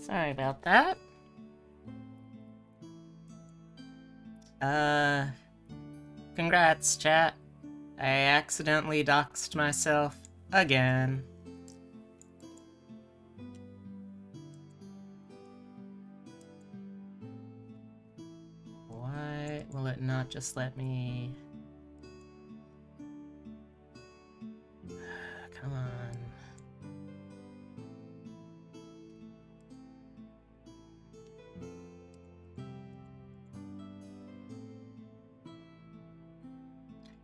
Sorry about that. Congrats, chat. I accidentally doxed myself again. Why will it not just let me... Come on.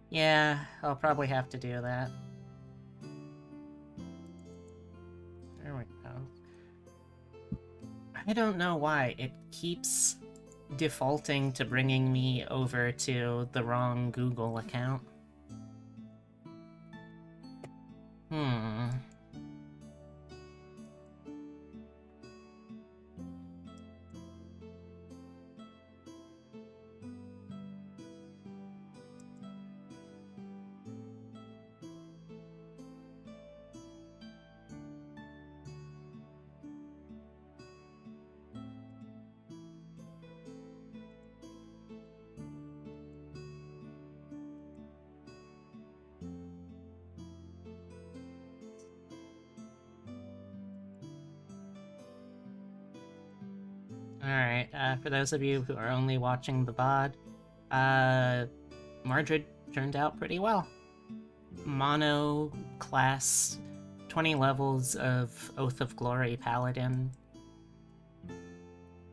Yeah, I'll probably have to do that. There we go. I don't know why it keeps defaulting to bringing me over to the wrong Google account. Alright, for those of you who are only watching the VOD, Mordred turned out pretty well. Mono class, 20 levels of Oath of Glory Paladin.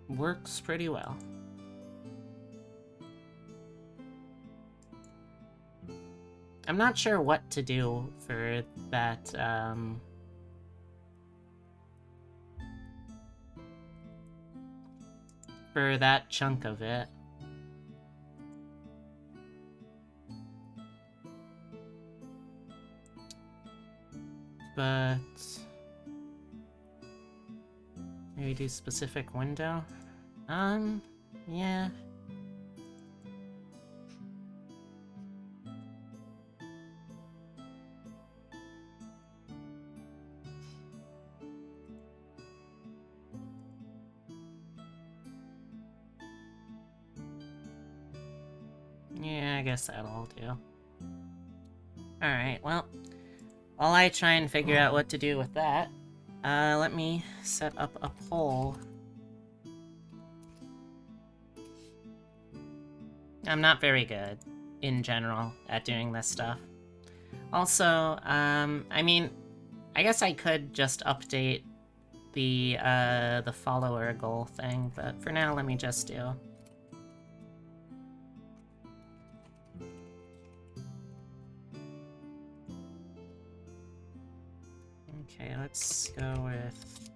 Works pretty well. I'm not sure what to do for that, for that chunk of it. But maybe do specific window? Yeah. Yeah, I guess that'll do. Alright, well, while I try and figure out what to do with that, let me set up a poll. I'm not very good, in general, at doing this stuff. Also, I mean, I guess I could just update the follower goal thing, but for now, let me just do. Okay, let's go with...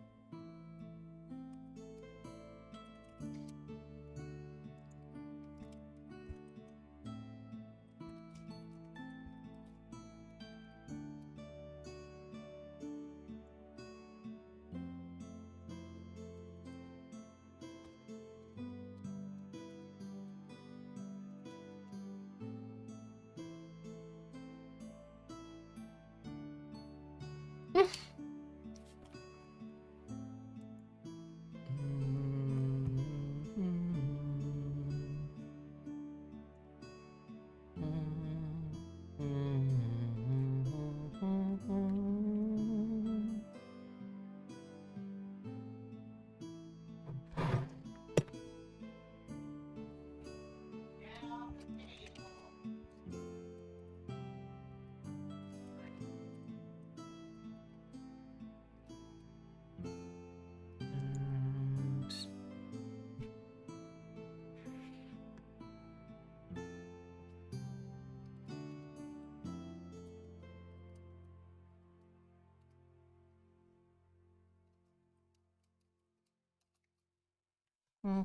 Okay.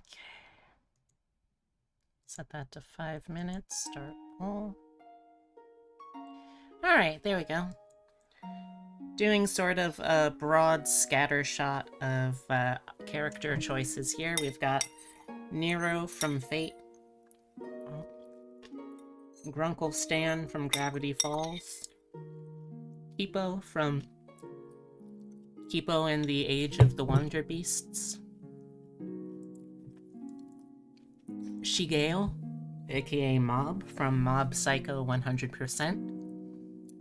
Set that to 5 minutes. Start poll. Alright, there we go. Doing sort of a broad scatter shot of character choices here. We've got Nero from Fate. Grunkle Stan from Gravity Falls. Hippo from Kipo in the Age of the Wonder Beasts. Shigeo, aka Mob from Mob Psycho 100%.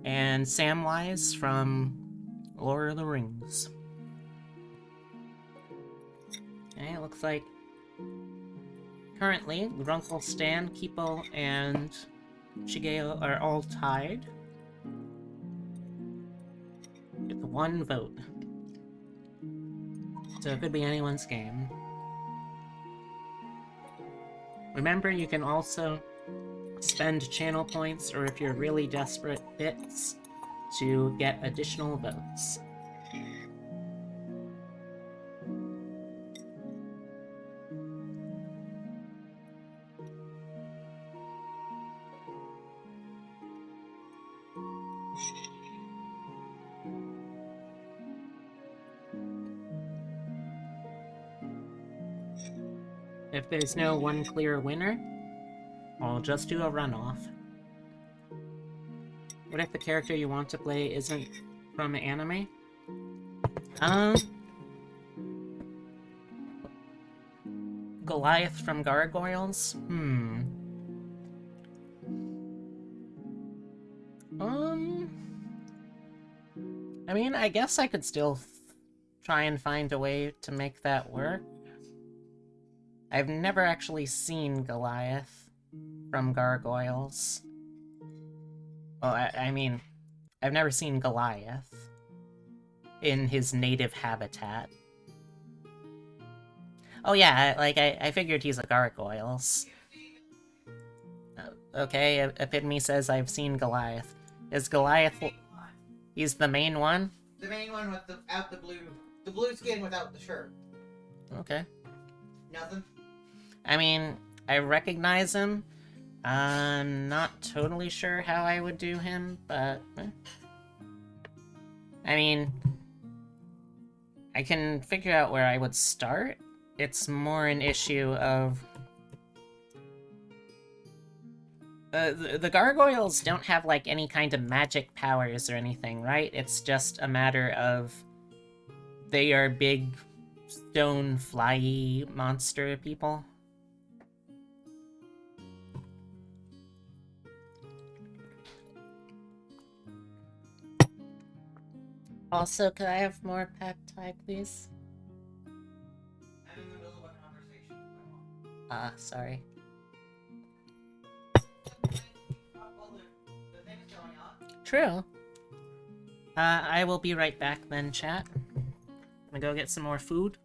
And Samwise from Lord of the Rings. Okay, it looks like currently Grunkle Stan, Kipo, and Shigeo are all tied with 1 vote. So it could be anyone's game. Remember, you can also spend channel points, or if you're really desperate, bits, to get additional votes. If there's no one clear winner, I'll just do a runoff. What if the character you want to play isn't from anime? Goliath from Gargoyles? I mean, I guess I could still try and find a way to make that work. I've never actually seen Goliath from Gargoyles. Well, I mean, I've never seen Goliath in his native habitat. Oh yeah, I figured he's a Gargoyles. Okay, Epitome says I've seen Goliath. Is Goliath... He's the main one? The main one with the blue skin without the shirt. Okay. Nothing? I mean, I recognize him. I'm not totally sure how I would do him, but... I mean... I can figure out where I would start. It's more an issue of... The gargoyles don't have, like, any kind of magic powers or anything, right? It's just a matter of... They are big, stone, fly-y monster people. Also, could I have more pad thai, please? I'm in the middle of a conversation with my mom. Sorry. The thing is going on. True. I will be right back then, chat. I'm gonna go get some more food.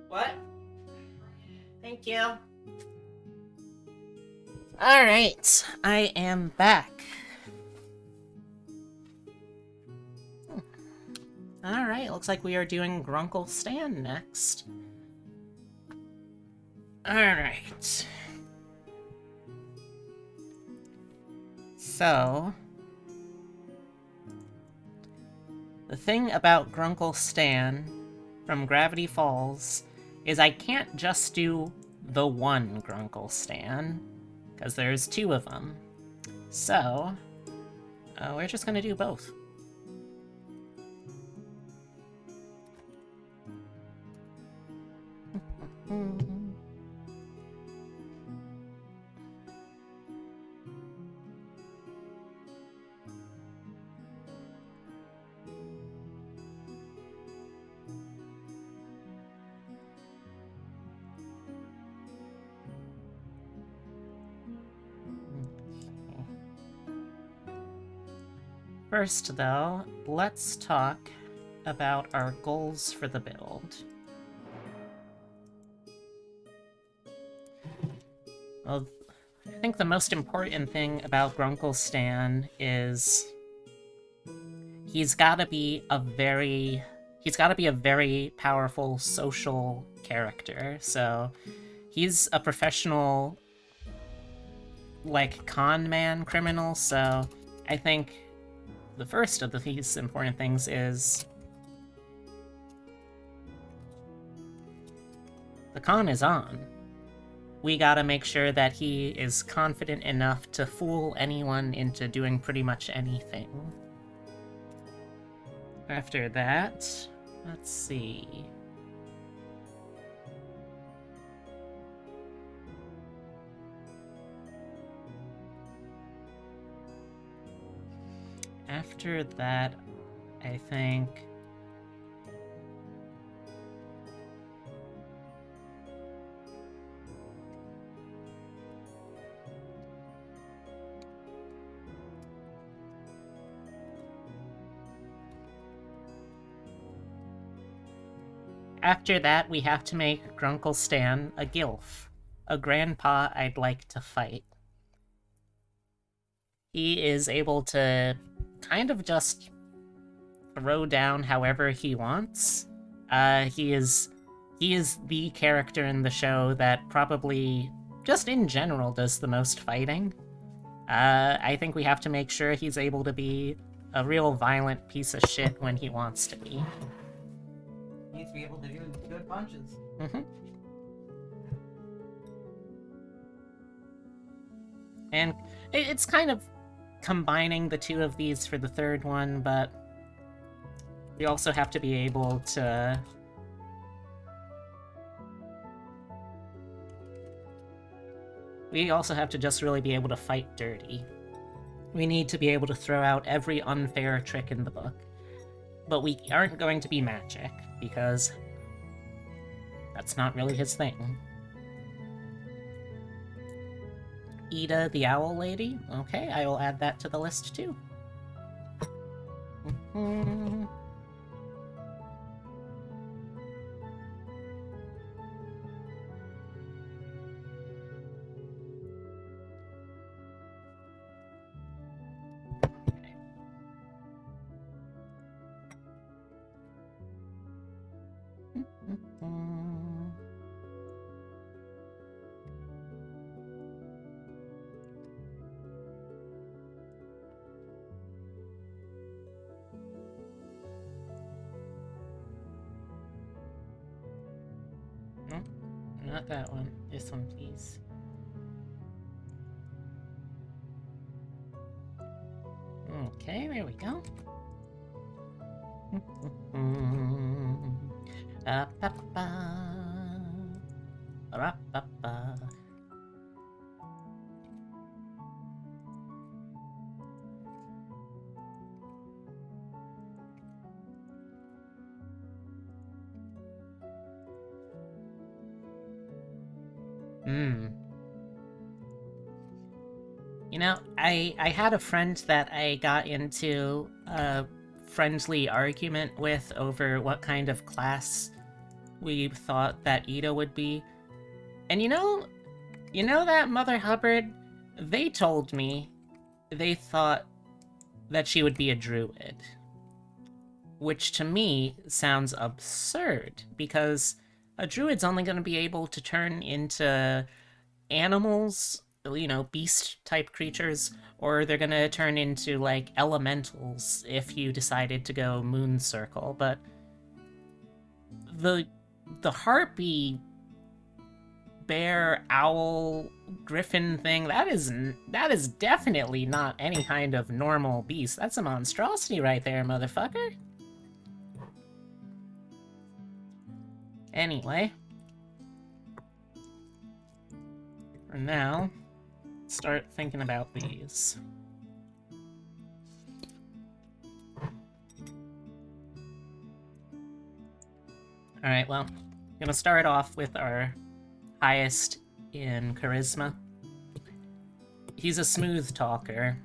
What? Thank you. Alright, I am back. Alright, looks like we are doing Grunkle Stan next. Alright. So, the thing about Grunkle Stan from Gravity Falls is I can't just do the one Grunkle Stan, because there's two of them. So, we're just gonna do both. First, though, let's talk about our goals for the build. Well, I think the most important thing about Grunkle Stan is he's gotta be a very powerful social character. So he's a professional, like, con man criminal, so I think the first of these important things is the con is on. We gotta make sure that he is confident enough to fool anyone into doing pretty much anything. After that, let's see. After that, I think we have to make Grunkle Stan a gilf, a grandpa I'd like to fight. He is able to kind of just throw down however he wants. He is the character in the show that probably, just in general, does the most fighting. I think we have to make sure he's able to be a real violent piece of shit when he wants to be. He needs to be able to do good punches. Mm-hmm. And it's kind of combining the two of these for the third one, but we also have to be able to just really be able to fight dirty. We need to be able to throw out every unfair trick in the book. But we aren't going to be magic, because that's not really his thing. Ida the Owl Lady? Okay, I will add that to the list too. Not that one. This one, please. Okay, there we go. You know, I had a friend that I got into a friendly argument with over what kind of class we thought that Ida would be. And you know that Mother Hubbard, they told me they thought that she would be a druid. Which to me sounds absurd, because a druid's only going to be able to turn into animals, beast-type creatures, or they're going to turn into, like, elementals if you decided to go moon circle. But the harpy, bear, owl, griffin thing, that is definitely not any kind of normal beast. That's a monstrosity right there, motherfucker. Anyway, for now, start thinking about these. Alright, well, I'm gonna start off with our highest in charisma. He's a smooth talker.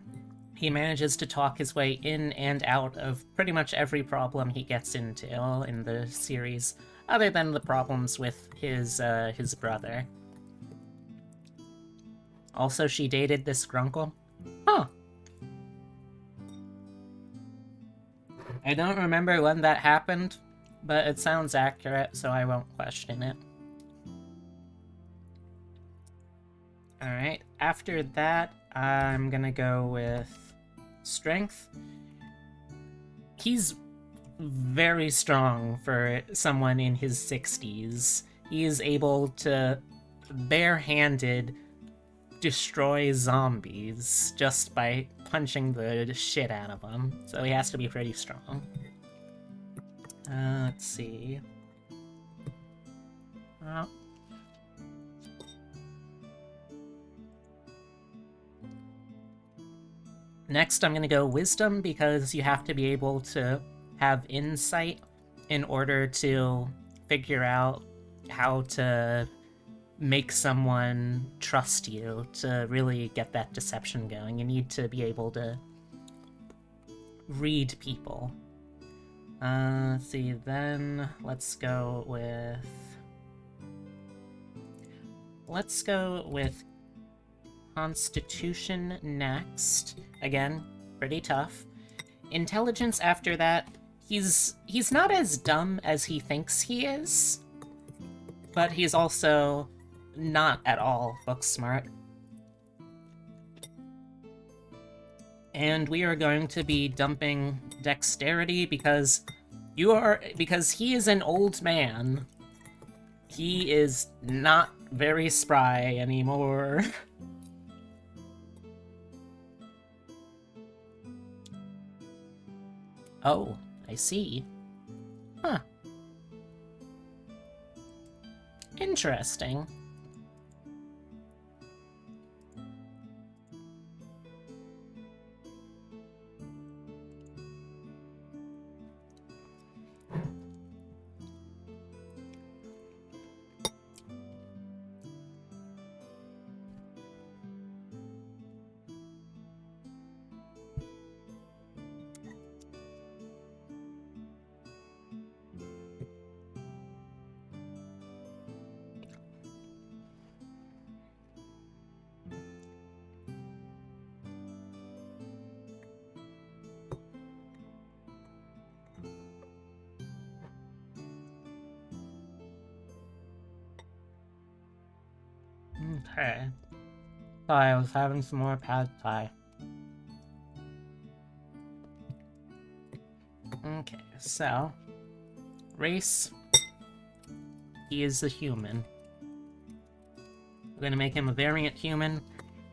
He manages to talk his way in and out of pretty much every problem he gets into in the series, other than the problems with his brother. Also, she dated this Grunkle. Huh. I don't remember when that happened, but it sounds accurate, so I won't question it. Alright, after that, I'm gonna go with Strength. He's very strong for someone in his 60s. He is able to barehanded destroy zombies just by punching the shit out of them, so he has to be pretty strong. Let's see. Next, I'm gonna go Wisdom, because you have to be able to have insight in order to figure out how to make someone trust you to really get that deception going. You need to be able to read people. Let's see, then let's go with Constitution next. Again, pretty tough. Intelligence after that. He's not as dumb as he thinks he is, but he's also not at all book smart. And we are going to be dumping Dexterity because he is an old man. He is not very spry anymore. Oh, I see. Huh. Interesting. Okay. Sorry, I was having some more pad thai. Okay, so race. He is a human. I'm gonna make him a variant human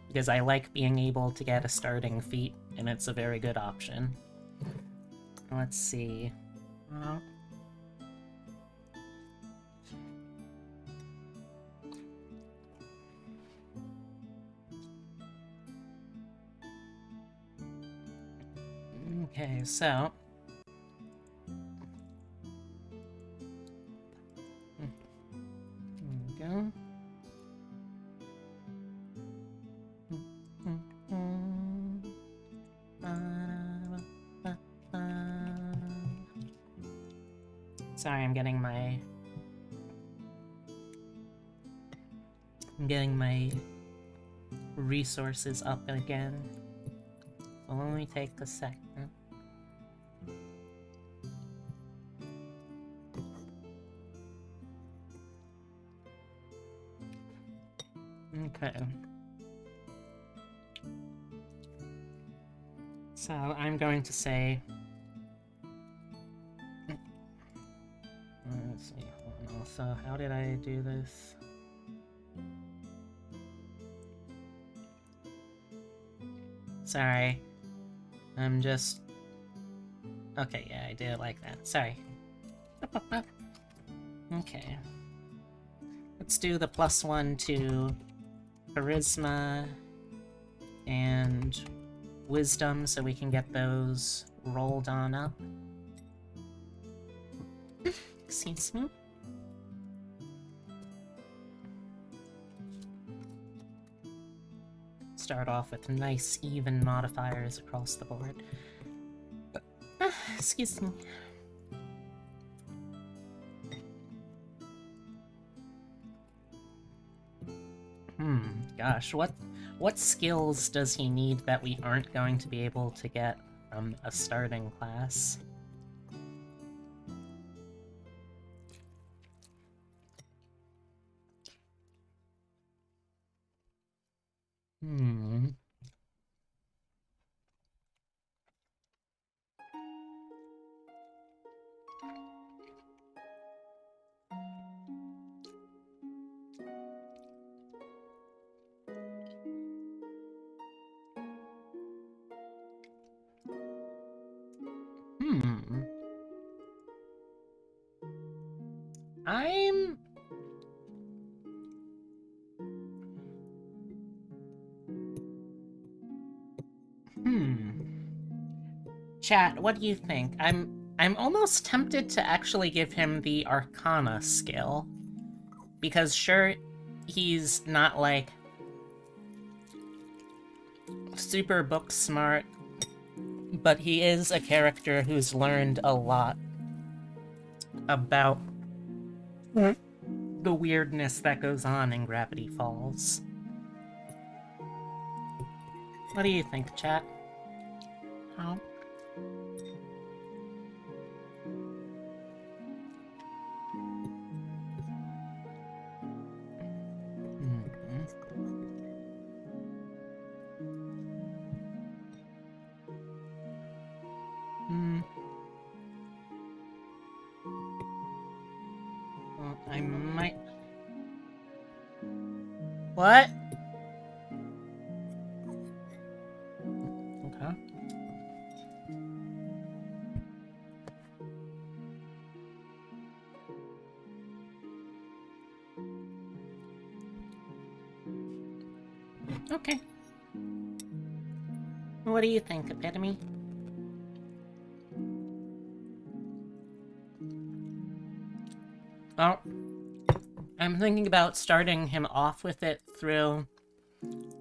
because I like being able to get a starting feat, and it's a very good option. Let's see. Okay, so there we go. Sorry, I'm getting my I'm getting my resources up again. It'll only take a second. Okay. So I'm going to say... Let's see. Also, how did I do this? Sorry. I'm just... Okay, yeah, I did it like that. Sorry. Okay. Let's do the +1 to Charisma and Wisdom so we can get those rolled on up. Excuse me. Start off with nice, even modifiers across the board. Excuse me. Gosh, what skills does he need that we aren't going to be able to get from a starting class? I'm... Chat, what do you think? I'm almost tempted to actually give him the Arcana skill. Because sure, he's not, like, super book smart, but he is a character who's learned a lot about the weirdness that goes on in Gravity Falls. What do you think, chat? Oh. Well, I might... What? Okay. Okay. What do you think, Epitome? Oh, I'm thinking about starting him off with it through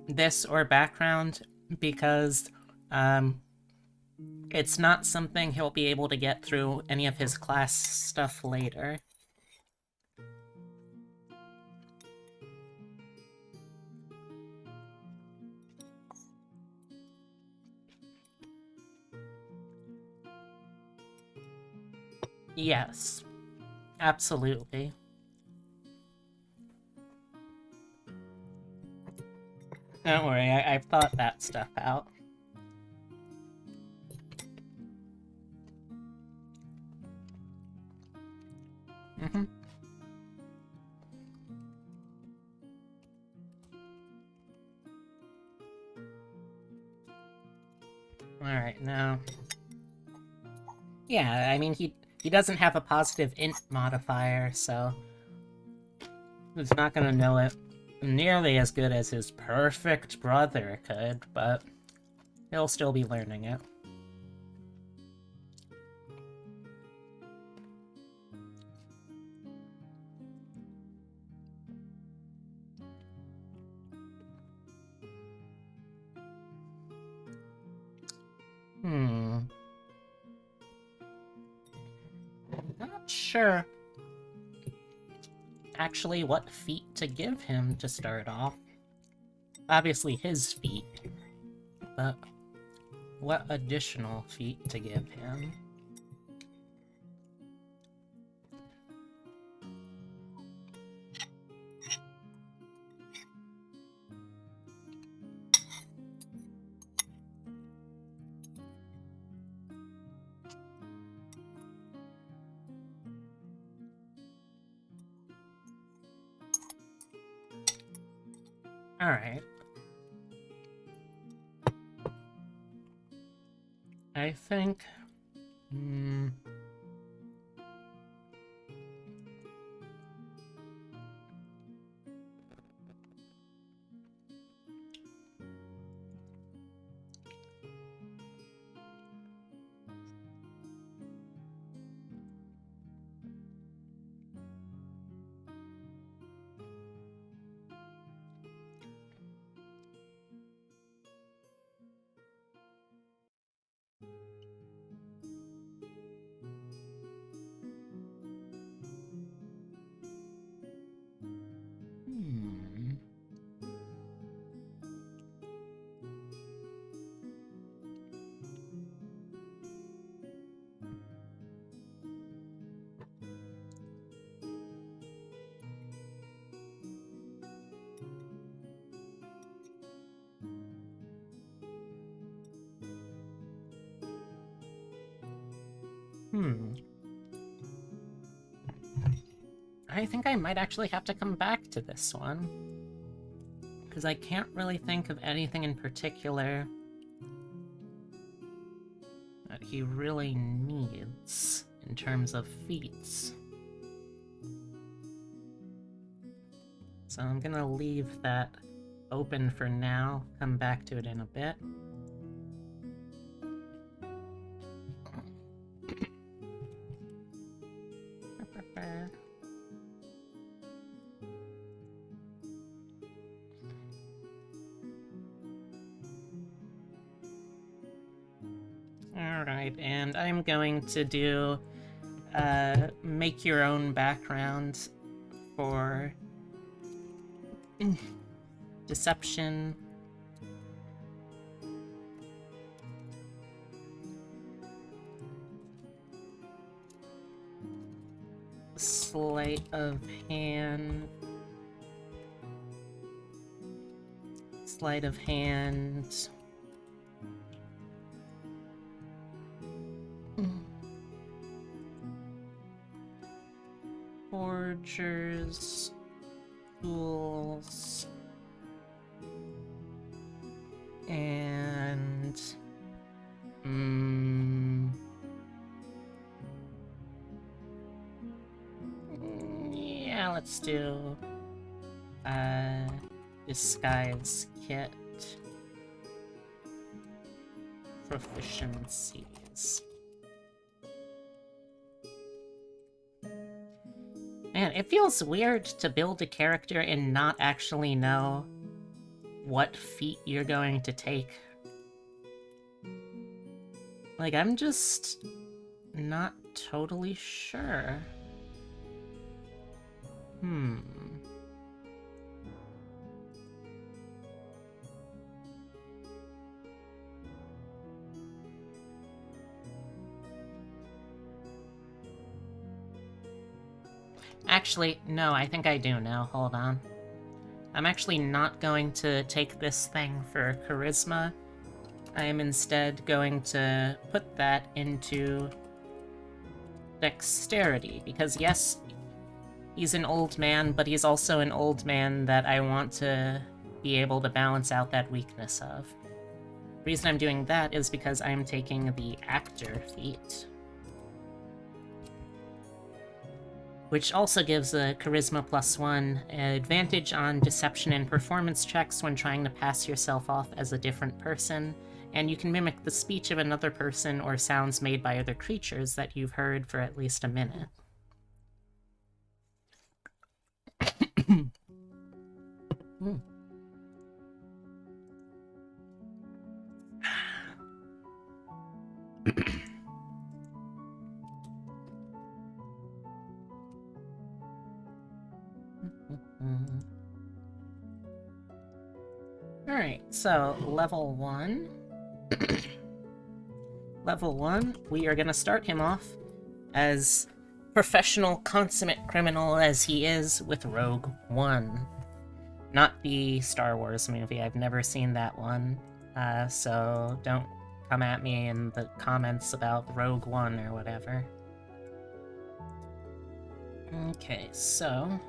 this or background because it's not something he'll be able to get through any of his class stuff later. Yes, absolutely. Don't worry, I've thought that stuff out. Alright, now... Yeah, I mean, he doesn't have a positive int modifier, so... he's not gonna know it nearly as good as his perfect brother could, but... he'll still be learning it. Not sure actually what feat to give him to start off. Obviously his feat, but what additional feat to give him? Alright. I think... I think I might actually have to come back to this one. Because I can't really think of anything in particular that he really needs in terms of feats. So I'm gonna leave that open for now, come back to it in a bit. Alright, and I'm going to do make your own background for deception. Sleight of hand. Sleight of hand. Forgers, tools, and yeah, let's do disguise kit proficiencies. Man, it feels weird to build a character and not actually know what feat you're going to take. Like, I'm just not totally sure. Actually, no, I think I do now. Hold on. I'm actually not going to take this thing for charisma. I am instead going to put that into dexterity, because yes, he's an old man, but he's also an old man that I want to be able to balance out that weakness of. The reason I'm doing that is because I'm taking the actor feat, which also gives a charisma +1 advantage on deception and performance checks when trying to pass yourself off as a different person, and you can mimic the speech of another person or sounds made by other creatures that you've heard for at least a minute. Alright, so level 1. Level 1, we are gonna start him off as professional consummate criminal as he is with Rogue One. Not the Star Wars movie, I've never seen that one, so don't come at me in the comments about Rogue One or whatever. Okay, so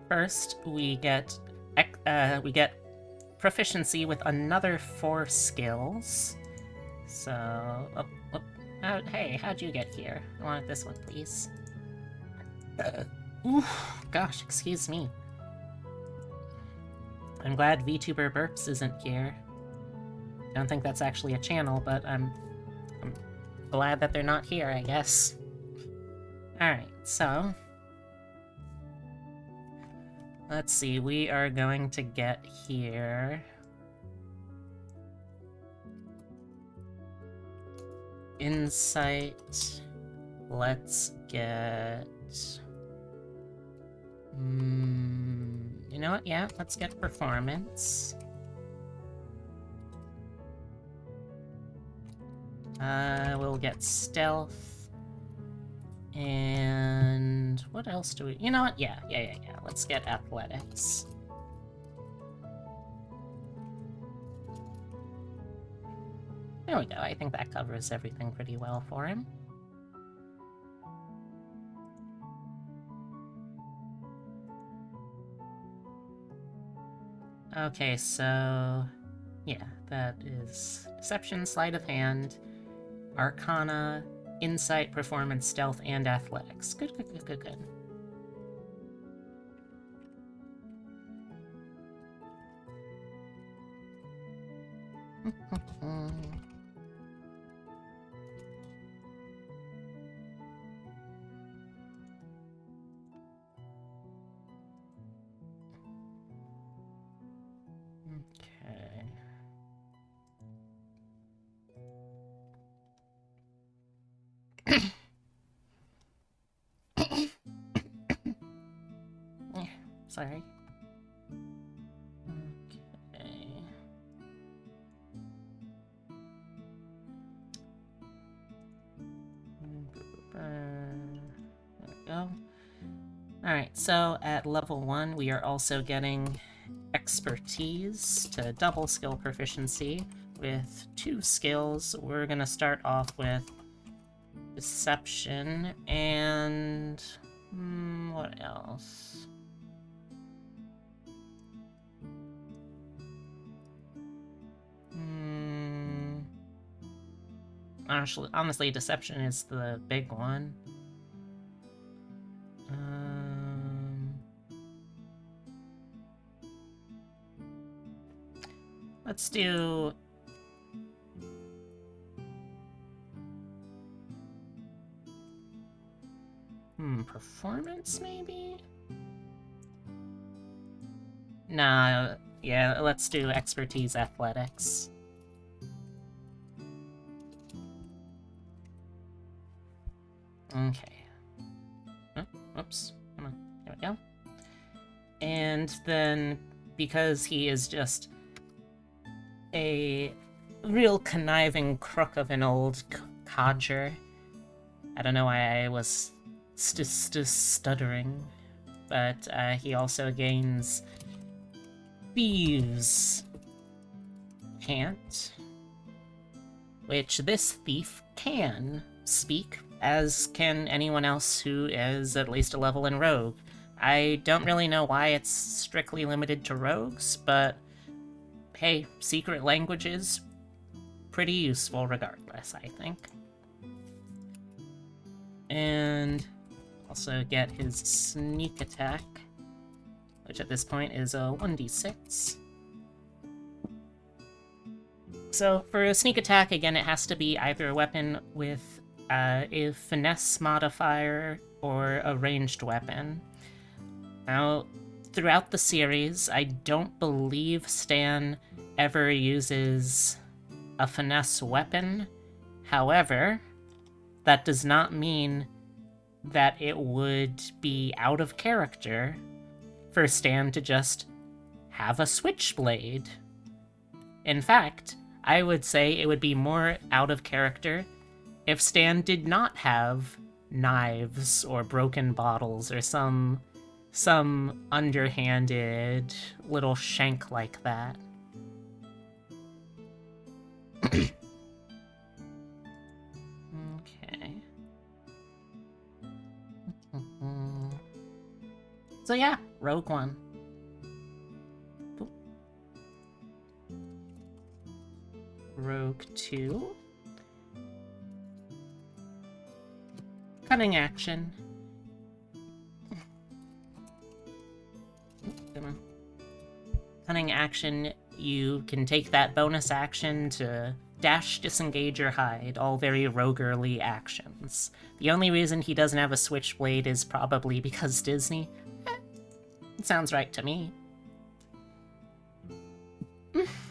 first we get proficiency with another 4 skills. So, hey, how'd you get here? I want this one, please. Oof, gosh, excuse me. I'm glad VTuber Burps isn't here. Don't think that's actually a channel, but I'm glad that they're not here, I guess. Alright, so... let's see, we are going to get here... Insight... let's get... you know what? Yeah, let's get performance. We'll get stealth. And what else do we... you know what? Yeah. Let's get athletics. There we go. I think that covers everything pretty well for him. Okay, so... yeah, that is Deception, Sleight of Hand, Arcana, Insight, Performance, Stealth, and Athletics. Good. Sorry. Okay. There we go. Alright, so at level 1, we are also getting expertise to double skill proficiency with 2 skills. We're gonna start off with Deception and... what else? Honestly, Deception is the big one. Let's do... performance, maybe? Nah, yeah, let's do expertise athletics. Okay. Oh, oops. Come on. There we go. And then, because he is just a real conniving crook of an old codger, I don't know why I was stuttering, but he also gains Thieves' Cant, which this thief can speak, as can anyone else who is at least a level in Rogue. I don't really know why it's strictly limited to rogues, but hey, secret languages, pretty useful regardless, I think. And also get his sneak attack, which at this point is a 1d6. So for a sneak attack, again, it has to be either a weapon with a finesse modifier or a ranged weapon. Now, throughout the series, I don't believe Stan ever uses a finesse weapon. However, that does not mean that it would be out of character for Stan to just have a switchblade. In fact, I would say it would be more out of character if Stan did not have knives or broken bottles or some underhanded little shank like that. Okay. So yeah, Rogue One. Rogue 2. Cunning action. Come on. Cunning action, you can take that bonus action to dash, disengage, or hide, all very roguerly actions. The only reason he doesn't have a switchblade is probably because Disney. It sounds right to me.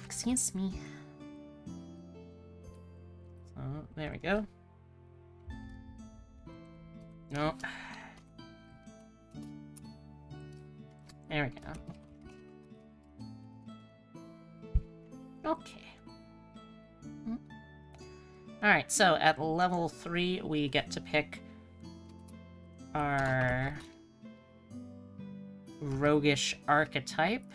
Excuse me. So, there we go. No. There we go. Okay. Alright, so at level 3, we get to pick our roguish archetype.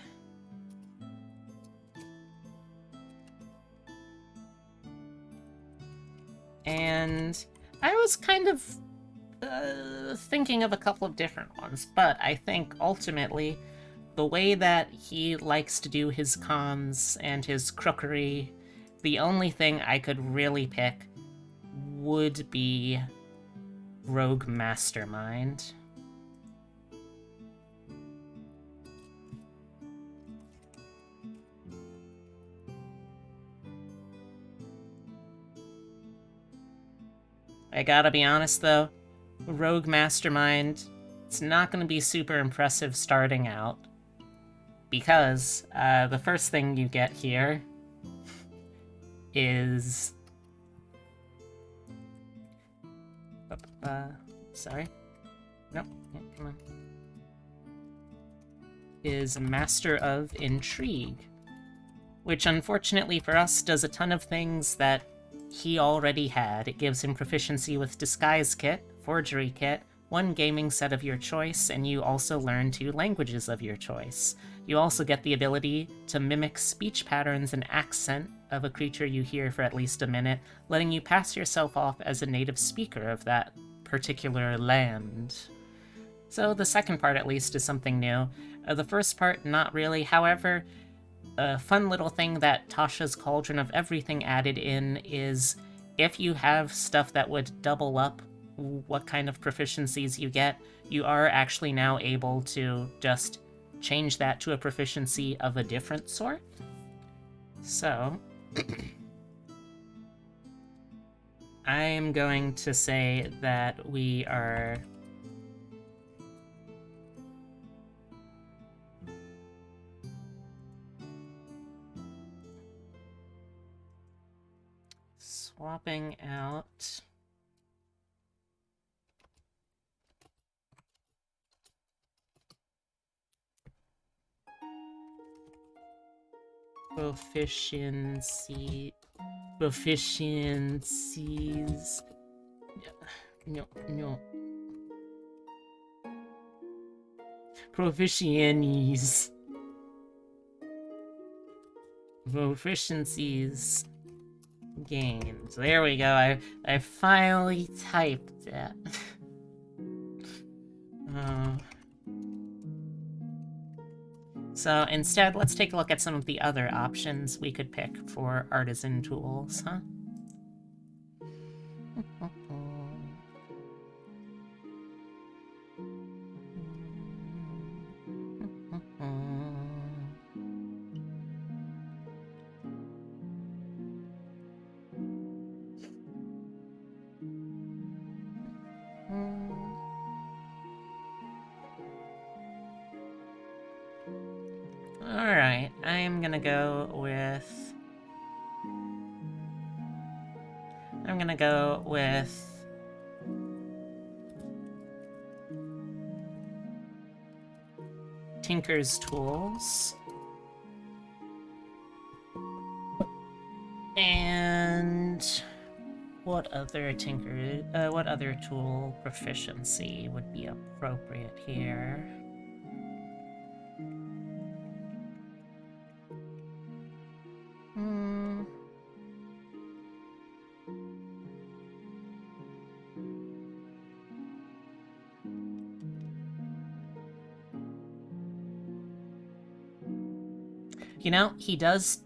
And I was kind of thinking of a couple of different ones, but I think ultimately the way that he likes to do his cons and his crookery, the only thing I could really pick would be Rogue Mastermind. I gotta be honest though, Rogue Mastermind, it's not gonna be super impressive starting out, because the first thing you get here is... sorry. Nope, yeah, come on. Is Master of Intrigue, which unfortunately for us does a ton of things that he already had. It gives him proficiency with Disguise Kit, Forgery Kit, one gaming set of your choice, and you also learn 2 languages of your choice. You also get the ability to mimic speech patterns and accent of a creature you hear for at least a minute, letting you pass yourself off as a native speaker of that particular land. So the second part at least is something new. The first part, not really. However, a fun little thing that Tasha's Cauldron of Everything added in is if you have stuff that would double up what kind of proficiencies you get, you are actually now able to just change that to a proficiency of a different sort. So, I'm going to say that we are... swapping out... proficiencies. No. Proficiencies gained. There we go. I finally typed that. So instead, let's take a look at some of the other options we could pick for artisan tools, huh? Alright, I'm gonna go with Tinker's Tools. And what other tool proficiency would be appropriate here? You know, he does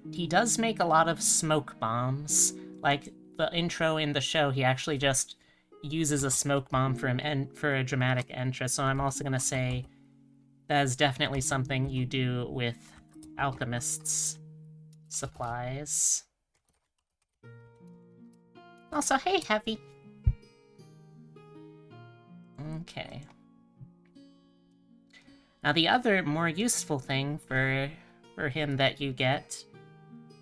make a lot of smoke bombs. Like the intro in the show, he actually just uses a smoke bomb for a dramatic entrance. So I'm also gonna say that is definitely something you do with alchemists' supplies. Also, hey, Heavy. Okay. Now the other more useful thing for him that you get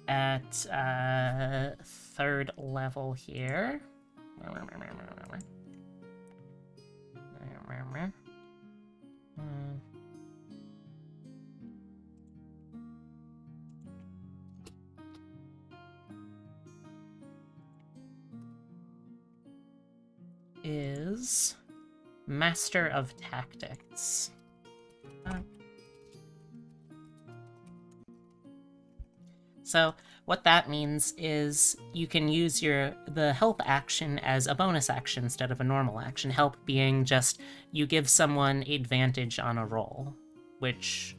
at 3rd level here is Master of Tactics. So what that means is you can use the help action as a bonus action instead of a normal action. Help being just you give someone advantage on a roll, which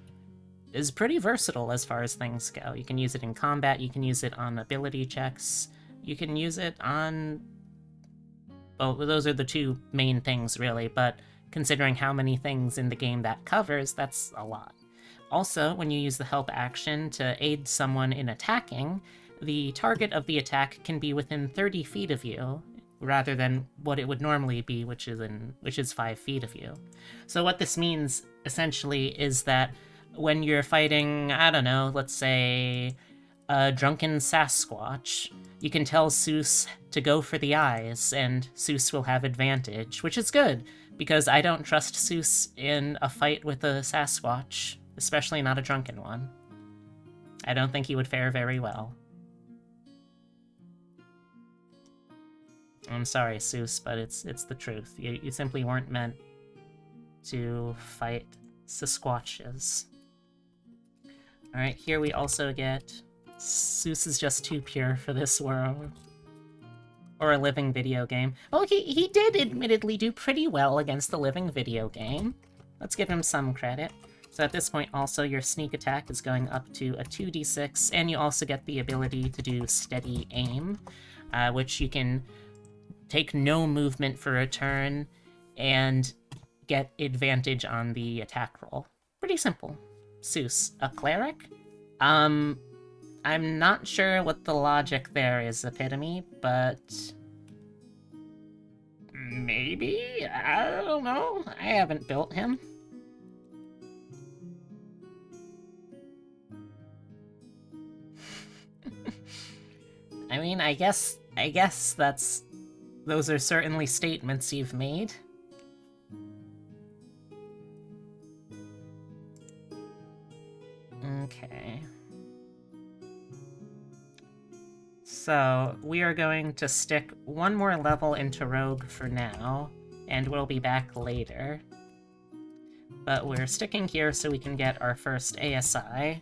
is pretty versatile as far as things go. You can use it in combat, you can use it on ability checks, you can use it on... Well, those are the two main things, really, but considering how many things in the game that covers, that's a lot. Also, when you use the help action to aid someone in attacking, the target of the attack can be within 30 feet of you, rather than what it would normally be, which is 5 feet of you. So what this means, essentially, is that when you're fighting, I don't know, let's say a drunken Sasquatch, you can tell Seuss to go for the eyes, and Seuss will have advantage, which is good, because I don't trust Seuss in a fight with a Sasquatch. Especially not a drunken one. I don't think he would fare very well. I'm sorry, Seuss, but it's the truth. You simply weren't meant to fight Sasquatches. Alright, here we also get... Seuss is just too pure for this world. Or a living video game. Well, he did admittedly do pretty well against the living video game. Let's give him some credit. So at this point, also, your sneak attack is going up to a 2d6, and you also get the ability to do steady aim, which you can take no movement for a turn and get advantage on the attack roll. Pretty simple. Seuss, a cleric? I'm not sure what the logic there is, Epitome, but... maybe? I don't know. I haven't built him. I mean, I guess those are certainly statements you've made. Okay. So, we are going to stick one more level into Rogue for now, and we'll be back later. But we're sticking here so we can get our first ASI.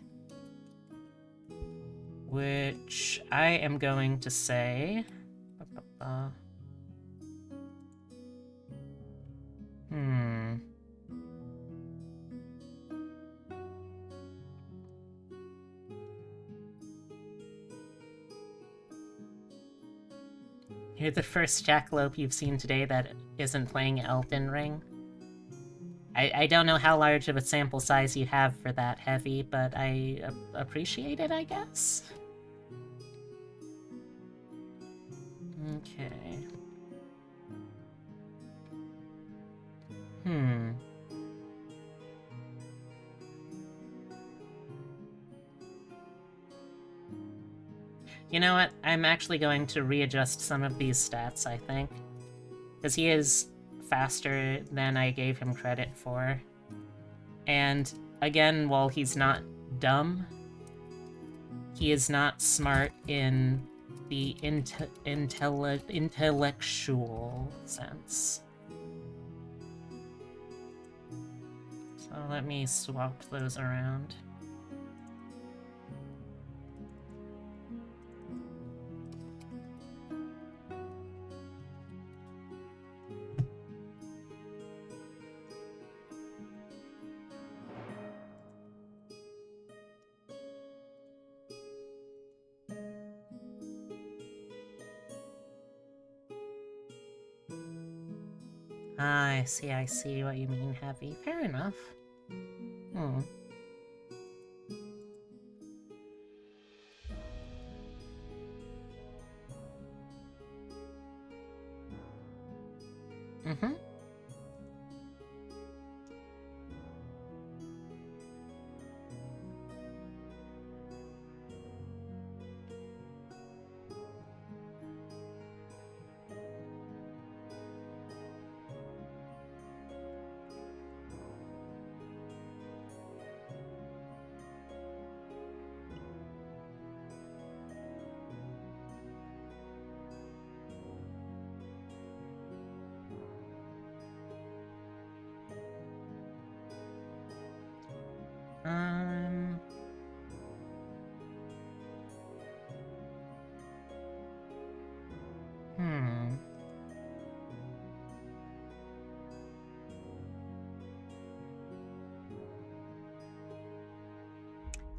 Which I am going to say... You're the first jackalope you've seen today that isn't playing Elden Ring. I don't know how large of a sample size you have for that, Heavy, but I appreciate it, I guess? Okay. You know what? I'm actually going to readjust some of these stats, I think. Because he is faster than I gave him credit for. And again, while he's not dumb, he is not smart in the intellectual sense. So let me swap those around. I see what you mean, Heavy. Fair enough. Hmm. Mm-hmm.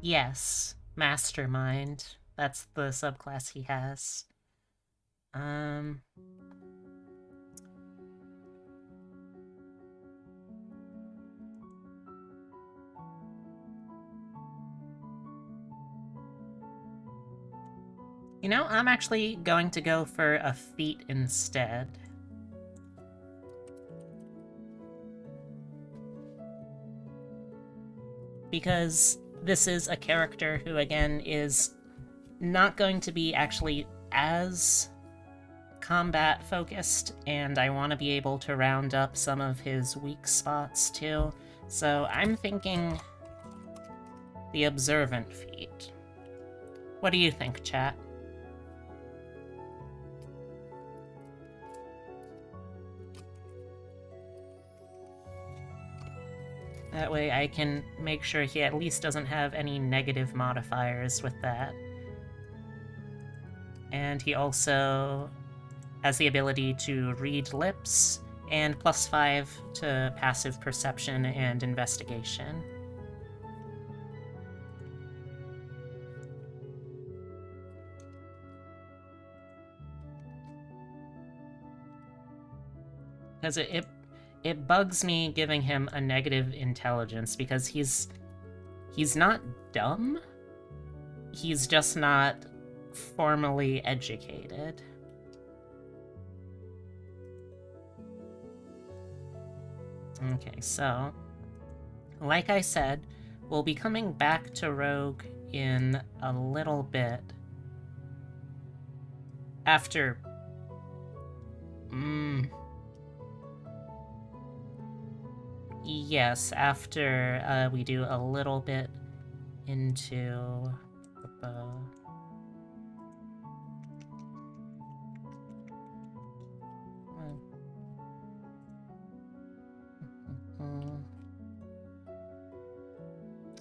Yes, Mastermind. That's the subclass he has. You know, I'm actually going to go for a feat instead. Because this is a character who, again, is not going to be actually as combat focused, and I want to be able to round up some of his weak spots too. So I'm thinking the Observant feat. What do you think, chat? That way I can make sure he at least doesn't have any negative modifiers with that. And he also has the ability to read lips, and +5 to passive perception and investigation. Because it bugs me giving him a negative intelligence, because he's not dumb, he's just not formally educated. Okay, so, like I said, we'll be coming back to Rogue in a little bit. After... Yes, after we do a little bit into the...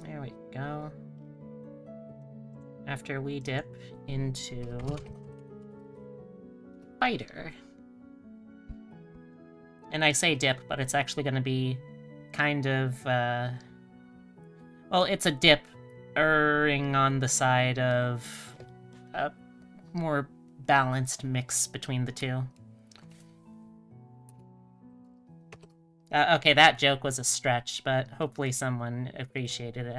There we go. After we dip into Fighter. And I say dip, but it's actually going to be kind of, well, it's a dip erring on the side of a more balanced mix between the two. Okay, that joke was a stretch, but hopefully someone appreciated it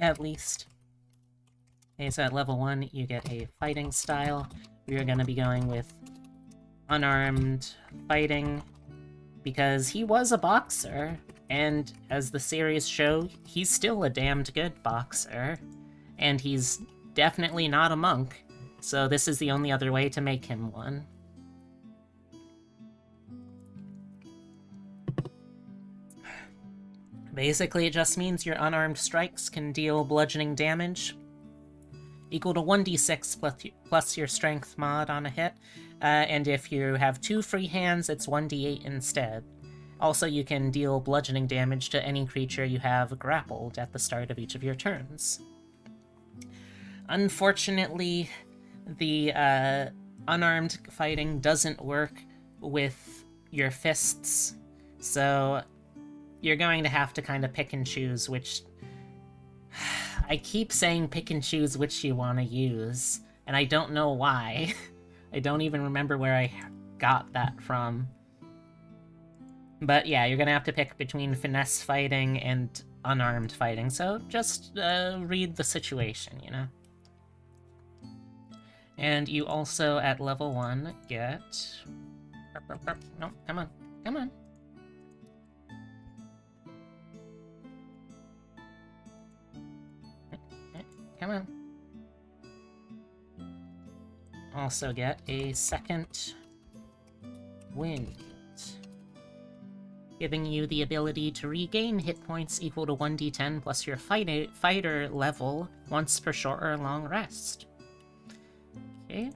at least. Okay, so at level 1, you get a fighting style. We are going to be going with unarmed fighting, because he was a boxer, and as the series show, he's still a damned good boxer, and he's definitely not a monk, so this is the only other way to make him one. Basically, it just means your unarmed strikes can deal bludgeoning damage equal to 1d6 plus your strength mod on a hit, and if you have 2 free hands, it's 1d8 instead. Also, you can deal bludgeoning damage to any creature you have grappled at the start of each of your turns. Unfortunately, the unarmed fighting doesn't work with your fists, so you're going to have to kind of pick and choose which... I keep saying pick and choose which you want to use, and I don't know why. I don't even remember where I got that from. But yeah, you're gonna have to pick between finesse fighting and unarmed fighting, so just read the situation, you know? And you also, at level 1, get... No, come on, come on. Come on. Also get a second wind, giving you the ability to regain hit points equal to 1d10 plus your fighter level once per short or long rest. Okay.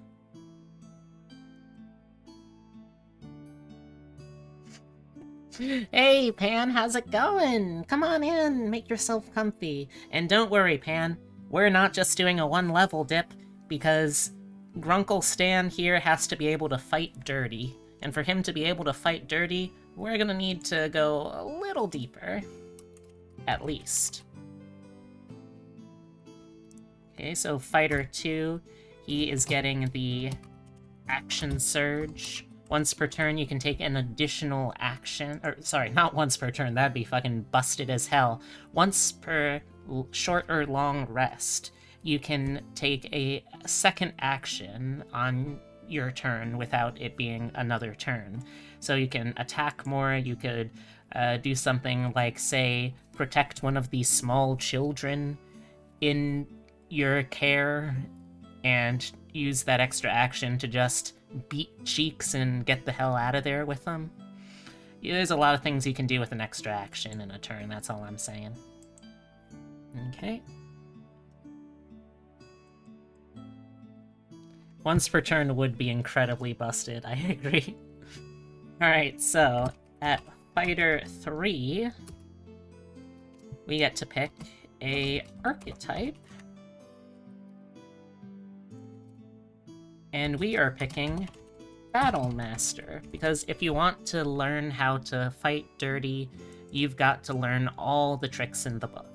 Hey, Pan, how's it going? Come on in, make yourself comfy. And don't worry, Pan, we're not just doing a 1-level dip, because Grunkle Stan here has to be able to fight dirty. And for him to be able to fight dirty, we're gonna need to go a little deeper. At least. Okay, so Fighter 2, he is getting the Action Surge. Once per turn, you can take an additional action, or sorry, not once per turn, that'd be fucking busted as hell. Once per short or long rest, you can take a second action on your turn without it being another turn. So you can attack more, you could do something like, say, protect one of these small children in your care, and use that extra action to just beat cheeks and get the hell out of there with them. Yeah, there's a lot of things you can do with an extra action in a turn, that's all I'm saying. Okay. Once per turn would be incredibly busted, I agree. Alright, so at Fighter 3, we get to pick a archetype. And we are picking Battle Master, because if you want to learn how to fight dirty, you've got to learn all the tricks in the book.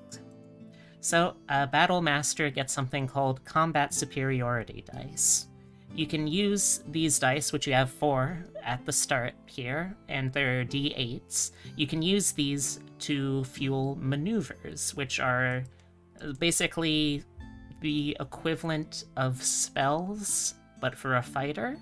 So, Battle Master gets something called Combat Superiority Dice. You can use these dice, which you have 4 at the start here, and they're d8s. You can use these to fuel maneuvers, which are basically the equivalent of spells, but for a fighter.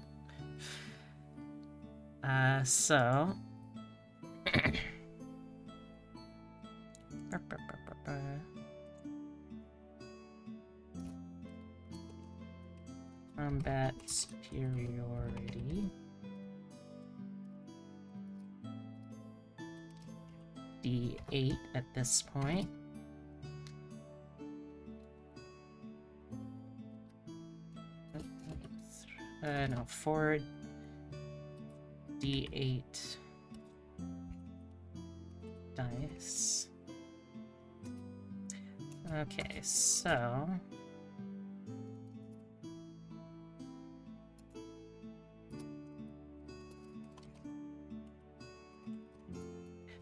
Combat superiority. D8 at this point. No, 4 D8 dice. Okay, so...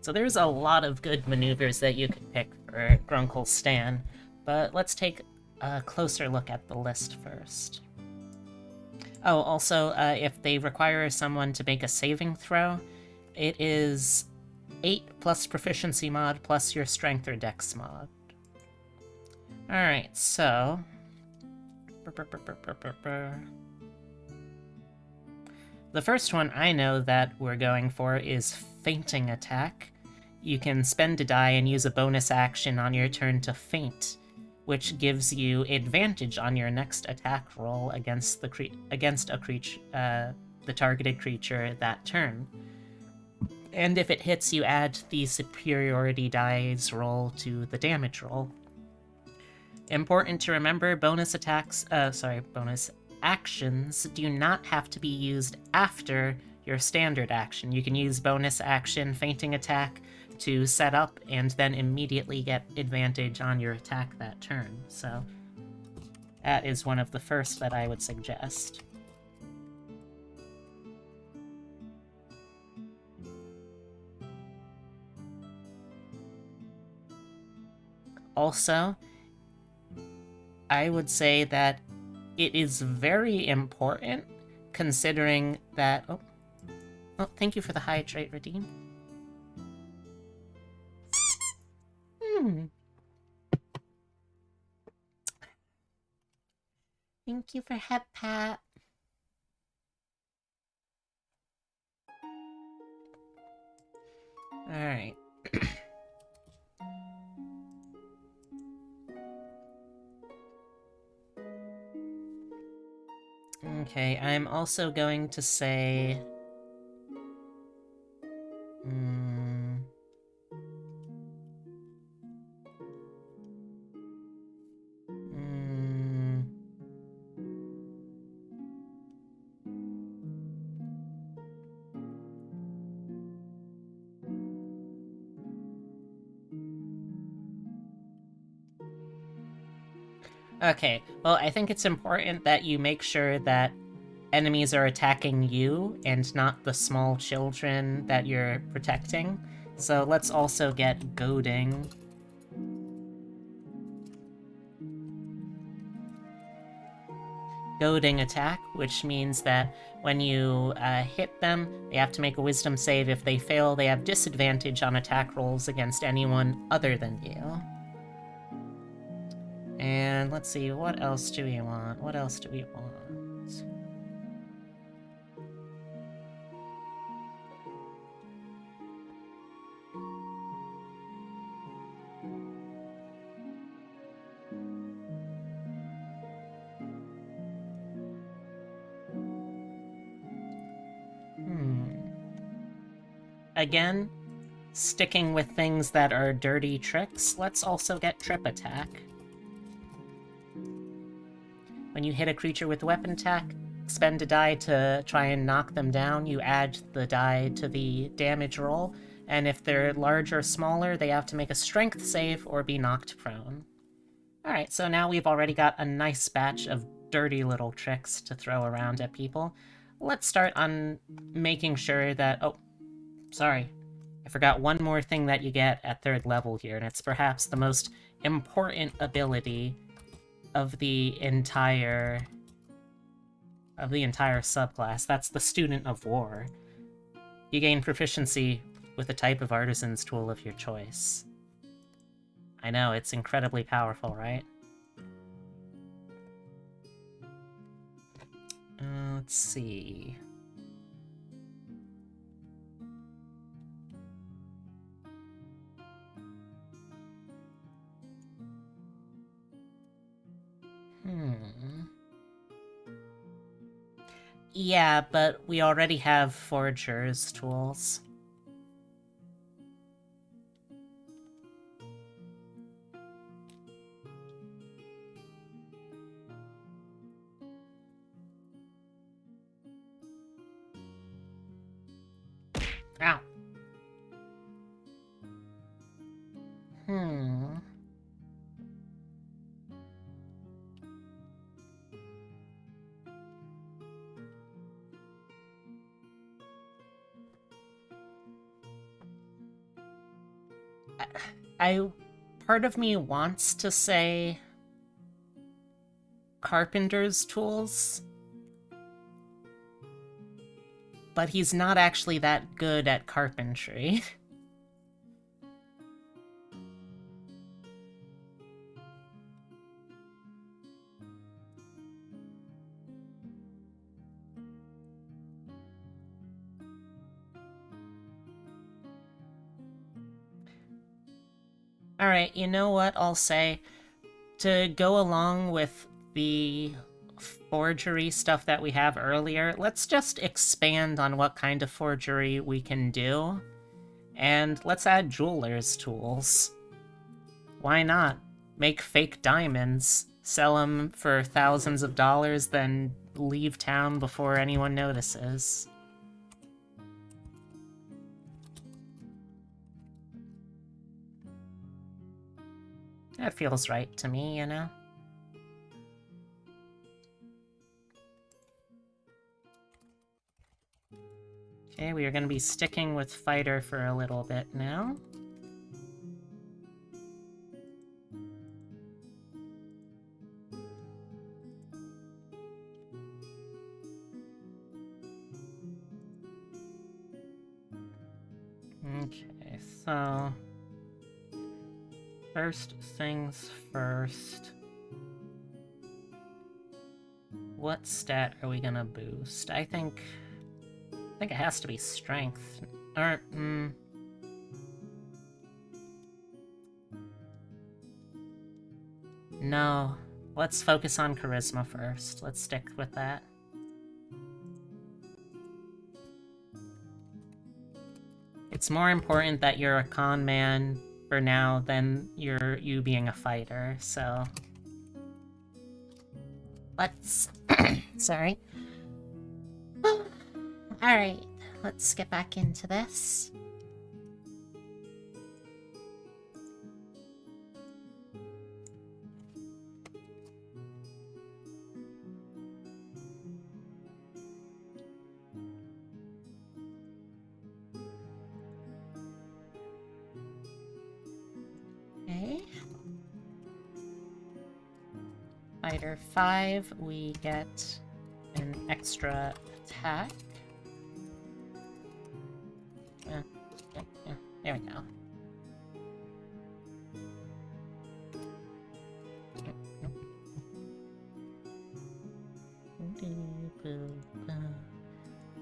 So there's a lot of good maneuvers that you could pick for Grunkle Stan, but let's take a closer look at the list first. Oh, also, if they require someone to make a saving throw, it is 8 plus proficiency mod plus your strength or dex mod. Alright, so... The first one I know that we're going for is Fainting Attack. You can spend a die and use a bonus action on your turn to faint, which gives you advantage on your next attack roll against the targeted creature that turn. And if it hits, you add the superiority dice roll to the damage roll. Important to remember, bonus actions do not have to be used after your standard action. You can use bonus action fainting attack to set up and then immediately get advantage on your attack that turn. So that is one of the first that I would suggest. Also, I would say that it is very important, considering that... Oh, thank you for the hydrate, Redeem. Thank you for head pat. Alright. Okay, I'm also going to say... Okay, well, I think it's important that you make sure that enemies are attacking you and not the small children that you're protecting. So let's also get goading. Goading attack, which means that when you hit them, they have to make a wisdom save. If they fail, they have disadvantage on attack rolls against anyone other than you. And let's see, what else do we want? What else do we want? Again, sticking with things that are dirty tricks, let's also get trip attack. When you hit a creature with weapon attack, spend a die to try and knock them down. You add the die to the damage roll, and if they're large or smaller, they have to make a strength save or be knocked prone. Alright, so now we've already got a nice batch of dirty little tricks to throw around at people. Let's start on making sure that... Oh, sorry. I forgot one more thing that you get at 3rd level here, and it's perhaps the most important ability of the entire subclass. That's the Student of War. You gain proficiency with a type of artisan's tool of your choice. I know, it's incredibly powerful, right? Let's see... Yeah, but we already have Forger's tools. Ow. Part of me wants to say Carpenter's tools, but he's not actually that good at carpentry. Alright, you know what I'll say? To go along with the forgery stuff that we have earlier, let's just expand on what kind of forgery we can do. And let's add jeweler's tools. Why not? Make fake diamonds, sell them for thousands of dollars, then leave town before anyone notices. That feels right to me, you know? Okay, we are going to be sticking with Fighter for a little bit now. Okay, so... first things first. What stat are we gonna boost? I think it has to be strength. Or, no. Let's focus on charisma first. Let's stick with that. It's more important that you're a con man for now than you being a fighter, so... Let's... Sorry. Alright, let's get back into this. Okay. Fighter 5, we get an extra attack. Yeah, there we go.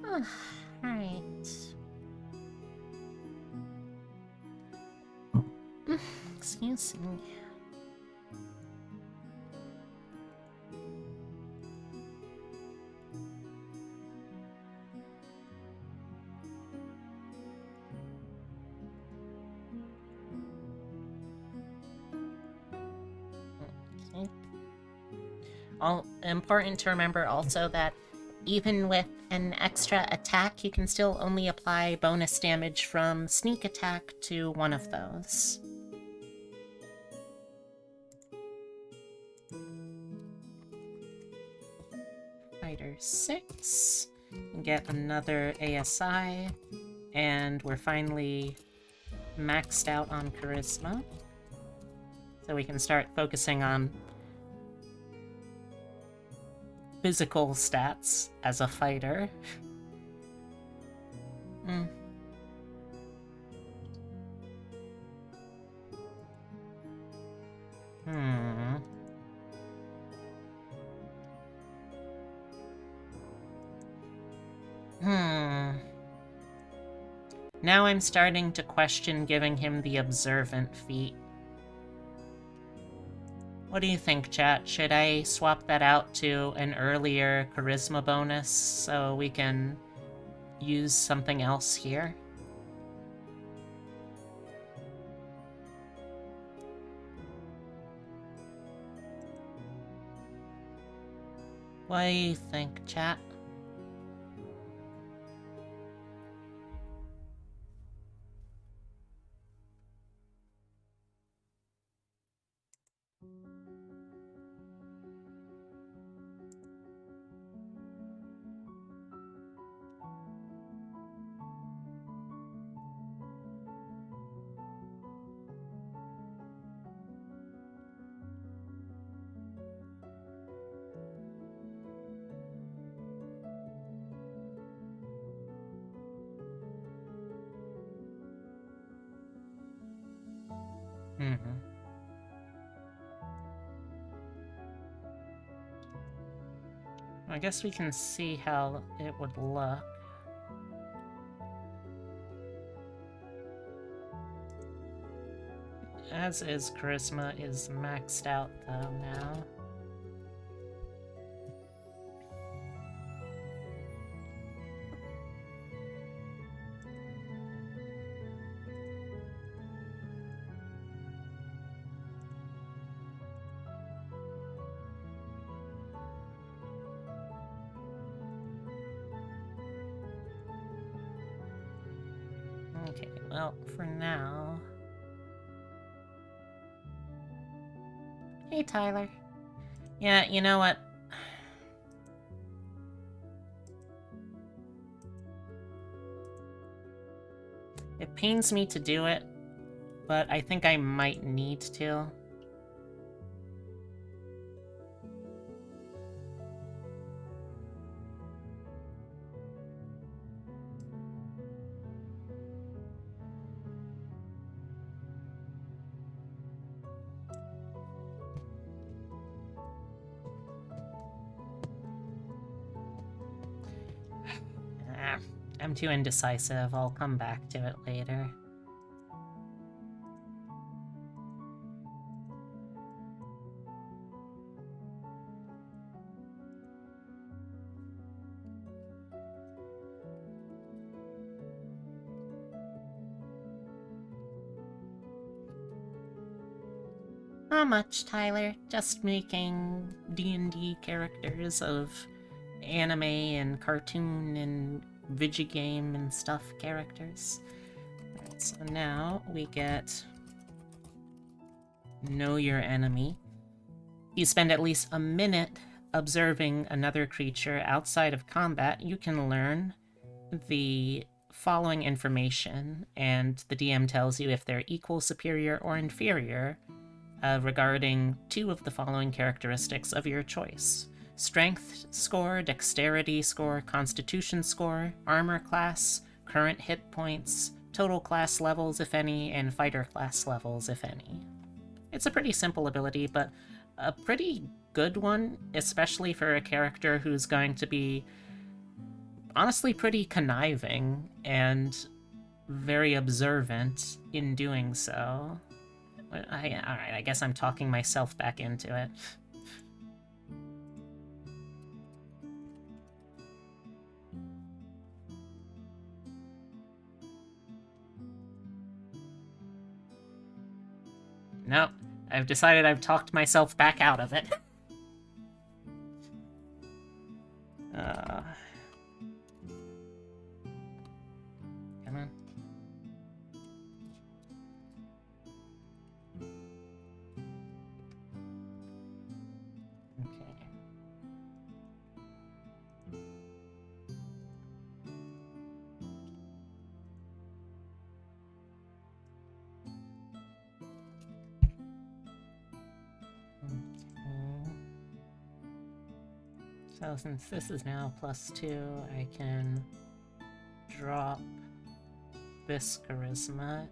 Oh, alright. Excuse me. Important to remember also that even with an extra attack, you can still only apply bonus damage from sneak attack to one of those. Fighter 6, get another ASI, and we're finally maxed out on charisma. So we can start focusing on physical stats as a fighter. Now I'm starting to question giving him the observant feat. What do you think, chat? Should I swap that out to an earlier charisma bonus so we can use something else here? What do you think, chat? I guess we can see how it would look. As is, charisma is maxed out though now. Well, for now... Hey, Tyler. Yeah, you know what? It pains me to do it, but I think I might need to. I'm too indecisive. I'll come back to it later. Not much, Tyler. Just making D&D characters of anime and cartoon and Vigigame and stuff characters. Alright, so now we get Know Your Enemy. You spend at least a minute observing another creature outside of combat, you can learn the following information, and the DM tells you if they're equal, superior, or inferior regarding 2 of the following characteristics of your choice. Strength score, dexterity score, constitution score, armor class, current hit points, total class levels if any, and fighter class levels if any. It's a pretty simple ability, but a pretty good one, especially for a character who's going to be honestly pretty conniving and very observant in doing so. Alright, I guess I'm talking myself back into it. Nope, I've decided I've talked myself back out of it. Come on. Okay. So since this is now +2, I can drop this charisma,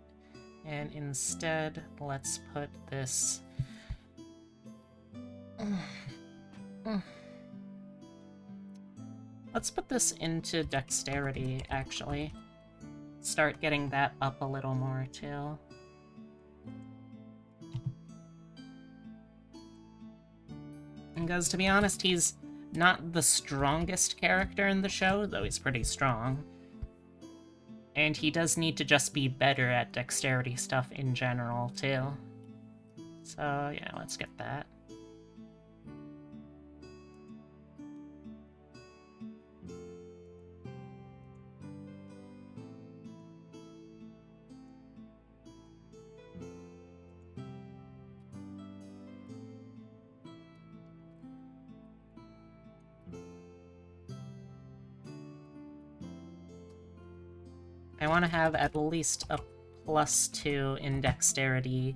and instead let's put this... Let's put this into dexterity, actually. Start getting that up a little more, too. Because, to be honest, he's not the strongest character in the show, though he's pretty strong. And he does need to just be better at dexterity stuff in general, too. So, yeah, let's get that. I want to have at least a +2 in dexterity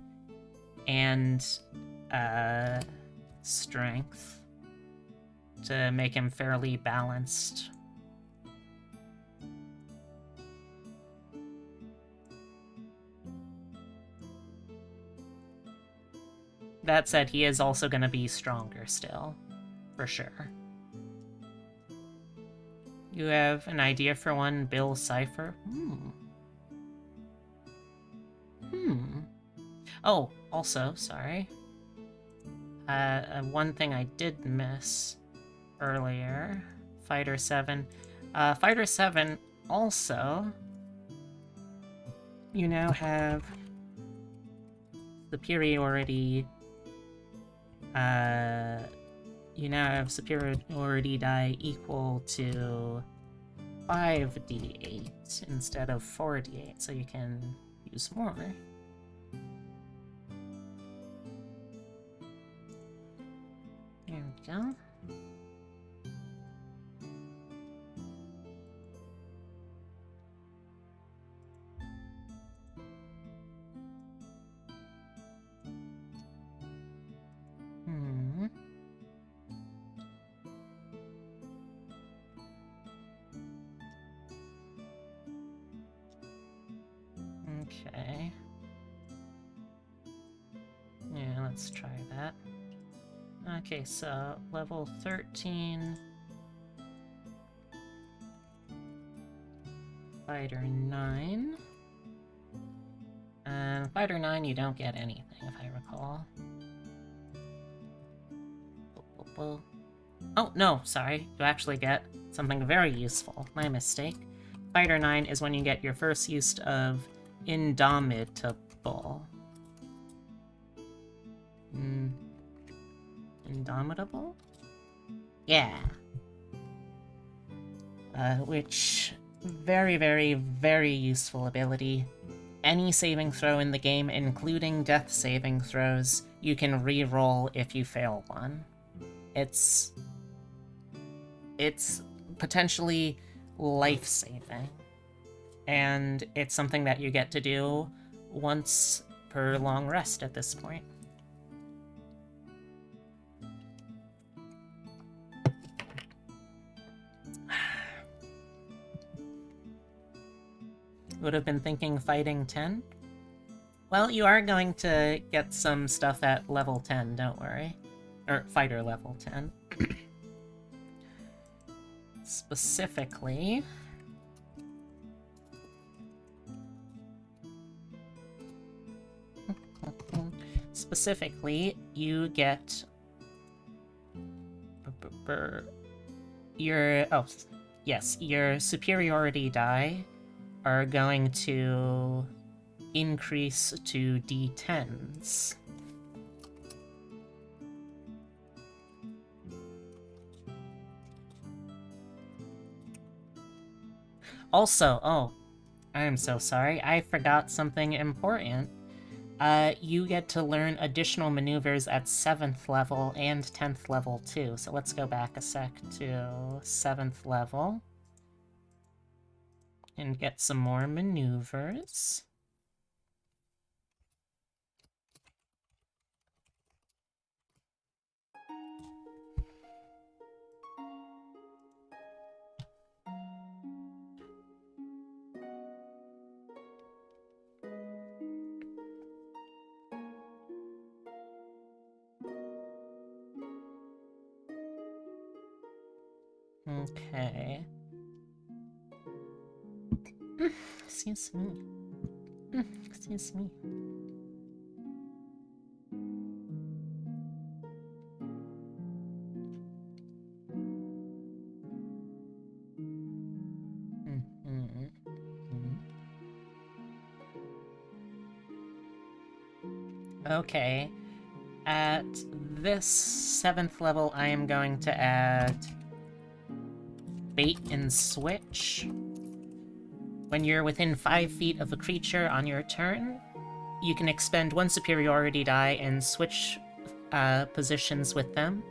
and strength to make him fairly balanced. That said, he is also going to be stronger still, for sure. You have an idea for one, Bill Cipher? Oh, also, sorry. One thing I did miss earlier. Fighter 7. Fighter 7, also, you now have superiority... you now have superiority die equal to 5d8 instead of 4d8, so you can use more. There we go. Okay. Yeah, let's try that. Okay, so level 13. Fighter 9. And Fighter 9, you don't get anything, if I recall. Oh, no, sorry. You actually get something very useful. My mistake. Fighter 9 is when you get your first use of Indomitable. Indomitable? Yeah. Which, very, very, very useful ability. Any saving throw in the game, including death saving throws, you can re-roll if you fail one. It's potentially life-saving. And it's something that you get to do once per long rest at this point. Would have been thinking fighting 10? Well, you are going to get some stuff at level 10, don't worry. Or fighter level 10. Specifically... you get... your... oh, yes, your superiority die are going to increase to d10s. Also, oh, I am so sorry, I forgot something important. You get to learn additional maneuvers at 7th level and 10th level too. So let's go back a sec to 7th level. And get some more maneuvers. Okay. Excuse me. Excuse me. Okay. At this 7th level, I am going to add Bait and Switch. When you're within 5 feet of a creature on your turn, you can expend 1 superiority die and switch positions with them,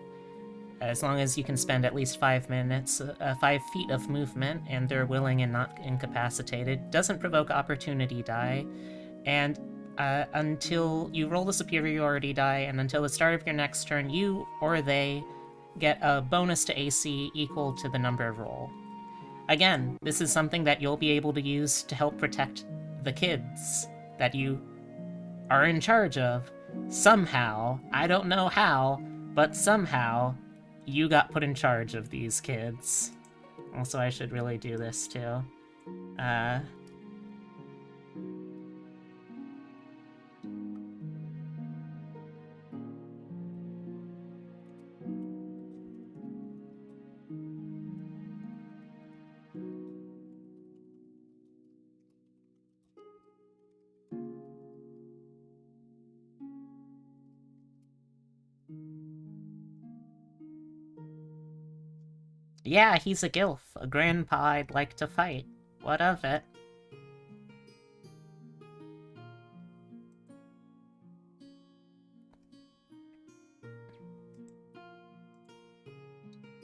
as long as you can spend at least 5 feet of movement, and they're willing and not incapacitated. Doesn't provoke opportunity die, and until you roll the superiority die, and until the start of your next turn, you or they get a bonus to AC equal to the number roll. Again, this is something that you'll be able to use to help protect the kids that you are in charge of. Somehow, I don't know how, but somehow, you got put in charge of these kids. Also, I should really do this too. Yeah, he's a gilf. A grandpa I'd like to fight. What of it?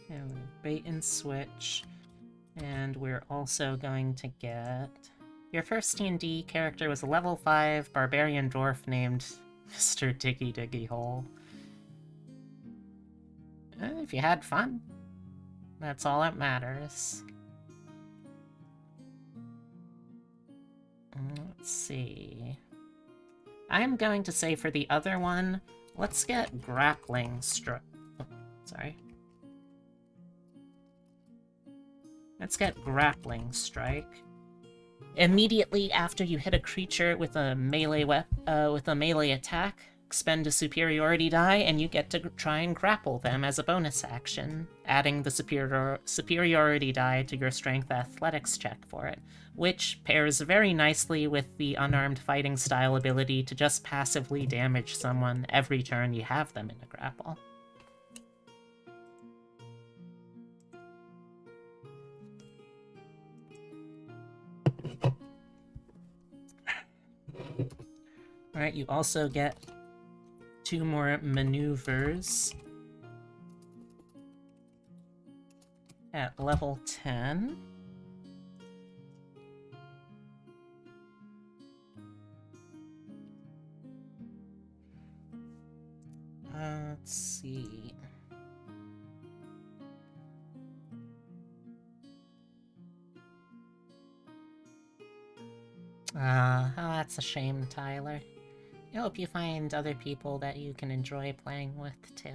And we bait and switch. And we're also going to get... Your first D&D character was a level 5 barbarian dwarf named Mr. Diggy Diggy Hole. If you had fun, that's all that matters. Let's see... I'm going to say for the other one, let's get grappling strike. Oh, sorry. Let's get grappling strike. Immediately after you hit a creature with a melee attack, expend a superiority die, and you get to try and grapple them as a bonus action, adding the superiority die to your strength athletics check for it, which pairs very nicely with the unarmed fighting style ability to just passively damage someone every turn you have them in a grapple. Alright, you also get 2 more maneuvers at level 10. Let's see. Oh, that's a shame, Tyler. I hope you find other people that you can enjoy playing with, too.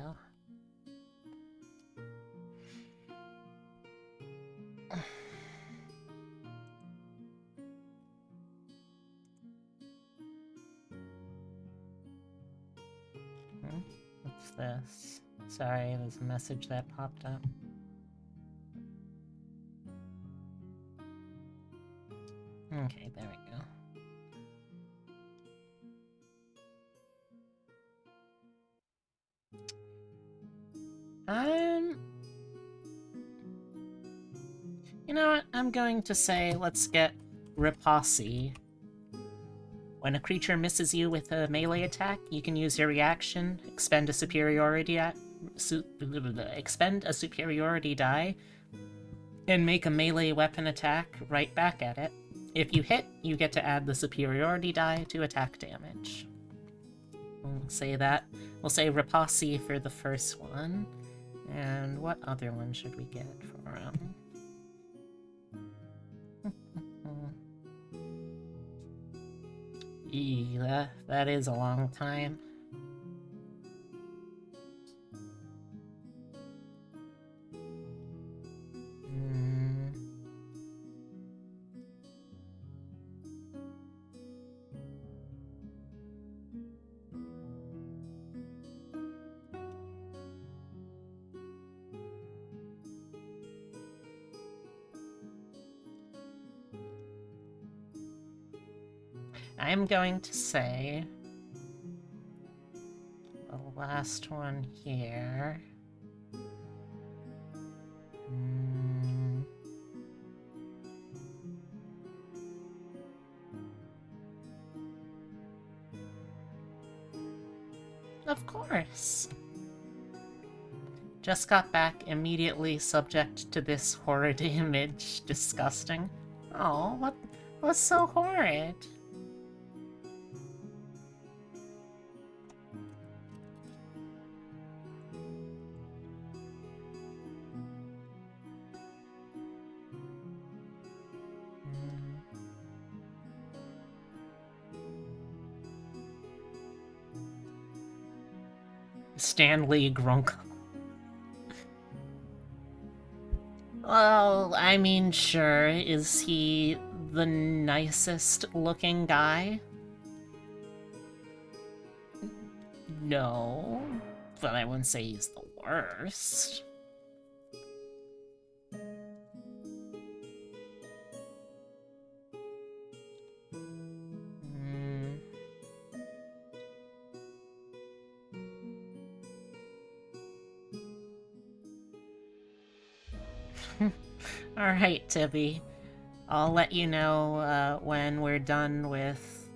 What's this? Sorry, there's a message that popped up. Okay, there we go. You know what? I'm going to say let's get Riposte. When a creature misses you with a melee attack, you can use your reaction, expend a superiority die, and make a melee weapon attack right back at it. If you hit, you get to add the superiority die to attack damage. We'll say that. We'll say Riposte for the first one. And what other one should we get for him? That is a long time. I'm going to say the last one here. Of course. Just got back, immediately subject to this horrid image. Disgusting. Oh, what's so horrid? Stanley Grunkle. Well, I mean, sure, is he the nicest looking guy? No, but I wouldn't say he's the worst. Alright, Tibby. I'll let you know when we're done with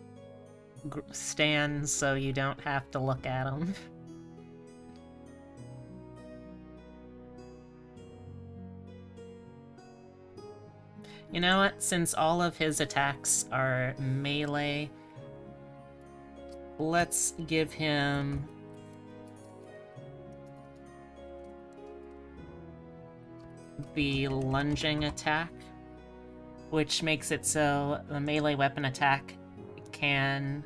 Stan so you don't have to look at them. You know what? Since all of his attacks are melee, let's give him the lunging attack, which makes it so the melee weapon attack can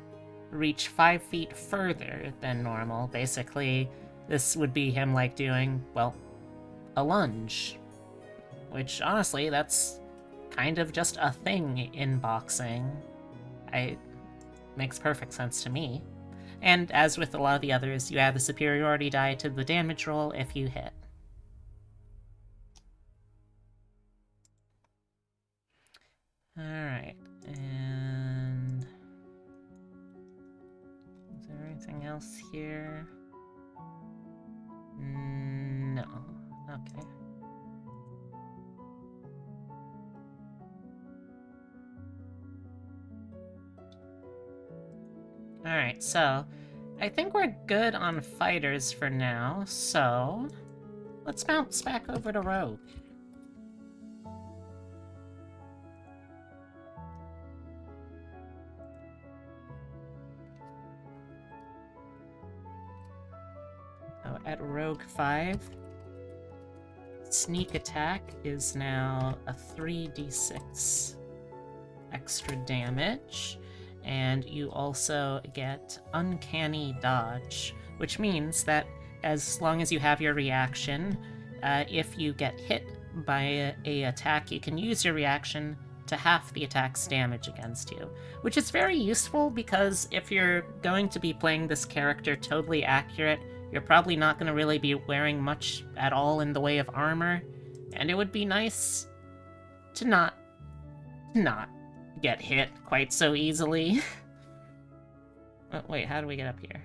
reach 5 feet further than normal. Basically, this would be him, like, doing, well, a lunge. Which, honestly, that's kind of just a thing in boxing. Makes perfect sense to me. And as with a lot of the others, you add the superiority die to the damage roll if you hit. Alright, and... is there anything else here? No. Okay. Alright, so I think we're good on fighters for now, so let's bounce back over to Rogue. So at Rogue 5, sneak attack is now a 3d6 extra damage. And you also get Uncanny Dodge, which means that as long as you have your reaction, if you get hit by a attack, you can use your reaction to half the attack's damage against you, which is very useful because if you're going to be playing this character totally accurate, you're probably not going to really be wearing much at all in the way of armor, and it would be nice to not get hit quite so easily. Oh, wait, how do we get up here?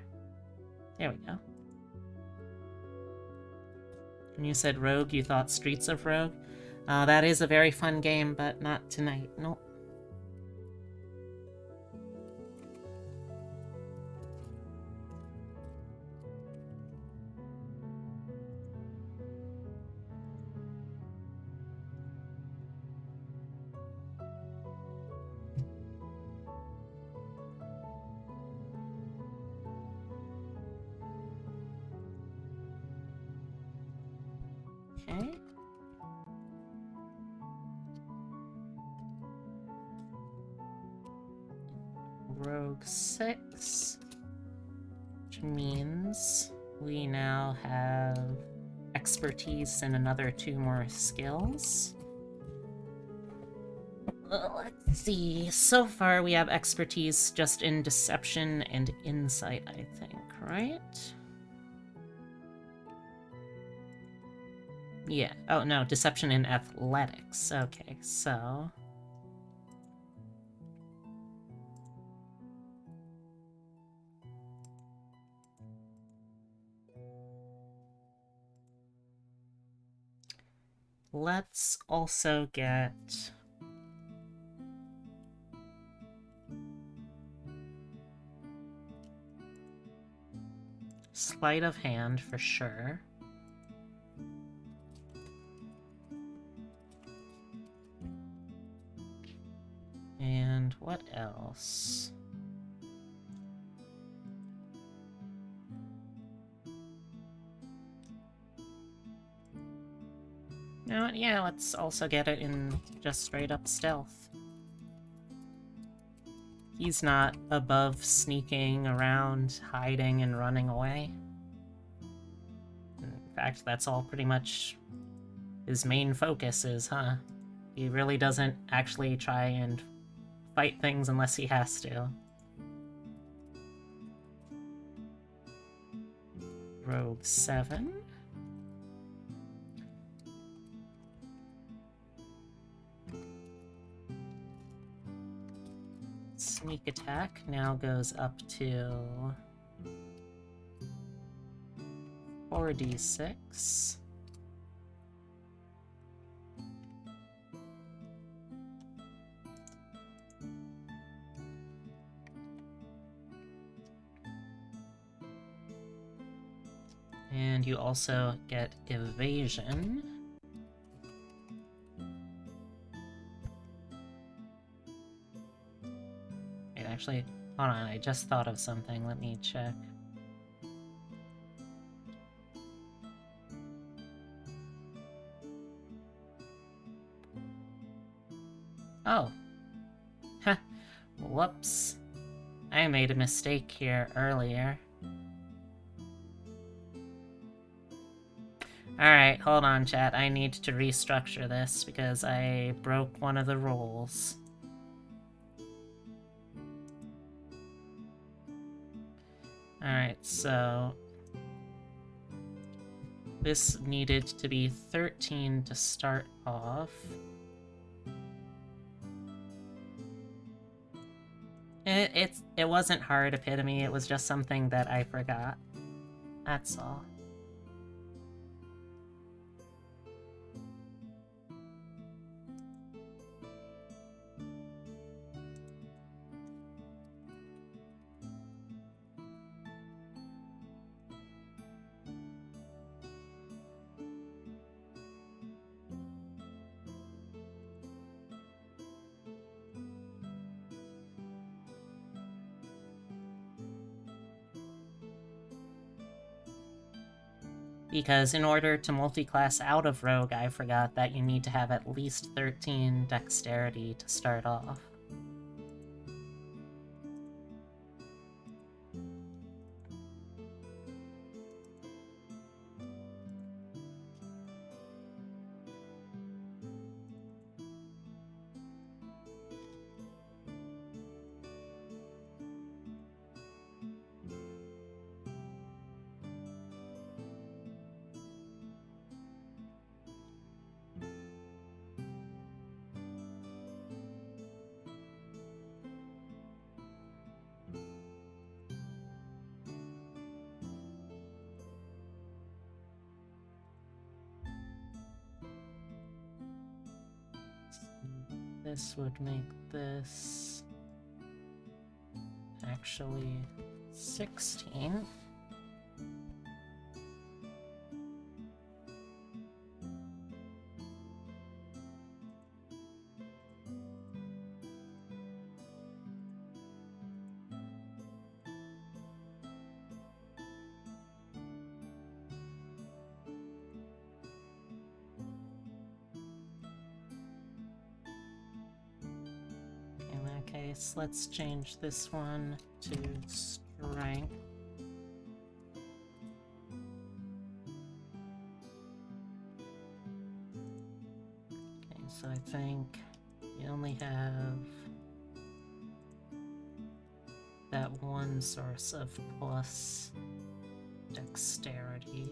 There we go. When you said Rogue, you thought Streets of Rogue? That is a very fun game, but not tonight. Nope. Okay. Rogue 6, which means we now have expertise in another 2 more skills. Let's see. So far, we have expertise just in deception and insight, I think, right? Yeah. Oh, no, deception and athletics. Okay, so... let's also get... sleight of hand for sure. And what else? You know what? Yeah, let's also get it in just straight up stealth. He's not above sneaking around, hiding, and running away. In fact, that's all pretty much his main focus is, huh? He really doesn't actually try and fight things unless he has to. Rogue 7. Sneak attack now goes up to 4d6. And you also get evasion. Wait, actually, hold on, I just thought of something. Let me check. Oh. Huh. Whoops. I made a mistake here earlier. Alright, hold on, chat. I need to restructure this because I broke one of the rules. Alright, so... this needed to be 13 to start off. It wasn't hard, Epitome, it was just something that I forgot. That's all. Because in order to multi-class out of Rogue, I forgot that you need to have at least 13 Dexterity to start off. This would make this actually 16. Let's change this one to strength. Okay, so I think you only have that one source of plus dexterity.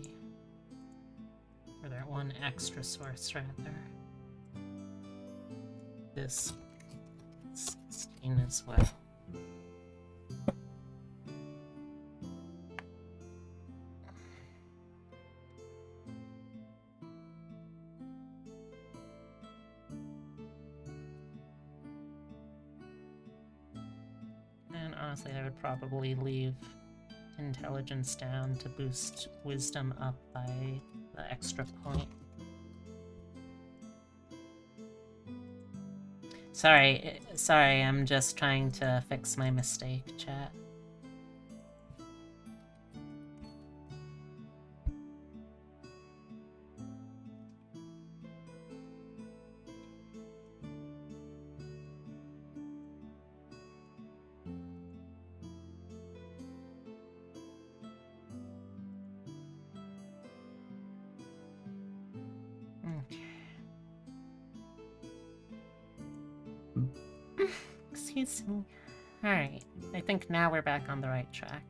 Or that one extra source, rather. This 16 as well. And honestly, I would probably leave intelligence down to boost wisdom up by the extra point. Sorry, I'm just trying to fix my mistake, chat. Excuse me. Alright, I think now we're back on the right track.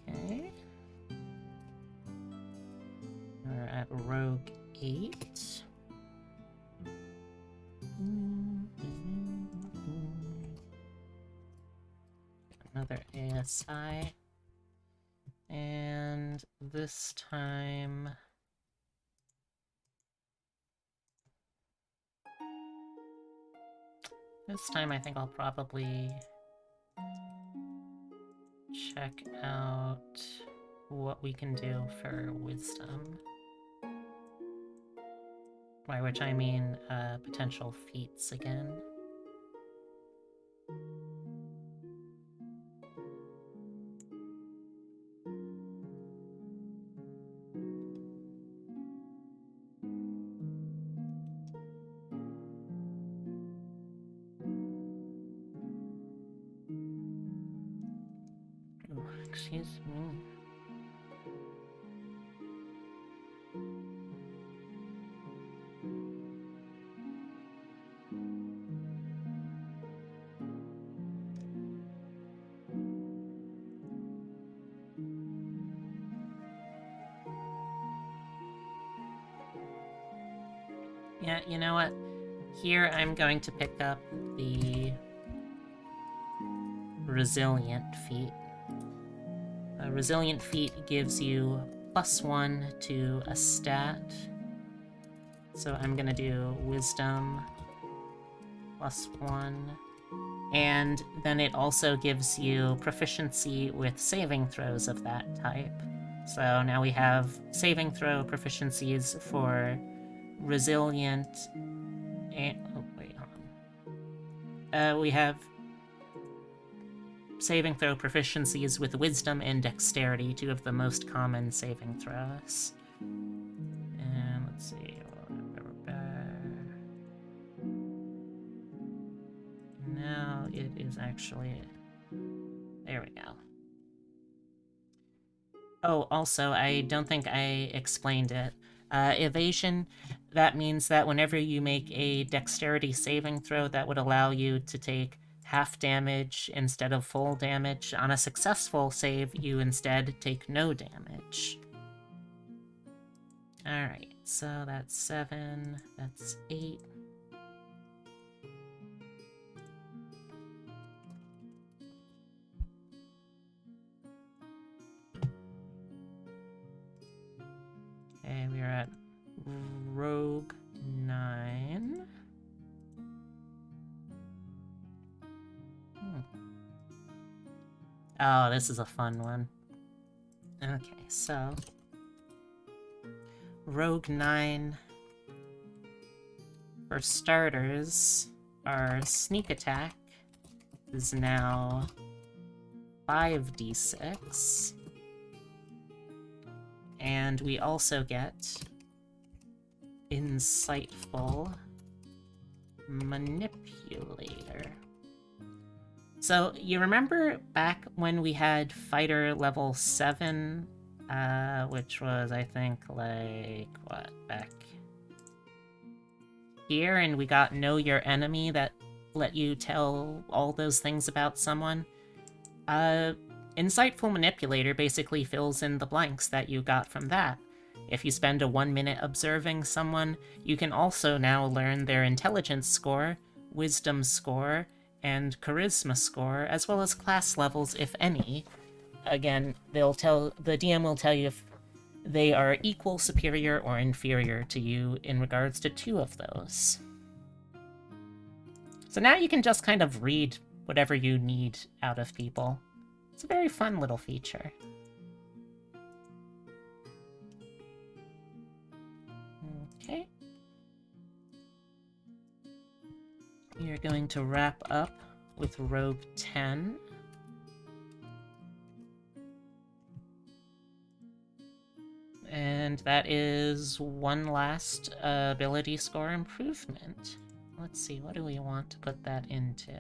Okay. We're at Rogue 8. Another ASI. And this time... I think I'll probably check out what we can do for wisdom. By which I mean potential feats again. Oh, excuse me. Yeah, you know what? Here I'm going to pick up the Resilient feat. A Resilient feat gives you +1 to a stat. So I'm gonna do Wisdom +1. And then it also gives you proficiency with saving throws of that type. So now we have saving throw proficiencies for Resilient and... oh, wait, hold on. We have saving throw proficiencies with Wisdom and Dexterity, two of the most common saving throws. And let's see... now it is actually... there we go. Oh, also, I don't think I explained it. Evasion, that means that whenever you make a Dexterity saving throw, that would allow you to take half damage instead of full damage. On a successful save, you instead take no damage. Alright, so that's 7, that's 8. Okay, we are at Rogue 9. Oh, this is a fun one. Okay, so... Rogue 9... for starters, our sneak attack is now 5d6. And we also get Insightful Manipulator. So, you remember back when we had Fighter level 7, which was, I think, like, what, back here, and we got Know Your Enemy that let you tell all those things about someone? Insightful Manipulator basically fills in the blanks that you got from that. If you spend a 1 minute observing someone, you can also now learn their intelligence score, wisdom score, and charisma score, as well as class levels, if any. Again, the DM will tell you if they are equal, superior, or inferior to you in regards to 2 of those. So now you can just kind of read whatever you need out of people. It's a very fun little feature. Okay. We are going to wrap up with Rogue 10. And that is one last ability score improvement. Let's see, what do we want to put that into?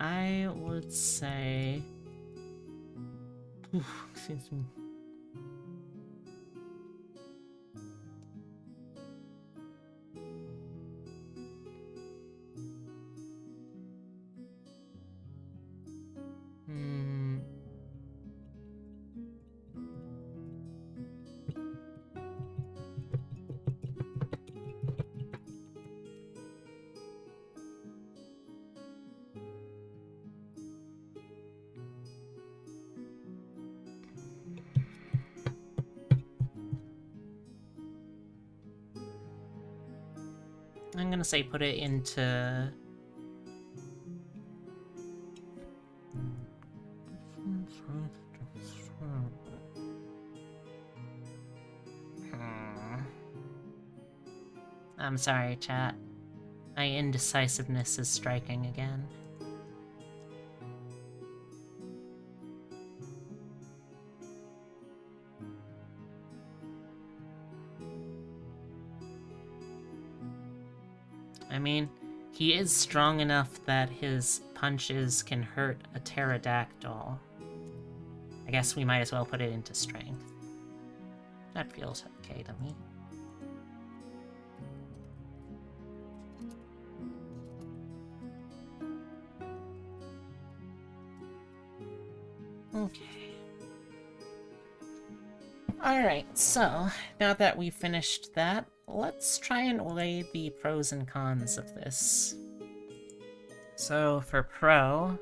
I would say... Oof, excuse me. I'm gonna say put it into... I'm sorry, chat. My indecisiveness is striking again. I mean, he is strong enough that his punches can hurt a pterodactyl. I guess we might as well put it into strength. That feels okay to me. Okay. Alright, so now that we've finished that, let's try and weigh the pros and cons of this. So for pro,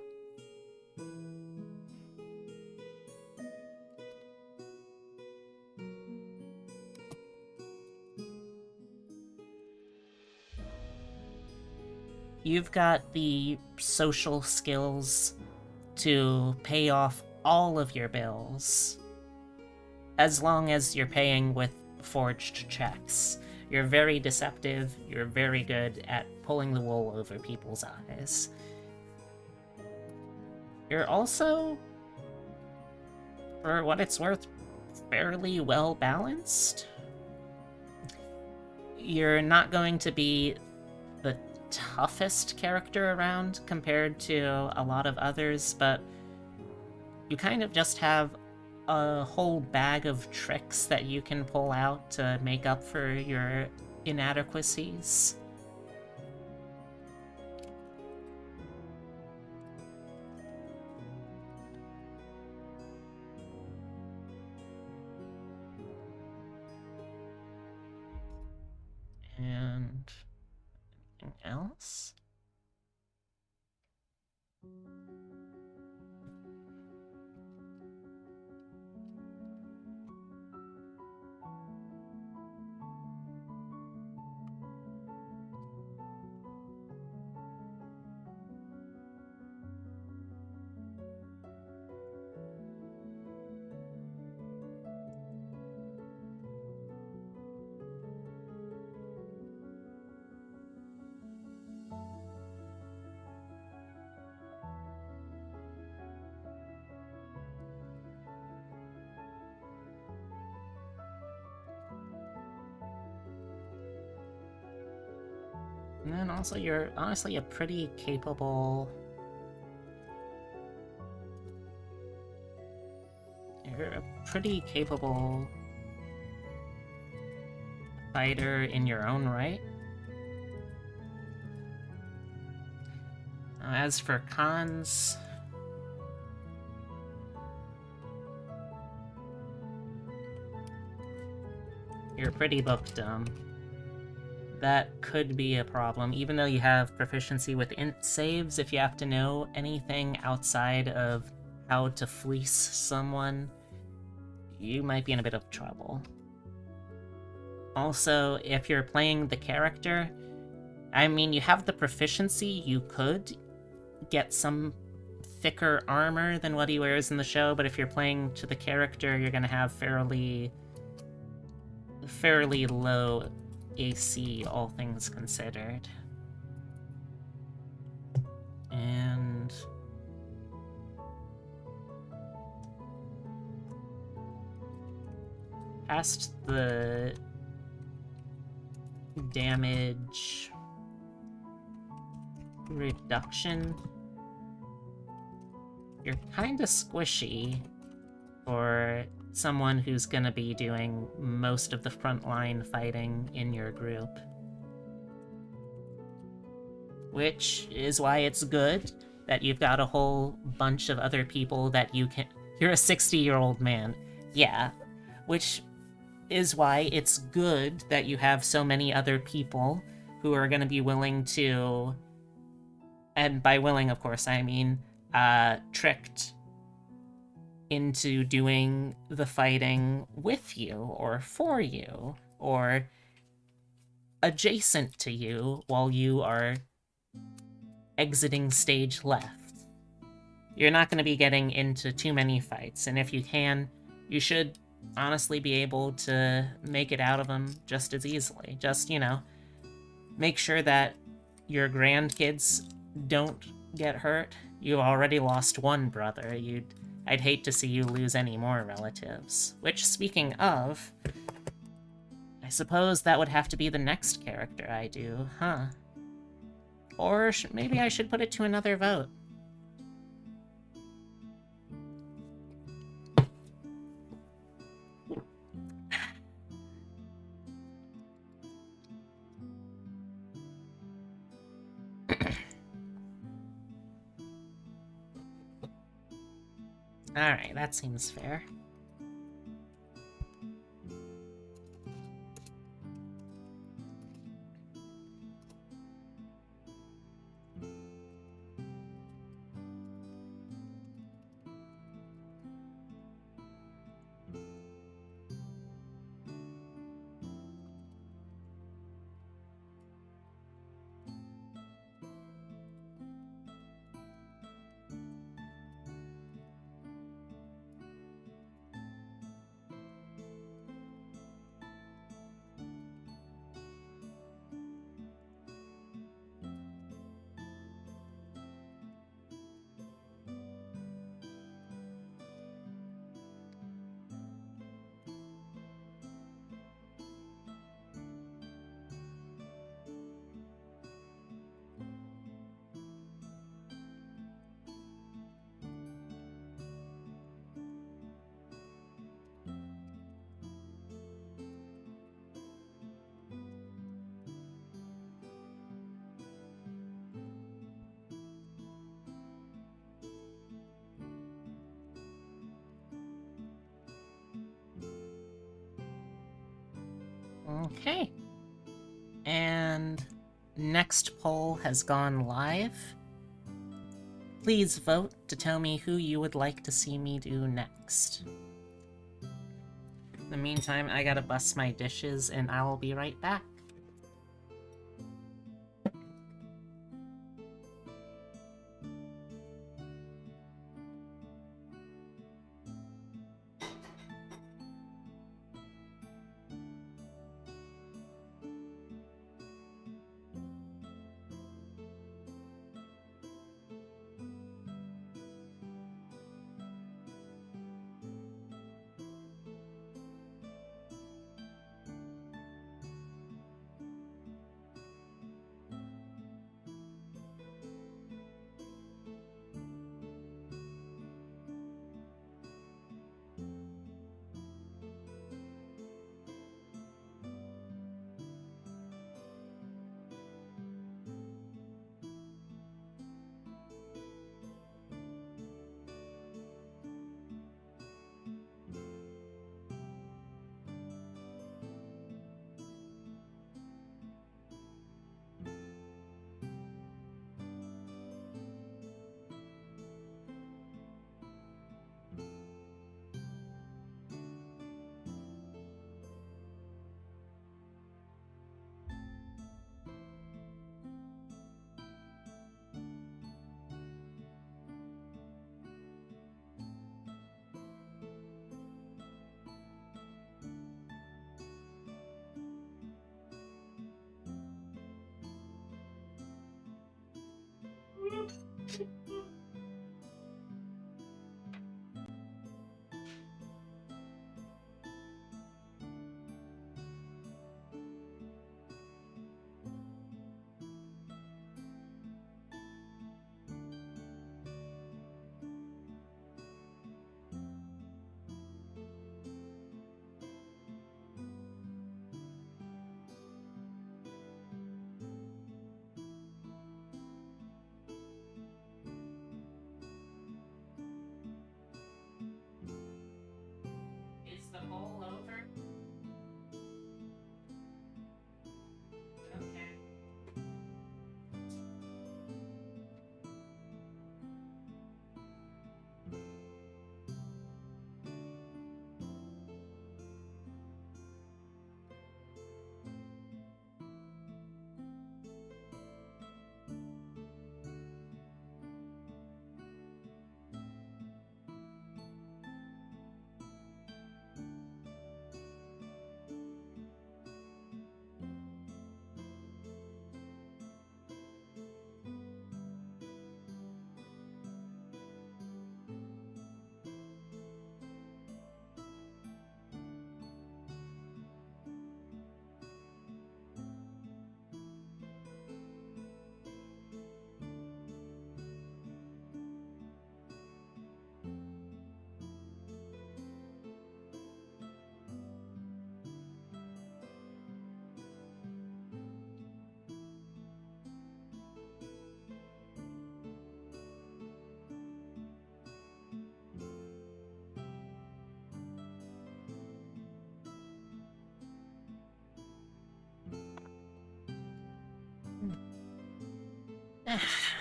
you've got the social skills to pay off all of your bills, as long as you're paying with forged checks. You're very deceptive, you're very good at pulling the wool over people's eyes. You're also, for what it's worth, fairly well balanced. You're not going to be the toughest character around compared to a lot of others, but you kind of just have a whole bag of tricks that you can pull out to make up for your inadequacies. And anything else? And then also, you're honestly a pretty capable... You're a pretty capable fighter in your own right. Now, as for cons... You're pretty book dumb. That could be a problem, even though you have proficiency with int saves. If you have to know anything outside of how to fleece someone, you might be in a bit of trouble. Also, if you're playing the character, I mean, you have the proficiency, you could get some thicker armor than what he wears in the show, but if you're playing to the character, you're gonna have fairly low AC, all things considered. And... past the damage reduction, you're kind of squishy for someone who's going to be doing most of the frontline fighting in your group. Which is why it's good that you've got a whole bunch of other people that you can... You're a 60-year-old man. Yeah. Which is why it's good that you have so many other people who are going to be willing to... And by willing, of course, I mean tricked into doing the fighting with you, or for you, or adjacent to you while you are exiting stage left. You're not going to be getting into too many fights, and if you can, you should honestly be able to make it out of them just as easily. Just, you know, make sure that your grandkids don't get hurt. You already lost one brother. I'd hate to see you lose any more relatives. Which, speaking of, I suppose that would have to be the next character I do, huh? Or maybe I should put it to another vote. Alright, that seems fair. Okay. And next poll has gone live. Please vote to tell me who you would like to see me do next. In the meantime, I gotta bust my dishes and I will be right back.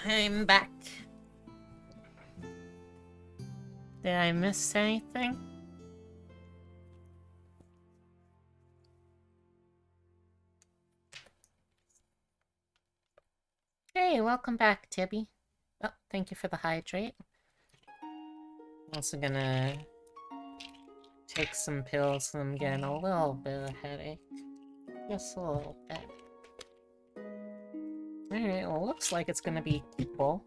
I'm back. Did I miss anything? Hey, welcome back, Tibby. Oh, thank you for the hydrate. Also gonna take some pills and I'm getting a little bit of a headache. Just a little bit. Alright, well, looks like it's gonna be people.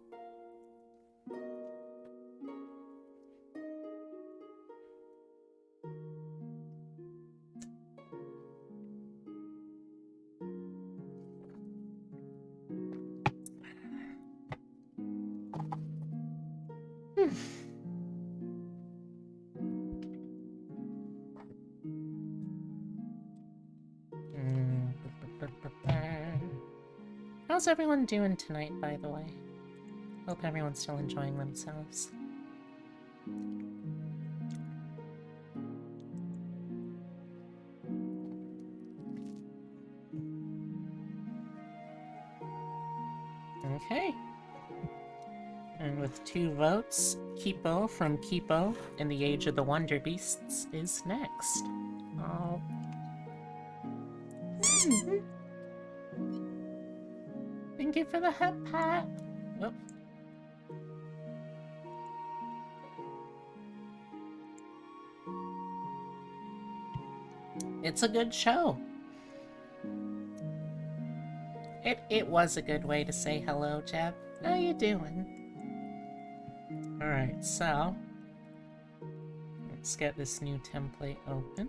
How's everyone doing tonight, by the way? Hope everyone's still enjoying themselves. Okay. And with 2 votes, Kipo from Kipo in the Age of the Wonder Beasts is next. Oh. Thank you for the head pat. Oh. It's a good show. It was a good way to say hello, Jeb. How you doing? Alright, so let's get this new template open.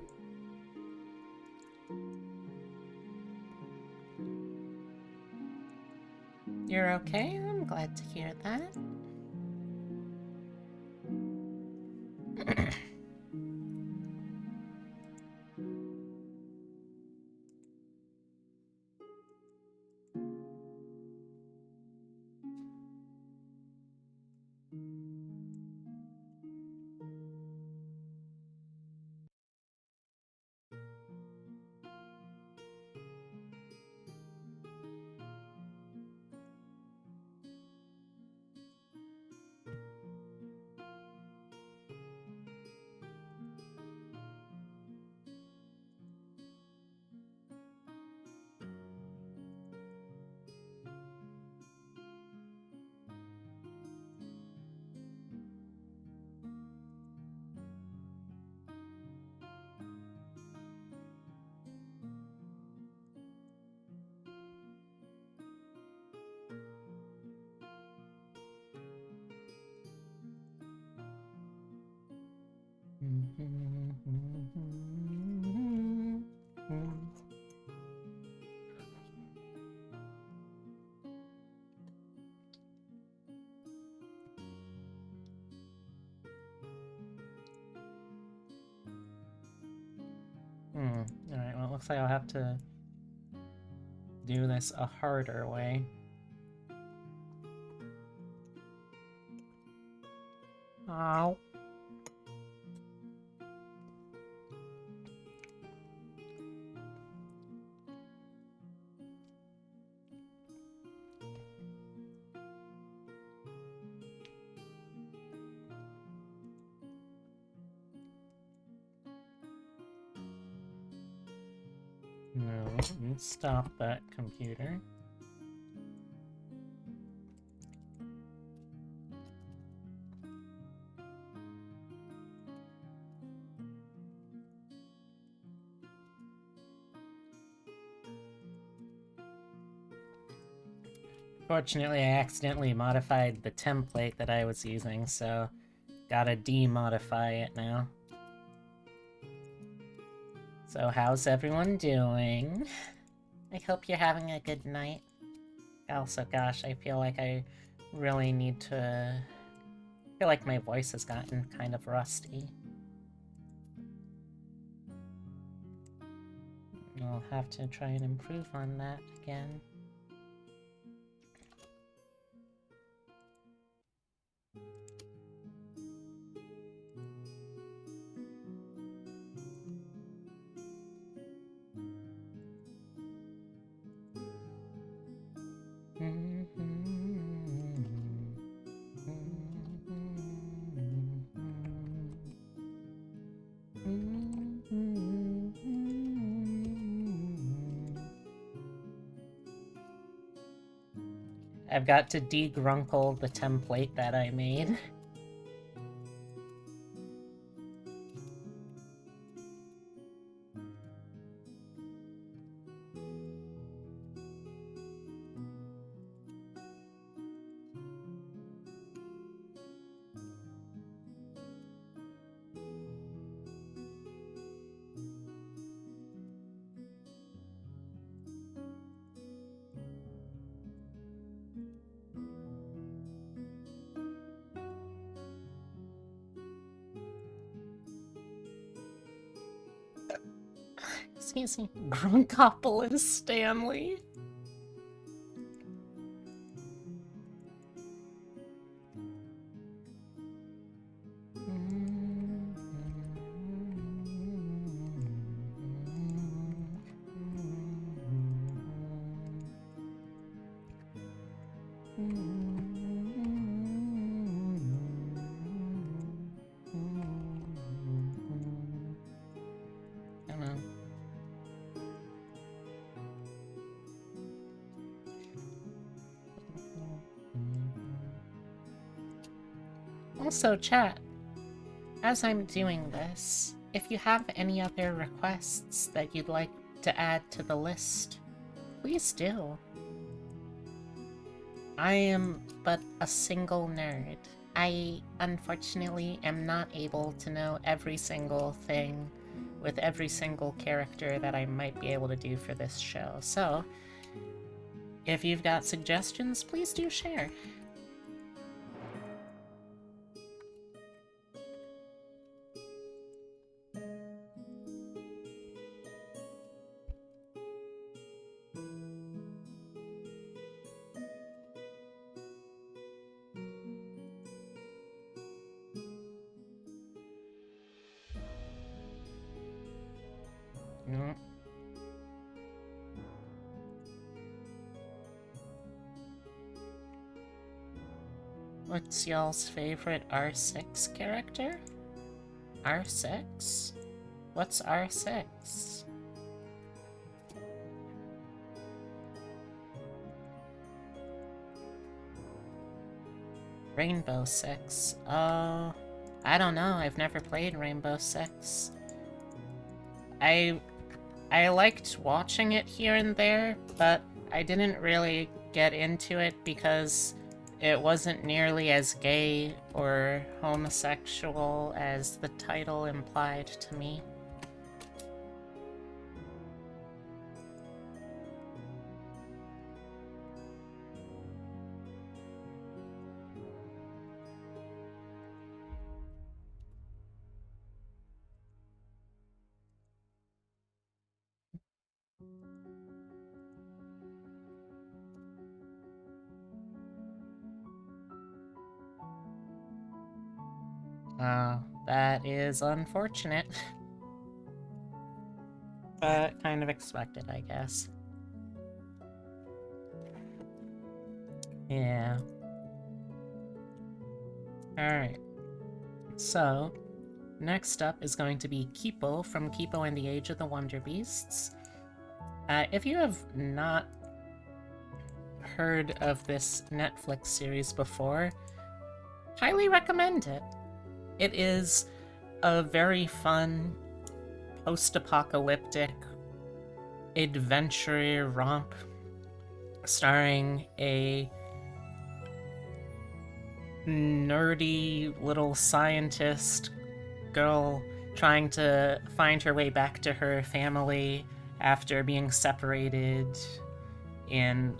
You're okay? I'm glad to hear that. Alright, well, it looks like I'll have to do this a harder way. Ow. No, let's stop that computer. Fortunately, I accidentally modified the template that I was using, so gotta demodify it now. So how's everyone doing? I hope you're having a good night. Also, gosh, I feel like I really need to... I feel like my voice has gotten kind of rusty. I'll have to try and improve on that again. I've got to de-grunkle the template that I made. Excuse me. Grunkle Stanley. Also, chat, as I'm doing this, if you have any other requests that you'd like to add to the list, please do. I am but a single nerd. I, unfortunately, am not able to know every single thing with every single character that I might be able to do for this show, so if you've got suggestions, please do share. No. What's y'all's favorite R6 character? R6? What's R6? Rainbow Six. Oh, I don't know. I've never played Rainbow Six. I liked watching it here and there, but I didn't really get into it because it wasn't nearly as gay or homosexual as the title implied to me. That is unfortunate. But kind of expected, I guess. Yeah. Alright. So, next up is going to be Kipo from Kipo and the Age of the Wonder Beasts. If you have not heard of this Netflix series before, highly recommend it. It is a very fun, post-apocalyptic adventure romp starring a nerdy little scientist girl trying to find her way back to her family after being separated in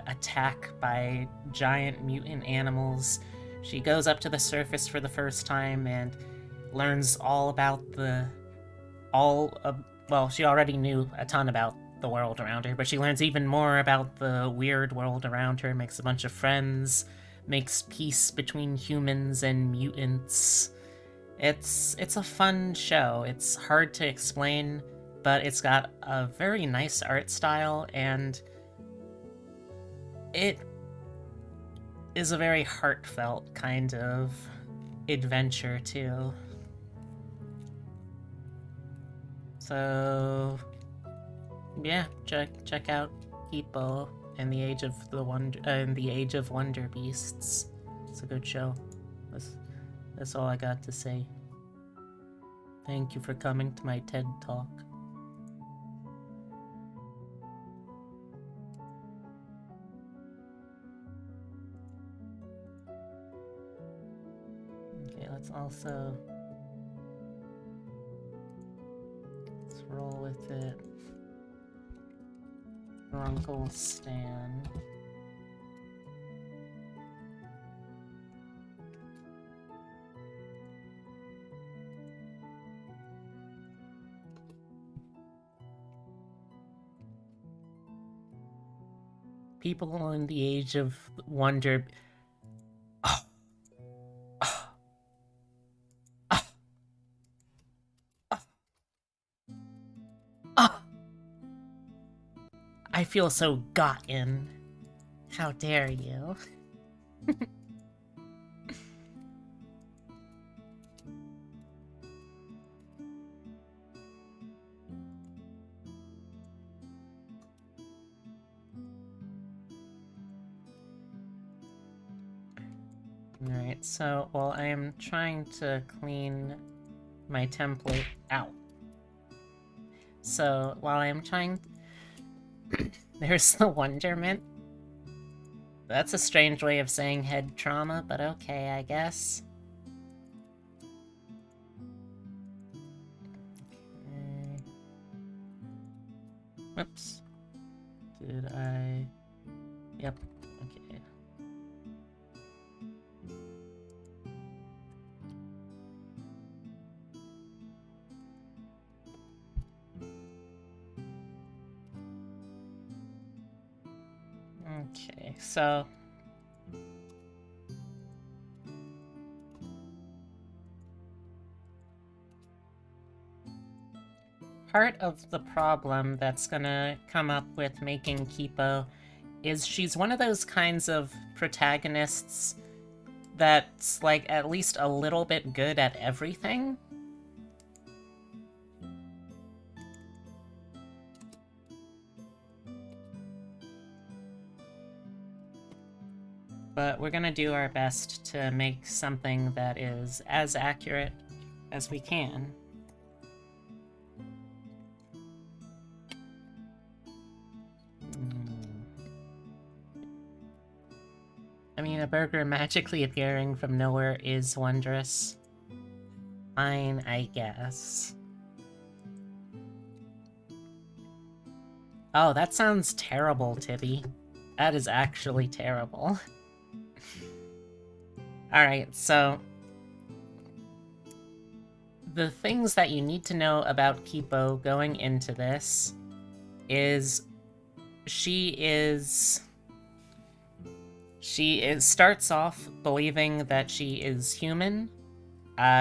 attack by giant mutant animals. She goes up to the surface for the first time and learns all about well, she already knew a ton about the world around her, but she learns even more about the weird world around her, makes a bunch of friends, makes peace between humans and mutants. It's a fun show. It's hard to explain, but it's got a very nice art style, and it is a very heartfelt kind of adventure, too. So, yeah, check out Kipo and the Age of the Wonder and the Age of Wonder Beasts. It's a good show. That's all I got to say. Thank you for coming to my TED Talk. Okay, let's roll with it. Grunkle Stan. People in the Age of Wonder. I feel so gotten. How dare you? Alright, so while I am trying to clean my template out. So while I am trying... There's the wonderment. That's a strange way of saying head trauma, but okay, I guess. Okay. Whoops. Did I... Yep, okay. Okay, so... part of the problem that's gonna come up with making Kipo is she's one of those kinds of protagonists that's, like, at least a little bit good at everything. But we're gonna do our best to make something that is as accurate as we can. I mean, a burger magically appearing from nowhere is wondrous. Fine, I guess. Oh, that sounds terrible, Tibby. That is actually terrible. Alright, so... the things that you need to know about Kipo going into this is... She starts off believing that she is human.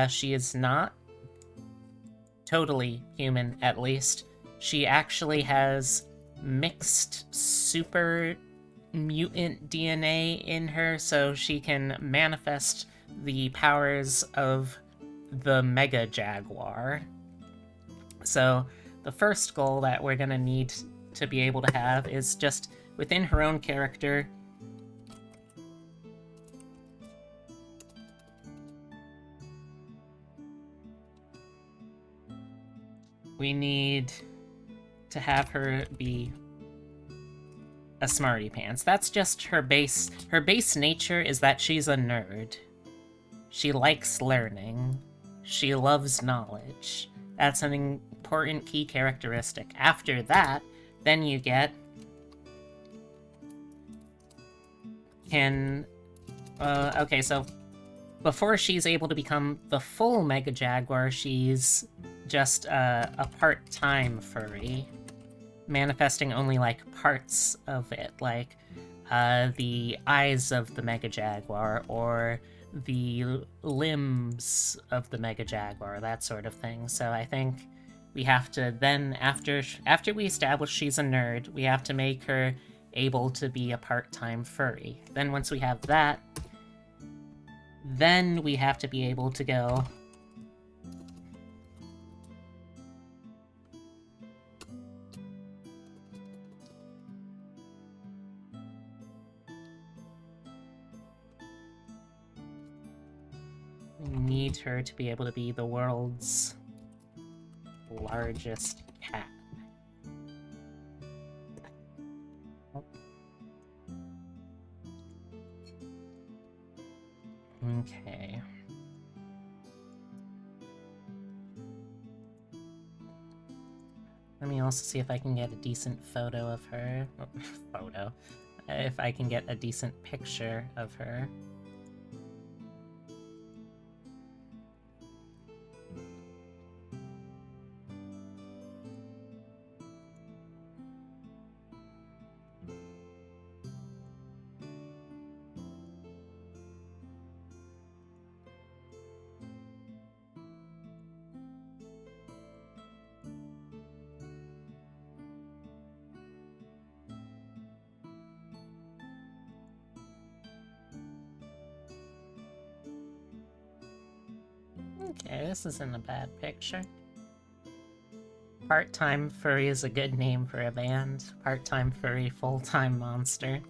She is not. Totally human, at least. She actually has mixed super mutant DNA in her, so she can manifest the powers of the Mega Jaguar. So, the first goal that we're gonna need to be able to have is just within her own character. We need to have her be a smarty pants. That's just her base. Her base nature is that she's a nerd. She likes learning. She loves knowledge. That's an important key characteristic. After that, then you get... okay, so before she's able to become the full Mega Jaguar, she's just a part-time furry, manifesting only, like, parts of it, like the eyes of the Mega Jaguar, or the limbs of the Mega Jaguar, that sort of thing. So I think we have to then, after we establish she's a nerd, we have to make her able to be a part-time furry. Then once we have that, then we have to be able to go... need her to be able to be the world's largest cat. Okay. Let me also see if I can get a decent photo of her. Photo. If I can get a decent picture of her. Okay, this isn't a bad picture. Part-time furry is a good name for a band. Part-time furry, full-time monster.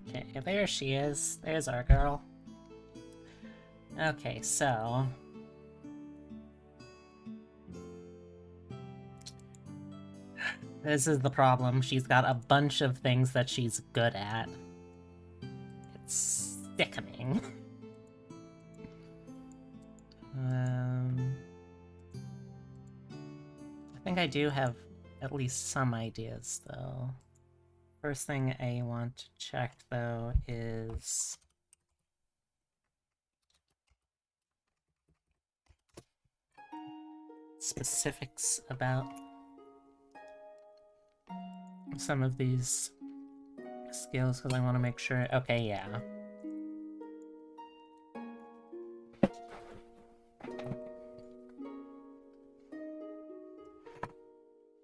Okay, there she is. There's our girl. Okay, so... this is the problem. She's got a bunch of things that she's good at. It's sickening. I think I do have at least some ideas, though. First thing I want to check, though, is... specifics about some of these skills, because I want to make sure... okay, yeah.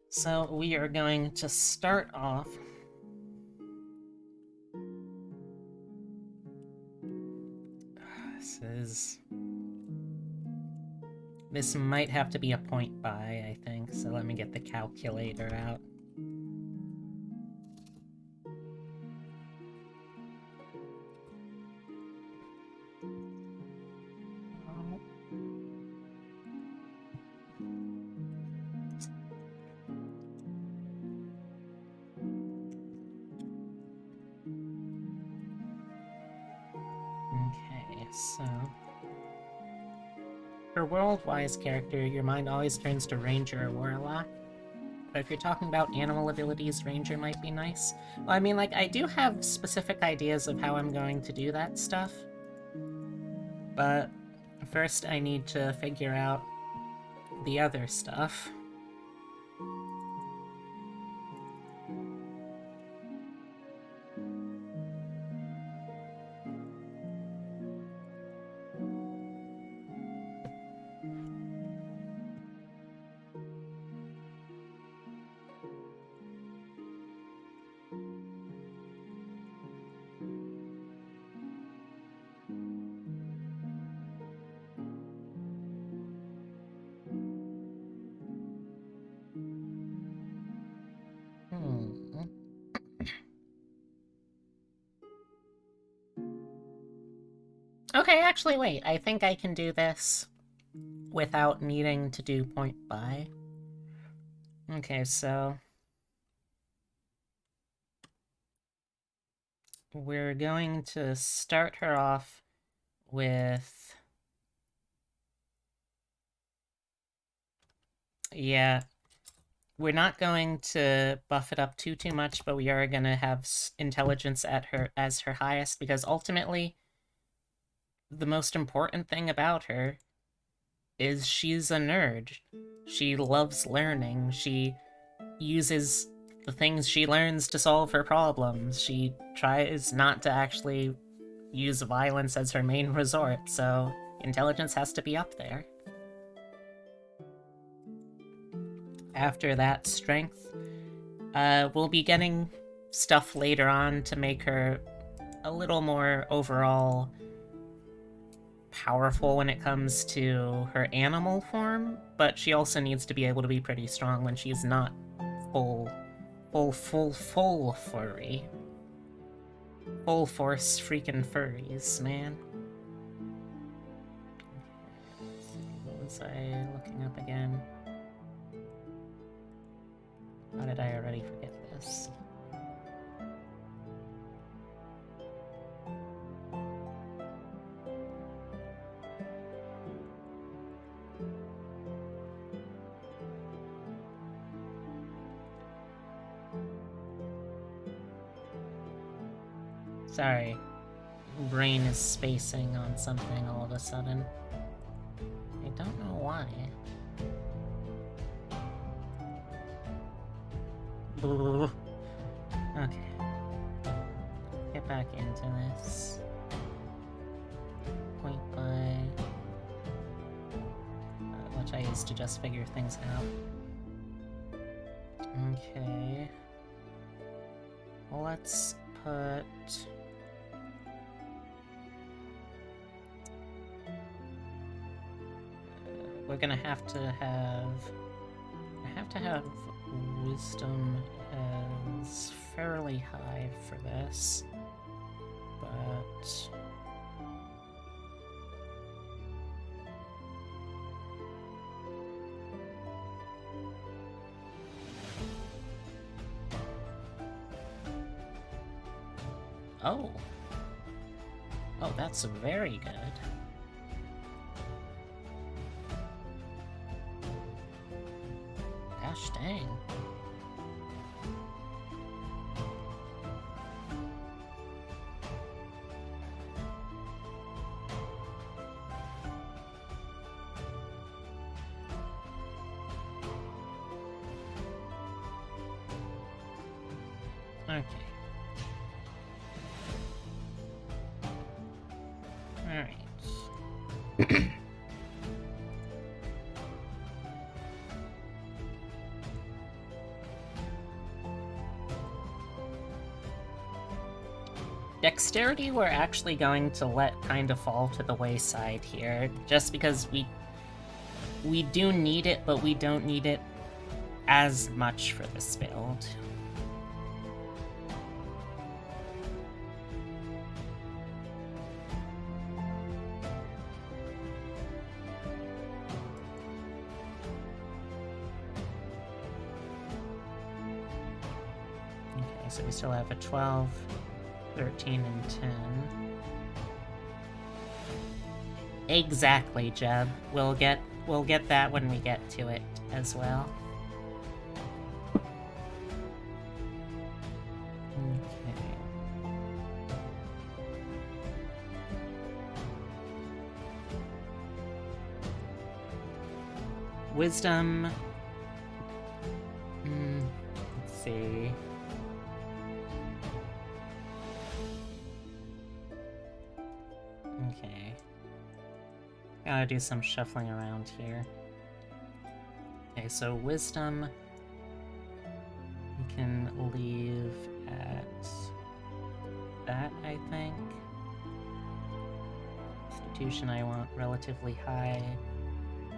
So we are going to start off... This might have to be a point buy, I think, so let me get the calculator out. Okay, so... for World-Wise character, your mind always turns to Ranger or Warlock. But if you're talking about animal abilities, Ranger might be nice. Well, I mean, like, I do have specific ideas of how I'm going to do that stuff. But first I need to figure out the other stuff. Okay, actually, wait. I think I can do this without needing to do point buy. Okay, so... we're going to start her off with... yeah. We're not going to buff it up too much, but we are going to have intelligence at her as her highest, because ultimately, the most important thing about her is she's a nerd. She loves learning. She uses the things she learns to solve her problems. She tries not to actually use violence as her main resort, so intelligence has to be up there. After that, strength. We'll be getting stuff later on to make her a little more overall powerful when it comes to her animal form, but she also needs to be able to be pretty strong when she's not full furry. Full force freaking furries, man. What was I looking up again? How did I already forget this? Sorry, brain is spacing on something all of a sudden. I don't know why. Okay. Get back into this. Point by... which I used to just figure things out. Okay. Let's put... we're gonna have to have... I have to have wisdom as fairly high for this, but... oh. Oh, that's very good. Gosh dang. Okay. Alright. Dexterity we're actually going to let kind of fall to the wayside here, just because we do need it, but we don't need it as much for this build. Okay, so we still have a 12, 13, and 10. Exactly, Jeb. We'll get that when we get to it as well. Okay. Wisdom. Let's see. Okay. Gotta do some shuffling around here. Okay, so wisdom we can leave at that, I think. Constitution I want relatively high.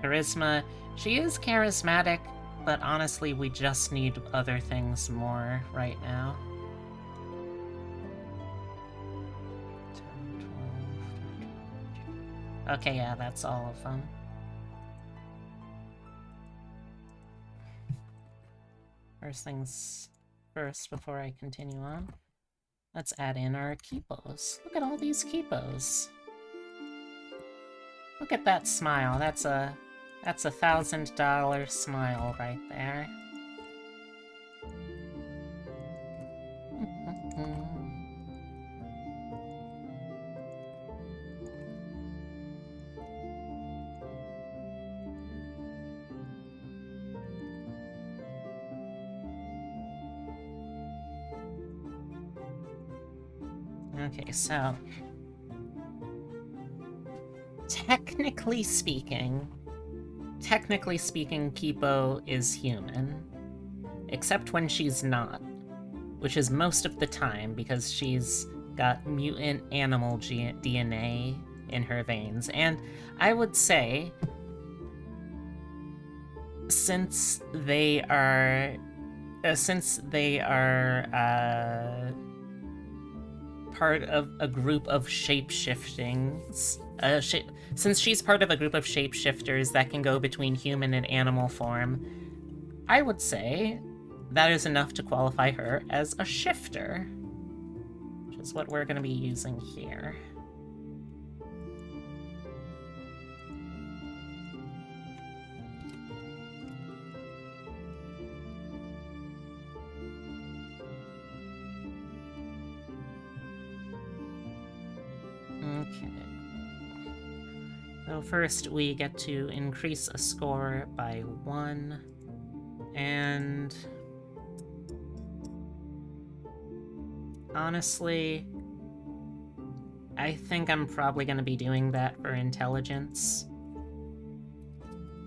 Charisma, she is charismatic, but honestly we just need other things more right now. 10, 12, 13. Okay, yeah, that's all of them. First things first, before I continue on, let's add in our keepos. Look at all these keepos. Look at that smile. That's a $1,000 smile right there. Okay, so technically speaking, Kipo is human, except when she's not. which is most of the time because she's got mutant animal DNA in her veins. And I would say, since they are part of a group of shapeshiftings, since she's part of a group of shapeshifters that can go between human and animal form, I would say that is enough to qualify her as a shifter, which is what we're going to be using here. Okay. So first we get to increase a score by 1, and honestly, I think I'm probably going to be doing that for intelligence,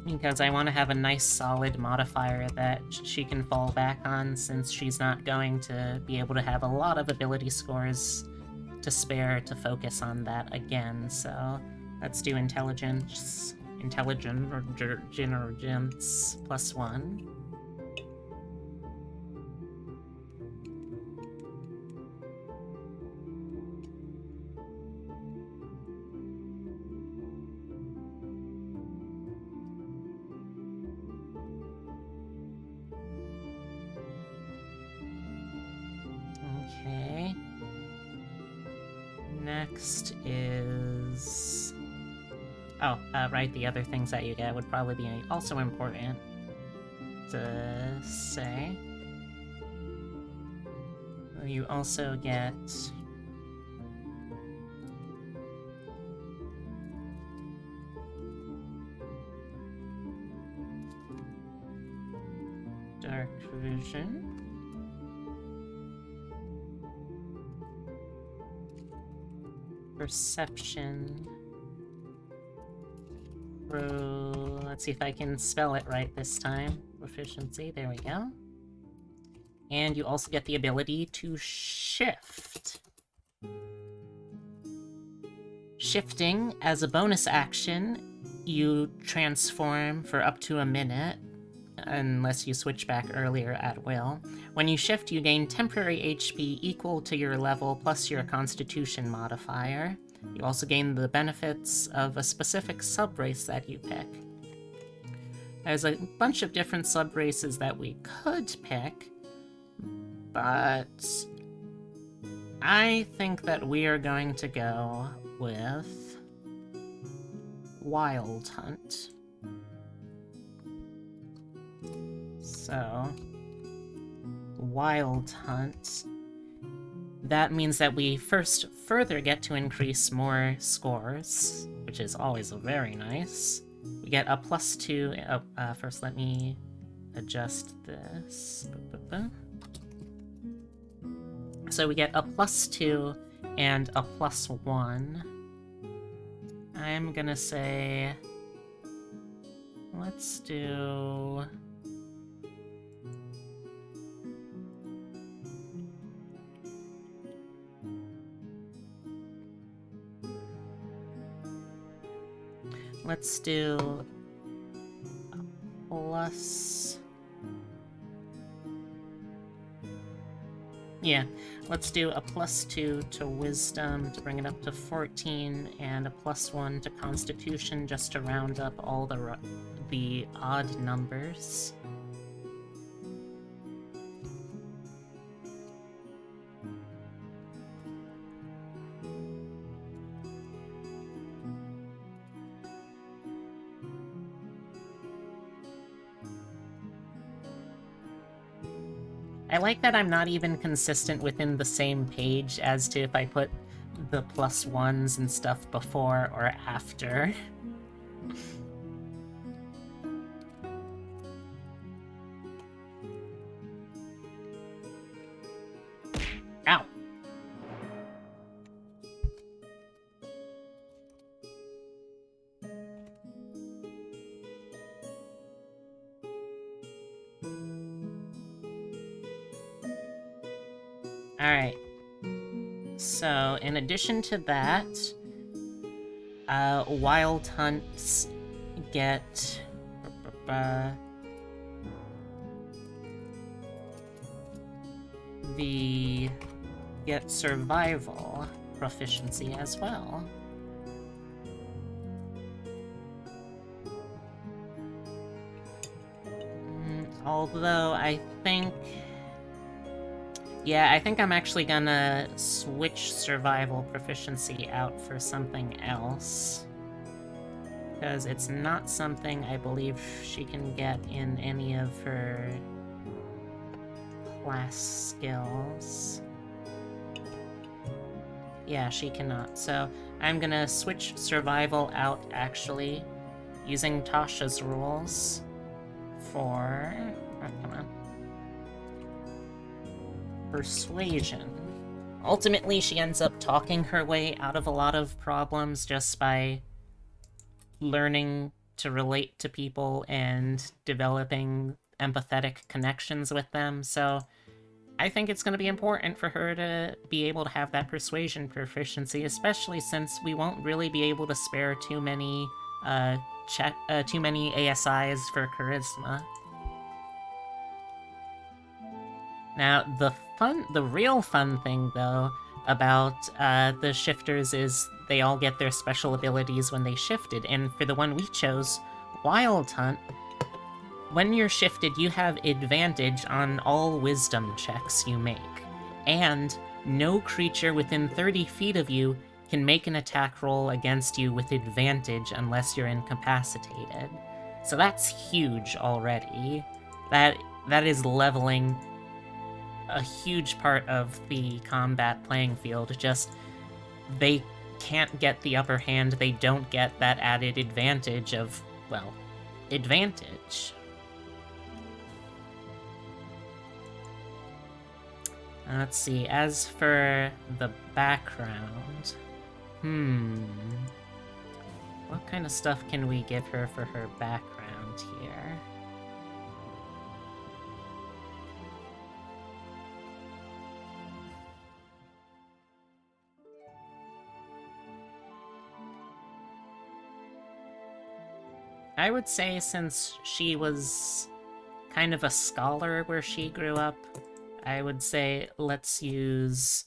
because I want to have a nice solid modifier that she can fall back on, since she's not going to be able to have a lot of ability scores to spare to focus on that again. So let's do intelligence plus 1. Okay. Next is... Oh, right, the other things that you get would probably be also important to say. You also get... Dark Vision. Perception. Let's see if I can spell it right this time. Proficiency, there we go. And you also get the ability to shift. Shifting, as a bonus action, you transform for up to a minute, unless you switch back earlier at will. When you shift, you gain temporary HP equal to your level plus your Constitution modifier. You also gain the benefits of a specific subrace that you pick. There's a bunch of different subraces that we could pick, but I think that we are going to go with Wild Hunt. So, Wild Hunt. That means that we first further get to increase more scores, which is always very nice. We get a +2. First, let me adjust this. So we get a +2 and a +1. I'm gonna say, let's do... Let's do plus... Yeah, let's do a +2 to Wisdom to bring it up to 14, and a +1 to Constitution just to round up all the odd numbers. I like that I'm not even consistent within the same page as to if I put the +1s and stuff before or after. Ow! Alright. So, in addition to that, wild hunts get... get survival proficiency as well. Although I think... Yeah, I think I'm actually gonna switch survival proficiency out for something else. Because it's not something I believe she can get in any of her class skills. Yeah, she cannot. So I'm gonna switch survival out, actually, using Tasha's rules for... Oh, come on. Persuasion. Ultimately, she ends up talking her way out of a lot of problems just by learning to relate to people and developing empathetic connections with them, so I think it's going to be important for her to be able to have that persuasion proficiency, especially since we won't really be able to spare too many ASIs for charisma. Now, the real fun thing, though, about the shifters is they all get their special abilities when they shifted, and for the one we chose, Wild Hunt, when you're shifted, you have advantage on all wisdom checks you make, and no creature within 30 feet of you can make an attack roll against you with advantage unless you're incapacitated. So that's huge already. That is leveling a huge part of the combat playing field. Just, they can't get the upper hand, they don't get that added advantage of, well, advantage. Let's see, as for the background... What kind of stuff can we give her for her background here? I would say since she was kind of a scholar where she grew up, I would say let's use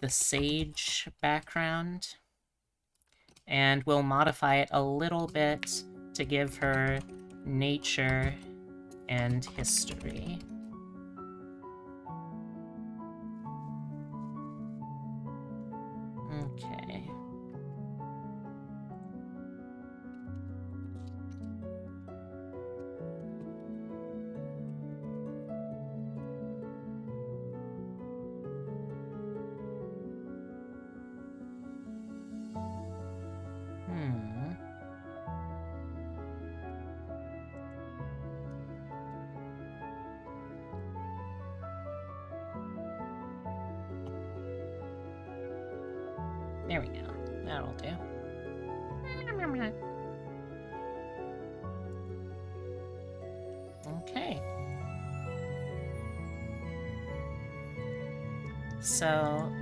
the sage background, and we'll modify it a little bit to give her nature and history. Okay. There we go. That'll do. Okay. So,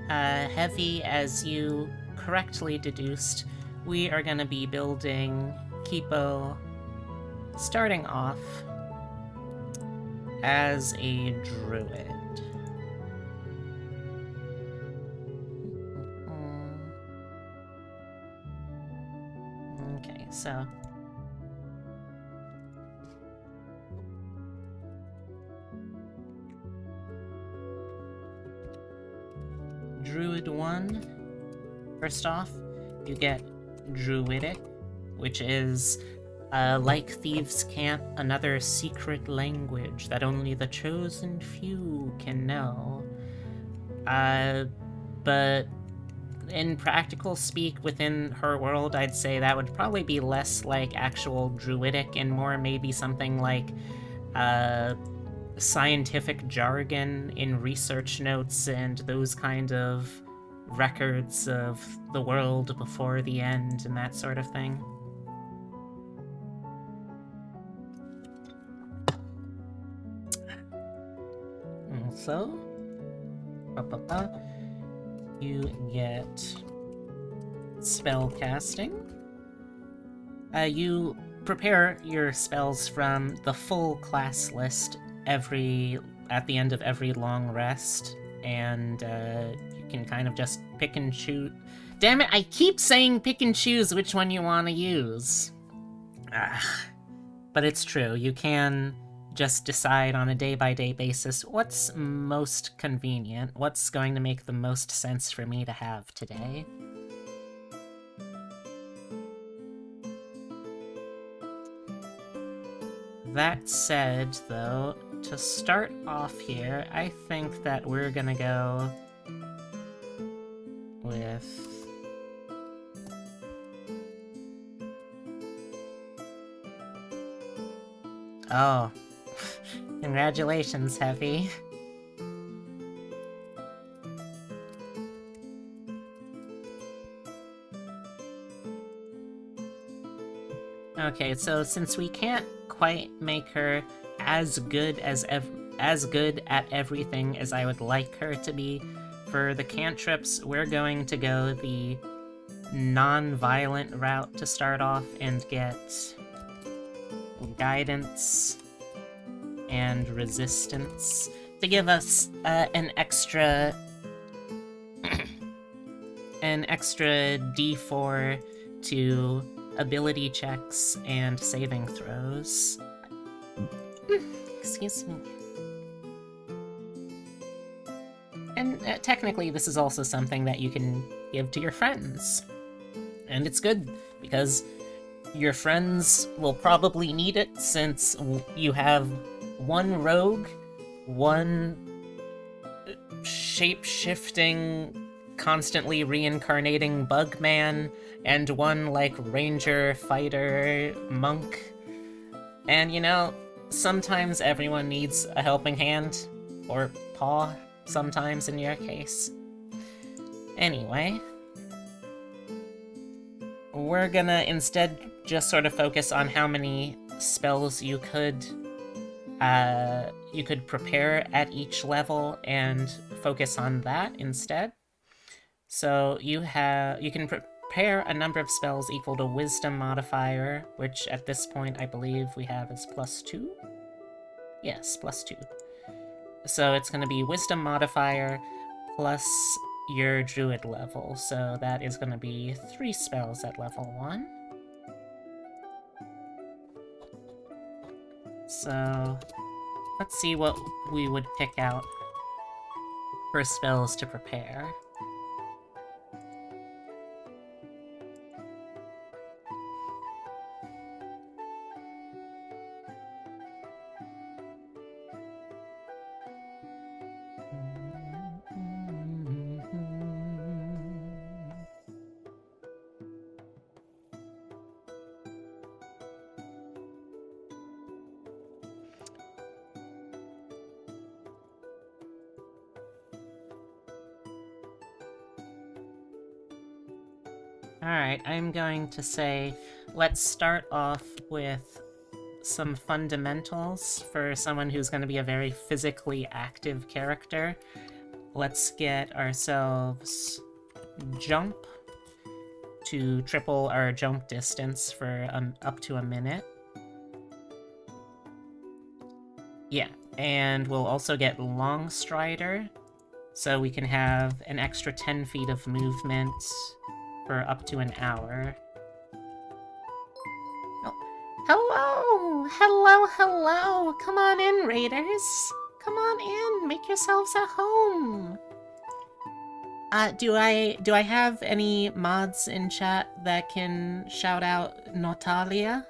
Heavy, as you correctly deduced, we are going to be building Kipo starting off as a druid. Okay, so... Druid 1, first off, you get Druidic, which is, like Thieves' Camp, another secret language that only the chosen few can know. But in practical speak within her world, I'd say that would probably be less like actual Druidic and more maybe something like, scientific jargon in research notes and those kind of records of the world before the end and that sort of thing. Also, You get spell casting. You prepare your spells from the full class list at the end of every long rest, and you can kind of just pick and choose. Damn it, I keep saying pick and choose which one you want to use. But it's true, you can just decide on a day-by-day basis what's most convenient, what's going to make the most sense for me to have today. That said, though, to start off here, I think that we're gonna go with... Oh. Congratulations, Heavy. Okay, so since we can't quite make her as good at everything as I would like her to be, for the cantrips, we're going to go the non-violent route to start off and get guidance and resistance to give us an extra D4 to ability checks and saving throws. Excuse me. And technically this is also something that you can give to your friends. And it's good, because your friends will probably need it, since you have one rogue, one shape-shifting, constantly reincarnating bug man, and one, like, ranger, fighter, monk. And, you know, sometimes everyone needs a helping hand, or paw, sometimes in your case. Anyway, we're gonna instead just sort of focus on how many spells you could prepare at each level and focus on that instead. So you can prepare a number of spells equal to Wisdom modifier, which at this point I believe we have is +2? Yes, +2. So it's going to be Wisdom modifier plus your Druid level, so that is going to be 3 spells at level 1. So let's see what we would pick out for spells to prepare. Alright, I'm going to say, let's start off with some fundamentals for someone who's going to be a very physically active character. Let's get ourselves jump to triple our jump distance for up to a minute. Yeah, and we'll also get long strider, so we can have an extra 10 feet of movement for up to an hour. Oh. Hello! Hello, hello! Come on in, raiders! Come on in, make yourselves at home! Do I have any mods in chat that can shout out Natalia?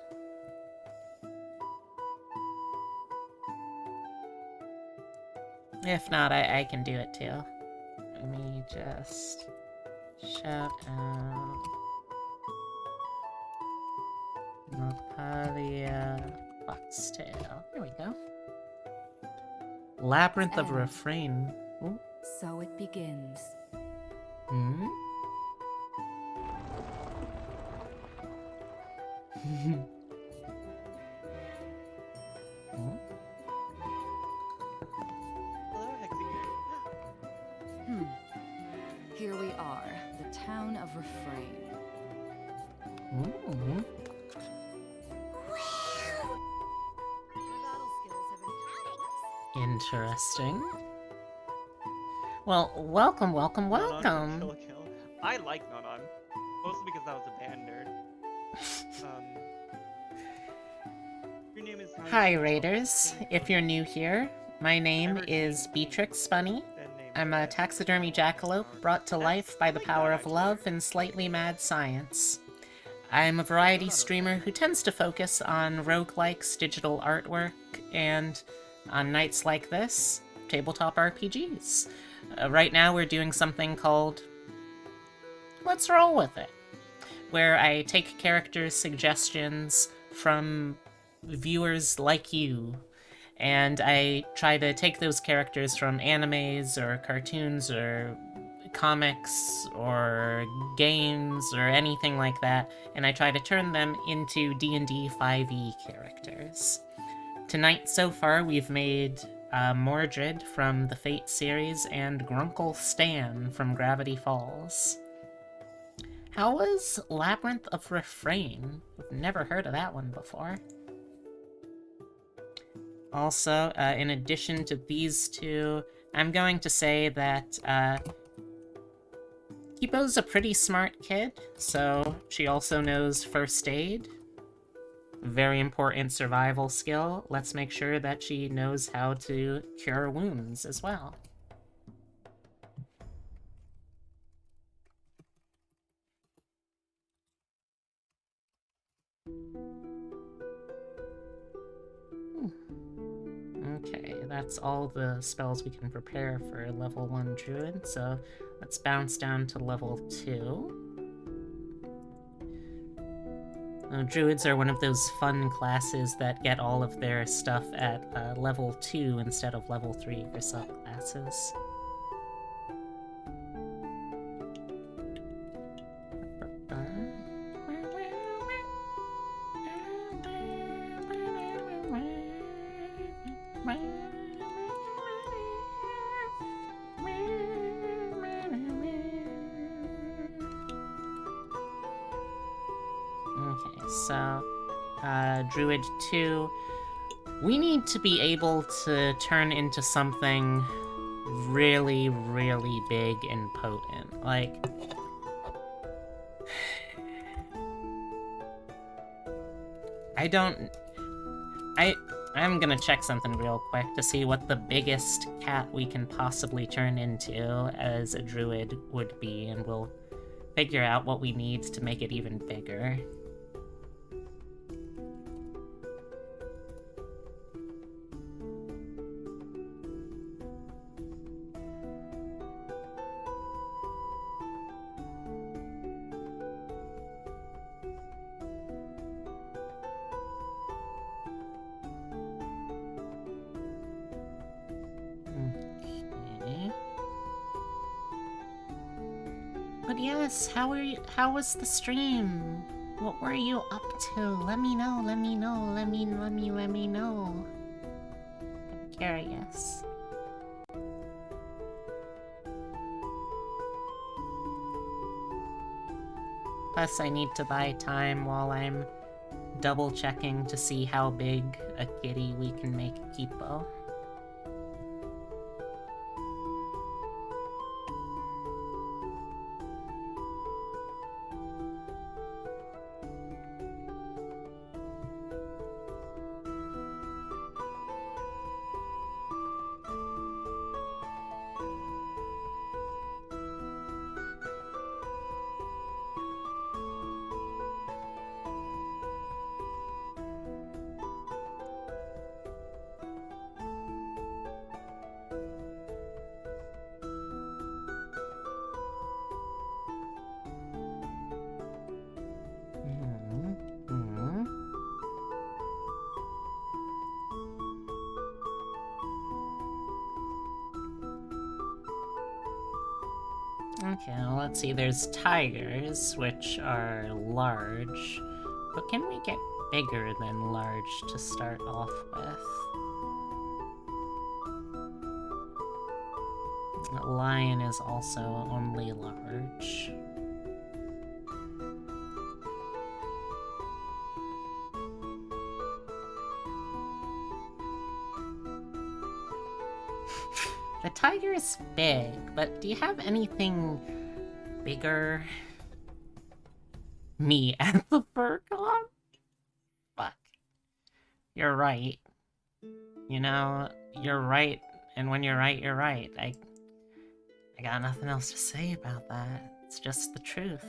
If not, I can do it too. Let me just shout out Natalia Foxtail. There we go. Labyrinth of Refrain. Ooh. So it begins. Hmm? Hello, Hexy. here we are, the town of Refrain. Ooh. My battle skills have been Interesting. Well, welcome, welcome, welcome. Kill a kill. I like Nonon, mostly because I was a band nerd. Your name is. Hi, Raiders. If you're new here, my name is Beatrix Bunny. I'm a taxidermy jackalope brought to life by the power of love and slightly mad science. I'm a variety streamer who tends to focus on roguelikes, digital artwork, and on nights like this, tabletop RPGs. Right now we're doing something called Let's Roll With It, where I take characters' suggestions from viewers like you, and I try to take those characters from animes or cartoons or comics or games or anything like that, and I try to turn them into D&D 5e characters. Tonight, so far, we've made Mordred from the Fate series and Grunkle Stan from Gravity Falls. How was Labyrinth of Refrain? I've never heard of that one before. Also, in addition to these two, I'm going to say that Kipo's a pretty smart kid, so she also knows first aid. Very important survival skill. Let's make sure that she knows how to cure wounds as well. Okay, that's all the spells we can prepare for level 1 Druid, so let's bounce down to level 2. Druids are one of those fun classes that get all of their stuff at level 2 instead of level 3 for subclasses. So, Druid 2, we need to be able to turn into something really, really big and potent. Like, I'm gonna check something real quick to see what the biggest cat we can possibly turn into as a druid would be, and we'll figure out what we need to make it even bigger. But yes, how was the stream? What were you up to? Let me know, let me know, let me know. I'm curious. Plus, I need to buy time while I'm double checking to see how big a kitty we can make Kipo. Okay, well, let's see. There's tigers, which are large. But can we get bigger than large to start off with? Lion is also only large. The tiger is big, but do you have anything bigger? Me at the FurCon? Fuck. You're right. You know, you're right, and when you're right, you're right. I got nothing else to say about that. It's just the truth.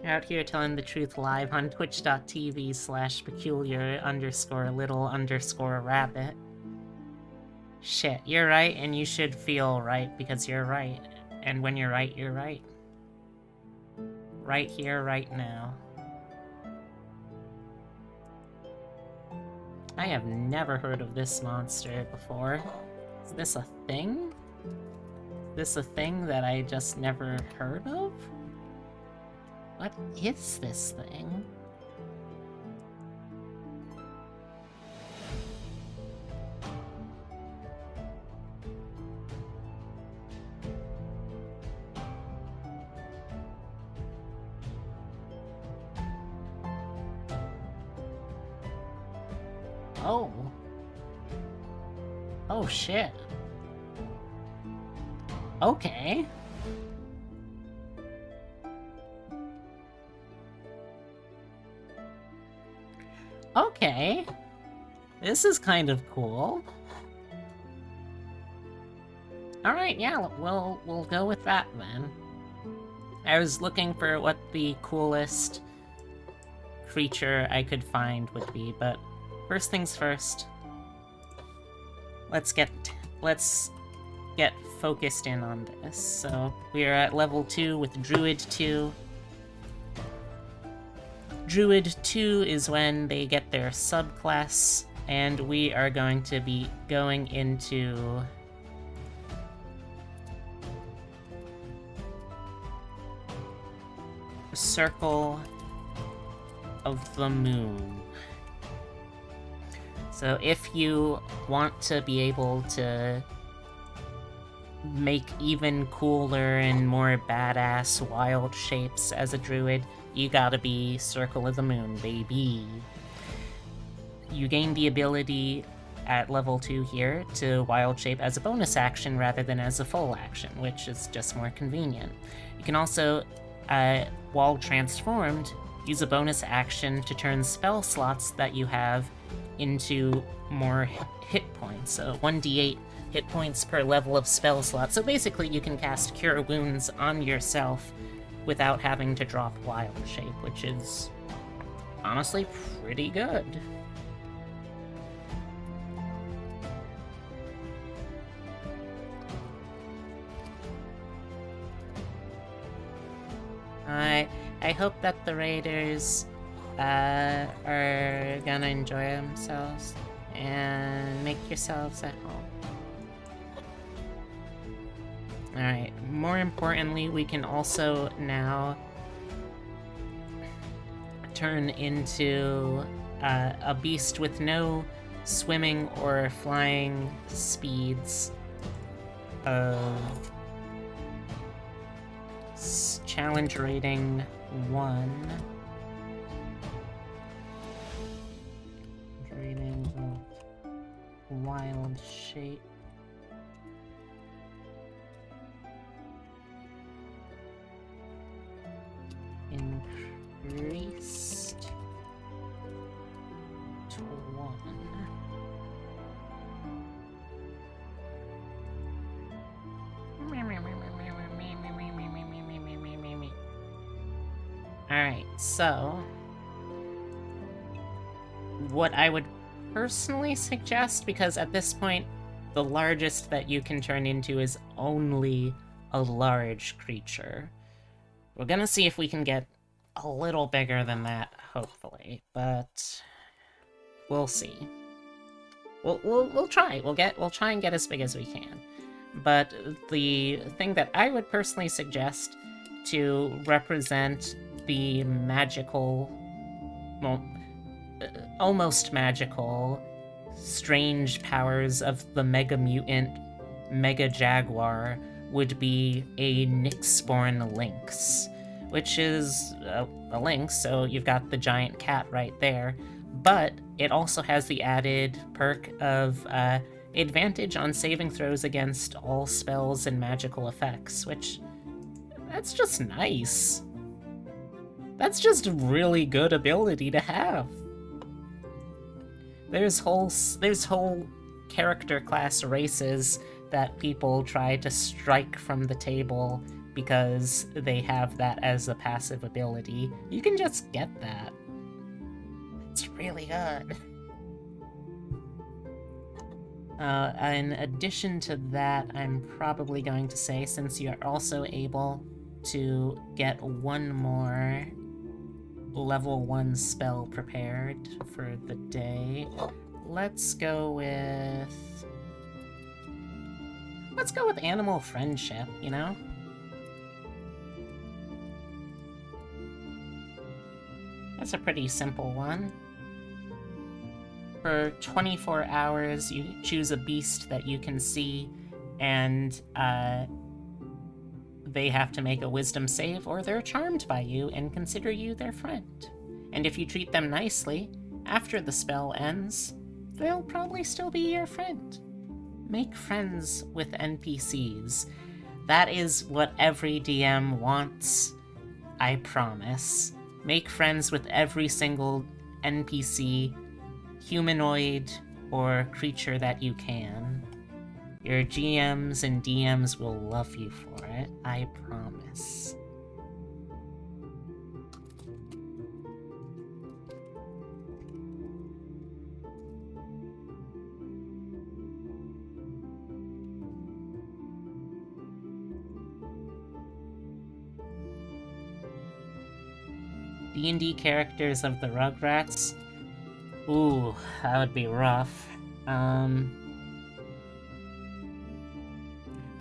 Out here telling the truth live on twitch.tv/peculiar_little_rabbit. Shit, you're right, and you should feel right because you're right. And when you're right, you're right. Right here, right now. I have never heard of this monster before. Is this a thing? Is this a thing that I just never heard of? What is this thing? Oh. Oh shit. Okay. Okay. This is kind of cool. Alright, yeah, we'll go with that then. I was looking for what the coolest creature I could find would be, but first things first. Let's get focused in on this. So, we are at level 2 with Druid 2. Druid 2 is when they get their subclass, and we are going to be going into Circle of the Moon. So if you want to be able to make even cooler and more badass wild shapes as a druid, you gotta be Circle of the Moon, baby. You gain the ability at level 2 here to wild shape as a bonus action rather than as a full action, which is just more convenient. You can also, while transformed, use a bonus action to turn spell slots that you have into more hit points. So 1d8 hit points per level of spell slot. So basically you can cast Cure Wounds on yourself without having to drop Wild Shape, which is honestly pretty good. I hope that the raiders are gonna enjoy themselves and make yourselves at home. Alright, more importantly, we can also now turn into a beast with no swimming or flying speeds of challenge rating 1. Rating of wild shape. Increased to 1. Alright, so what I would personally suggest, because at this point the largest that you can turn into is only a large creature. We're gonna see if we can get a little bigger than that, hopefully, but we'll see. We'll try. We'll try and get as big as we can. But the thing that I would personally suggest to represent the magical, well, almost magical, strange powers of the Mega Mutant Mega Jaguar would be a Nyxborn Lynx, which is a lynx, so you've got the giant cat right there, but it also has the added perk of advantage on saving throws against all spells and magical effects, which, that's just nice. That's just a really good ability to have. There's whole character class races that people try to strike from the table because they have that as a passive ability. You can just get that. It's really good. In addition to that, I'm probably going to say, since you're also able to get one more level 1 spell prepared for the day, let's go with Animal Friendship, you know? That's a pretty simple one. For 24 hours, you choose a beast that you can see, and they have to make a wisdom save, or they're charmed by you and consider you their friend. And if you treat them nicely, after the spell ends, they'll probably still be your friend. Make friends with NPCs. That is what every DM wants, I promise. Make friends with every single NPC, humanoid, or creature that you can. Your GMs and DMs will love you for it, I promise. D&D characters of the Rugrats? Ooh, that would be rough. The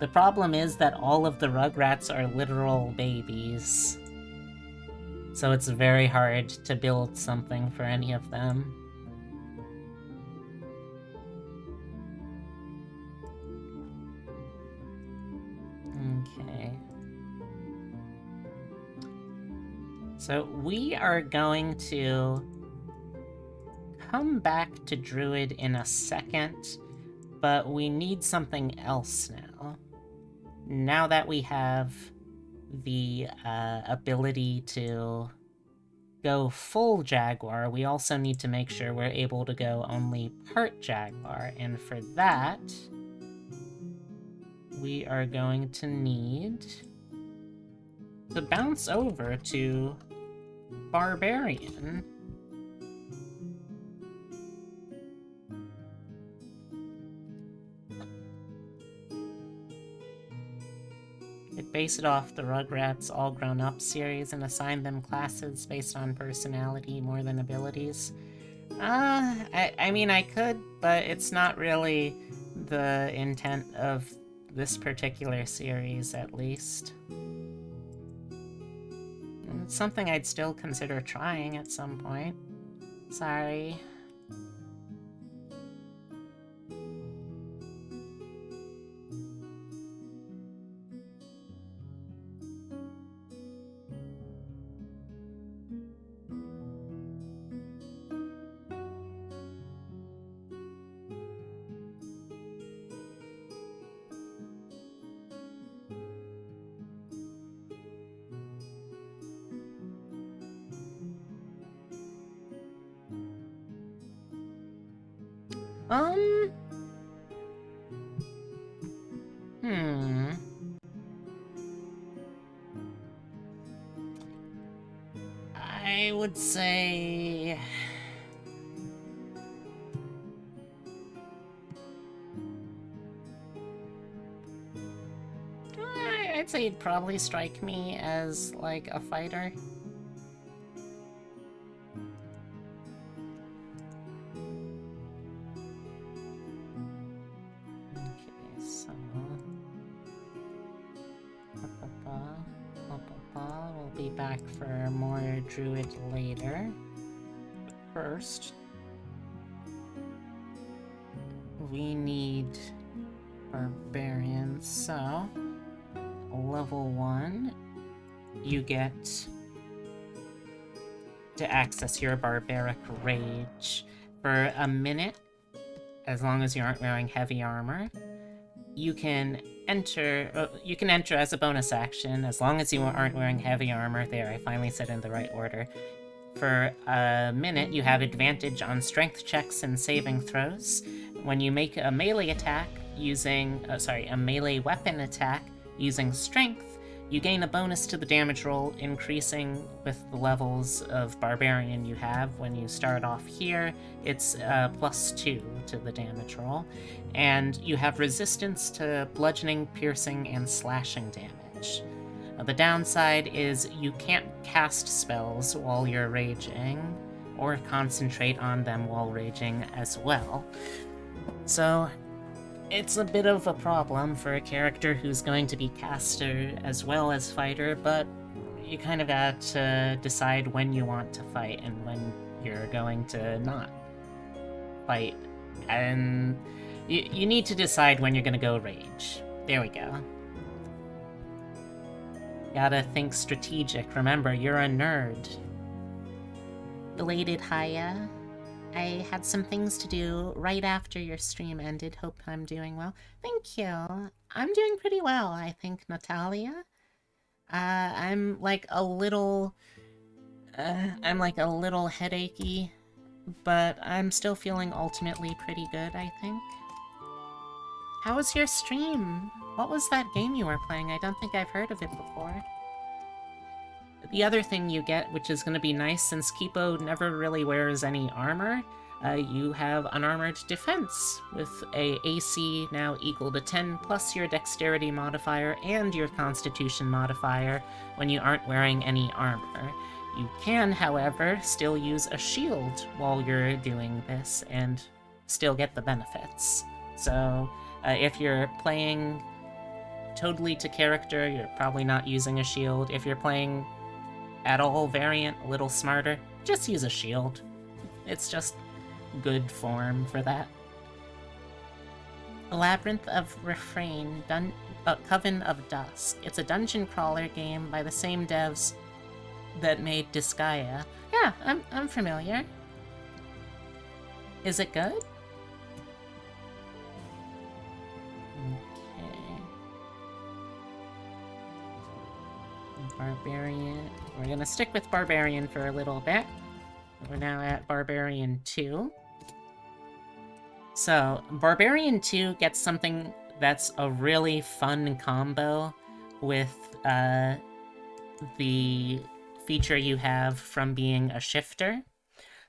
problem is that all of the Rugrats are literal babies. So it's very hard to build something for any of them. Okay. So we are going to come back to Druid in a second, but we need something else now. Now that we have the ability to go full Jaguar, we also need to make sure we're able to go only part Jaguar, and for that, we are going to need to bounce over to Barbarian. Base it off the Rugrats All Grown Up series and assign them classes based on personality more than abilities. I mean, I could, but it's not really the intent of this particular series, at least. It's something I'd still consider trying at some point. Sorry. I would say... I'd say it'd probably strike me as, like, a fighter. We'll be back for more Druid later. First, we need Barbarians, so level 1, you get to access your Barbaric Rage for a minute, as long as you aren't wearing heavy armor. You can enter as a bonus action, as long as you aren't wearing heavy armor. There, I finally said it in the right order. For a minute, you have advantage on strength checks and saving throws. When you make a melee attack using, a melee weapon attack using strength, you gain a bonus to the damage roll, increasing with the levels of Barbarian you have. When you start off here, it's +2 to the damage roll. And you have resistance to bludgeoning, piercing, and slashing damage. The downside is you can't cast spells while you're raging, or concentrate on them while raging as well. So it's a bit of a problem for a character who's going to be caster as well as fighter, but you kind of got to decide when you want to fight and when you're going to not fight. And you need to decide when you're going to go rage. There we go. Gotta think strategic. Remember, you're a nerd. Belated hiya. I had some things to do right after your stream ended. Hope I'm doing well. Thank you. I'm doing pretty well, I think, Natalia. I'm like a little headachy, but I'm still feeling ultimately pretty good, I think. How was your stream? What was that game you were playing? I don't think I've heard of it before. The other thing you get, which is going to be nice since Kipo never really wears any armor, you have unarmored defense with a AC now equal to 10 plus your dexterity modifier and your constitution modifier when you aren't wearing any armor. You can, however, still use a shield while you're doing this and still get the benefits. So if you're playing totally to character, you're probably not using a shield. If you're playing at all variant, a little smarter, just use a shield. It's just good form for that. Labyrinth of Refrain, Coven of Dusk. It's a dungeon crawler game by the same devs that made Disgaea. Yeah, I'm familiar. Is it good? Okay. Barbarian. We're gonna stick with Barbarian for a little bit. We're now at Barbarian 2. So, Barbarian 2 gets something that's a really fun combo with the feature you have from being a shifter.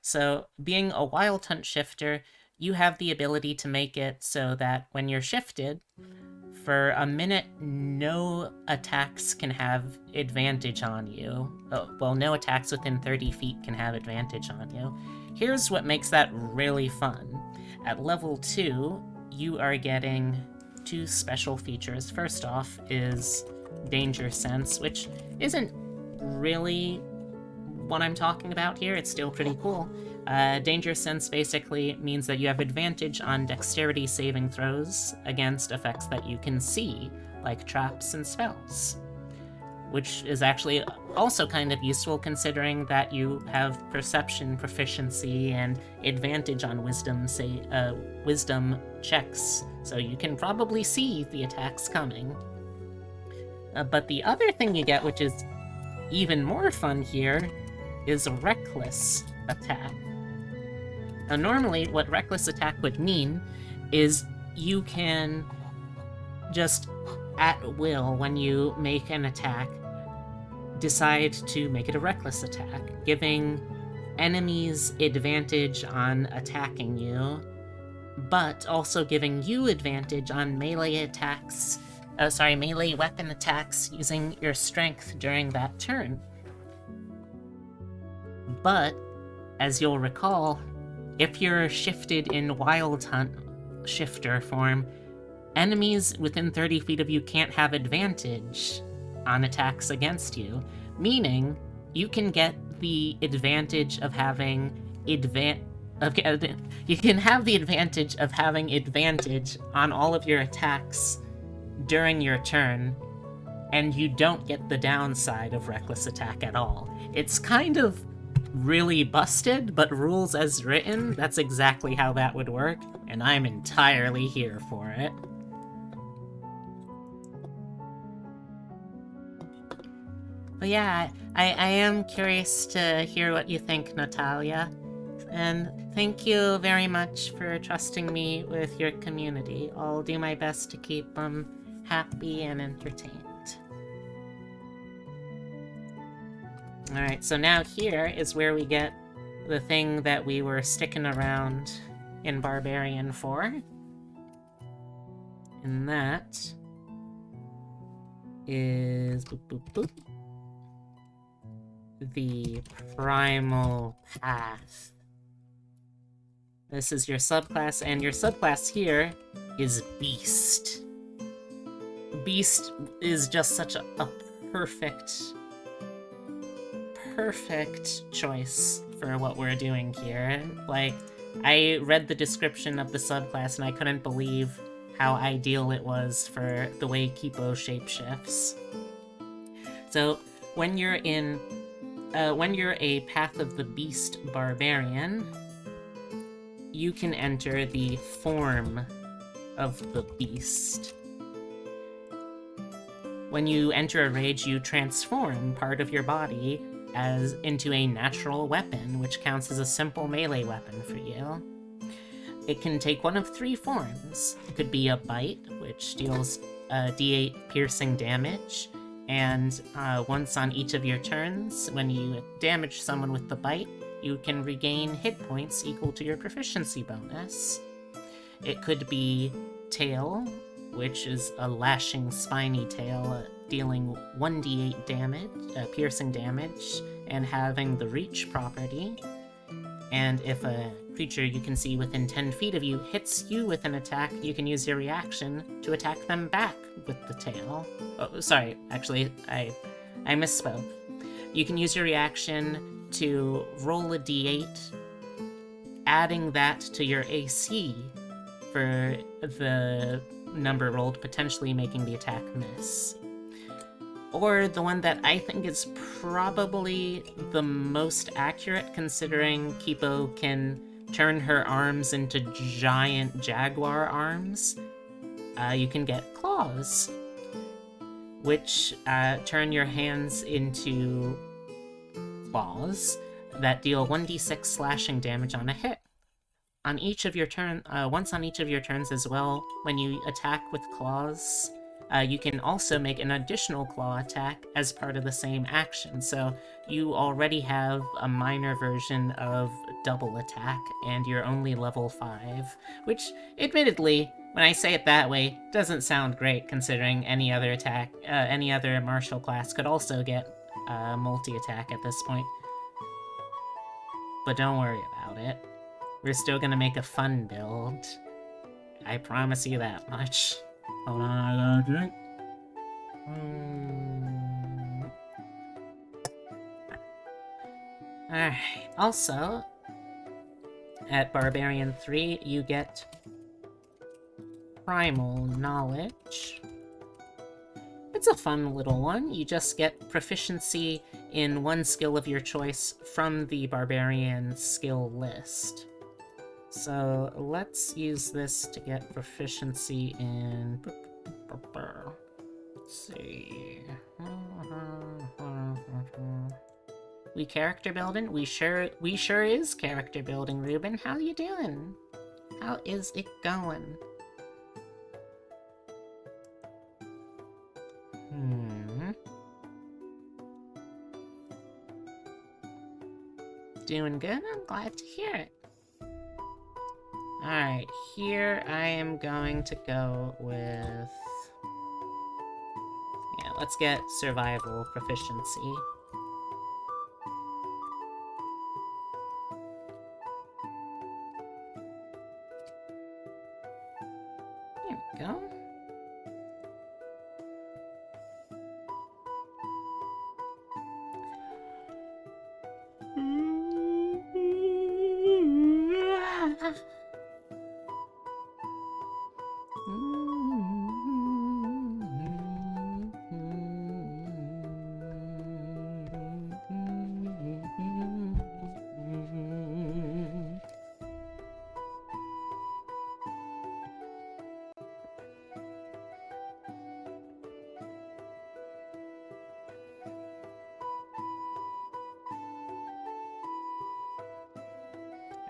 So, being a Wild Hunt shifter, you have the ability to make it so that when you're shifted, for a minute, no attacks can have advantage on you. Well, no attacks within 30 feet can have advantage on you. Here's what makes that really fun. At level 2, you are getting 2 special features. First off is Danger Sense, which isn't really what I'm talking about here. It's still pretty cool. Danger Sense basically means that you have advantage on dexterity saving throws against effects that you can see, like traps and spells. Which is actually also kind of useful considering that you have perception proficiency and advantage on wisdom checks, so you can probably see the attacks coming. But the other thing you get, which is even more fun here, is Reckless Attack. Now, normally, what Reckless Attack would mean is you can just, at will, when you make an attack, decide to make it a Reckless Attack, giving enemies advantage on attacking you, but also giving you advantage on melee weapon attacks using your strength during that turn. But, as you'll recall, if you're shifted in Wild Hunt shifter form, enemies within 30 feet of you can't have advantage on attacks against you, meaning you can get the advantage of having you can have the advantage of having advantage on all of your attacks during your turn, and you don't get the downside of reckless attack at all. It's kind of really busted, but rules as written, that's exactly how that would work, and I'm entirely here for it. But yeah, I am curious to hear what you think, Natalia. And thank you very much for trusting me with your community. I'll do my best to keep them happy and entertained. Alright, so now here is where we get the thing that we were sticking around in Barbarian for. And that is the Primal Path. This is your subclass, and your subclass here is Beast. Beast is just such a perfect choice for what we're doing here. Like, I read the description of the subclass and I couldn't believe how ideal it was for the way Kipo shapeshifts. So, when you're a Path of the Beast Barbarian, you can enter the form of the beast. When you enter a rage, you transform part of your body into a natural weapon, which counts as a simple melee weapon for you. It can take one of 3 forms. It could be a bite, which deals d8 piercing damage, and once on each of your turns, when you damage someone with the bite, you can regain hit points equal to your proficiency bonus. It could be tail, which is a lashing spiny tail, dealing 1d8 damage, piercing damage, and having the reach property. And if a creature you can see within 10 feet of you hits you with an attack, you can use your reaction to attack them back with the tail. Oh, sorry, actually, I misspoke. You can use your reaction to roll a d8, adding that to your AC for the number rolled, potentially making the attack miss. Or the one that I think is probably the most accurate, considering Kipo can turn her arms into giant jaguar arms, you can get claws, which turn your hands into claws that deal 1d6 slashing damage on a hit. On each of your once on each of your turns as well, when you attack with claws, you can also make an additional claw attack as part of the same action. So you already have a minor version of double attack, and you're only level 5, which, admittedly, when I say it that way, doesn't sound great considering any other martial class could also get multi-attack at this point. But don't worry about it. We're still gonna make a fun build. I promise you that much. Hold on, I gotta drink. Alright, also, at Barbarian 3, you get Primal Knowledge. It's a fun little one. You just get proficiency in one skill of your choice from the Barbarian skill list. So let's use this to get proficiency in... Let's see... We character building? We sure is character building, Ruben. How you doing? How is it going? Doing good? I'm glad to hear it. Alright, here I am going to go with... Yeah, let's get survival proficiency. There we go.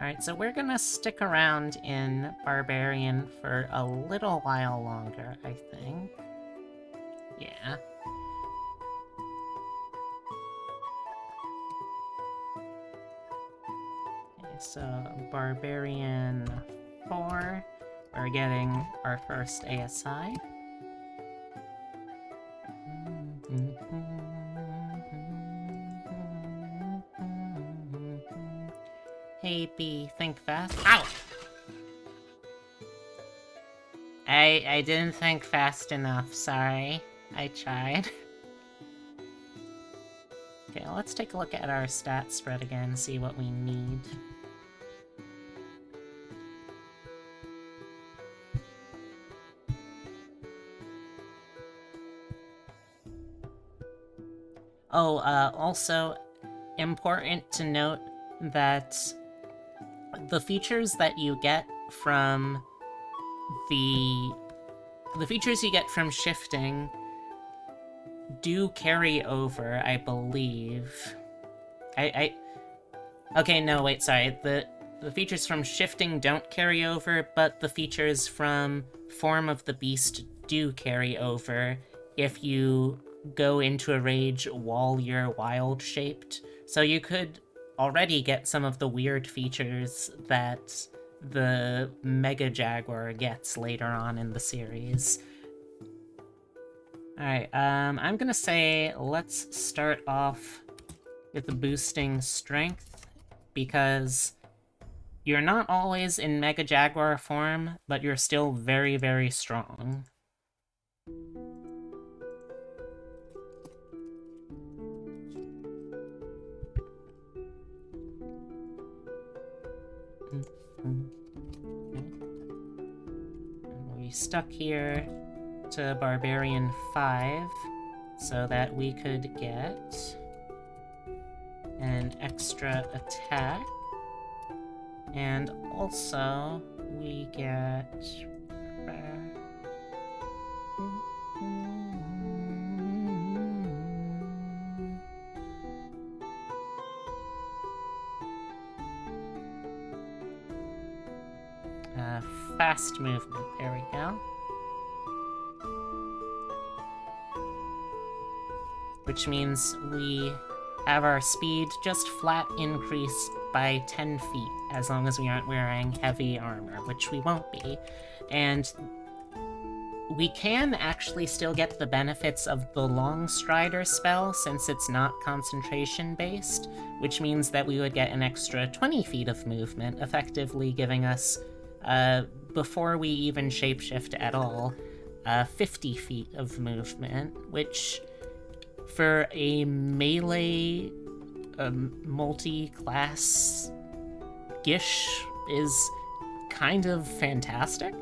Alright, so we're gonna stick around in Barbarian for a little while longer, I think. Yeah. Okay, so Barbarian 4, we're getting our first ASI. Hey, B, think fast. Ow! I didn't think fast enough, sorry. I tried. Okay, well, let's take a look at our stat spread again, see what we need. Oh, also, important to note that the features that you get from the features you get from shifting do carry over, I believe. Okay, no, wait, sorry. The features from shifting don't carry over, but the features from Form of the Beast do carry over if you go into a rage while you're wild-shaped. So you could already get some of the weird features that the Mega Jaguar gets later on in the series. Alright, I'm gonna say let's start off with boosting strength, because you're not always in Mega Jaguar form, but you're still very, very strong. We stuck here to Barbarian 5 so that we could get an extra attack, and also we get fast movement. There we go. Which means we have our speed just flat increase by 10 feet, as long as we aren't wearing heavy armor, which we won't be. And we can actually still get the benefits of the Long Strider spell, since it's not concentration-based, which means that we would get an extra 20 feet of movement, effectively giving us, before we even shapeshift at all, 50 feet of movement, which for a melee multi-class Gish is kind of fantastic.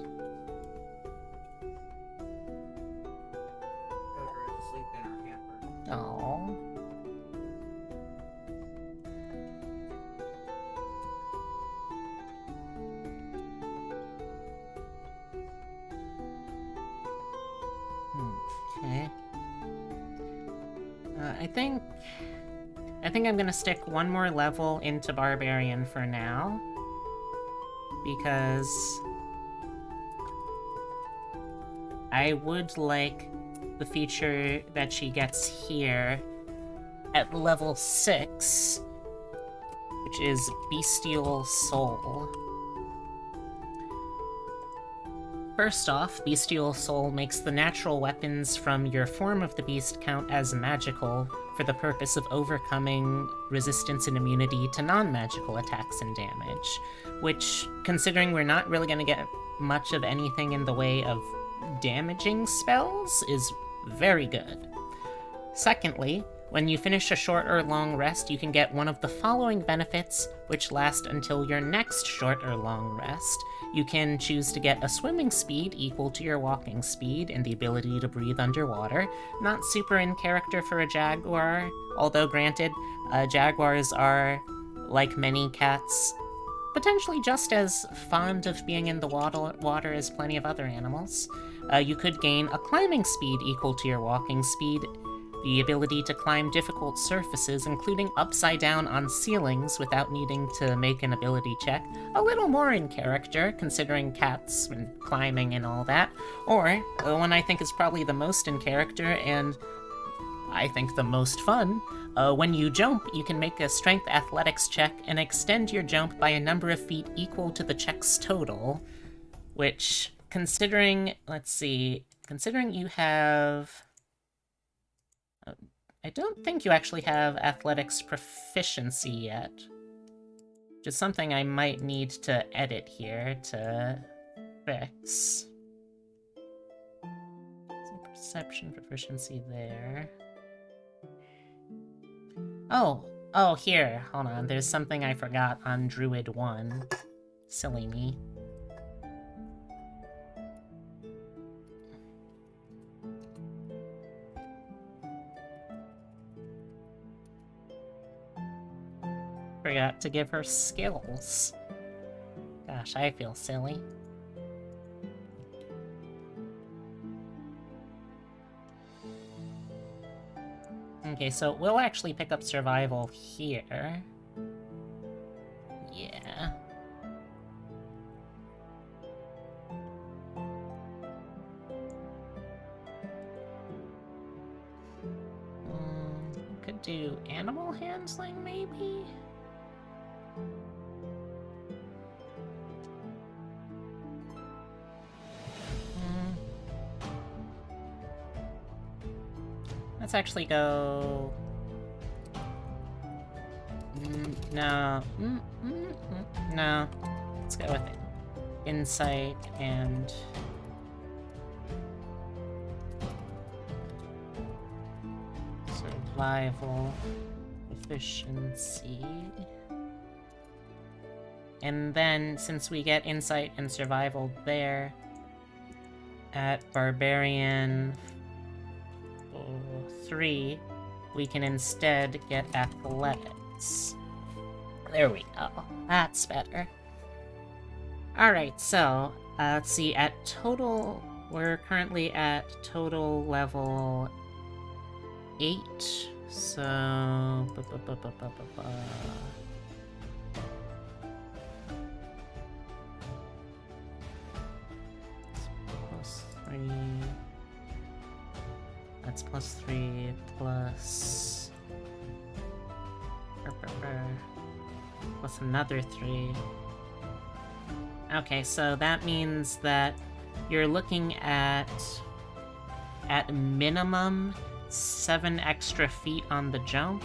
Aww. Okay. I think I'm gonna stick one more level into Barbarian for now, because I would like the feature that she gets here at level 6, which is Bestial Soul. First off, Bestial Soul makes the natural weapons from your Form of the Beast count as magical for the purpose of overcoming resistance and immunity to non-magical attacks and damage, which, considering we're not really going to get much of anything in the way of damaging spells, is very good. Secondly, when you finish a short or long rest, you can get one of the following benefits, which last until your next short or long rest. You can choose to get a swimming speed equal to your walking speed and the ability to breathe underwater. Not super in character for a jaguar, although granted, jaguars are, like many cats, potentially just as fond of being in the water as plenty of other animals. You could gain a climbing speed equal to your walking speed, the ability to climb difficult surfaces, including upside down on ceilings without needing to make an ability check. A little more in character, considering cats and climbing and all that. Or, the one I think is probably the most in character, and I think the most fun, when you jump, you can make a strength athletics check and extend your jump by a number of feet equal to the check's total, which, considering, let's see, considering you have... I don't think you actually have athletics proficiency yet, which is something I might need to edit here to fix. Some perception proficiency there. Oh, here, hold on, there's something I forgot on Druid 1. Silly me. Forgot to give her skills. Gosh, I feel silly. Okay, so we'll actually pick up survival here. Yeah. Could do animal handling, maybe? Let's actually go... No. No. Let's go with insight and... survival efficiency. And then, since we get insight and survival there, at Barbarian 3, we can instead get athletics. There we go. That's better. Alright, so, let's see, at total, we're currently at total level 8, so... That's plus 3, plus... plus another 3. Okay, so that means that you're looking at minimum 7 extra feet on the jump,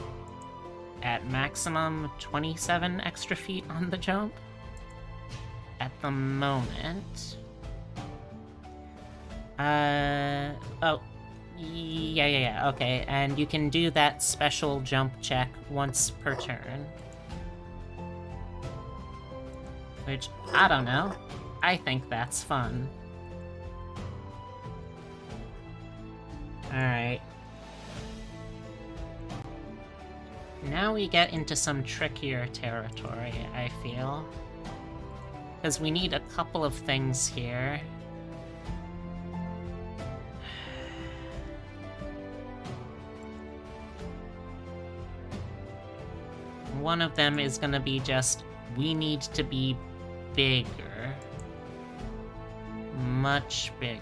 at maximum 27 extra feet on the jump at the moment. Oh, yeah, okay, and you can do that special jump check once per turn. Which, I don't know, I think that's fun. Alright. Now we get into some trickier territory, I feel. Because we need a couple of things here. One of them is gonna be just, we need to be bigger. Much bigger.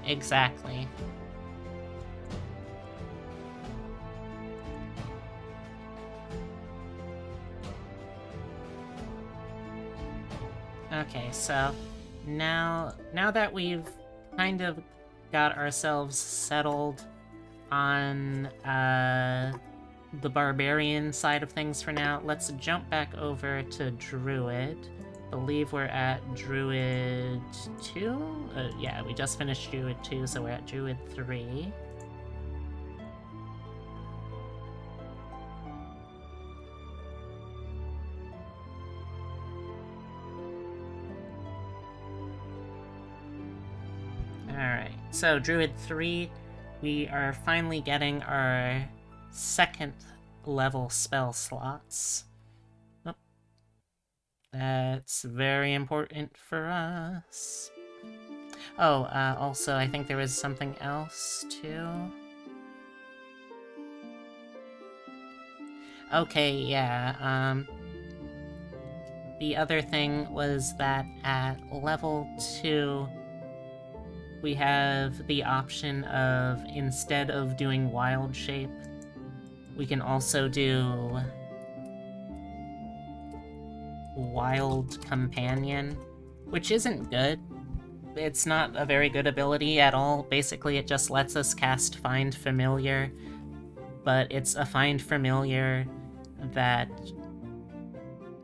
Exactly. Okay, so now that we've kind of got ourselves settled on the Barbarian side of things for now, let's jump back over to Druid. Believe we're at Druid 2? Yeah, we just finished Druid 2, so we're at Druid 3. Alright, so Druid 3, we are finally getting our second level spell slots. Oh, that's very important for us. Oh, also, I think there was something else, too. Okay, yeah, the other thing was that at level 2, we have the option of, instead of doing Wild Shape, we can also do Wild Companion, which isn't good. It's not a very good ability at all. Basically, it just lets us cast Find Familiar, but it's a Find Familiar that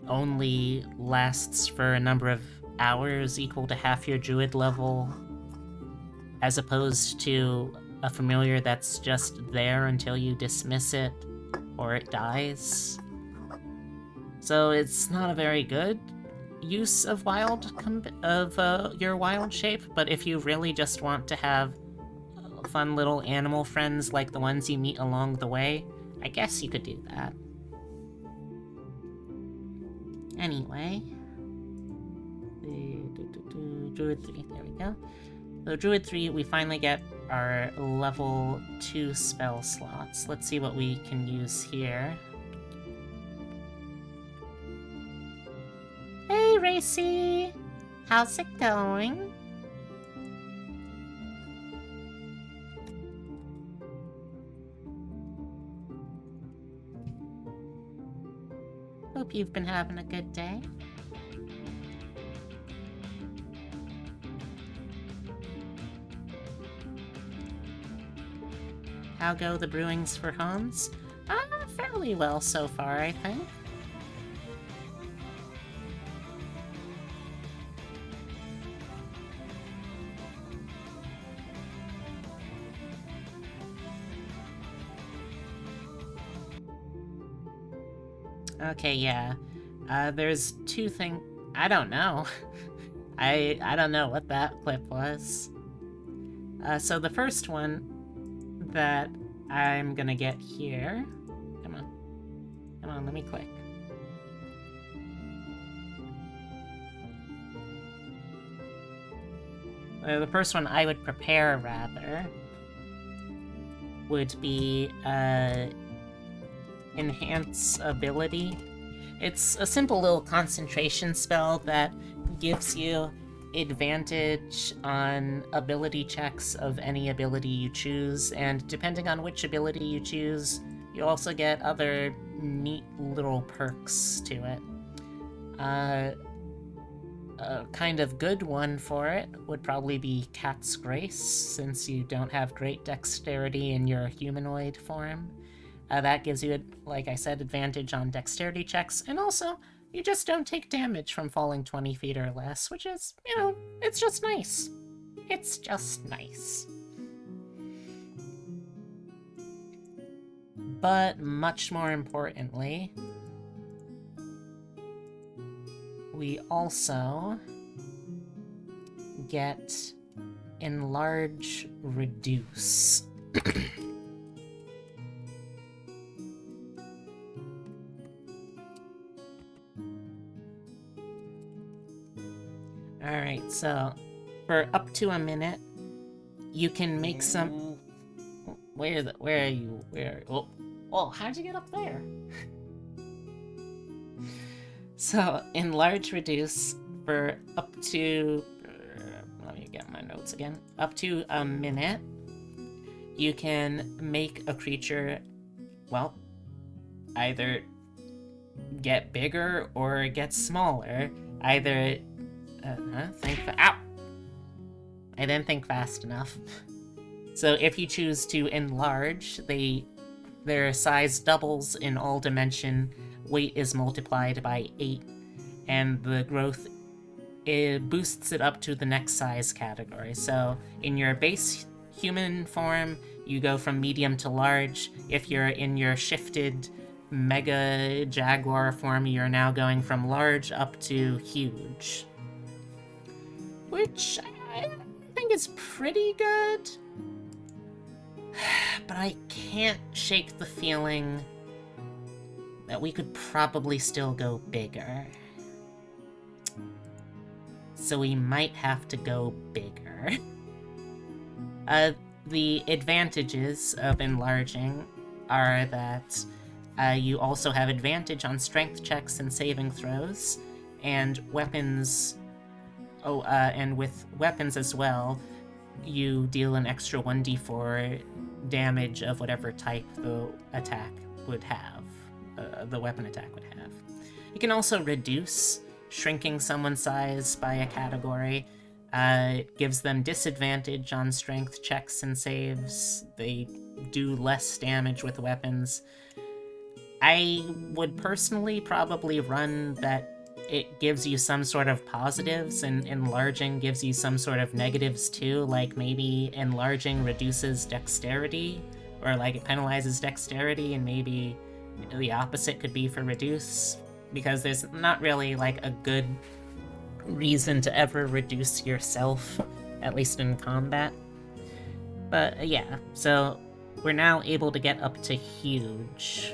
only lasts for a number of hours equal to half your Druid level, as opposed to a familiar that's just there until you dismiss it or it dies. So it's not a very good use of your wild shape, but if you really just want to have fun little animal friends like the ones you meet along the way, I guess you could do that. Anyway, Druid 3, there we go. So Druid 3, we finally get our level 2 spell slots. Let's see what we can use here. Hey, Racy! How's it going? Hope you've been having a good day. How go the brewings for Hans? Fairly well so far, I think. Okay, yeah. There's two things. I don't know. I don't know what that clip was. So the first one that I'm gonna get here. Come on. Come on, let me click. The first one I would prepare, rather, would be Enhance Ability. It's a simple little concentration spell that gives you advantage on ability checks of any ability you choose, and depending on which ability you choose, you also get other neat little perks to it. A kind of good one for it would probably be Cat's Grace, since you don't have great dexterity in your humanoid form. That gives you, like I said, advantage on dexterity checks, and also, you just don't take damage from falling 20 feet or less, which is, you know, it's just nice. It's just nice. But much more importantly, we also get Enlarge Reduce. Alright, so for up to a minute, you can make some... Where are you? Oh, how'd you get up there? So, Enlarge Reduce for up to... let me get my notes again. Up to a minute, you can make a creature, well, either get bigger or get smaller. Either... Ow! I didn't think fast enough. So if you choose to enlarge, their size doubles in all dimension, weight is multiplied by 8, and the growth, it boosts it up to the next size category. So in your base human form, you go from medium to large. If you're in your shifted mega jaguar form, you're now going from large up to huge. Which I think is pretty good. But I can't shake the feeling that we could probably still go bigger. So we might have to go bigger. The advantages of enlarging are that you also have advantage on strength checks and saving throws, and weapons... and with weapons as well, you deal an extra 1d4 damage of whatever type the attack would have, the weapon attack would have. You can also reduce. Shrinking someone's size by a category gives them disadvantage on strength checks and saves. They do less damage with weapons. I would personally probably run that it gives you some sort of positives, and enlarging gives you some sort of negatives too, like maybe enlarging reduces dexterity, or like it penalizes dexterity, and maybe the opposite could be for reduce, because there's not really like a good reason to ever reduce yourself, at least in combat. But yeah, so we're now able to get up to huge,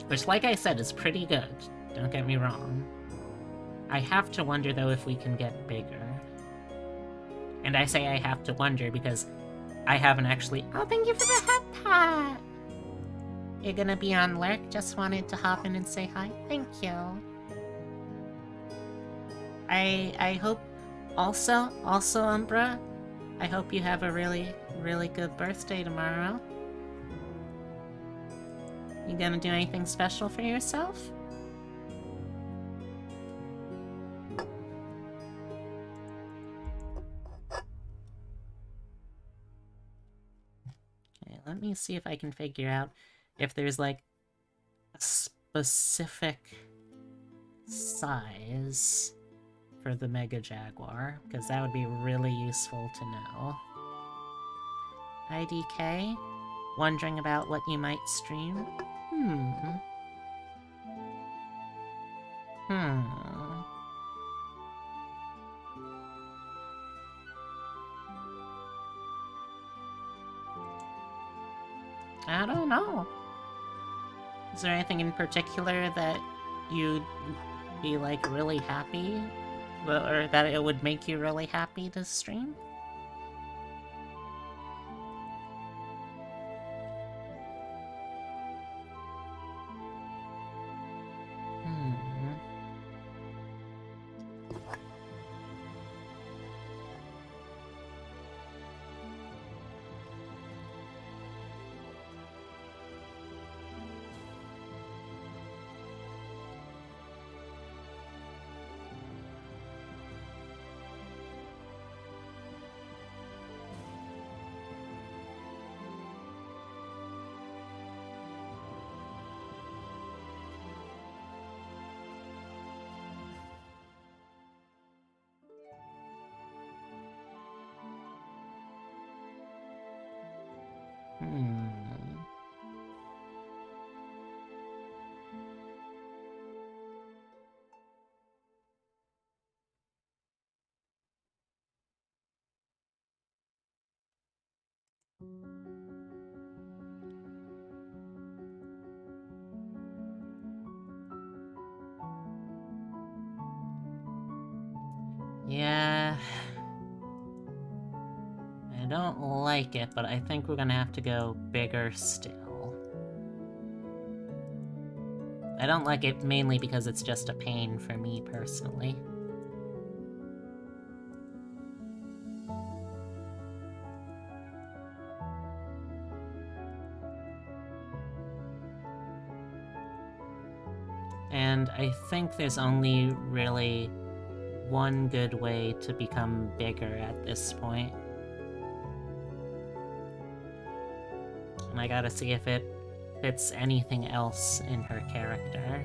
which, like I said, is pretty good. Don't get me wrong. I have to wonder, though, if we can get bigger. And I say I have to wonder because I haven't actually... Oh, thank you for the head pat! You're gonna be on lurk? Just wanted to hop in and say hi. Thank you. I hope... Also, Umbra, I hope you have a really, really good birthday tomorrow. You gonna do anything special for yourself? Okay, let me see if I can figure out if there's like a specific size for the Mega Jaguar, because that would be really useful to know. IDK? Wondering about what you might stream? I don't know. Is there anything in particular that you'd be, like, really happy? Or that it would make you really happy to stream? Yeah... I don't like it, but I think we're gonna have to go bigger still. I don't like it mainly because it's just a pain for me personally. And I think there's only really one good way to become bigger at this point. And I gotta see if it fits anything else in her character.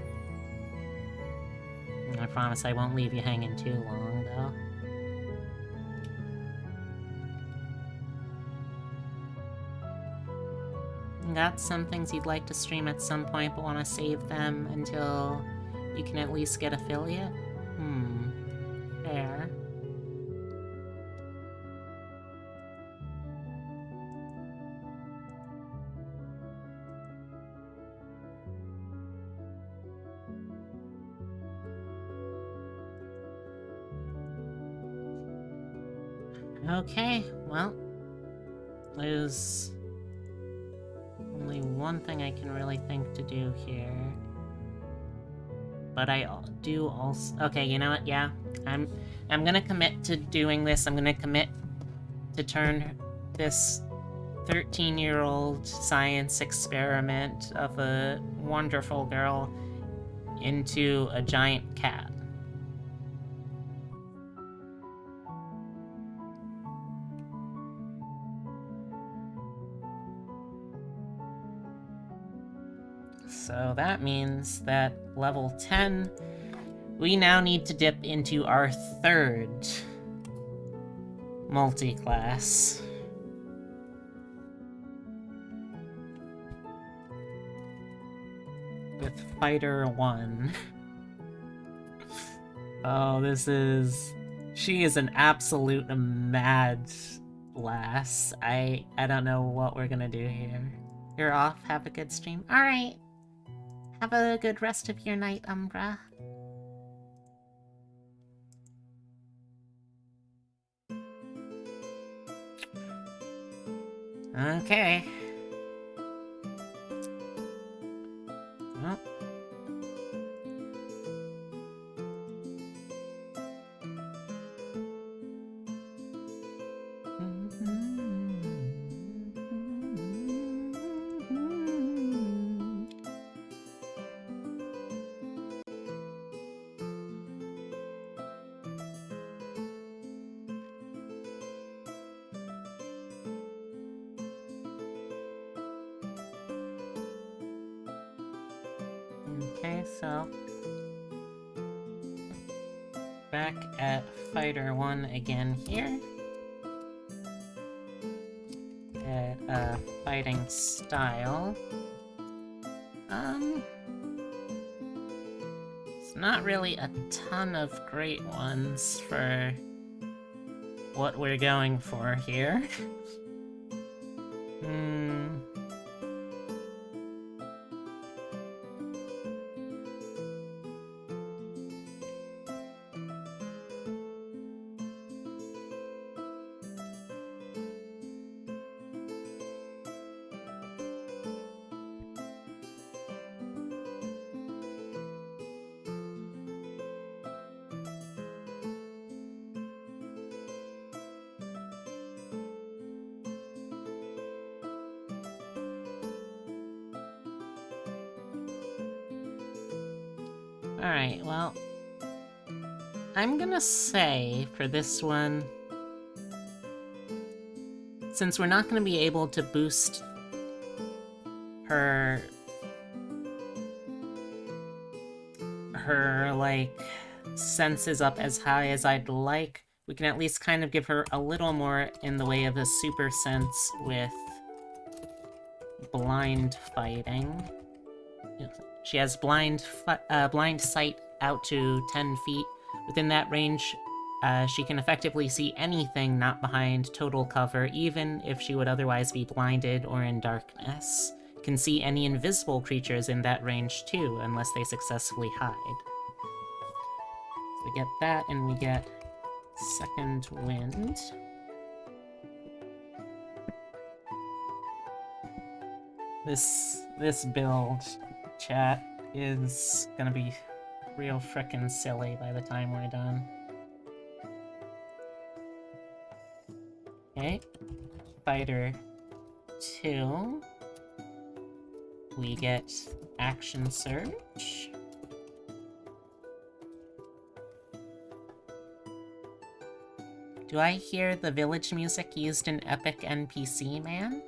And I promise I won't leave you hanging too long, though. Got some things you'd like to stream at some point but want to save them until you can at least get affiliate? Fair. Okay, well, there's only one thing I can really think to do here. But I do also... Okay, you know what? Yeah, I'm gonna commit to doing this. I'm gonna commit to turn this 13-year-old science experiment of a wonderful girl into a giant cat. So that means that level 10, we now need to dip into our third multi-class. With Fighter 1. Oh, she is an absolute mad lass. I don't know what we're gonna do here. You're off, have a good stream. Alright. Have a good rest of your night, Umbra. Okay. Well. Okay, so back at Fighter 1 again here. At fighting style. It's not really a ton of great ones for what we're going for here. Alright, well, I'm gonna say for this one, since we're not gonna be able to boost her like, senses up as high as I'd like, we can at least kind of give her a little more in the way of a super sense with blind fighting. She has blind sight out to 10 feet. Within that range, she can effectively see anything not behind total cover, even if she would otherwise be blinded or in darkness. Can see any invisible creatures in that range too, unless they successfully hide. So we get that, and we get Second Wind. This build, chat, is gonna be real frickin' silly by the time we're done. Okay, Fighter 2. We get Action Surge. Do I hear the village music used in Epic NPC, man?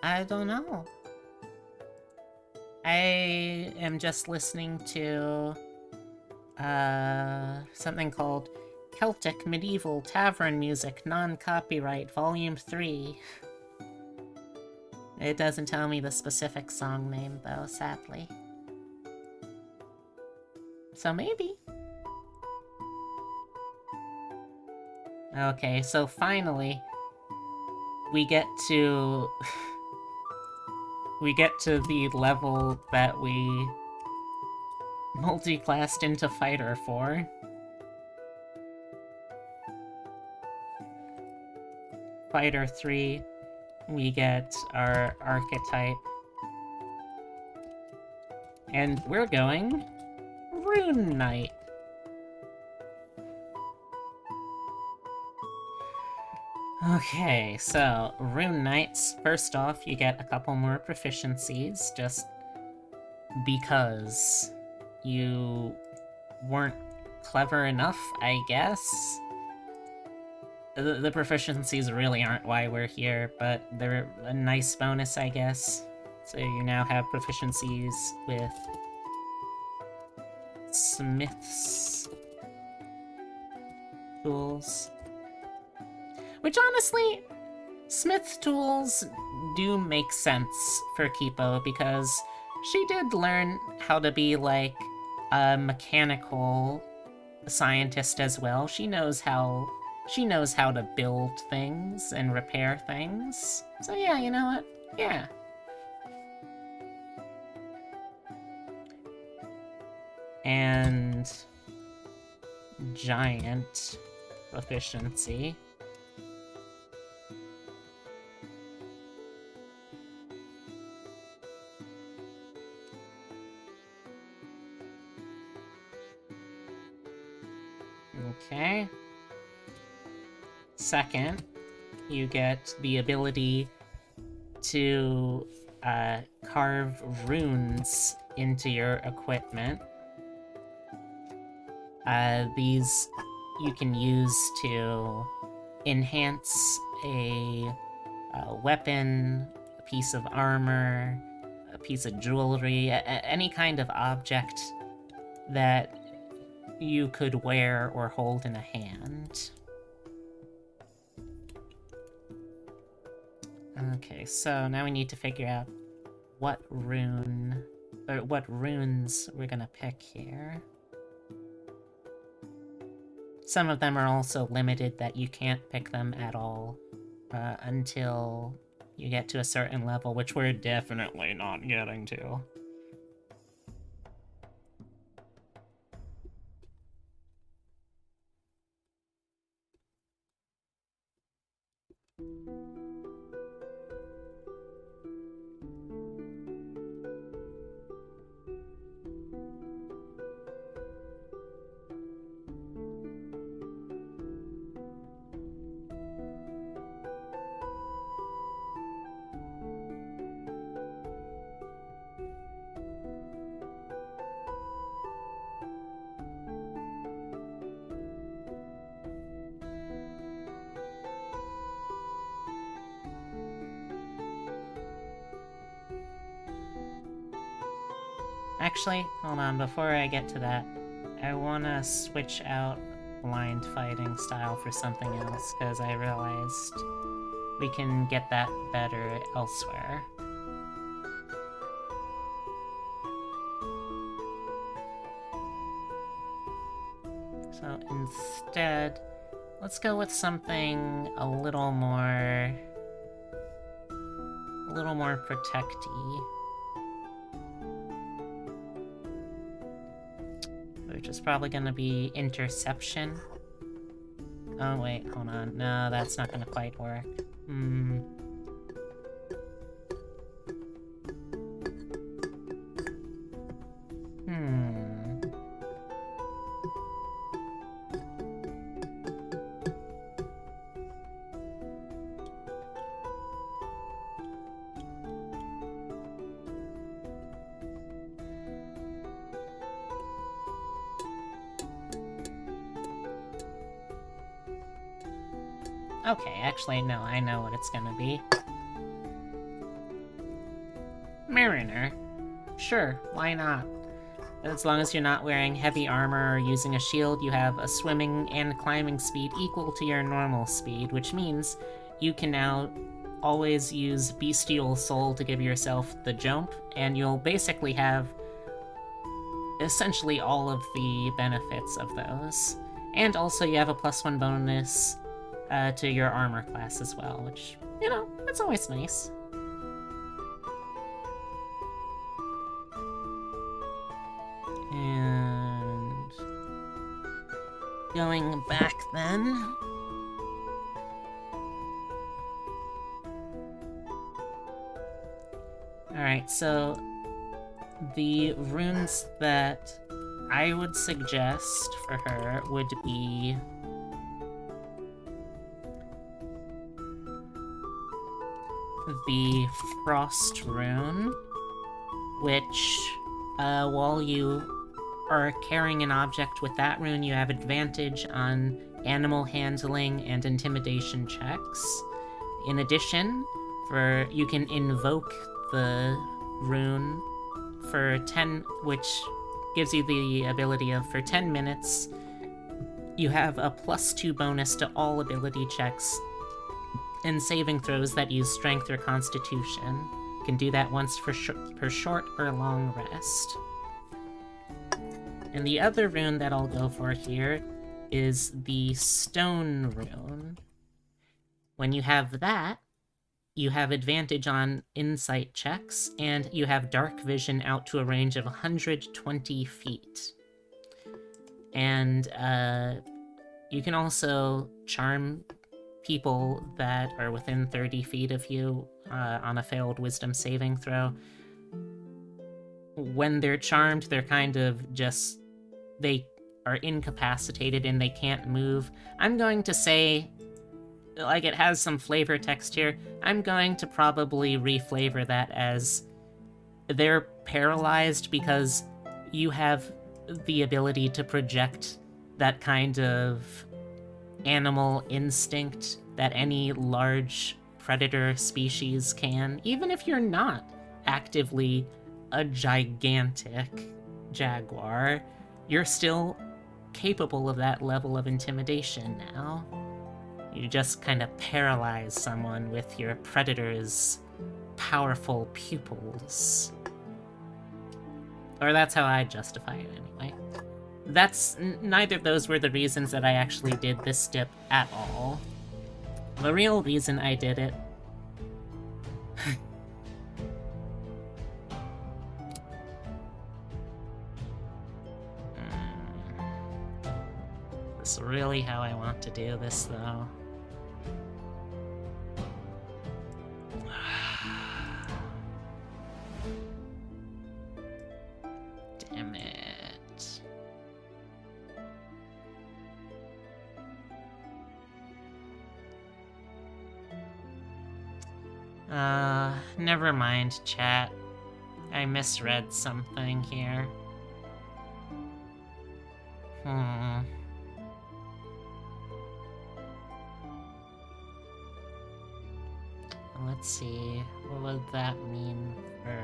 I don't know. I am just listening to, something called Celtic Medieval Tavern Music Non-Copyright Volume 3. It doesn't tell me the specific song name, though, sadly. So maybe. Okay, so finally, we get to the level that we multi-classed into Fighter for. Fighter 3, we get our archetype. And we're going Rune Knight. Okay, so Rune Knights, first off, you get a couple more proficiencies, just because you weren't clever enough, I guess. The proficiencies really aren't why we're here, but they're a nice bonus, I guess. So you now have proficiencies with Smith's tools. Which honestly, Smith's tools do make sense for Kipo, because she did learn how to be like a mechanical scientist as well. She knows how to build things and repair things. So yeah, you know what? Yeah. And giant proficiency. Okay. Second, you get the ability to carve runes into your equipment. These you can use to enhance a weapon, a piece of armor, a piece of jewelry, any kind of object that you could wear or hold in a hand. Okay, so now we need to figure out what runes we're gonna pick here. Some of them are also limited that you can't pick them at all until you get to a certain level, which we're definitely not getting to. Actually, hold on, before I get to that, I wanna switch out blind fighting style for something else, because I realized we can get that better elsewhere. So instead, let's go with something a little more protecty. Which is probably gonna be interception. Oh wait, hold on. No, that's not gonna quite work. Okay, actually, no, I know what it's gonna be. Mariner. Sure, why not? As long as you're not wearing heavy armor or using a shield, you have a swimming and climbing speed equal to your normal speed, which means you can now always use Bestial Soul to give yourself the jump, and you'll basically have essentially all of the benefits of those. And also you have a +1 bonus to your armor class as well, which, you know, that's always nice. And going back then, Alright, so the runes that I would suggest for her would be the Frost rune, which, while you are carrying an object with that rune, you have advantage on animal handling and intimidation checks. In addition, you can invoke the rune for 10, which gives you the ability of, for 10 minutes, you have a +2 bonus to all ability checks and saving throws that use strength or constitution. You can do that once per short or long rest. And the other rune that I'll go for here is the Stone rune. When you have that, you have advantage on insight checks, and you have dark vision out to a range of 120 feet. And you can also charm people that are within 30 feet of you on a failed wisdom saving throw. When they're charmed, they're kind of just... they are incapacitated and they can't move. I'm going to say, like, it has some flavor text here. I'm going to probably reflavor that as they're paralyzed because you have the ability to project that kind of animal instinct that any large predator species can, even if you're not actively a gigantic jaguar. You're still capable of that level of intimidation now. You just kind of paralyze someone with your predator's powerful pupils. Or that's how I justify it anyway. Neither of those were the reasons that I actually did this dip at all. The real reason I did it... Is really how I want to do this, though. Damn it. Never mind, chat. I misread something here. Let's see, what would that mean for...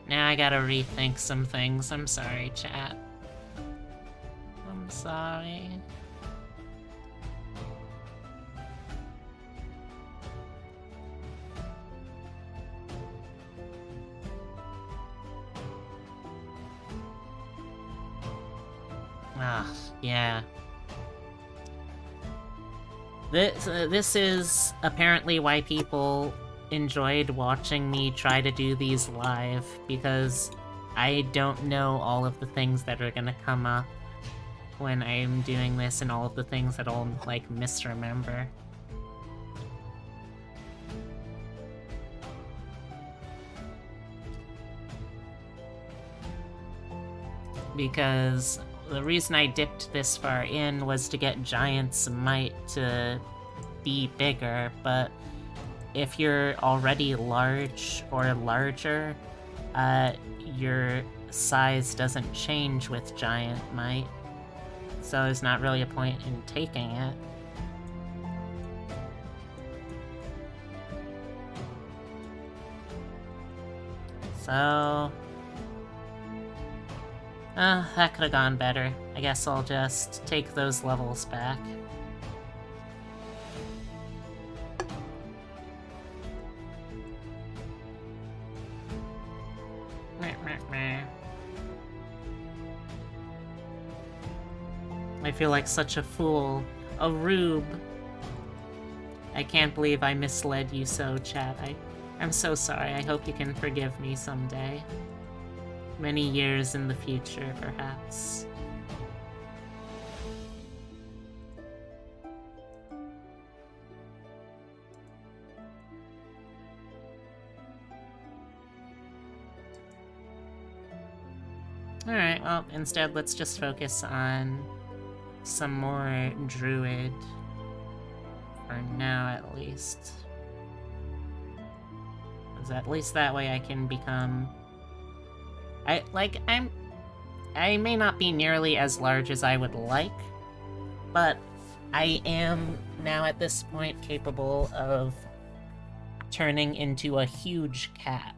Now I gotta rethink some things. I'm sorry, chat. I'm sorry. Yeah. This is apparently why people enjoyed watching me try to do these live, because I don't know all of the things that are gonna come up when I'm doing this and all of the things that I'll, like, misremember. Because the reason I dipped this far in was to get Giant's Might to be bigger, but if you're already large or larger, your size doesn't change with Giant Might, so there's not really a point in taking it. So... that could have gone better. I guess I'll just take those levels back. I feel like such a fool. A rube. I can't believe I misled you so, chat. I'm so sorry. I hope you can forgive me someday. Many years in the future, perhaps. Alright, well, instead let's just focus on some more Druid. For now, at least. Because at least that way I can become... I may not be nearly as large as I would like, but I am now at this point capable of turning into a huge cat.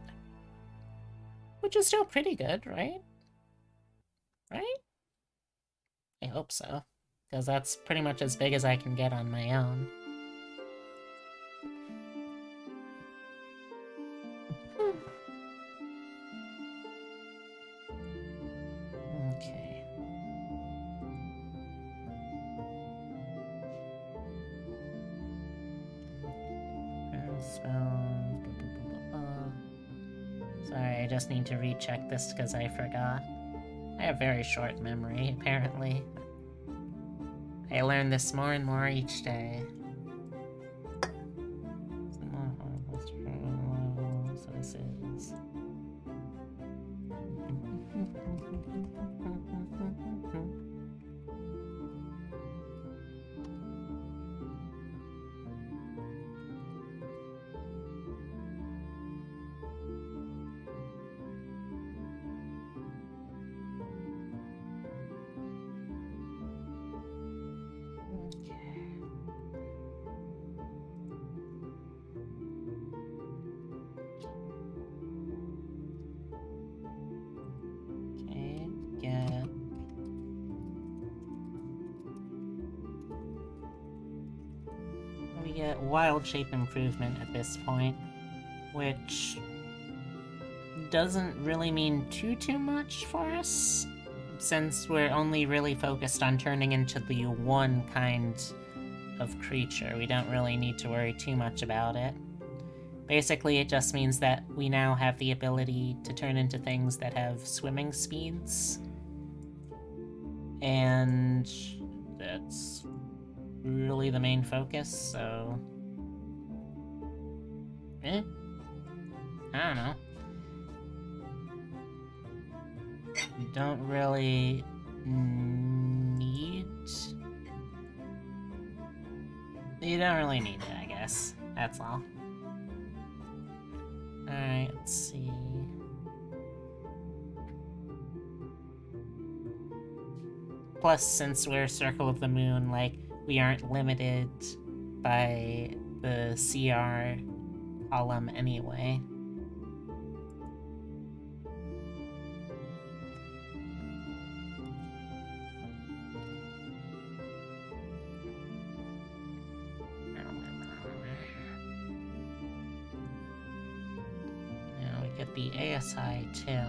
Which is still pretty good, right? Right? I hope so. Because that's pretty much as big as I can get on my own. Okay. Spells. Sorry, I just need to recheck this because I forgot. I have very short memory, apparently. I learn this more and more each day. So this is... We get wild shape improvement at this point, which doesn't really mean too much for us, since we're only really focused on turning into the one kind of creature. We don't really need to worry too much about it. Basically, it just means that we now have the ability to turn into things that have swimming speeds. And that's really the main focus, so... I don't know. You don't really need... You don't really need it, I guess. That's all. Alright, let's see... Plus, since we're Circle of the Moon, like, we aren't limited by the CR column anyway. Now we get the ASI too.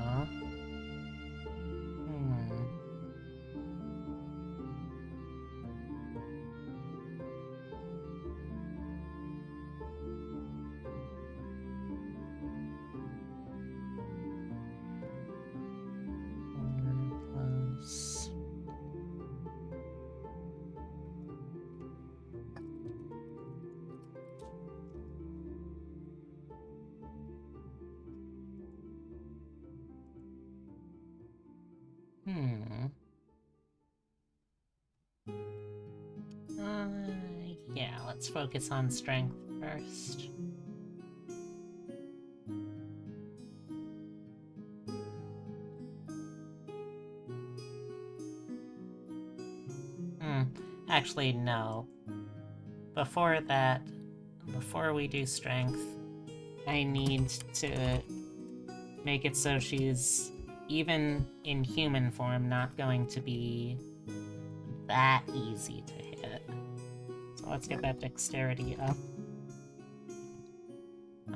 Yeah, let's focus on strength first. Actually, no. Before that, before we do strength, I need to make it so she's, even in human form, not going to be that easy to hit. So let's get that dexterity up.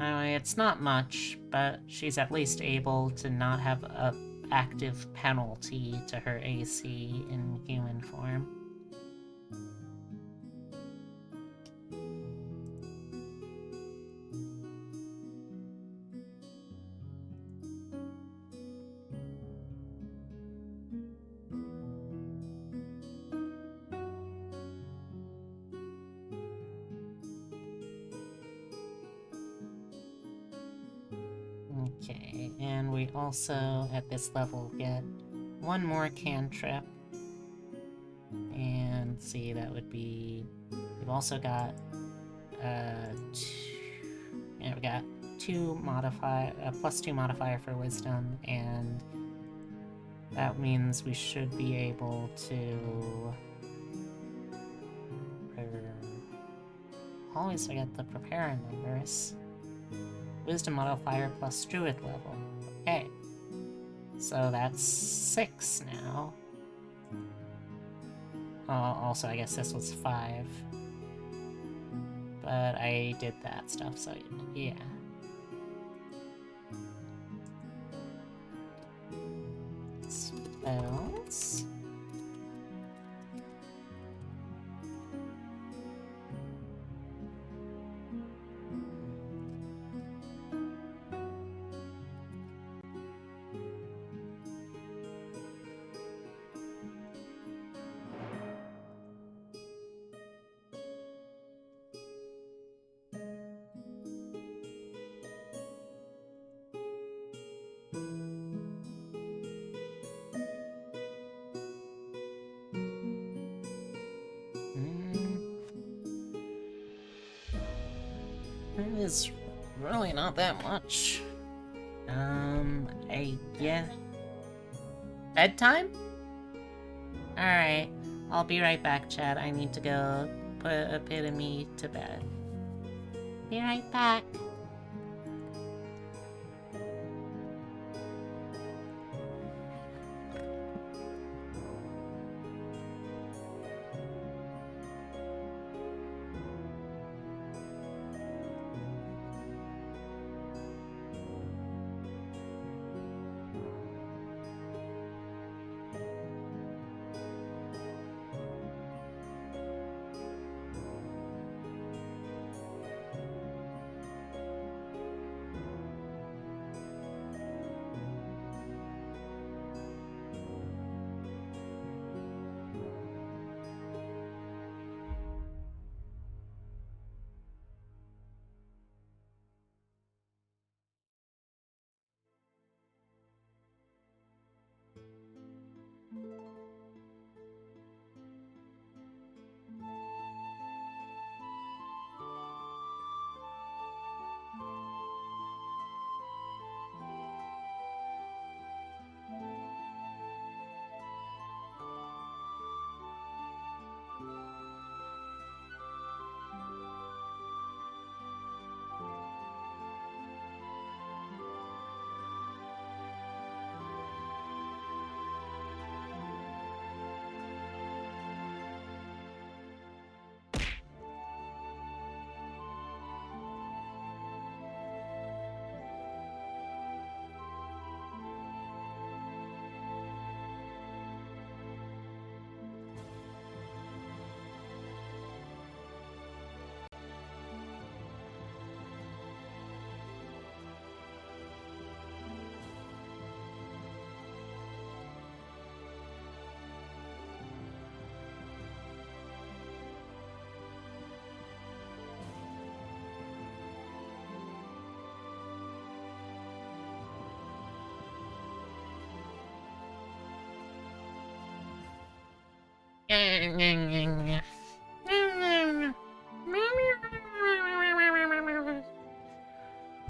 It's not much, but she's at least able to not have a active penalty to her AC in human form. Okay, and we also, at this level, get one more cantrip. And let's see, that would be... We've also got, we got +2 modifier for wisdom, and that means we should be able to... Always forget the prepare numbers. Wisdom modifier plus druid level. Okay. So that's 6 now. Also, I guess this was 5. But I did that stuff, so yeah. Spells. It is really not that much. Yeah. Bedtime? Alright, I'll be right back, Chad. I need to go put Epitome to bed. Be right back.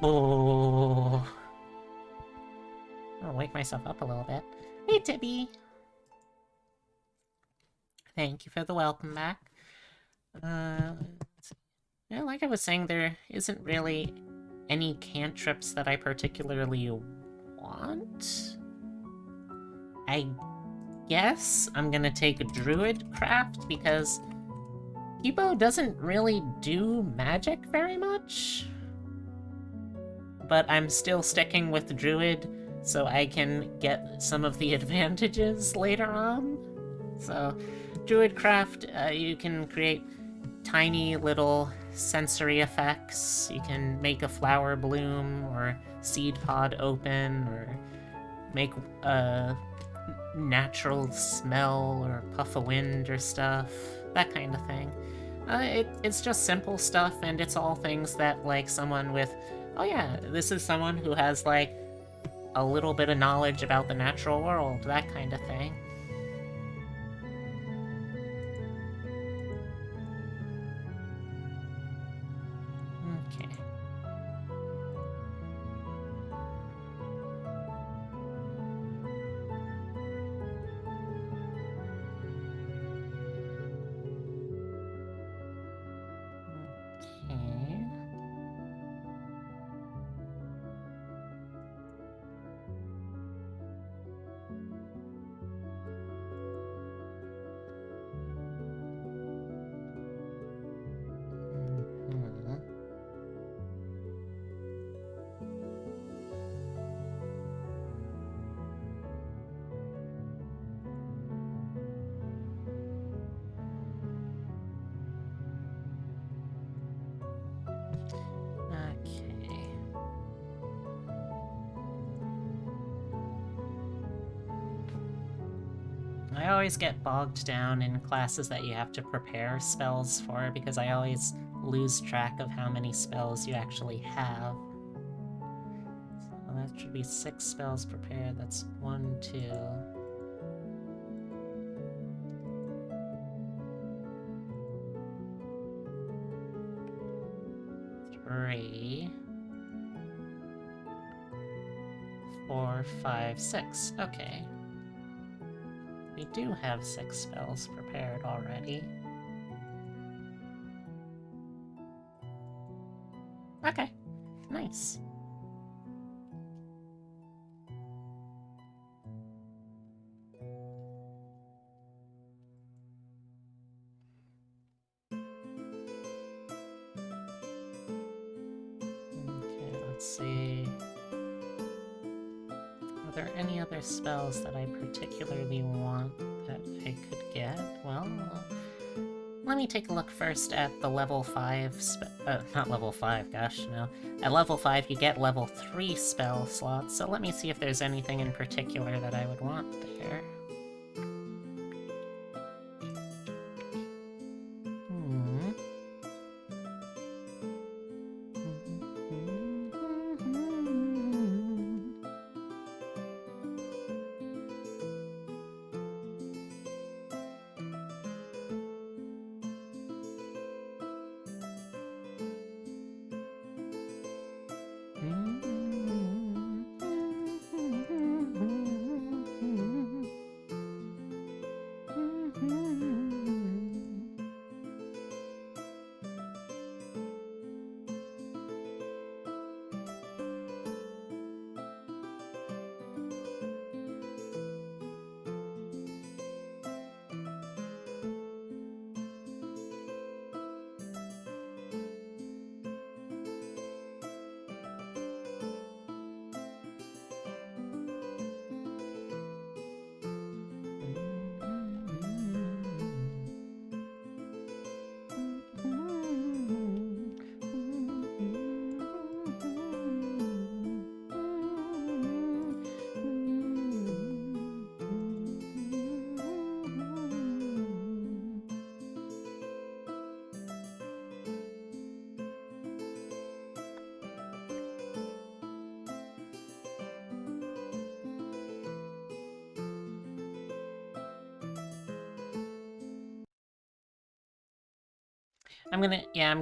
Oh. I'll wake myself up a little bit. Hey, Tibby. Thank you for the welcome back. Yeah, like I was saying, there isn't really any cantrips that I particularly want. I guess I'm gonna take a Druid craft because Kibo doesn't really do magic very much. But I'm still sticking with Druid so I can get some of the advantages later on. So, Druid craft, you can create tiny little sensory effects. You can make a flower bloom or seed pod open or make a natural smell or puff a wind or stuff, that kind of thing. It's just simple stuff, and it's all things that, like, someone with, oh yeah, this is someone who has, like, a little bit of knowledge about the natural world, that kind of thing. Okay. Okay. Mhm. Okay. I always get bogged down in classes that you have to prepare spells for because I always lose track of how many spells you actually have. So that should be 6 spells prepared. That's 1, 2. 3, 4, 5, 6. Okay. We do have 6 spells prepared already. Okay, nice. Okay, let's see. Are there any other spells that I particularly want that I could get? Well, let me take a look first at the level 5 not level 5, gosh, no. At level 5 you get level 3 spell slots, so let me see if there's anything in particular that I would want there. Hmm. I'm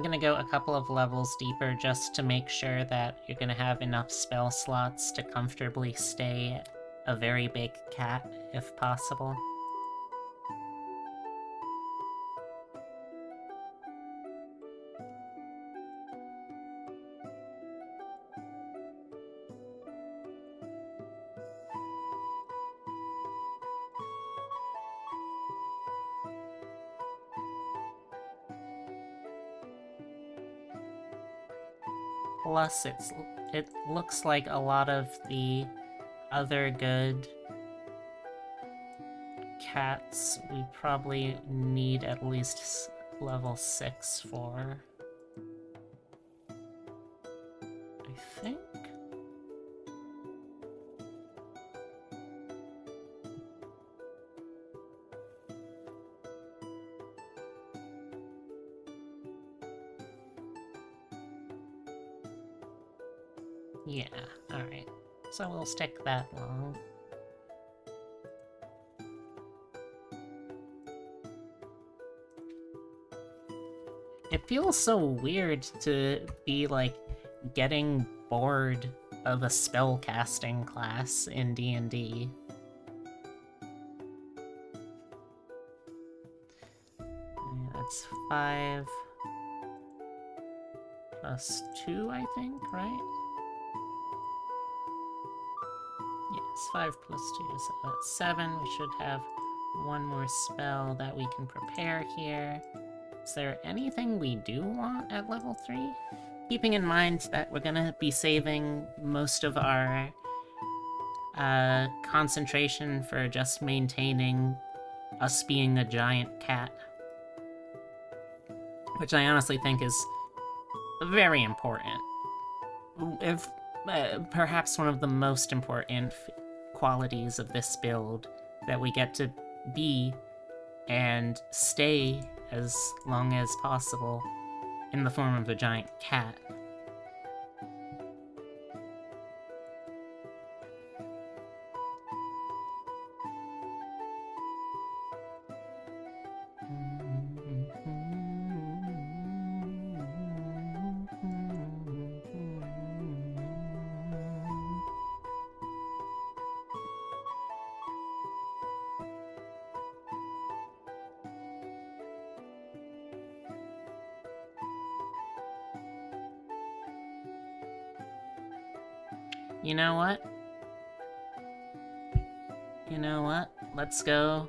gonna go a couple of levels deeper just to make sure that you're gonna have enough spell slots to comfortably stay a very big cat, if possible. Plus, it looks like a lot of the other good cats we probably need at least level 6 for. I think? Yeah, alright. so we'll stick that long. It feels so weird to be, like, getting bored of a spellcasting class in D&D. That's 5 plus 2, I think, right? Yes, 5 plus 2, so that's 7. We should have one more spell that we can prepare here. Is there anything we do want at level 3? Keeping in mind that we're gonna be saving most of our concentration for just maintaining us being a giant cat. Which I honestly think is very important. If perhaps one of the most important qualities of this build that we get to be and stay as long as possible in the form of a giant cat. You know what? You know what? Let's go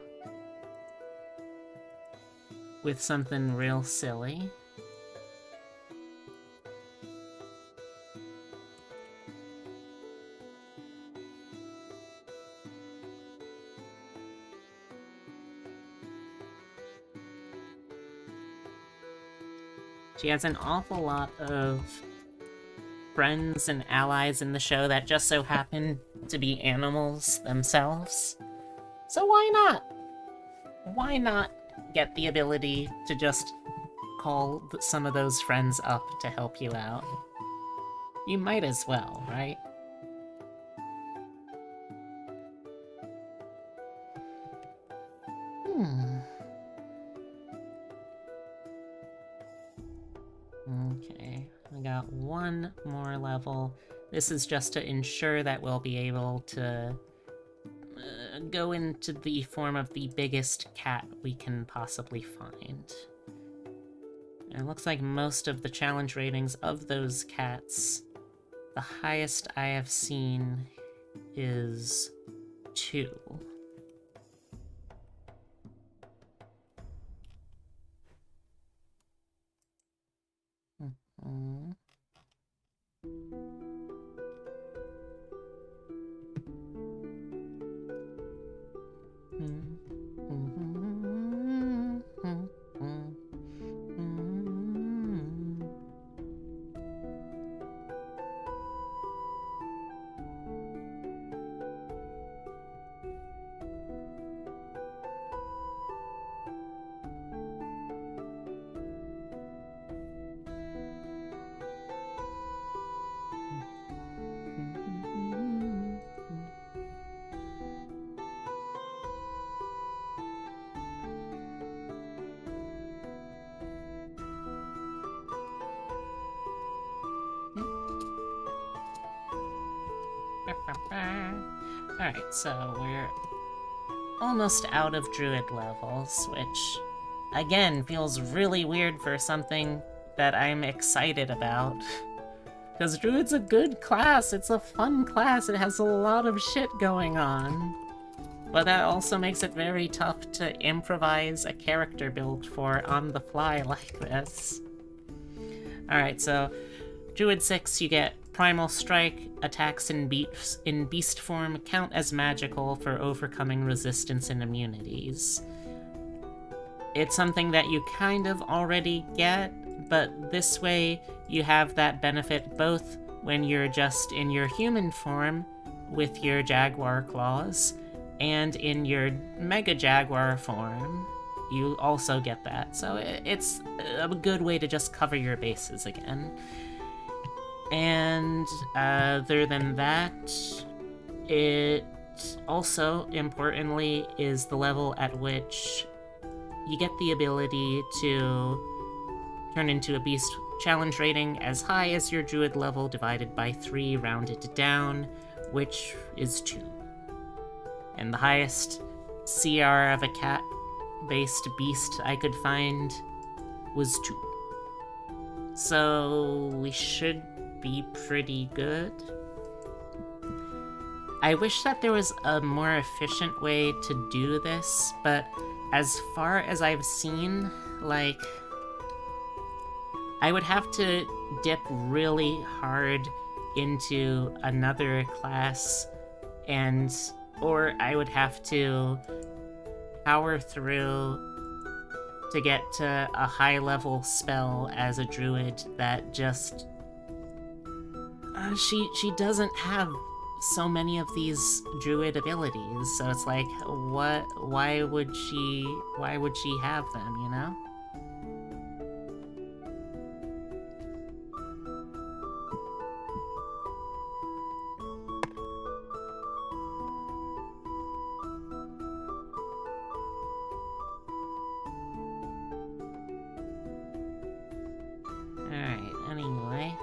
with something real silly. She has an awful lot of friends and allies in the show that just so happen to be animals themselves. So why not? Why not get the ability to just call some of those friends up to help you out? You might as well, right? Okay, I got one more level. This is just to ensure that we'll be able to go into the form of the biggest cat we can possibly find. And it looks like most of the challenge ratings of those cats, the highest I have seen is 2. Alright, so we're almost out of Druid levels, which, again, feels really weird for something that I'm excited about. Because Druid's a good class, it's a fun class, it has a lot of shit going on. But that also makes it very tough to improvise a character build for on the fly like this. Alright, so Druid 6, you get Primal Strike. Attacks in beast form count as magical for overcoming resistance and immunities. It's something that you kind of already get, but this way you have that benefit both when you're just in your human form with your jaguar claws, and in your mega jaguar form, you also get that. So it's a good way to just cover your bases again. And other than that, it also, importantly, is the level at which you get the ability to turn into a beast challenge rating as high as your druid level divided by 3 rounded down, which is 2. And the highest CR of a cat-based beast I could find was 2. So we should be pretty good. I wish that there was a more efficient way to do this, but as far as I've seen, like, I would have to dip really hard into another class, or I would have to power through to get to a high-level spell as a druid that just... she doesn't have so many of these druid abilities, so it's like, why would she have them, you know? Alright, anyway.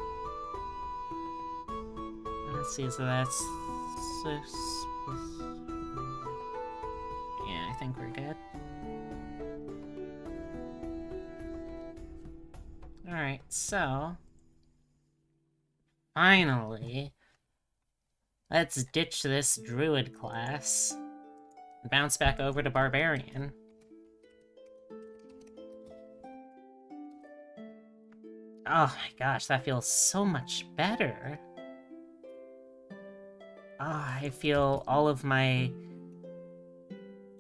Let's see, so that's 6. Yeah, I think we're good. Alright, so... finally, let's ditch this druid class and bounce back over to Barbarian. Oh my gosh, that feels so much better. I feel all of my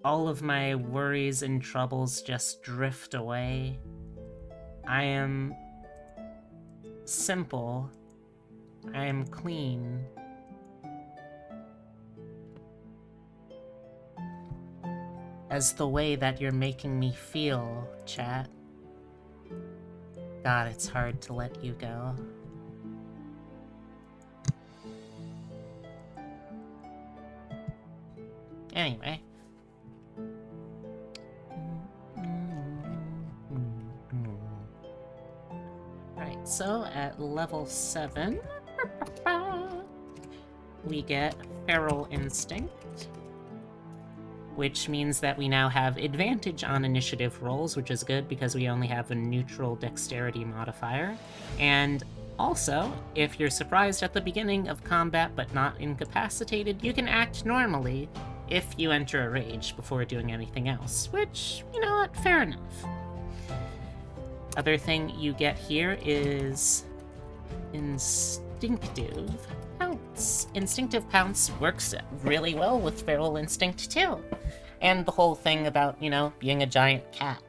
worries and troubles just drift away. I am simple. I am clean. As the way that you're making me feel, chat. God, it's hard to let you go. Anyway. Right, so at level 7, we get Feral Instinct, which means that we now have advantage on initiative rolls, which is good because we only have a neutral dexterity modifier. And also, if you're surprised at the beginning of combat but not incapacitated, you can act normally if you enter a rage before doing anything else, which, you know what, fair enough. Other thing you get here is Instinctive Pounce. Instinctive Pounce works really well with Feral Instinct too. And the whole thing about, you know, being a giant cat.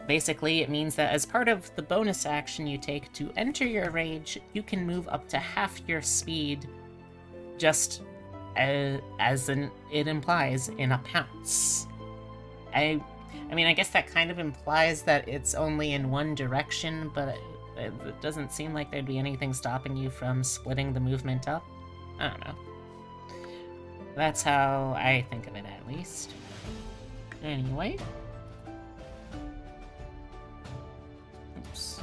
Basically, it means that as part of the bonus action you take to enter your rage, you can move up to half your speed, just as it implies in a pounce. I mean, I guess that kind of implies that it's only in one direction, but it doesn't seem like there'd be anything stopping you from splitting the movement up. I don't know. That's how I think of it, at least. Anyway. Oops.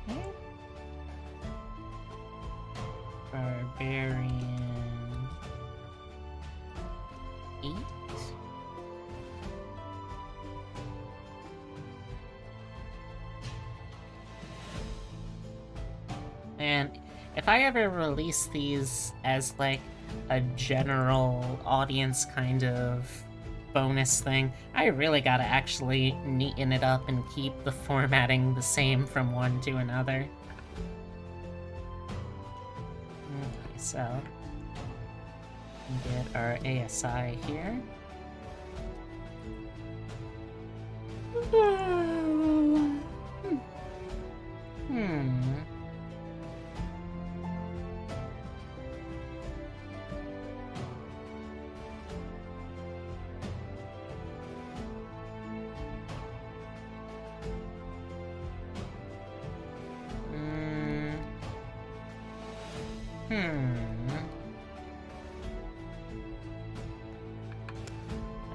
Okay. Barbarian 8. And if I ever release these as like a general audience kind of bonus thing, I really gotta actually neaten it up and keep the formatting the same from one to another. Okay, so we get our ASI here.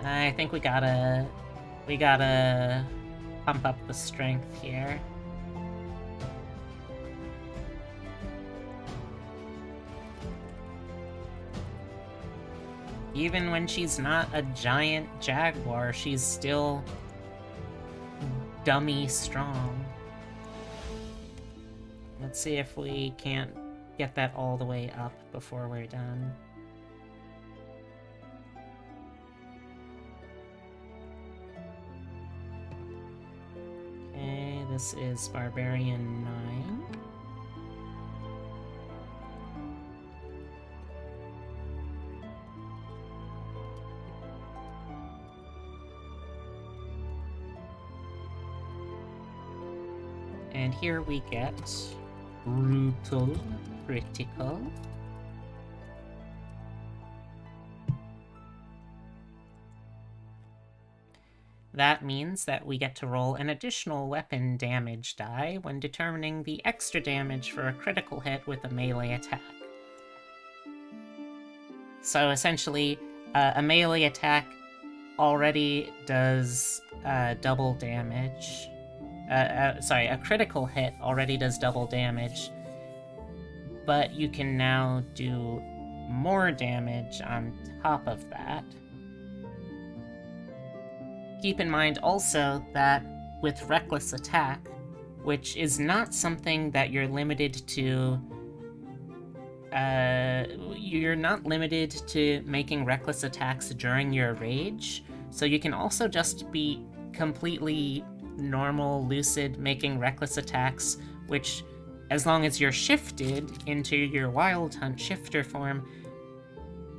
I think we gotta pump up the strength here. Even when she's not a giant jaguar, she's still dummy strong. Let's see if we can't get that all the way up before we're done. Okay, this is Barbarian 9. And here we get Brutal Critical. That means that we get to roll an additional weapon damage die when determining the extra damage for a critical hit with a melee attack. So essentially, a melee attack already does double damage. A critical hit already does double damage, but you can now do more damage on top of that. Keep in mind also that with Reckless Attack, which is not something that you're limited to, you're not limited to making reckless attacks during your rage, so you can also just be completely normal, lucid, making reckless attacks, which, as long as you're shifted into your Wild Hunt shifter form,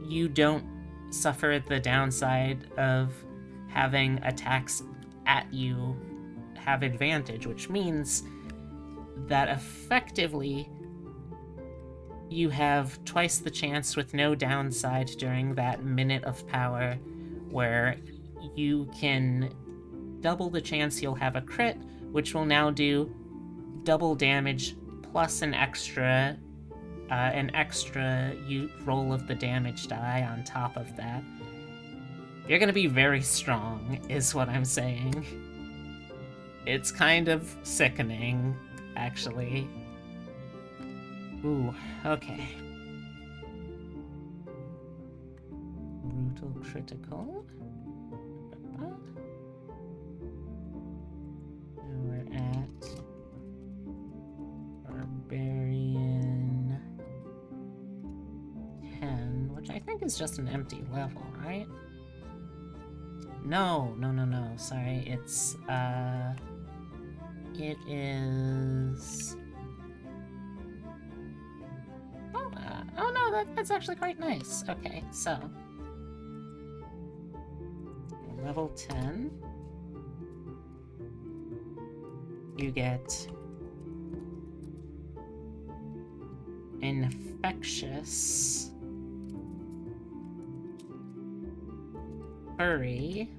you don't suffer the downside of having attacks at you have advantage, which means that effectively you have twice the chance with no downside during that minute of power, where you can double the chance you'll have a crit, which will now do double damage plus an extra roll of the damage die on top of that. You're gonna be very strong, is what I'm saying. It's kind of sickening, actually. Ooh, okay. Brutal critical. We're at Barbarian 10, which I think is just an empty level, right? No. Sorry, it's, it is... Oh no, that's actually quite nice. Okay, so... Level 10. You get... Infectious... Furry.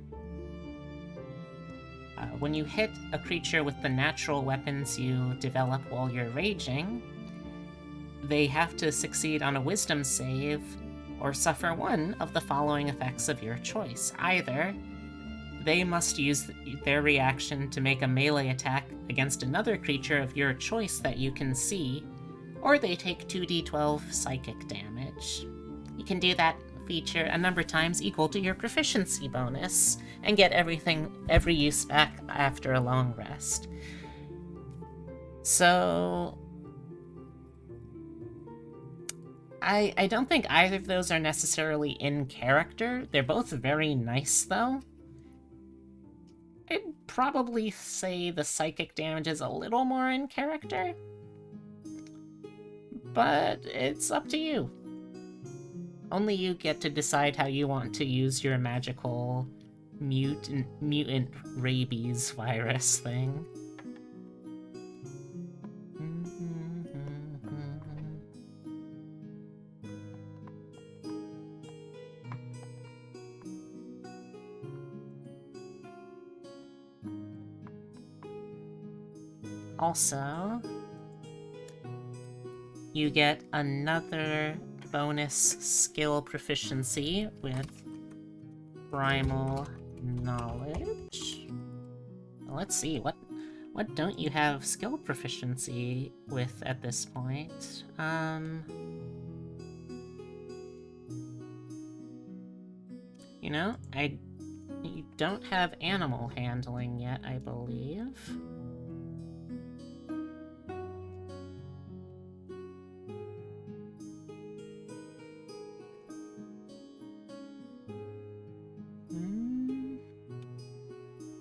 When you hit a creature with the natural weapons you develop while you're raging, they have to succeed on a wisdom save or suffer one of the following effects of your choice. Either they must use their reaction to make a melee attack against another creature of your choice that you can see, or they take 2d12 psychic damage. You can do that feature a number of times equal to your proficiency bonus, and get every use back after a long rest. So... I don't think either of those are necessarily in character. They're both very nice, though. I'd probably say the psychic damage is a little more in character, but it's up to you. Only you get to decide how you want to use your magical mutant rabies virus thing. Also, You get another bonus skill proficiency with Primal Knowledge. Let's see, what don't you have skill proficiency with at this point? You know, you don't have animal handling yet, I believe.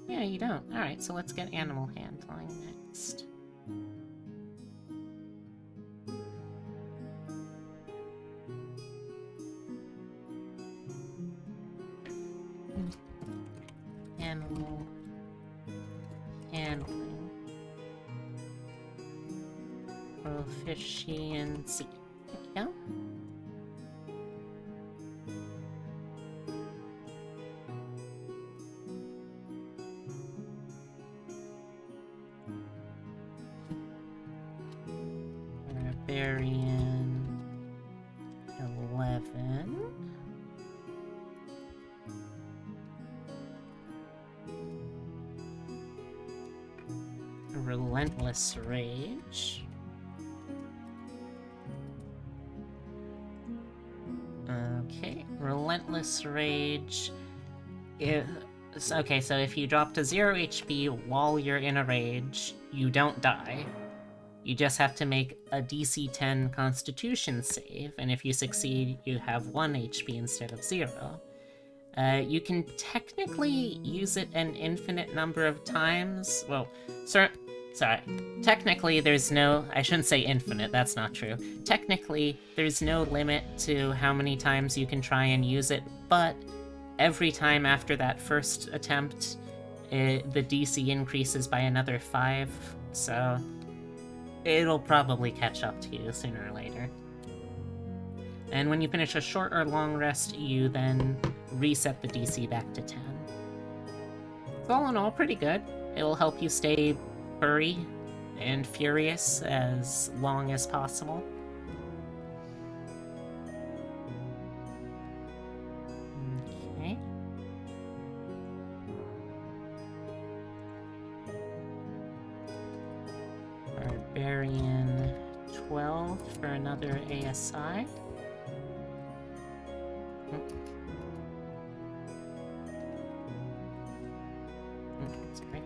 Yeah, you don't. Alright, so let's get animal handling next. Animal handling. Proficiency. There we go. Barbarian 11. Relentless Rage. Okay, Relentless Rage. Okay, so if you drop to 0 HP while you're in a rage, you don't die. You just have to make a DC 10 Constitution save, and if you succeed, you have 1 HP instead of 0. You can technically use it an infinite number of times. Well, sorry. Technically, there's no... I shouldn't say infinite, that's not true. Technically, there's no limit to how many times you can try and use it, but every time after that first attempt, the DC increases by another 5, so it'll probably catch up to you sooner or later. And when you finish a short or long rest, you then reset the DC back to 10. So all in all, pretty good. It'll help you stay furry and furious as long as possible. Okay. Barbarian 12 for another ASI. Sorry.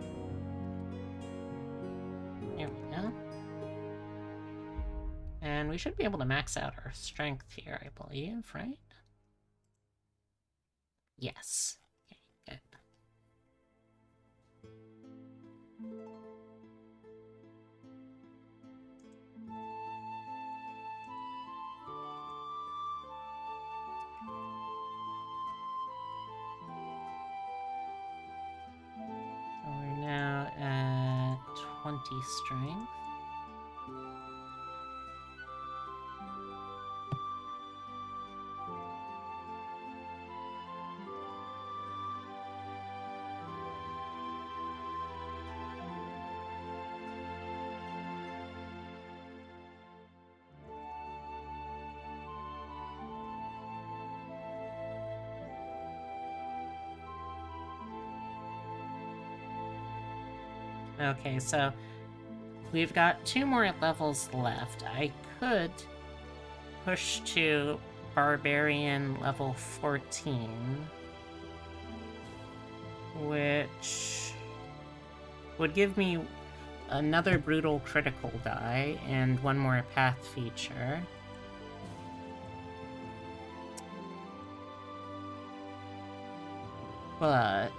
There we go. And we should be able to max out our strength here, I believe, right? Yes. Okay, good. So we're now at 20 strength. Okay, so we've got 2 more levels left. I could push to Barbarian level 14, which would give me another brutal critical die and 1 more path feature. But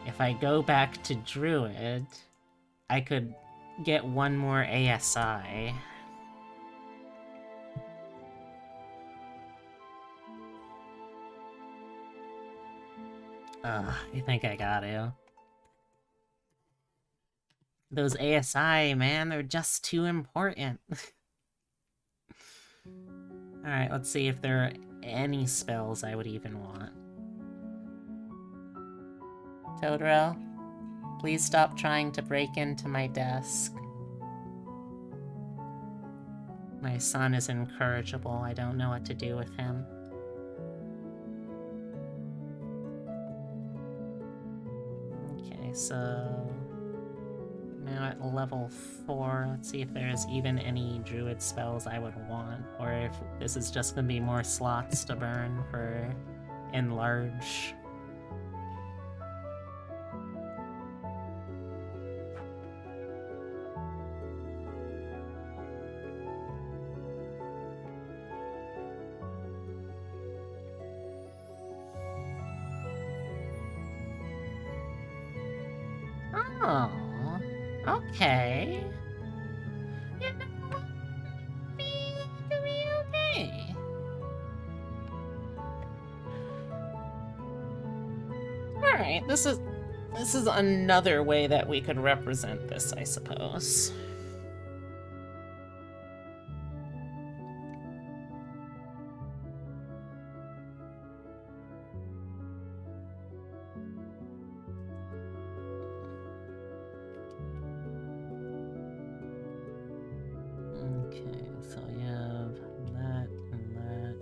if I go back to Druid, I could get 1 more ASI. I think I got to. Those ASI, man, they're just too important. Alright, let's see if there are any spells I would even want. Totoro, please stop trying to break into my desk. My son is incorrigible. I don't know what to do with him. Okay, so now at level 4, let's see if there's even any druid spells I would want, or if this is just gonna be more slots to burn for enlarge. Oh, okay. You know what? It'll be okay. Alright, this is another way that we could represent this, I suppose. Okay, so you have that and that.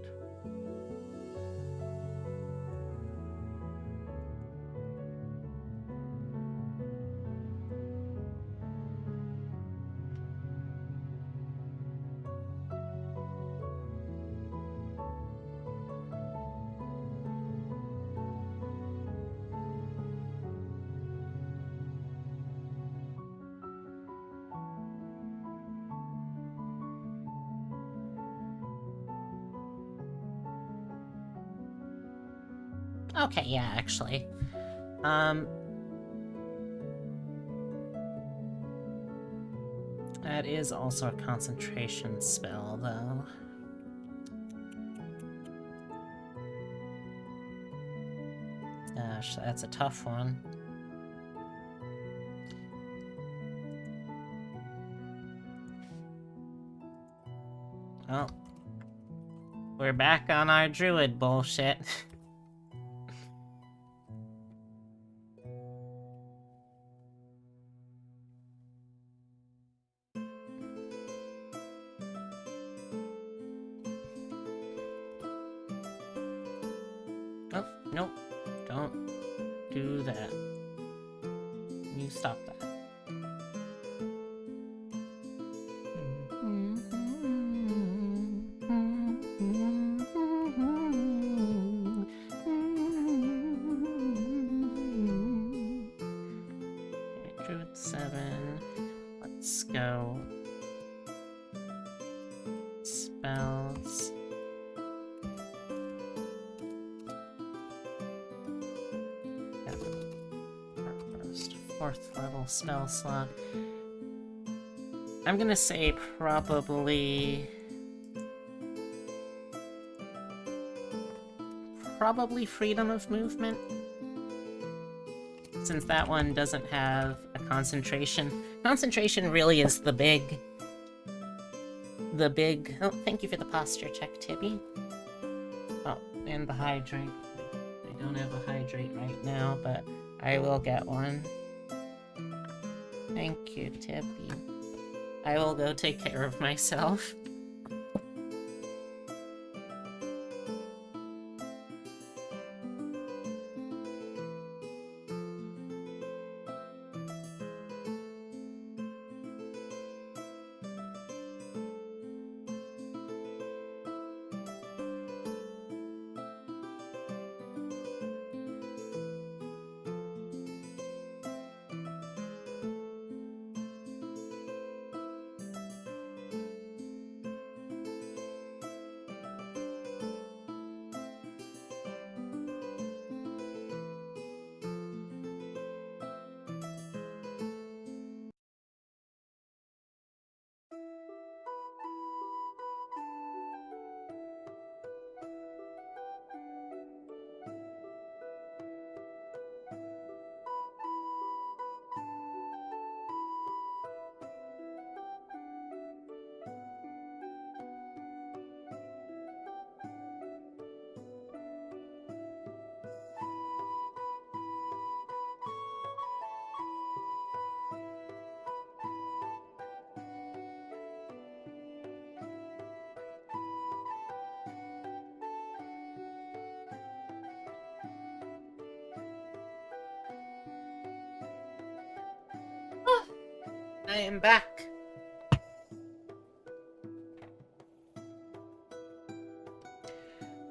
Okay, yeah, actually. That is also a concentration spell, though. Gosh, that's a tough one. Well, we're back on our druid bullshit. Oh, nope. Don't do that. You stop that. Okay, Druid 7. Let's go. Spells. Fourth level spell slot. I'm gonna say probably freedom of movement, since that one doesn't have a concentration. Concentration really is the big. Oh, thank you for the posture check, Tibby. Oh, and the hydrate. I don't have a hydrate right now, but I will get one. Thank you, Tippy. I will go take care of myself. I am back.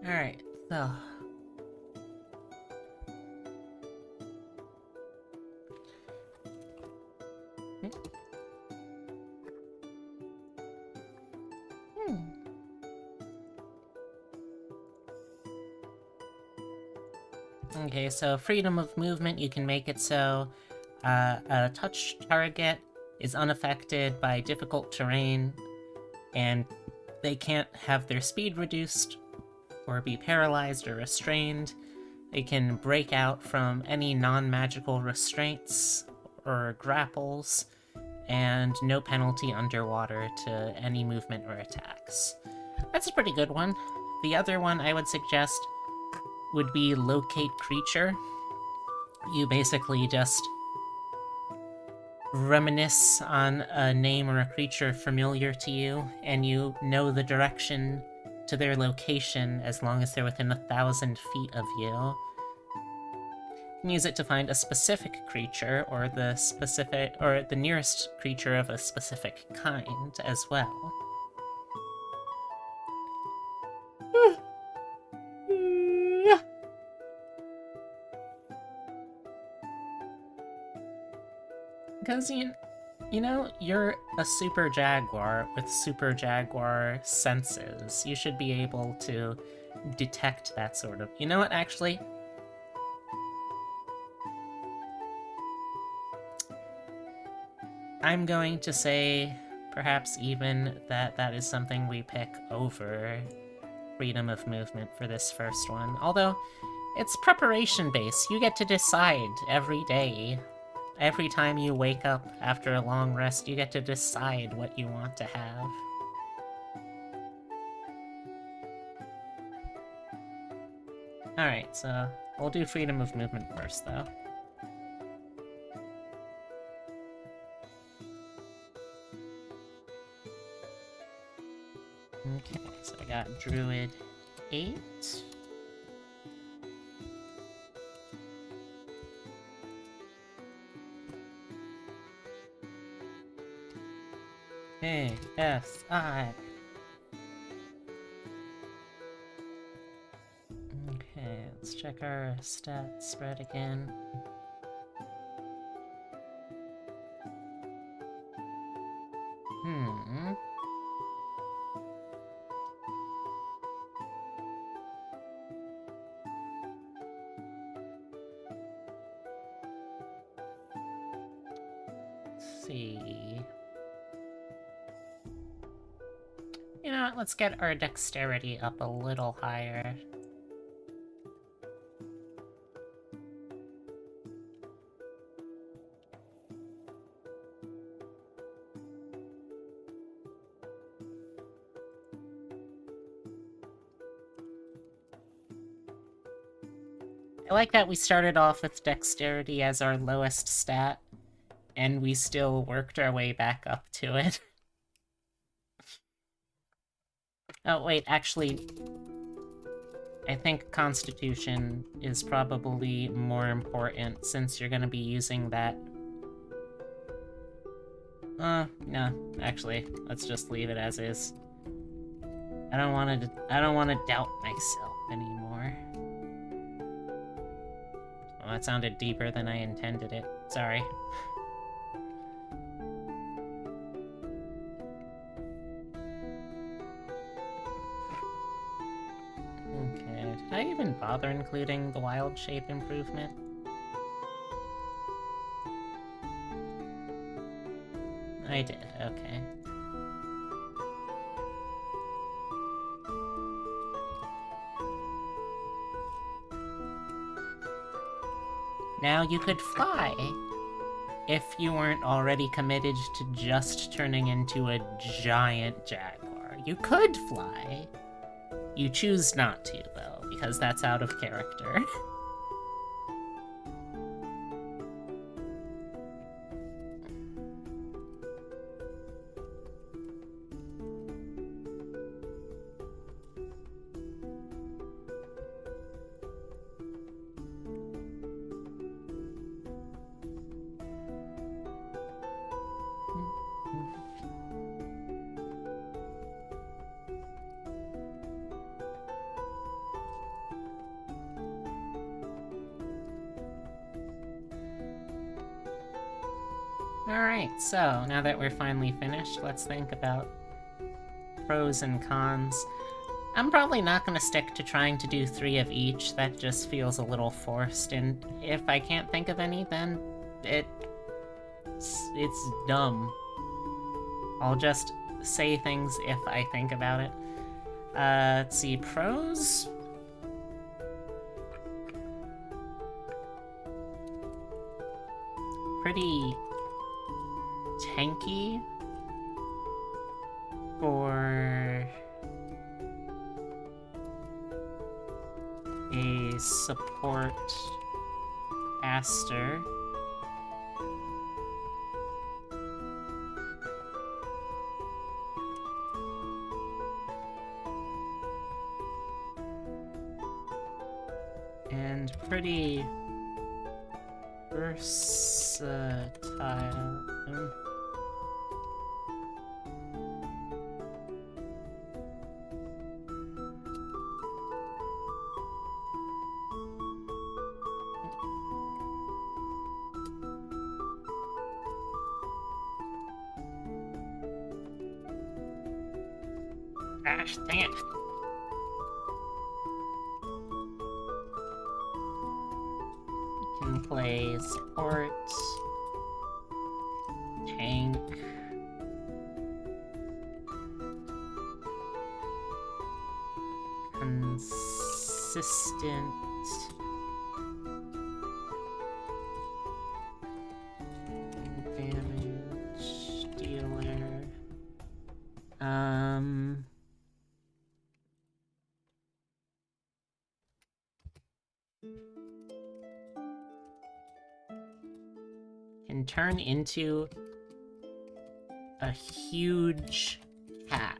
Alright, so... Okay, so freedom of movement, you can make it so a touched target is unaffected by difficult terrain, and they can't have their speed reduced, or be paralyzed or restrained. They can break out from any non-magical restraints or grapples, and no penalty underwater to any movement or attacks. That's a pretty good one. The other one I would suggest would be locate creature. You basically just reminisce on a name or a creature familiar to you, and you know the direction to their location as long as they're within 1,000 feet of you. You can use it to find a specific creature, or the nearest creature of a specific kind as well. Because, you know, you're a super jaguar with super jaguar senses. You should be able to detect that sort of... You know what, actually? I'm going to say, perhaps even, that that is something we pick over freedom of movement for this first one. Although, it's preparation-based. You get to decide every day. Every time you wake up after a long rest, you get to decide what you want to have. Alright, so we'll do freedom of movement first, though. Okay, so I got Druid 8. A-S-I. Okay, let's check our stat spread again. Let's see. You know what, let's get our dexterity up a little higher. I like that we started off with dexterity as our lowest stat, and we still worked our way back up to it. Oh, wait, actually, I think Constitution is probably more important since you're gonna be using that. No, actually, let's just leave it as is. I don't want to doubt myself anymore. Well, that sounded deeper than I intended it. Sorry. Did I even bother including the wild shape improvement? I did, okay. Now you could fly, if you weren't already committed to just turning into a giant jaguar. You could fly. You choose not to, though, because that's out of character. Alright, so now that we're finally finished, let's think about pros and cons. I'm probably not going to stick to trying to do 3 of each, that just feels a little forced, and if I can't think of any, then it's dumb. I'll just say things if I think about it. Let's see, pros? Pretty tanky for a support caster. And pretty versatile. Gosh, dang it. You can play support, tank, consistent, damage dealer. Can turn into a huge cat.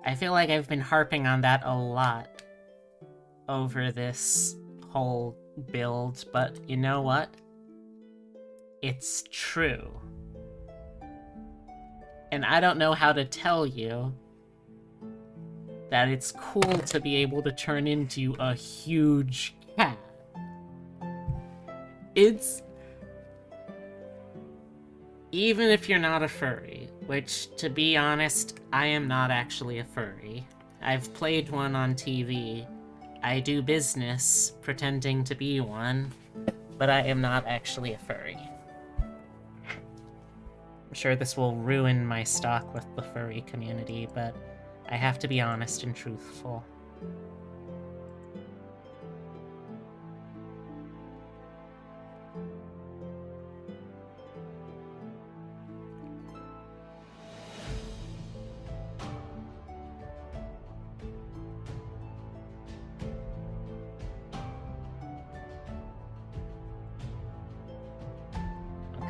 I feel like I've been harping on that a lot over this whole build, but you know what? It's true. And I don't know how to tell you that it's cool to be able to turn into a huge cat. It's... Even if you're not a furry, which, to be honest, I am not actually a furry. I've played one on TV. I do business pretending to be one, but I am not actually a furry. I'm sure this will ruin my stock with the furry community, but I have to be honest and truthful.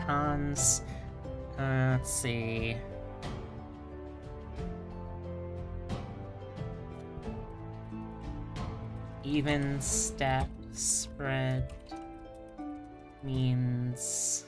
Cons. Let's see. Even stat spread means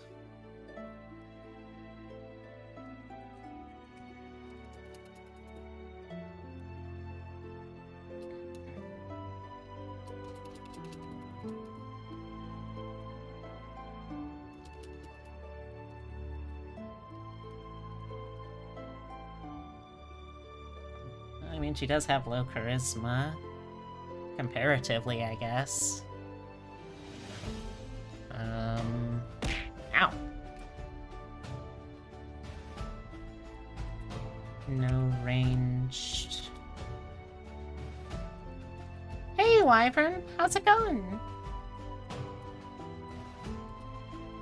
I mean, she does have low charisma. Comparatively, I guess. Ow! No ranged. Hey, Wyvern! How's it going?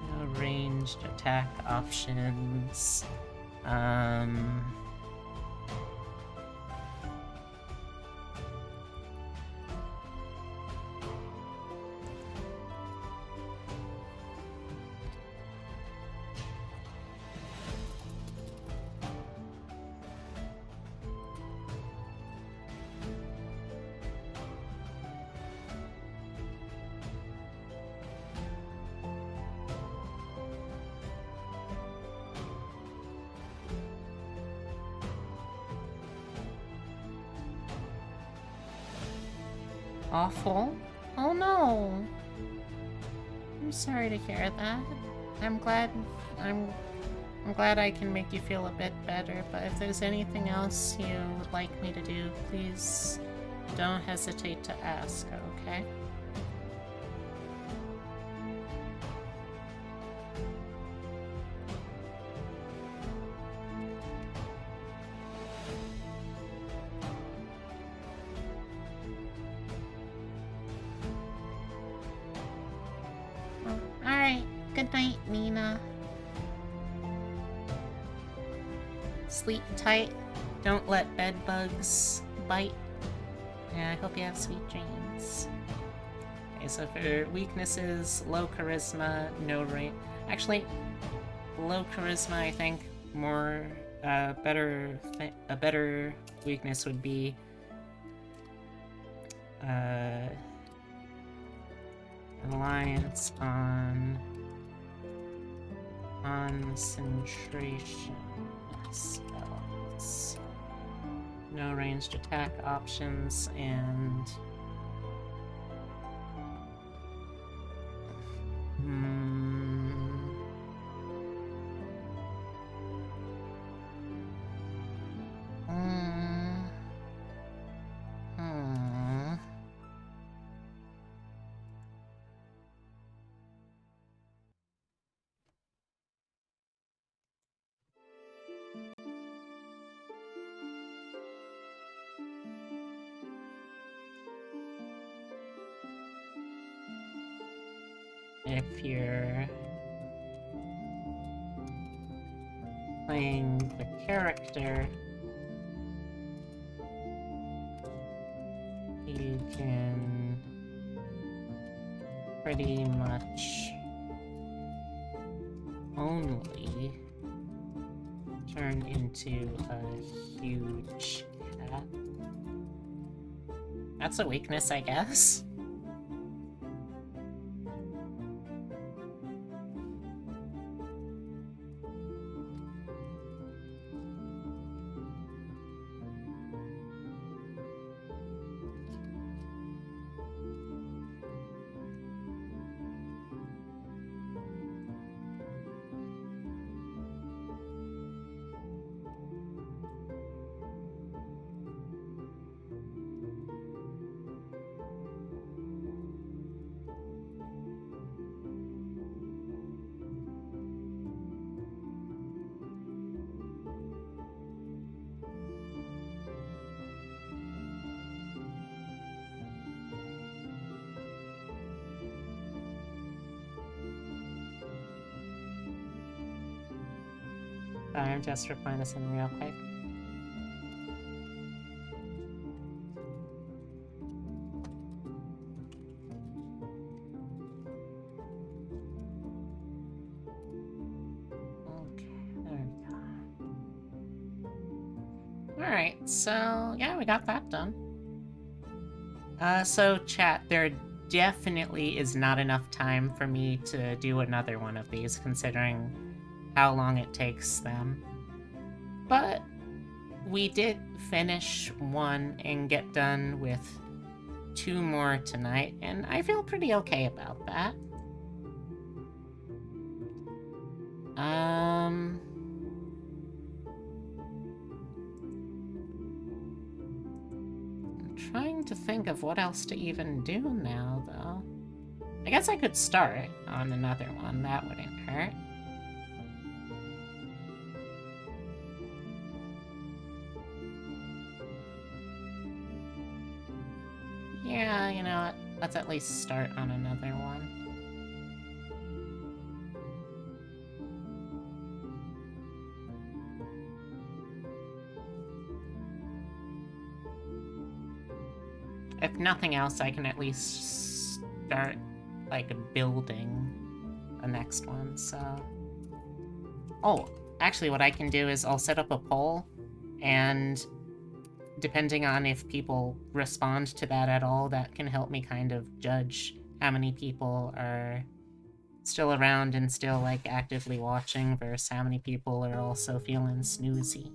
No ranged attack options. Awful? Oh no! I'm sorry to hear that. I'm glad I'm glad I can make you feel a bit better, but if there's anything else you would like me to do, please don't hesitate to ask, okay? Alright, good night, Nina. Sleep tight, don't let bed bugs bite, and I hope you have sweet dreams. Okay, so for weaknesses, low charisma, no range. Actually, low charisma, I think, more, a better weakness would be, reliance on concentration spells. No ranged attack options, and if you're playing the character, you can pretty much only turn into a huge cat. That's a weakness, I guess. Sorry, I'm just replying this in real quick. Okay, there we go. Alright, so yeah, we got that done. So chat, there definitely is not enough time for me to do another one of these, considering how long it takes them. But we did finish one and get done with 2 more tonight, and I feel pretty okay about that. I'm trying to think of what else to even do now, though. I guess I could start on another one, that wouldn't hurt. Yeah, you know what? Let's at least start on another one. If nothing else, I can at least start, like, building the next one, so... Oh, actually what I can do is I'll set up a poll, and depending on if people respond to that at all, that can help me kind of judge how many people are still around and still, like, actively watching versus how many people are also feeling snoozy.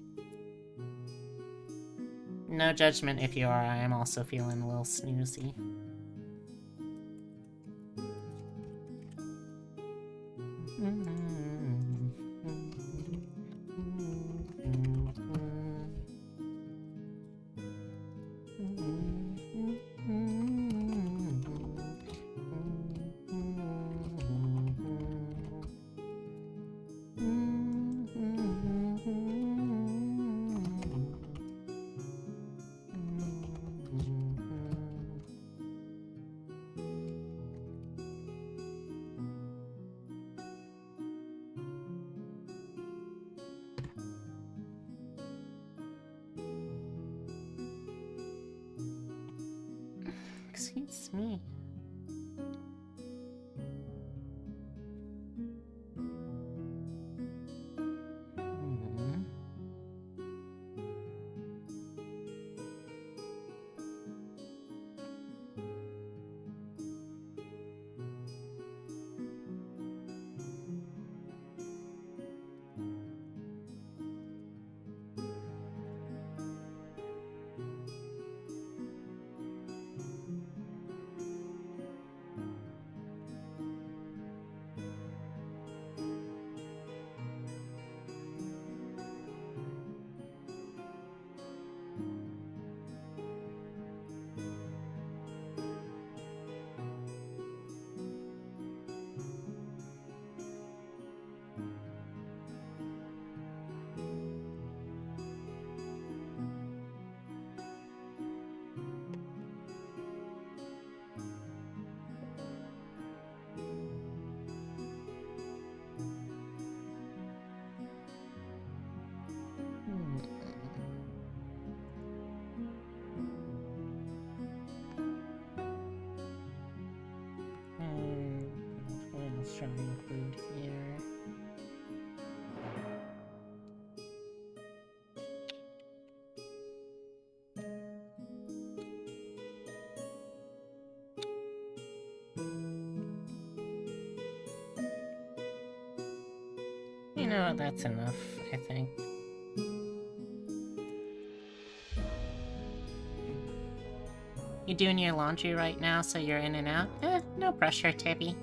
No judgment if you are, I am also feeling a little snoozy. Excuse me. Hmm. What else shall we include here? You know what, that's enough, I think. You doing your laundry right now, so you're in and out? No pressure, Tibby.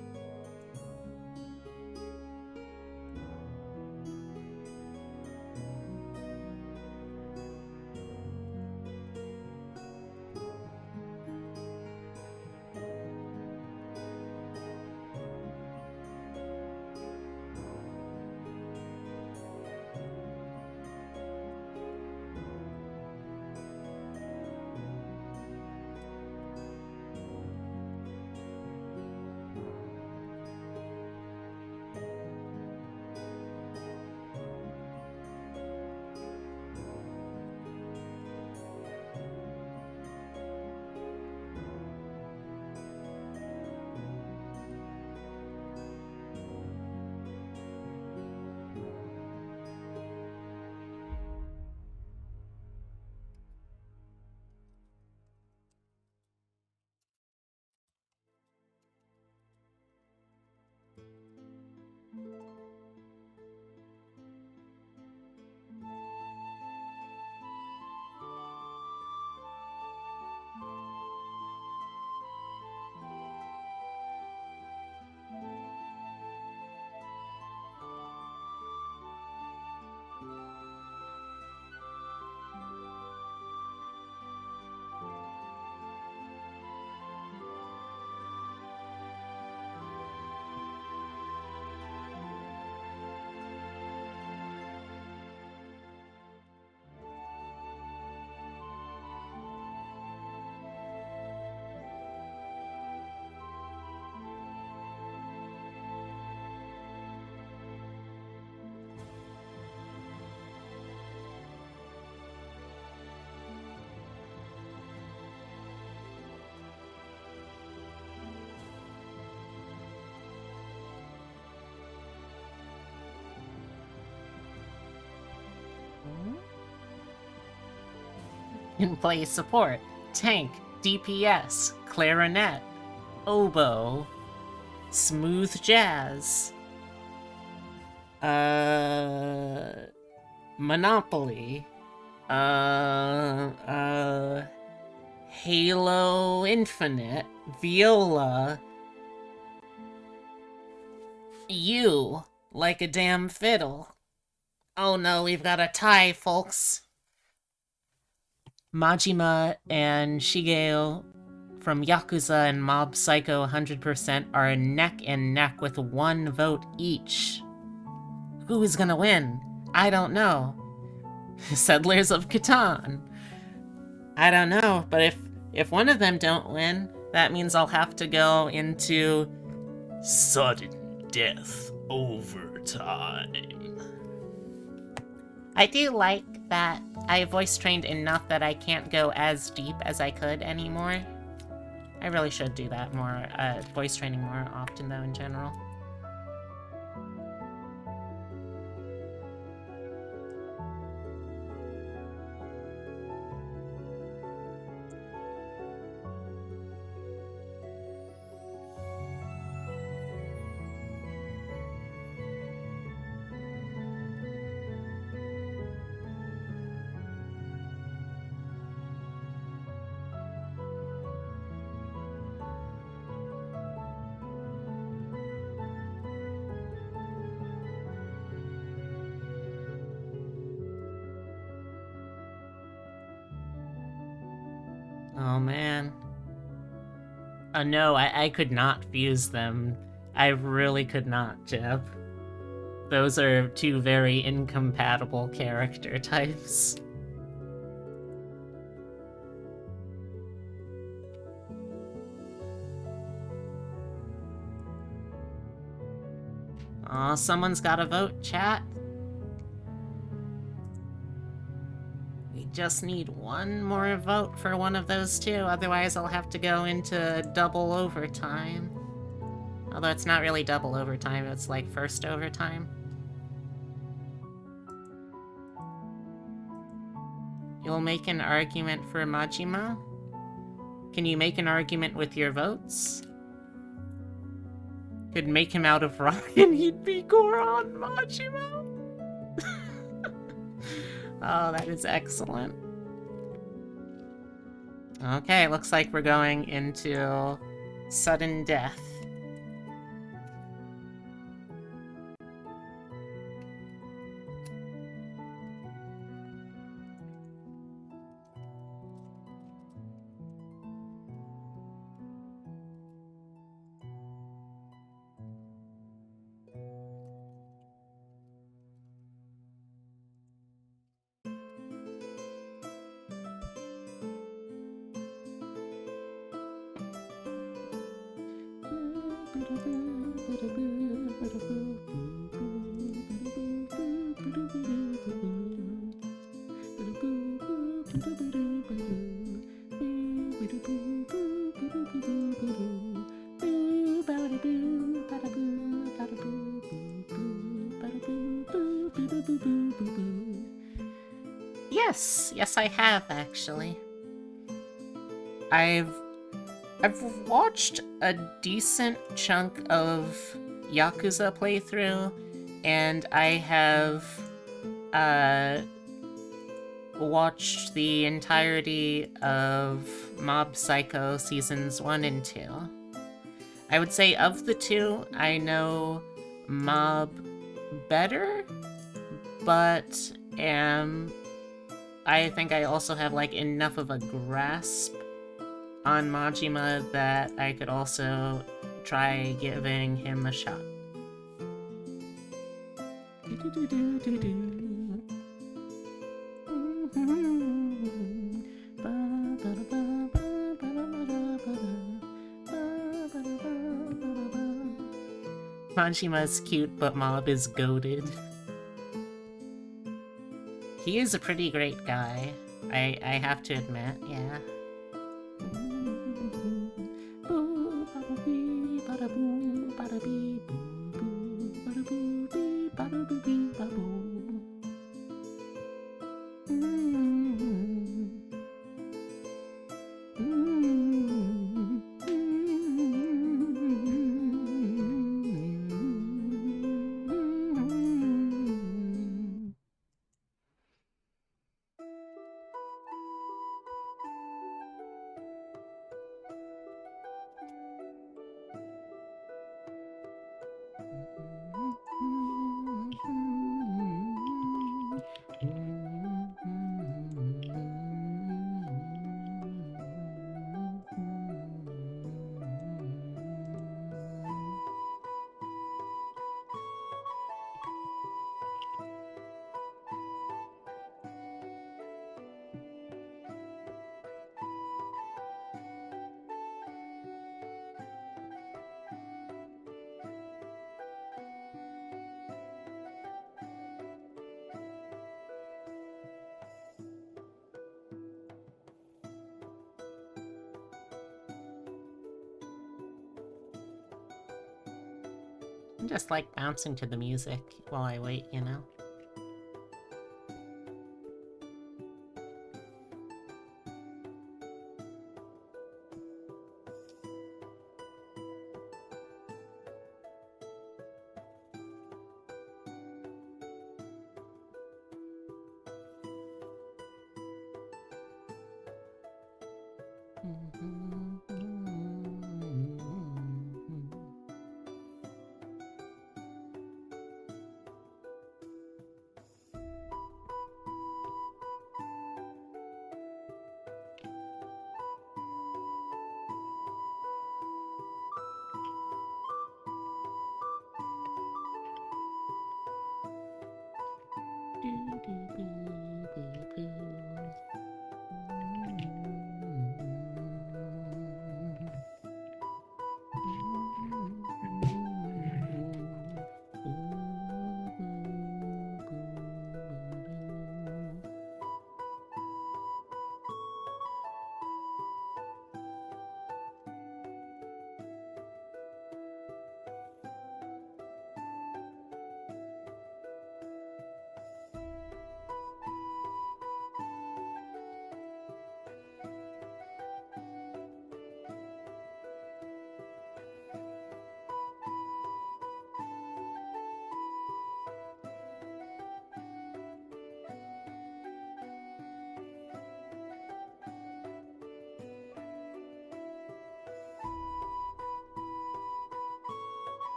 Can play support, tank, DPS, clarinet, oboe, smooth jazz, Monopoly, Halo Infinite, viola, You, like a damn fiddle. Oh no, we've got a tie, folks. Majima and Shigeo from Yakuza and Mob Psycho 100% are neck and neck with 1 vote each. Who is gonna win? I don't know. Settlers of Catan. I don't know, but if one of them don't win, that means I'll have to go into sudden death overtime. I do like that I voice trained enough that I can't go as deep as I could anymore. I really should do that more, voice training more often though in general. Oh man. No, I could not fuse them. I really could not, Jeb. Those are 2 very incompatible character types. Aw, someone's gotta vote, chat. We just need 1 more vote for one of those 2, otherwise I'll have to go into double overtime. Although it's not really double overtime, it's like first overtime. You'll make an argument for Majima? Can you make an argument with your votes? Could make him out of rock and he'd be Goron Majima? Oh, that is excellent. Okay, looks like we're going into sudden death. Yes, I have actually. I've watched a decent chunk of Yakuza playthrough, and I have watched the entirety of Mob Psycho seasons 1 and 2. I would say of the 2, I know Mob better, but I think I also have like enough of a grasp on Majima that I could also try giving him a shot. Majima's cute, but Mob is goated. He is a pretty great guy, I have to admit, yeah. I'm just like bouncing to the music while I wait, you know?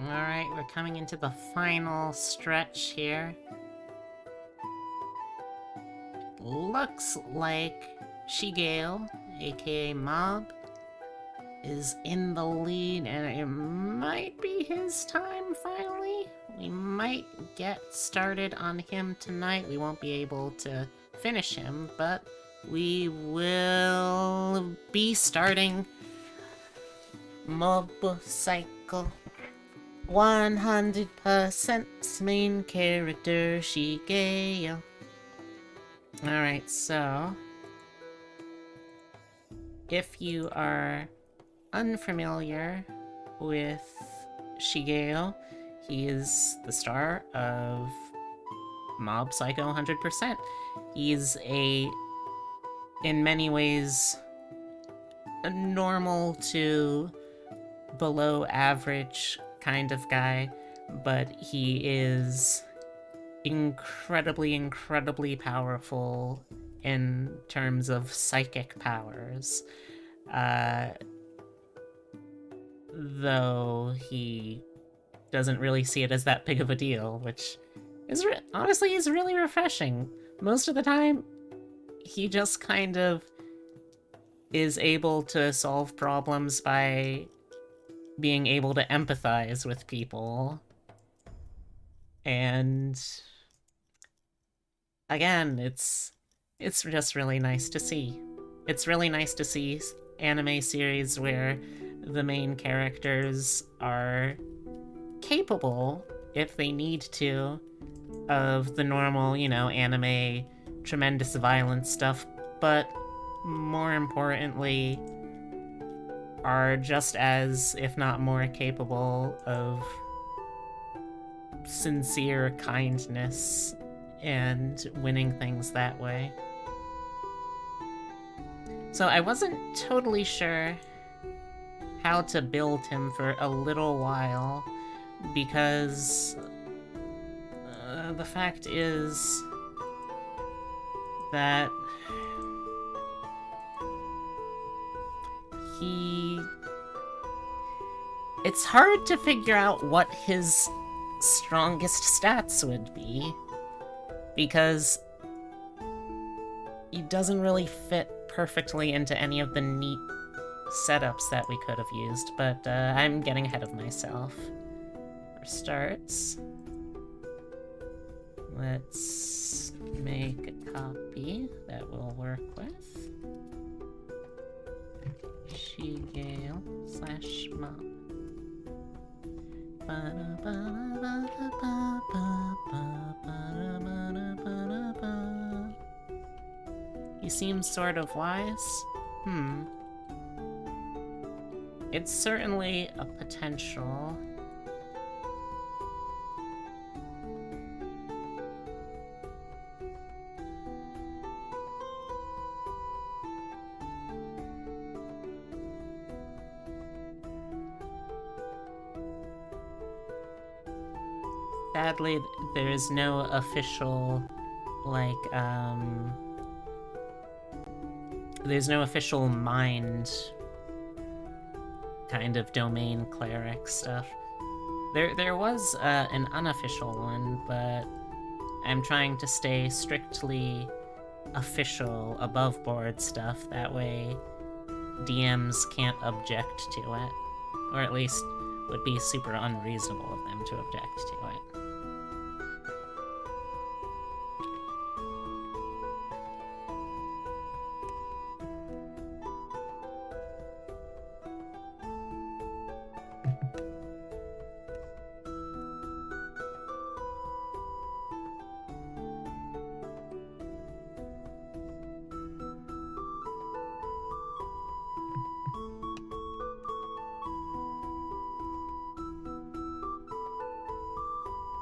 Alright, we're coming into the final stretch here. Looks like Shigale, aka Mob, is in the lead, and it might be his time finally. We might get started on him tonight. We won't be able to finish him, but we will be starting Motorcycle. 100% main character Shigeo. Alright, so if you are unfamiliar with Shigeo, he is the star of Mob Psycho 100%. He's in many ways, a normal to below average kind of guy, but he is incredibly powerful in terms of psychic powers. Though he doesn't really see it as that big of a deal, which is honestly is really refreshing. Most of the time, he just kind of is able to solve problems by being able to empathize with people. And again, it's just really nice to see. It's really nice to see anime series where the main characters are capable, if they need to, of the normal, you know, anime tremendous violence stuff, but more importantly, are just as, if not more capable of sincere kindness and winning things that way. So I wasn't totally sure how to build him for a little while, because the fact is that it's hard to figure out what his strongest stats would be, because he doesn't really fit perfectly into any of the neat setups that we could have used, but I'm getting ahead of myself. For starts, let's make a copy that we'll work with. Shigale/Mob. He seems sort of wise. It's certainly a potential. Sadly, there is no official, like, there's no official mind kind of domain cleric stuff. There was an unofficial one, but I'm trying to stay strictly official, above board stuff. That way, DMs can't object to it, or at least would be super unreasonable of them to object to it.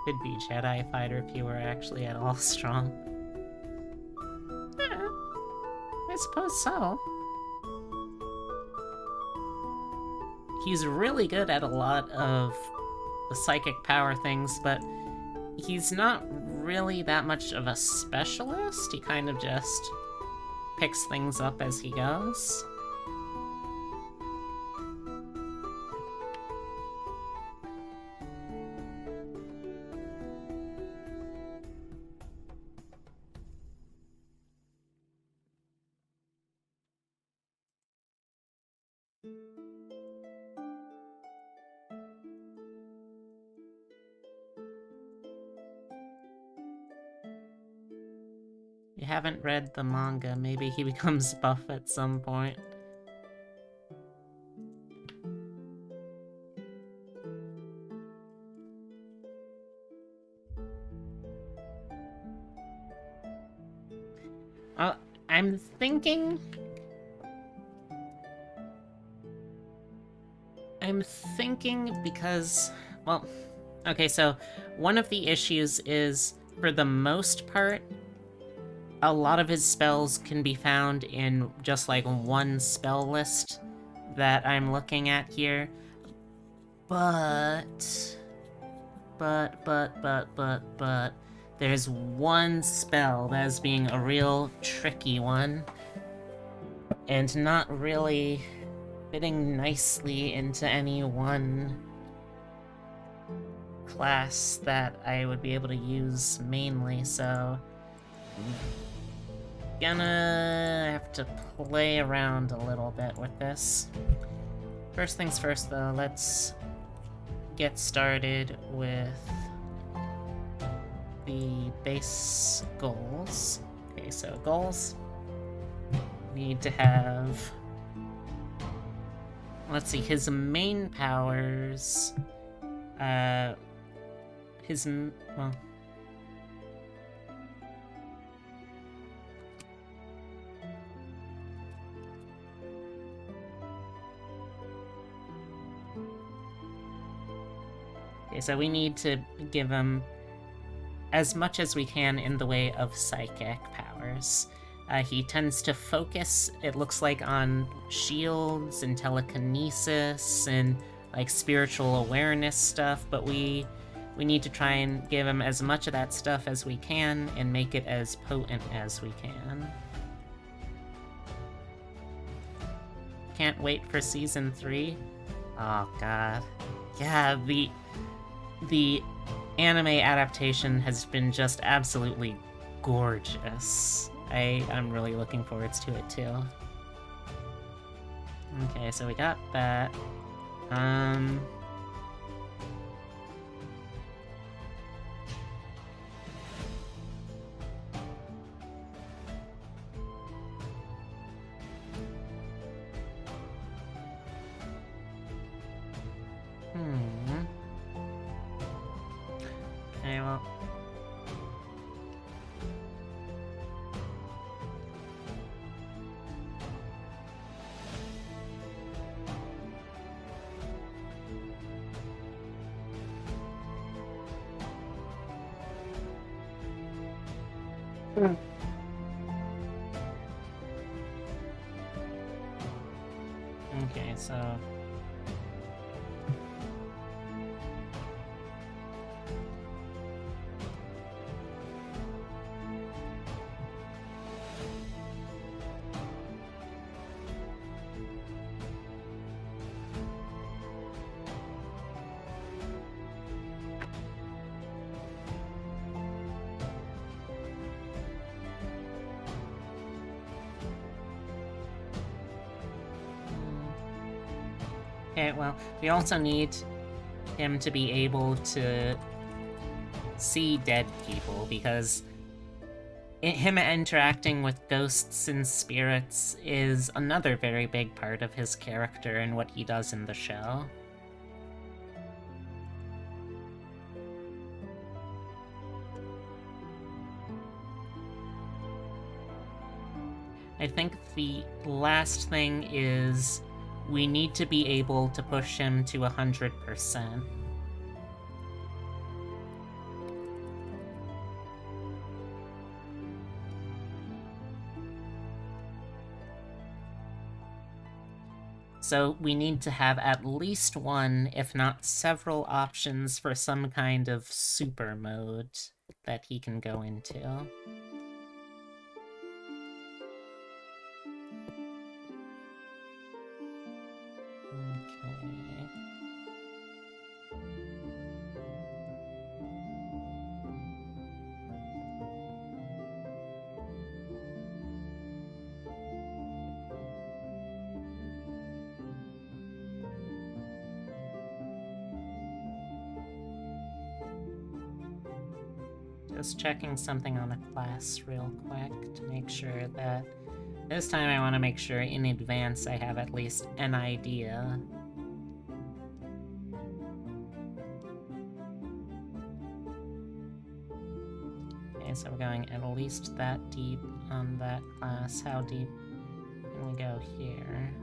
Could be Jedi Fighter if you were actually at all strong. Yeah, I suppose so. He's really good at a lot of the psychic power things, but he's not really that much of a specialist. He kind of just picks things up as he goes. You haven't read the manga, maybe he becomes buff at some point. I'm thinking because, well, okay, so one of the issues is, for the most part, a lot of his spells can be found in just like one spell list that I'm looking at here. But there's one spell that is being a real tricky one and not really fitting nicely into any one class that I would be able to use mainly, so gonna have to play around a little bit with this. First things first though, let's get started with the base goals. Okay, so goals. Need to have, let's see, his main powers, well, okay, so we need to give him as much as we can in the way of psychic powers. He tends to focus, it looks like, on shields and telekinesis and like spiritual awareness stuff, but we need to try and give him as much of that stuff as we can and make it as potent as we can. Can't wait for season 3. Oh god. Yeah, the anime adaptation has been just absolutely gorgeous. I'm really looking forward to it too. Okay, so we got that. Okay, well. Okay, so... Okay, well, we also need him to be able to see dead people, because him interacting with ghosts and spirits is another very big part of his character and what he does in the show. I think the last thing is we need to be able to push him to 100%. So we need to have at least one, if not several, options for some kind of super mode that he can go into. Okay. Just checking something on a class real quick to make sure that this time I want to make sure in advance I have at least an idea. Okay, so we're going at least that deep on that class. How deep can we go here?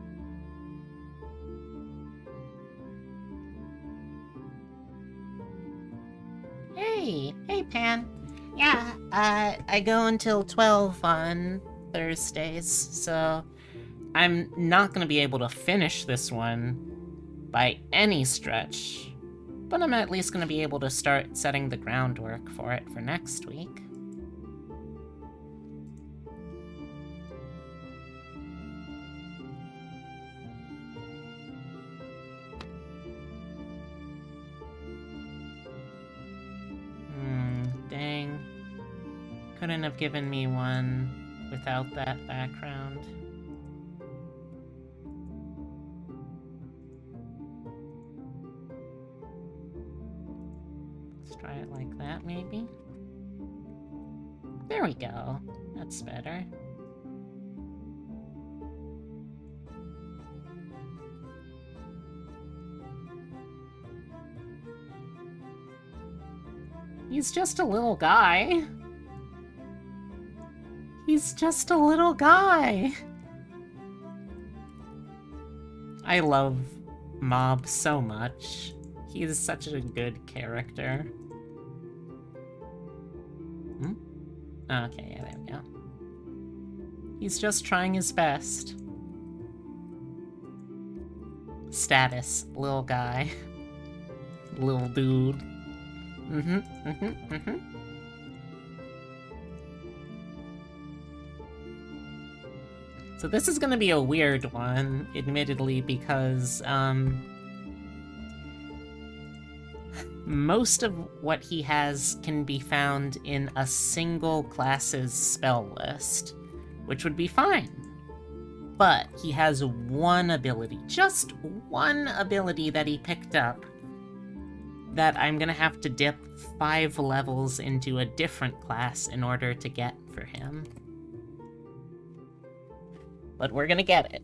Hey, Pan. Yeah, I go until 12 on Thursdays, so I'm not gonna be able to finish this one by any stretch, but I'm at least gonna be able to start setting the groundwork for it for next week. Dang. Couldn't have given me one without that background. Let's try it like that, maybe? There we go. That's better. He's just a little guy. He's just a little guy. I love Mob so much. He's such a good character. Okay, yeah, there we go. He's just trying his best. Status, little guy. Little dude. So this is gonna be a weird one, admittedly, because, most of what he has can be found in a single class's spell list, which would be fine. But he has one ability, just one ability that he picked up, that I'm gonna have to dip 5 levels into a different class in order to get for him. But we're gonna get it.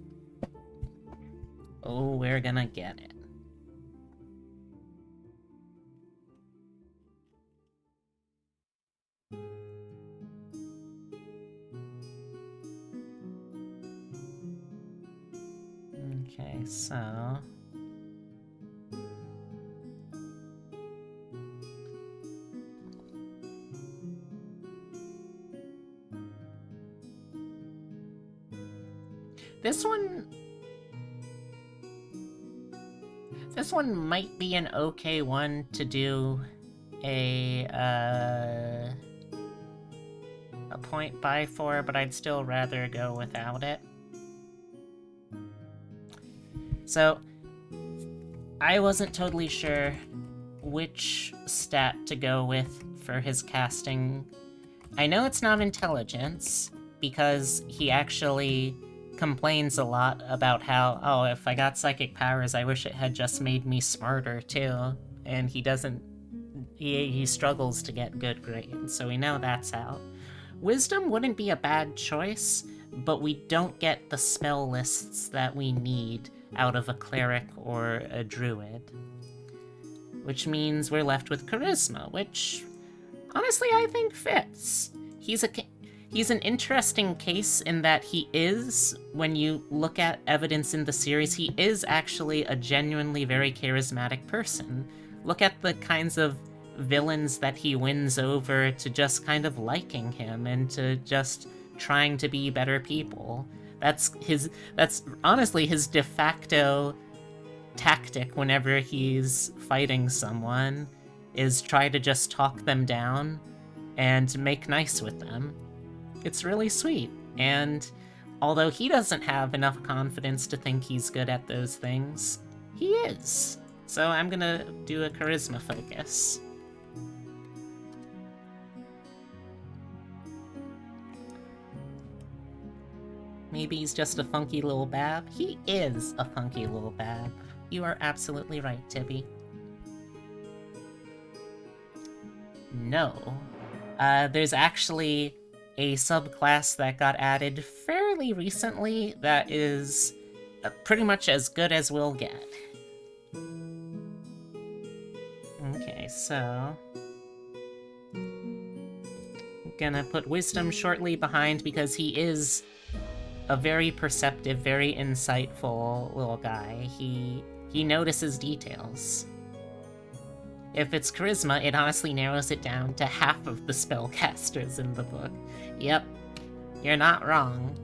Oh, we're gonna get it. Okay, so... This one might be an okay one to do a point buy for, but I'd still rather go without it. So, I wasn't totally sure which stat to go with for his casting. I know it's not intelligence, because he actually complains a lot about how, oh, if I got psychic powers, I wish it had just made me smarter too. And he doesn't, he struggles to get good grades, so we know that's out. Wisdom wouldn't be a bad choice, but we don't get the spell lists that we need out of a cleric or a druid. Which means we're left with charisma, which honestly I think fits. He's an interesting case in that he is, when you look at evidence in the series, he is actually a genuinely very charismatic person. Look at the kinds of villains that he wins over to just kind of liking him and to just trying to be better people. That's honestly his de facto tactic whenever he's fighting someone, is try to just talk them down and make nice with them. It's really sweet, and although he doesn't have enough confidence to think he's good at those things, he is. So I'm gonna do a charisma focus. Maybe he's just a funky little bab. He is a funky little bab. You are absolutely right, Tibby. No. There's actually a subclass that got added fairly recently that is pretty much as good as we'll get. Okay, so I'm gonna put Wisdom shortly behind because he is a very perceptive, very insightful little guy. He notices details. If it's Charisma, it honestly narrows it down to half of the spellcasters in the book. Yep, you're not wrong.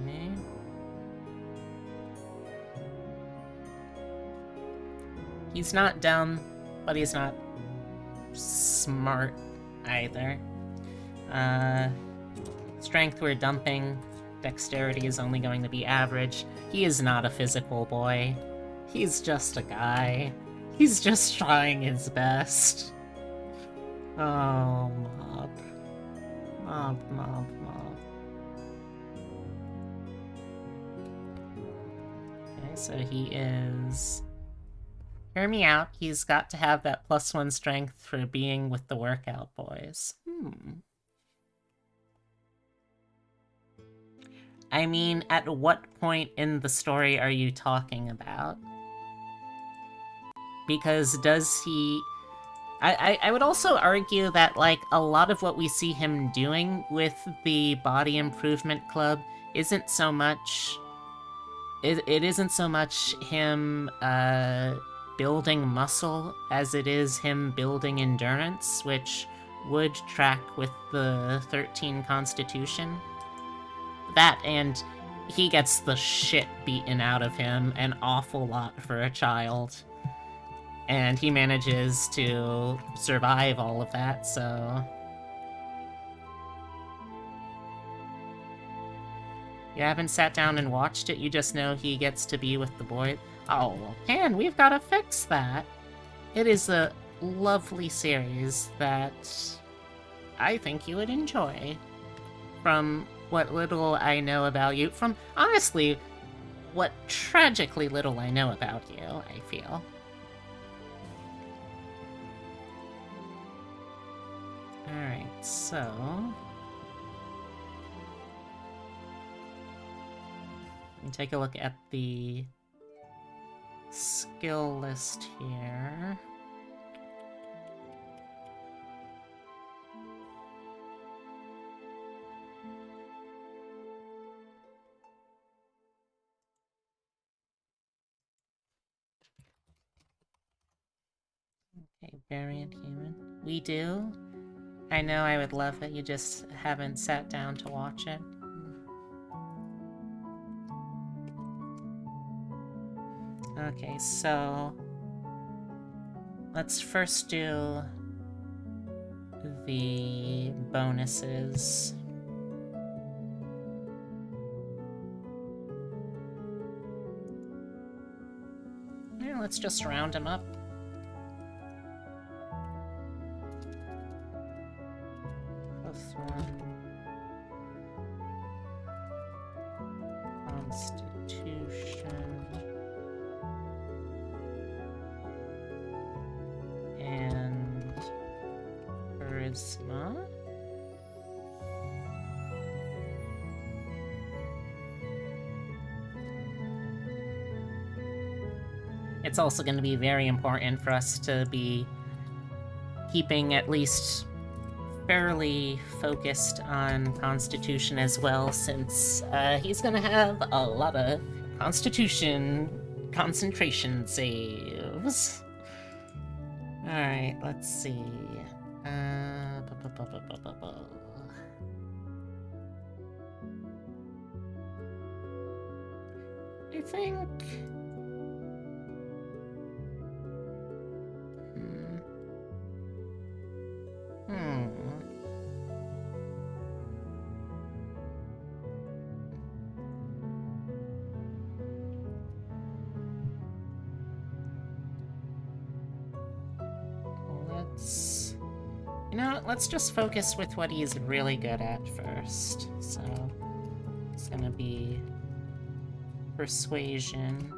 Okay. He's not dumb, but he's not smart either. Strength we're dumping. Dexterity is only going to be average. He is not a physical boy. He's just a guy. He's just trying his best. Oh, Mob. Mob. Okay, so he is... Hear me out, he's got to have that +1 strength for being with the workout boys. I mean, at what point in the story are you talking about? Because does he... I would also argue that, like, a lot of what we see him doing with the Body Improvement Club isn't so much... It isn't so much him, building muscle as it is him building endurance, which would track with the 13 Constitution. That, and he gets the shit beaten out of him an awful lot for a child. And he manages to survive all of that, so... You haven't sat down and watched it, you just know he gets to be with the boy. Oh, well, Pan, we've gotta fix that. It is a lovely series that I think you would enjoy. From what little I know about you, from, honestly, what tragically little I know about you, I feel. Alright, so... Let me take a look at the skill list here. Okay, variant human. We do. I know I would love it, you just haven't sat down to watch it. Okay, so let's first do the bonuses. Yeah, let's just round them up. +1. Constitution. And charisma. It's also going to be very important for us to be keeping at least fairly focused on Constitution as well, since he's going to have a lot of Constitution concentration saves. Alright, let's see. I think... Let's just focus with what he's really good at first. So, it's gonna be persuasion,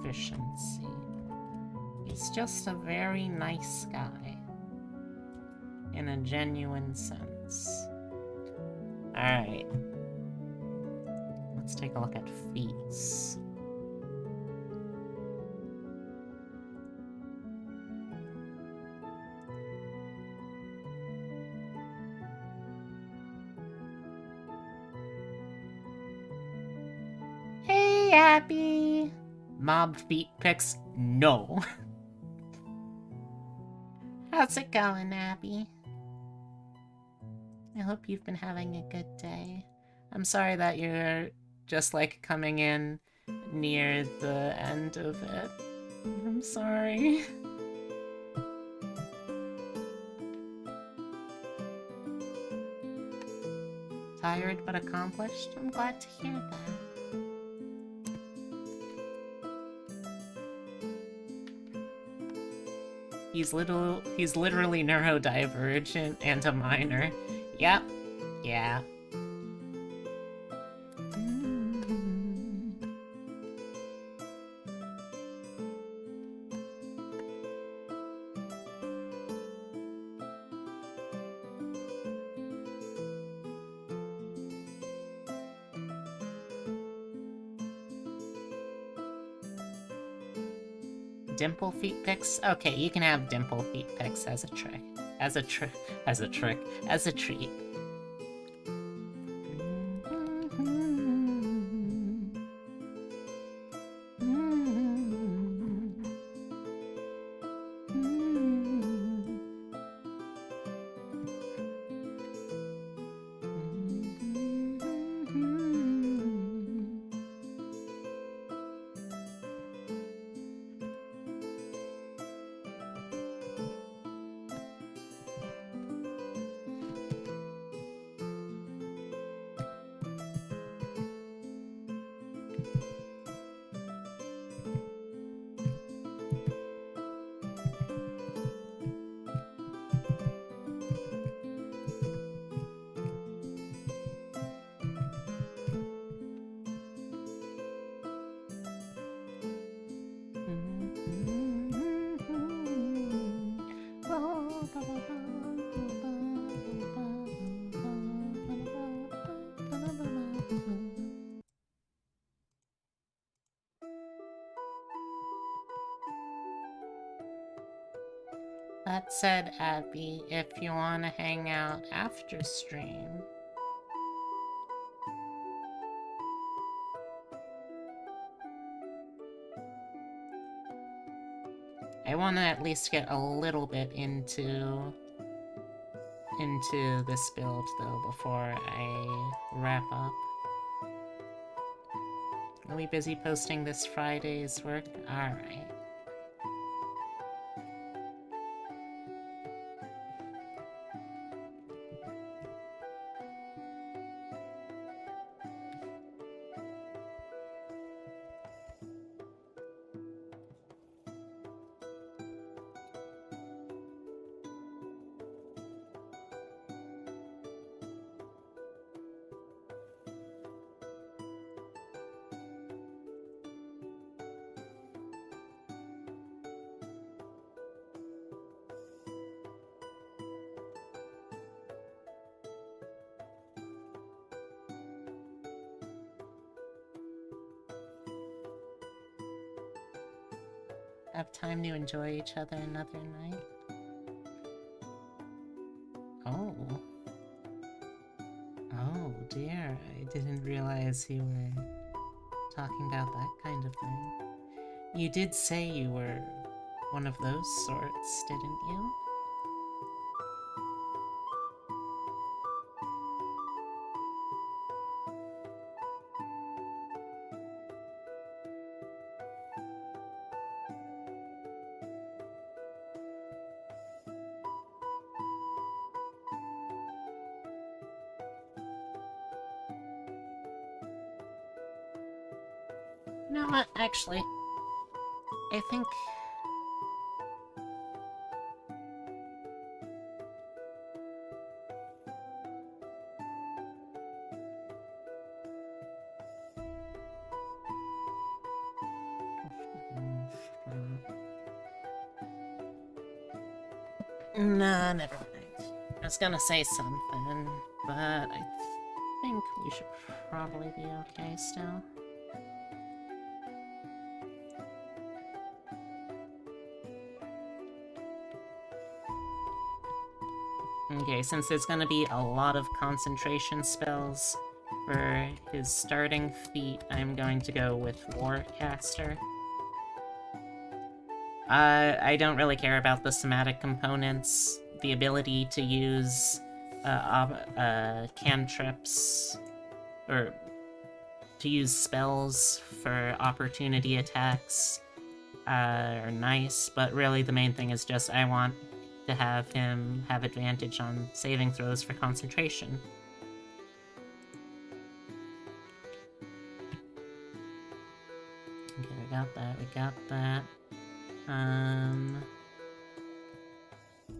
proficiency. He's just a very nice guy, in a genuine sense. Alright. Let's take a look at feats. Happy! Mob feet picks? No. How's it going, Abby? I hope you've been having a good day. I'm sorry that you're just like coming in near the end of it. I'm sorry. Tired but accomplished? I'm glad to hear that. He's literally neurodivergent and a minor. Yep. Yeah. Dimple feet picks? Okay, you can have dimple feet picks as a trick. As a treat. That said, Abby, if you want to hang out after stream... want to at least get a little bit into this build, though, before I wrap up. Are we busy posting this Friday's work? Alright. Have time to enjoy each other another night? Oh. Oh dear, I didn't realize you were talking about that kind of thing. You did say you were one of those sorts, didn't you? You know what, actually, I think... Nah, never mind. I was gonna say something, but I think we should probably be okay still. Okay, since there's gonna be a lot of concentration spells for his starting feat, I'm going to go with Warcaster. I don't really care about the somatic components. The ability to use cantrips, or to use spells for opportunity attacks are nice, but really the main thing is just I want to have him have advantage on saving throws for concentration. Okay, we got that.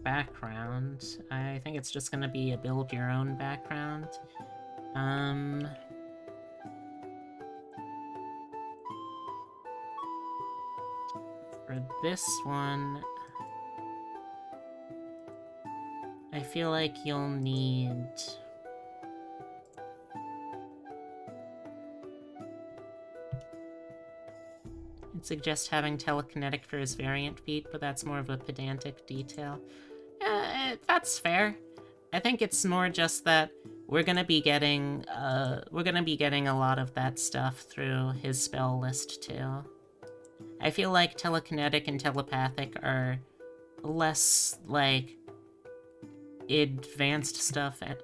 Background. I think it's just gonna be a build your own background. For this one, I feel like you'll need... I'd suggest having telekinetic for his variant feat, but that's more of a pedantic detail. That's fair. I think it's more just that we're gonna be getting a lot of that stuff through his spell list too. I feel like telekinetic and telepathic are less like advanced stuff and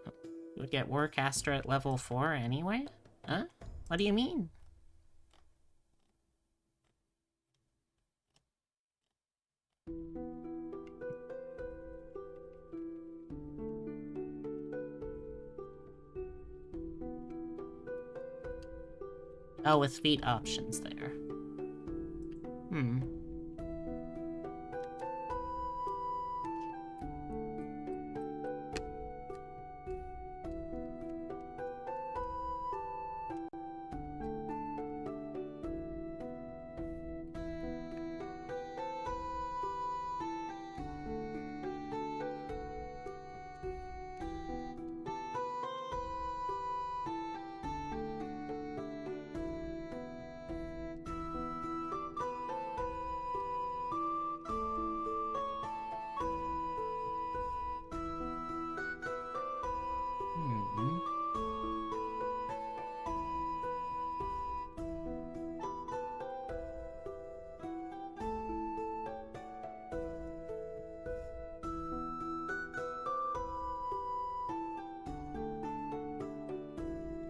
would get Warcaster at level 4 anyway? Huh? What do you mean? Oh, with feat options there.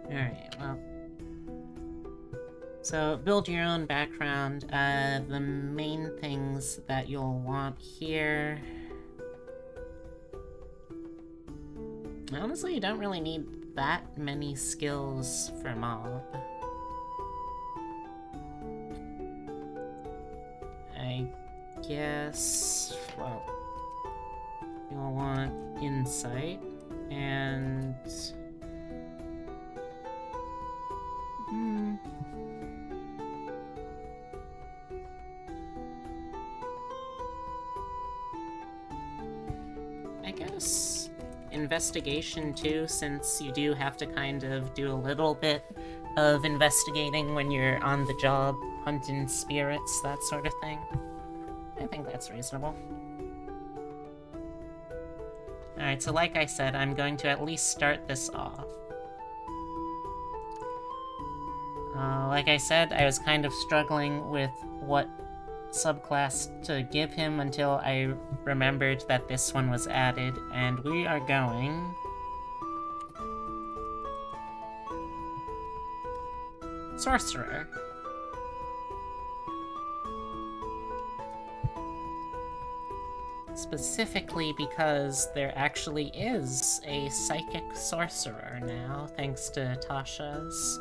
Alright, well. So, build your own background. The main things that you'll want here... Honestly, you don't really need that many skills for mob. I guess... well... you'll want insight, and... I guess investigation too, since you do have to kind of do a little bit of investigating when you're on the job, hunting spirits, that sort of thing. I think that's reasonable. Alright, so like I said, I'm going to at least start this off. Like I said, I was kind of struggling with what subclass to give him until I remembered that this one was added, and we are going... Sorcerer. Specifically because there actually is a psychic sorcerer now, thanks to Tasha's.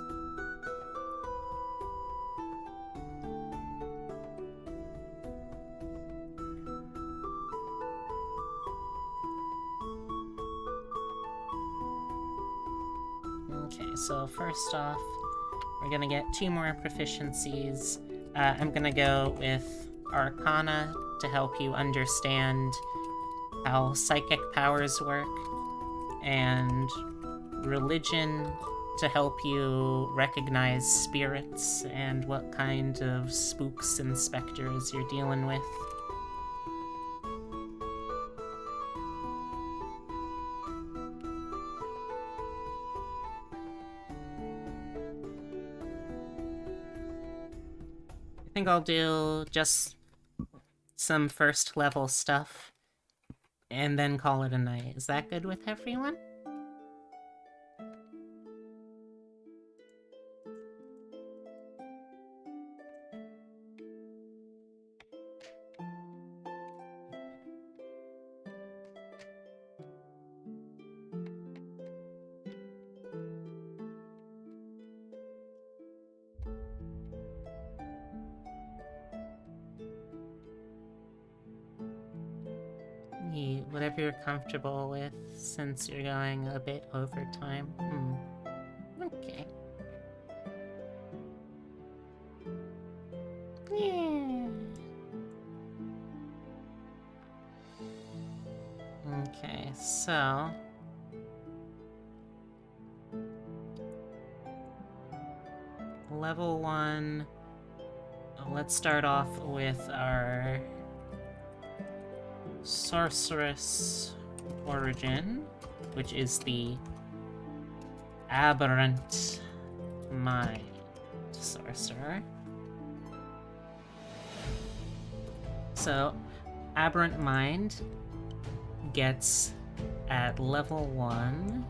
Okay, so first off, we're gonna get 2 more proficiencies. I'm gonna go with Arcana to help you understand how psychic powers work, and Religion to help you recognize spirits and what kind of spooks and specters you're dealing with. I think I'll do just some first level stuff and then call it a night. Is that good with everyone? Whatever you're comfortable with, since you're going a bit over time. Okay. Yeah. Okay, so... Level 1... let's start off with our... Sorceress Origin, which is the Aberrant Mind Sorcerer. So, Aberrant Mind gets at level 1.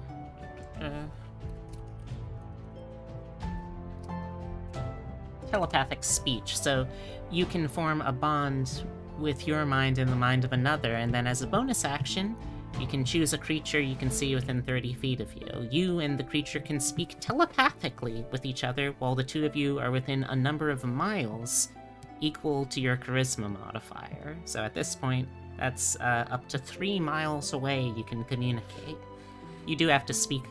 Telepathic speech, so you can form a bond with your mind and the mind of another, and then as a bonus action, you can choose a creature you can see within 30 feet of you. You and the creature can speak telepathically with each other while the two of you are within a number of miles equal to your charisma modifier. So at this point, that's up to 3 miles away you can communicate. You do have to speak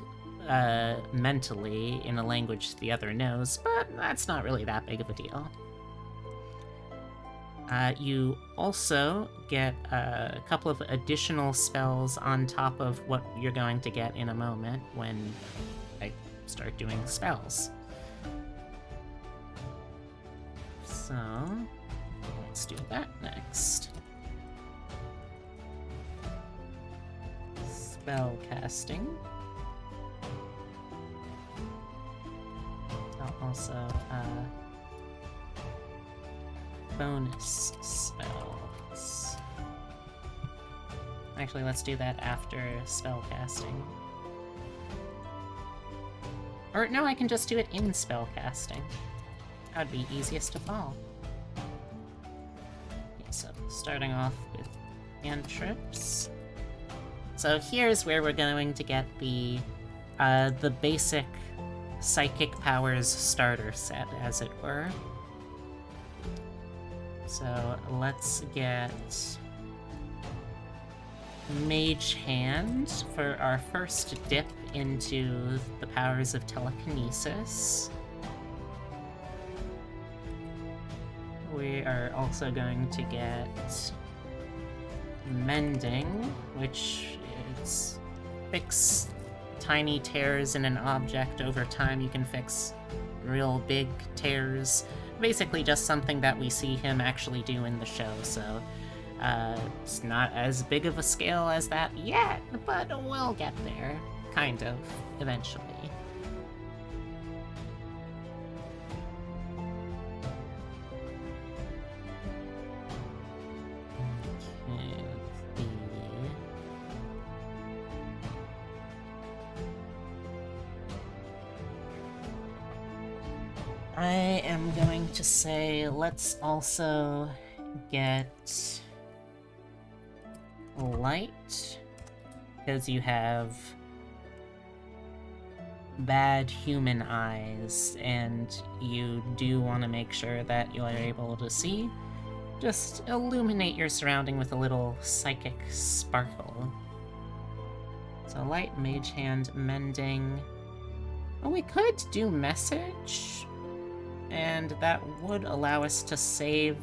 mentally in a language the other knows, but that's not really that big of a deal. You also get a couple of additional spells on top of what you're going to get in a moment when I start doing spells. So, let's do that next. Spell casting. I'll also, bonus spells. Actually, let's do that after spell casting. Or no, I can just do it in spellcasting. That would be easiest of all. Okay, so starting off with cantrips. So here's where we're going to get the basic psychic powers starter set, as it were. So let's get Mage Hand for our first dip into the powers of telekinesis. We are also going to get Mending, which is fix tiny tears in an object over time. You can fix real big tears. Basically just something that we see him actually do in the show, so it's not as big of a scale as that yet, but we'll get there, kind of, eventually. Okay, let's see. I am going to say let's also get light, because you have bad human eyes, and you do want to make sure that you are able to see. Just illuminate your surrounding with a little psychic sparkle. So light, Mage Hand, Mending. Oh, we could do Message, and that would allow us to save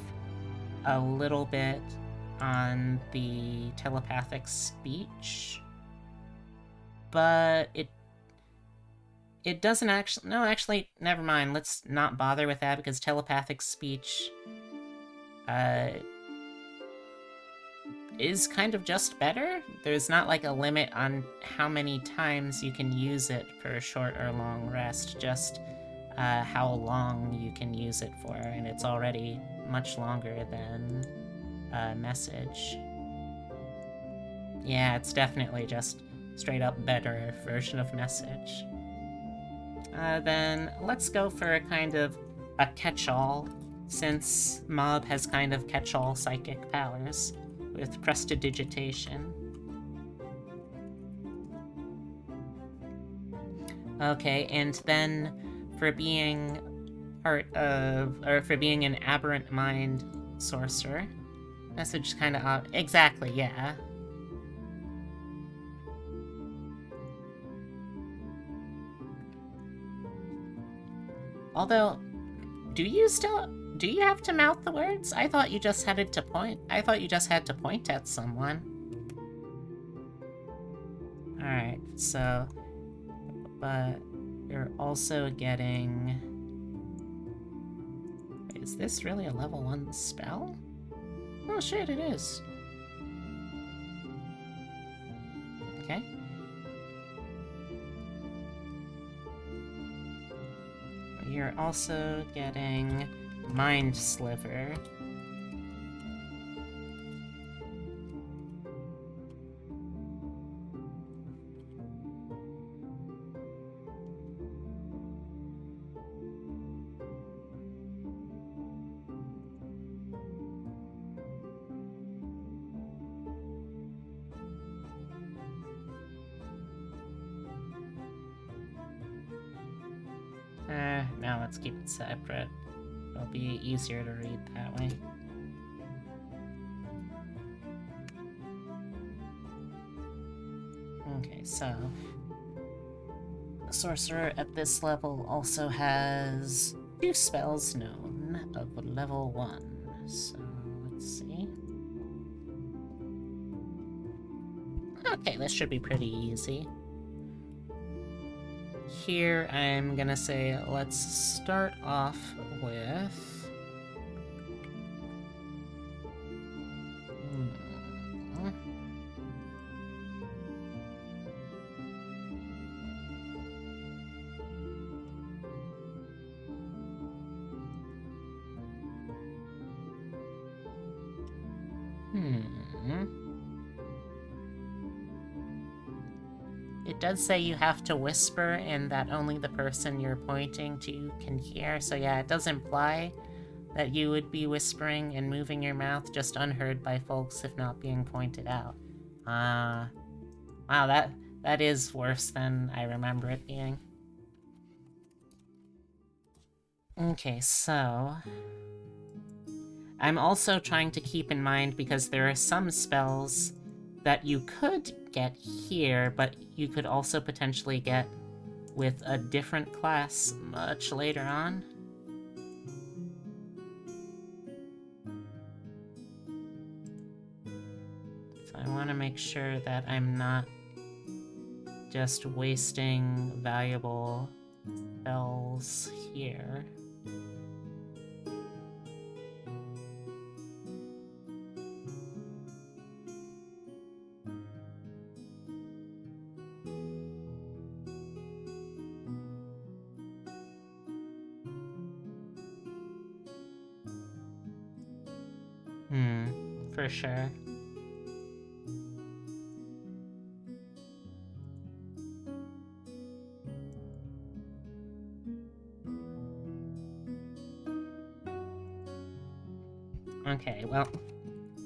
a little bit on the telepathic speech, but it doesn't actually... No, actually, never mind. Let's not bother with that, because telepathic speech is kind of just better. There's not like a limit on how many times you can use it per short or long rest, just how long you can use it for, and it's already much longer than Message. Yeah, it's definitely just straight up better version of Message. Then let's go for a kind of a catch-all, since Mob has kind of catch-all psychic powers with Prestidigitation. Okay, and then for being for being an Aberrant Mind sorcerer, Message kind of exactly, yeah. Although, do you have to mouth the words? I thought you just had to point at someone. Alright, so, but you're also getting... Is this really a level 1 spell? Oh shit, it is. Okay. You're also getting Mind Sliver. Now let's keep it separate. It'll be easier to read that way. Okay, so the sorcerer at this level also has 2 spells known of level 1. So let's see. Okay, this should be pretty easy. Here, I'm gonna say, let's start off with... It does say you have to whisper and that only the person you're pointing to can hear, so yeah, it does imply that you would be whispering and moving your mouth just unheard by folks if not being pointed out. Wow, that is worse than I remember it being. Okay, so... I'm also trying to keep in mind, because there are some spells that you could get here, but you could also potentially get with a different class much later on. So I want to make sure that I'm not just wasting valuable spells here. For sure. Okay, well,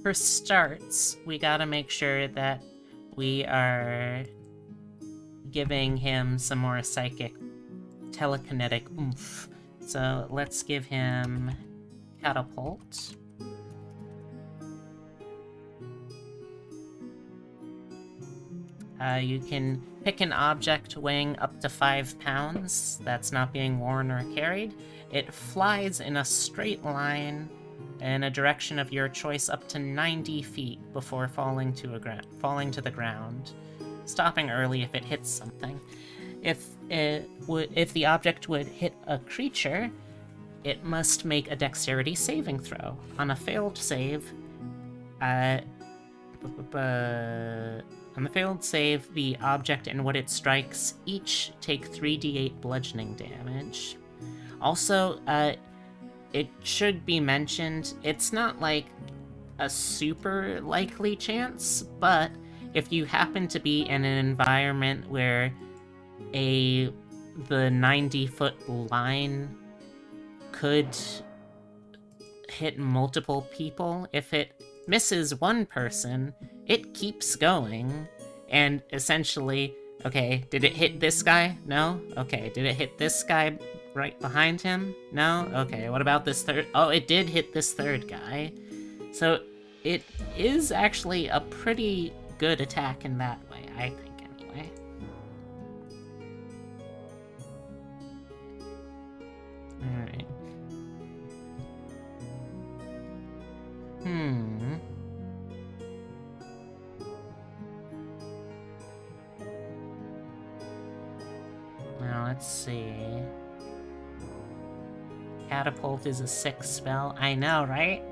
for starts, we gotta make sure that we are giving him some more psychic telekinetic oomph. So let's give him Catapult. You can pick an object weighing up to 5 pounds that's not being worn or carried. It flies in a straight line in a direction of your choice up to 90 feet before falling to the ground, stopping early if it hits something. If the object would hit a creature, it must make a Dexterity saving throw. On a failed save, the object and what it strikes each take 3d8 bludgeoning damage. Also, it should be mentioned, it's not like a super likely chance, but if you happen to be in an environment where the 90-foot line could hit multiple people, if it misses one person, it keeps going, and essentially, okay, did it hit this guy? No? Okay, did it hit this guy right behind him? No? Okay, what about this third? Oh, it did hit this third guy. So it is actually a pretty good attack in that way, I think, anyway. Alright. Now, let's see. Catapult is a 6 spell. I know, right?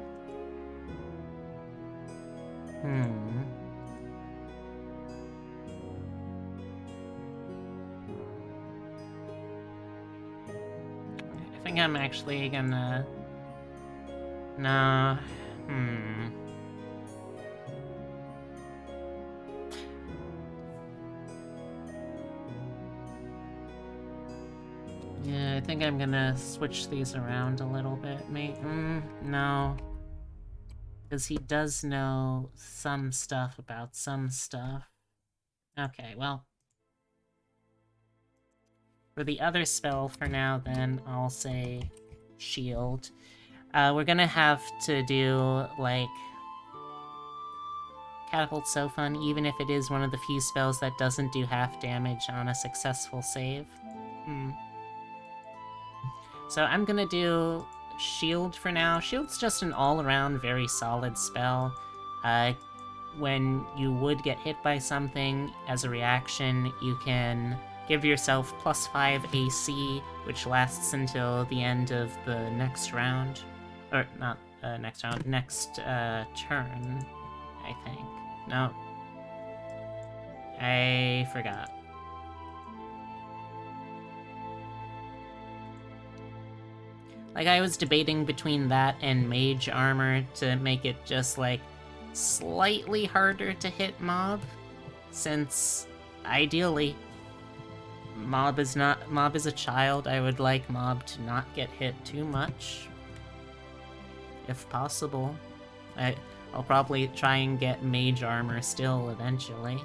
I think I'm actually gonna... No. Yeah, I think I'm gonna switch these around a little bit, no. Because he does know some stuff about some stuff. Okay, well. For the other spell for now, then, I'll say Shield. We're gonna have to do, like... Catapult's so fun, even if it is one of the few spells that doesn't do half damage on a successful save. So I'm gonna do Shield for now. Shield's just an all-around very solid spell. When you would get hit by something, as a reaction, you can give yourself +5 AC, which lasts until the end of the next round. Or, not next round, next turn, I think. No. I forgot. Like, I was debating between that and Mage Armor to make it just, like, slightly harder to hit mob, since ideally, Mob is a child. I would like Mob to not get hit too much, if possible. I'll probably try and get mage armor still eventually.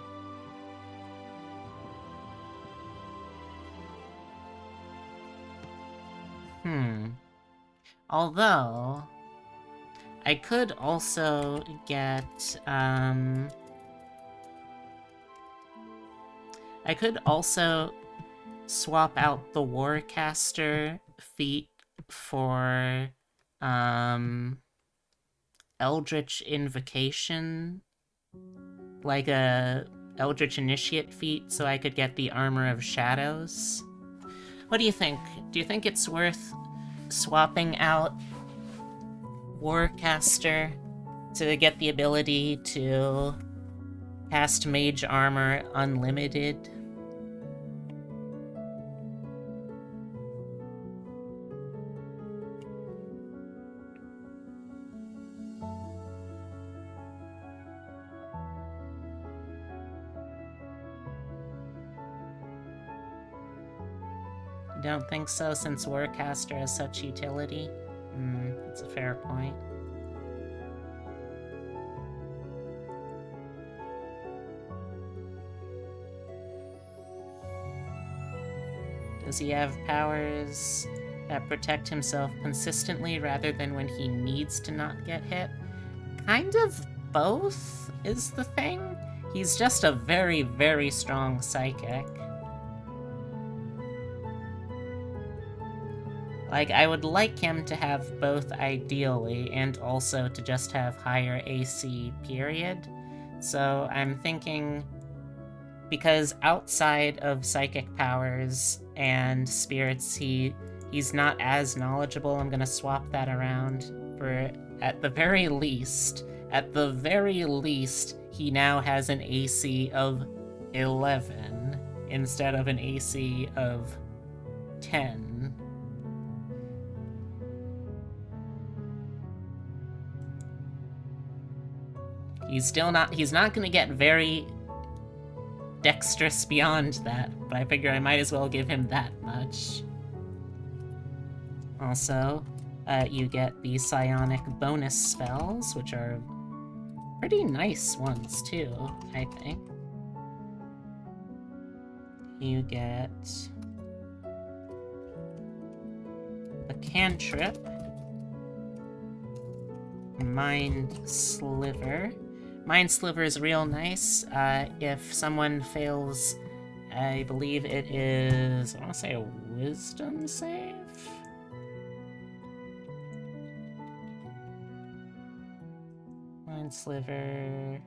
Although, I could also get, I could also swap out the Warcaster feat for, Eldritch Invocation, like a Eldritch Initiate feat, so I could get the Armor of Shadows. What do you think? Do you think it's worth swapping out Warcaster to get the ability to cast Mage Armor unlimited? Don't think so, since Warcaster has such utility? That's a fair point. Does he have powers that protect himself consistently rather than when he needs to not get hit? Kind of both is the thing. He's just a very, very strong psychic. Like, I would like him to have both ideally, and also to just have higher AC, period. So I'm thinking, because outside of psychic powers and spirits, he's not as knowledgeable, I'm gonna swap that around for, at the very least, he now has an AC of 11 instead of an AC of 10. He's not gonna get very dexterous beyond that, but I figure I might as well give him that much. Also, you get the psionic bonus spells, which are pretty nice ones too, I think. You get a cantrip, Mind Sliver. Mind Sliver is real nice. If someone fails, I believe it is, I want to say a wisdom save? Mind Sliver...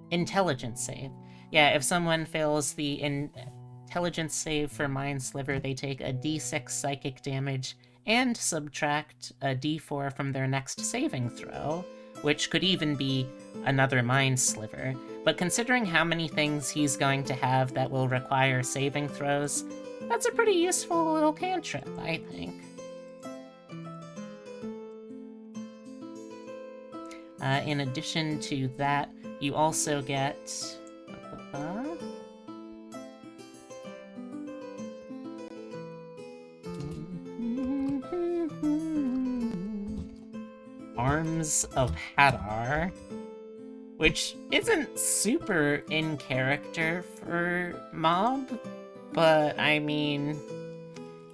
Intelligence save. Yeah, if someone fails the intelligence save for Mind Sliver, they take a d6 psychic damage and subtract a d4 from their next saving throw, which could even be another Mind Sliver. But considering how many things he's going to have that will require saving throws, that's a pretty useful little cantrip, I think. In addition to that, you also get... Arms of Hadar, which isn't super in character for Mob, but I mean,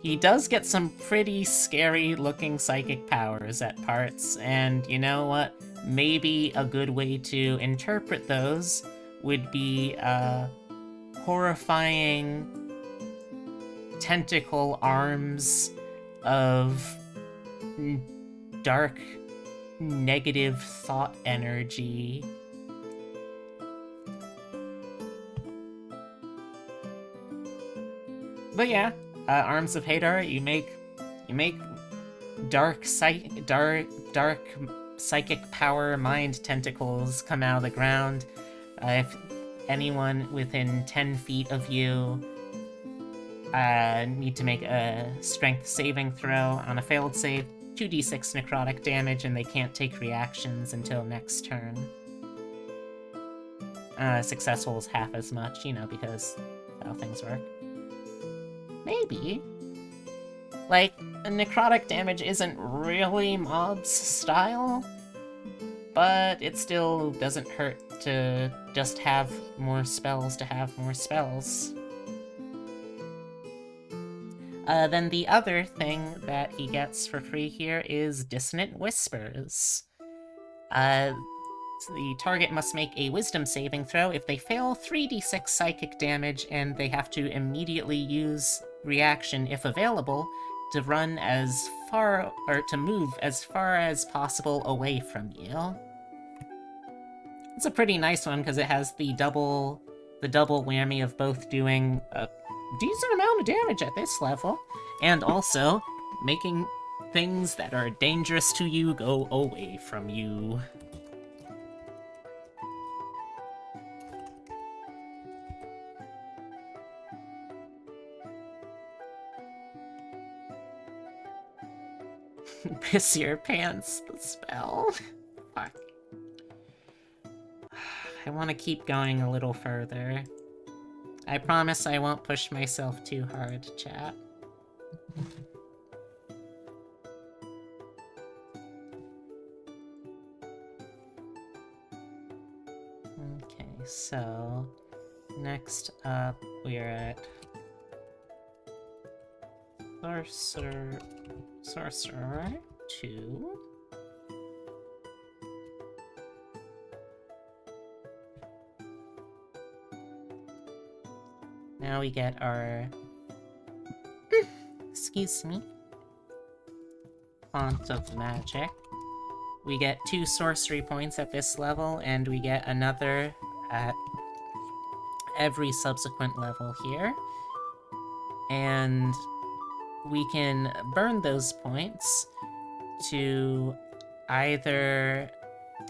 he does get some pretty scary looking psychic powers at parts, and you know what? Maybe a good way to interpret those would be horrifying tentacle arms of dark negative thought energy. But yeah, Arms of Hadar, you make dark psychic power mind tentacles come out of the ground. If anyone within 10 feet of you need to make a strength saving throw, on a failed save, 2d6 necrotic damage, and they can't take reactions until next turn. successful is half as much, you know, because that's how things work. Maybe. Like, necrotic damage isn't really mob's style, but it still doesn't hurt to just have more spells to have more spells. Then the other thing that he gets for free here is Dissonant Whispers. The target must make a wisdom saving throw. If they fail, 3d6 psychic damage, and they have to immediately use reaction, if available, to run as far, or to move as far as possible away from you. It's a pretty nice one, because it has the double whammy of both doing a decent amount of damage at this level, and also making things that are dangerous to you go away from you. Piss your pants, the spell. Fuck. I want to keep going a little further. I promise I won't push myself too hard, chat. Okay, so next up we're at Sorcerer 2. Now we get our excuse me, Font of Magic. We get 2 sorcery points at this level, and we get another at every subsequent level here. And we can burn those points to either...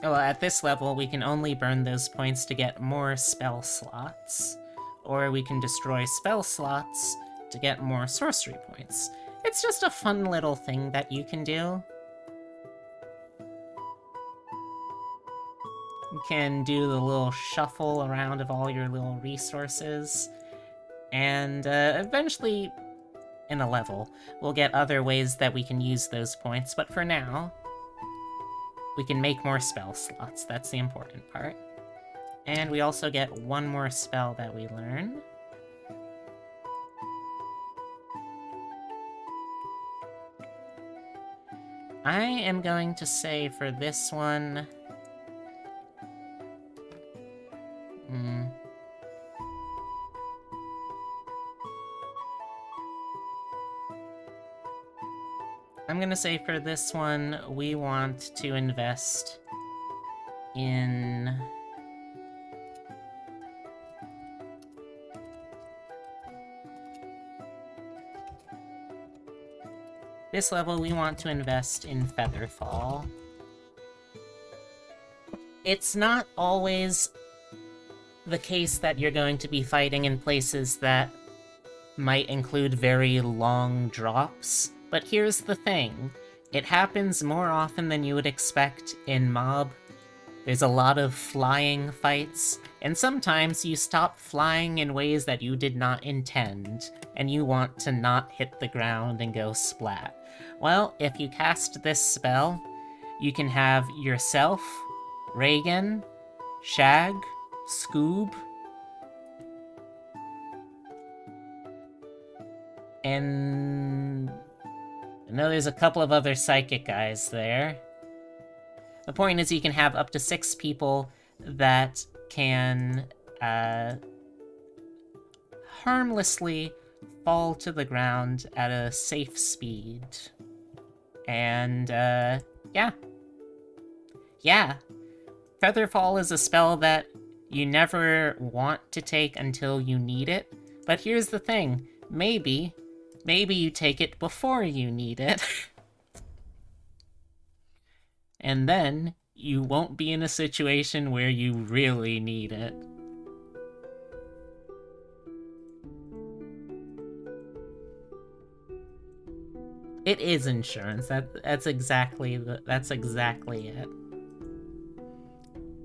Well, at this level, we can only burn those points to get more spell slots, or we can destroy spell slots to get more sorcery points. It's just a fun little thing that you can do. You can do the little shuffle around of all your little resources, and eventually, in a level, we'll get other ways that we can use those points, but for now, we can make more spell slots. That's the important part. And we also get one more spell that we learn. I am going to say for this one... I'm gonna say for this one, we want to invest in... This level, we want to invest in Featherfall. It's not always the case that you're going to be fighting in places that might include very long drops, but here's the thing. It happens more often than you would expect in Mob. There's a lot of flying fights, and sometimes you stop flying in ways that you did not intend, and you want to not hit the ground and go splat. Well, if you cast this spell, you can have yourself, Reagan, Shag, Scoob, and I know there's a couple of other psychic guys there. The point is you can have up to 6 people that can harmlessly fall to the ground at a safe speed. And, yeah. Yeah. Featherfall is a spell that you never want to take until you need it. But here's the thing. Maybe you take it before you need it. And then you won't be in a situation where you really need it. It is insurance. That's exactly it.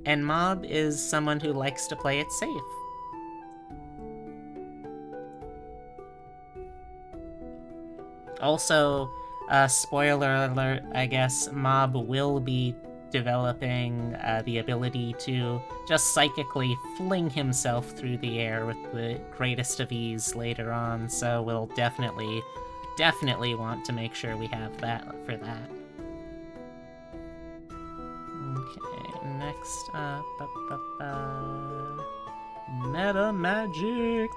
And Mob is someone who likes to play it safe. Also, spoiler alert, I guess, Mob will be developing the ability to just psychically fling himself through the air with the greatest of ease later on, so we'll definitely want to make sure we have that for that. Okay, next up, Meta Magic.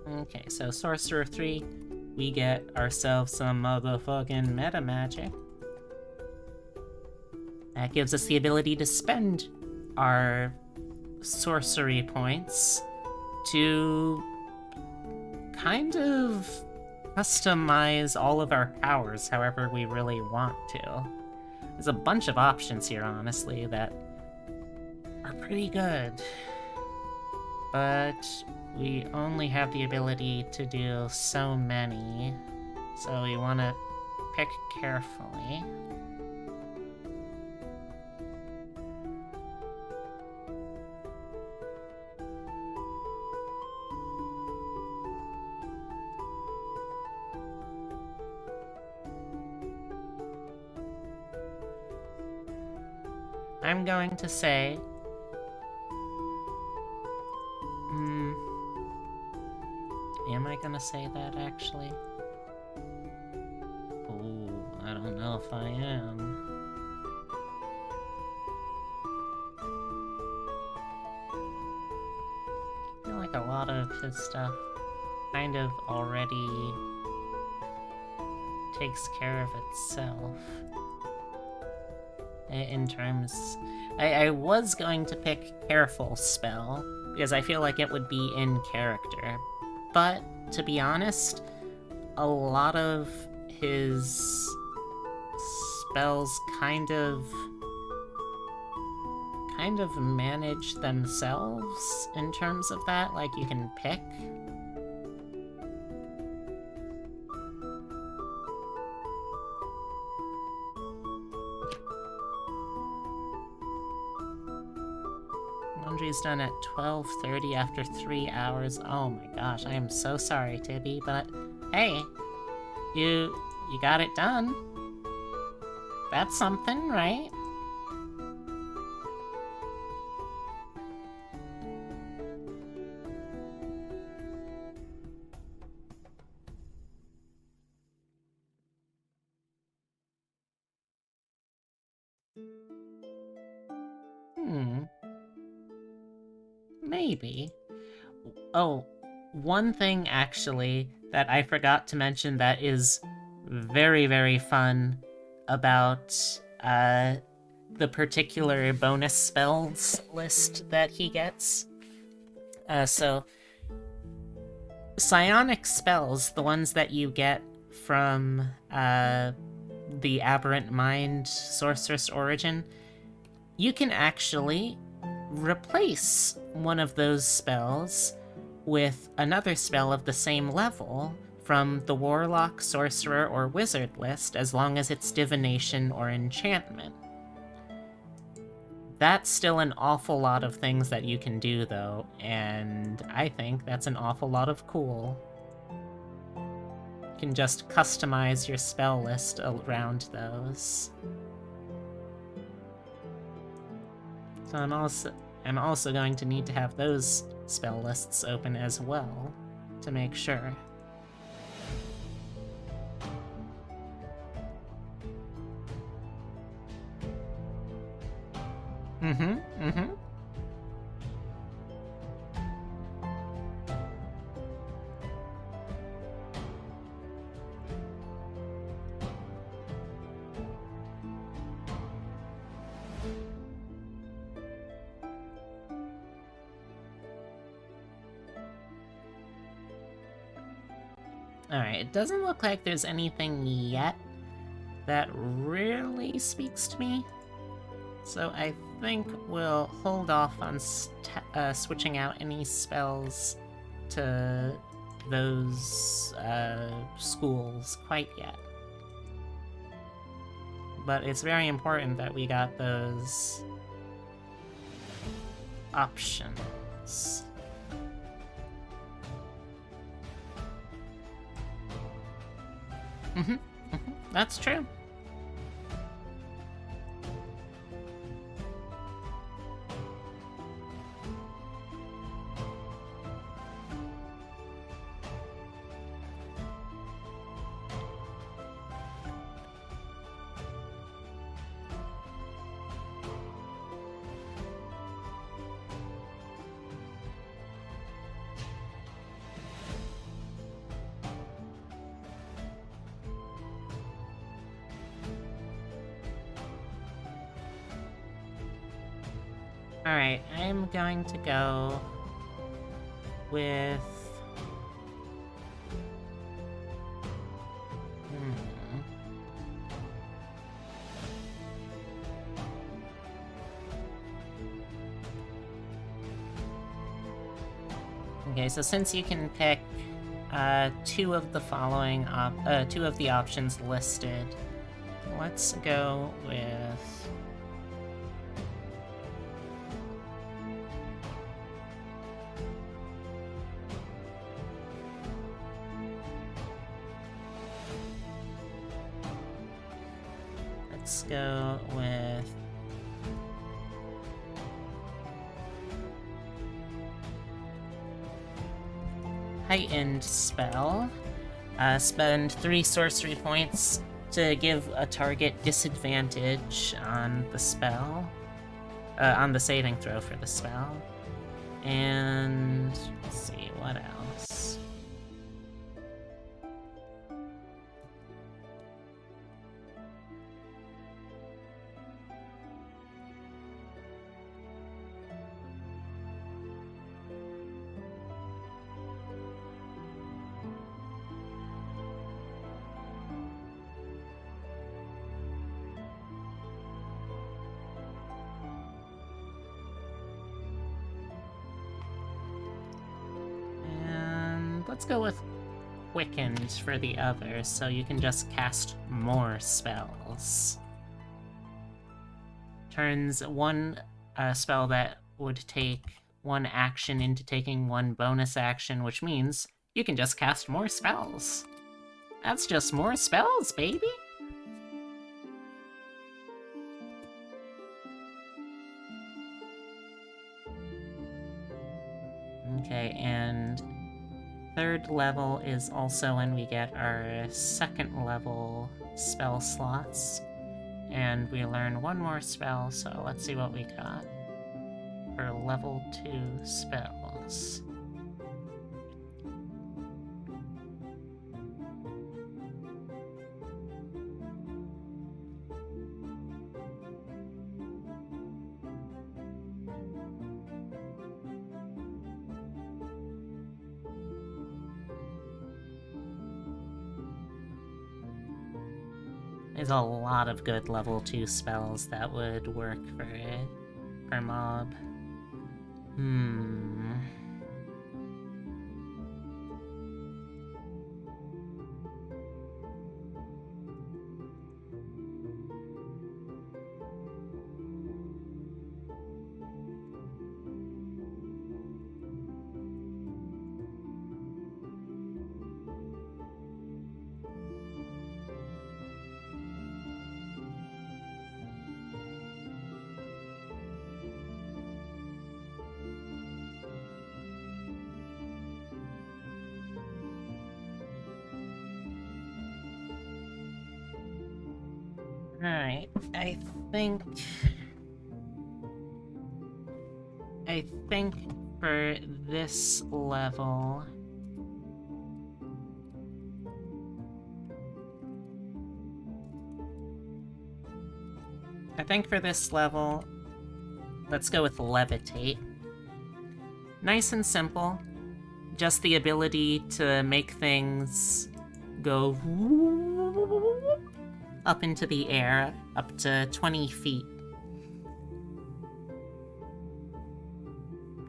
Okay, so Sorcerer 3, we get ourselves some motherfucking meta magic. That gives us the ability to spend our sorcery points to kind of customize all of our powers however we really want to. There's a bunch of options here, honestly, that are pretty good. But we only have the ability to do so many, so we want to pick carefully. I'm going to say am I gonna say that, actually? Ooh, I don't know if I am. I feel like a lot of his stuff kind of already takes care of itself. In terms... I was going to pick Careful Spell, because I feel like it would be in character. But, to be honest, a lot of his spells kind of manage themselves in terms of that, like you can pick. Laundry's done at 12:30 after 3 hours. Oh my gosh, I am so sorry, Tibby, but hey, you got it done. That's something, right? Maybe. Oh, one thing actually that I forgot to mention that is very, very fun about the particular bonus spells list that he gets. So, psionic spells, the ones that you get from the Aberrant Mind Sorceress Origin, you can actually replace one of those spells with another spell of the same level from the Warlock, Sorcerer, or Wizard list, as long as it's Divination or Enchantment. That's still an awful lot of things that you can do, though, and I think that's an awful lot of cool. You can just customize your spell list around those. So I'm also going to need to have those spell lists open as well, to make sure. Alright, it doesn't look like there's anything yet that really speaks to me. So I think we'll hold off on switching out any spells to those schools quite yet. But it's very important that we got those options. That's true. Alright, I'm going to go with... Okay, so since you can pick two of the following two of the options listed, let's go with... Let's go with... Heightened Spell. Spend 3 sorcery points to give a target disadvantage on the spell. On the saving throw for the spell. And... let's see, what else? Let's go with Quickened for the others, so you can just cast more spells. Turns one spell that would take 1 action into taking 1 bonus action, which means you can just cast more spells. That's just more spells, baby! Okay, and... 3rd level is also when we get our 2nd level spell slots. And we learn 1 more spell, so let's see what we got for level 2 spells. There's a lot of good level 2 spells that would work for it, per mob. Alright, I think for this level... let's go with Levitate. Nice and simple. Just the ability to make things go up into the air, up to 20 feet.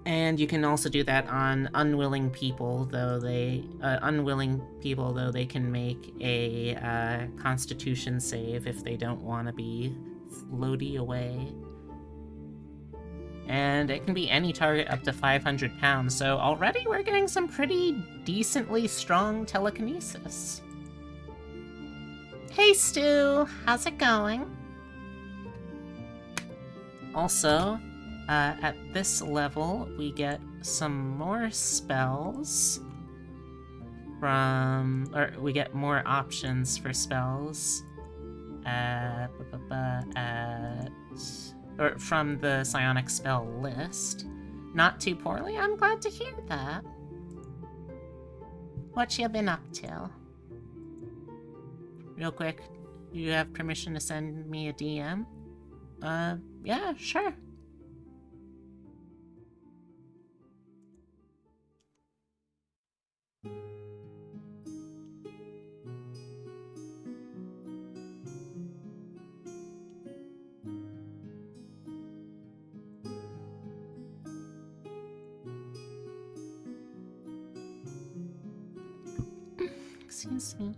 And you can also do that on unwilling people, though they can make a Constitution save if they don't want to be floaty away. And it can be any target up to 500 pounds, so already we're getting some pretty decently strong telekinesis. Hey Stu, how's it going? Also, at this level, we get some more spells we get more options for spells from the psionic spell list. Not too poorly, I'm glad to hear that. What you been up to? Real quick, you have permission to send me a DM? Yeah, sure. Excuse me.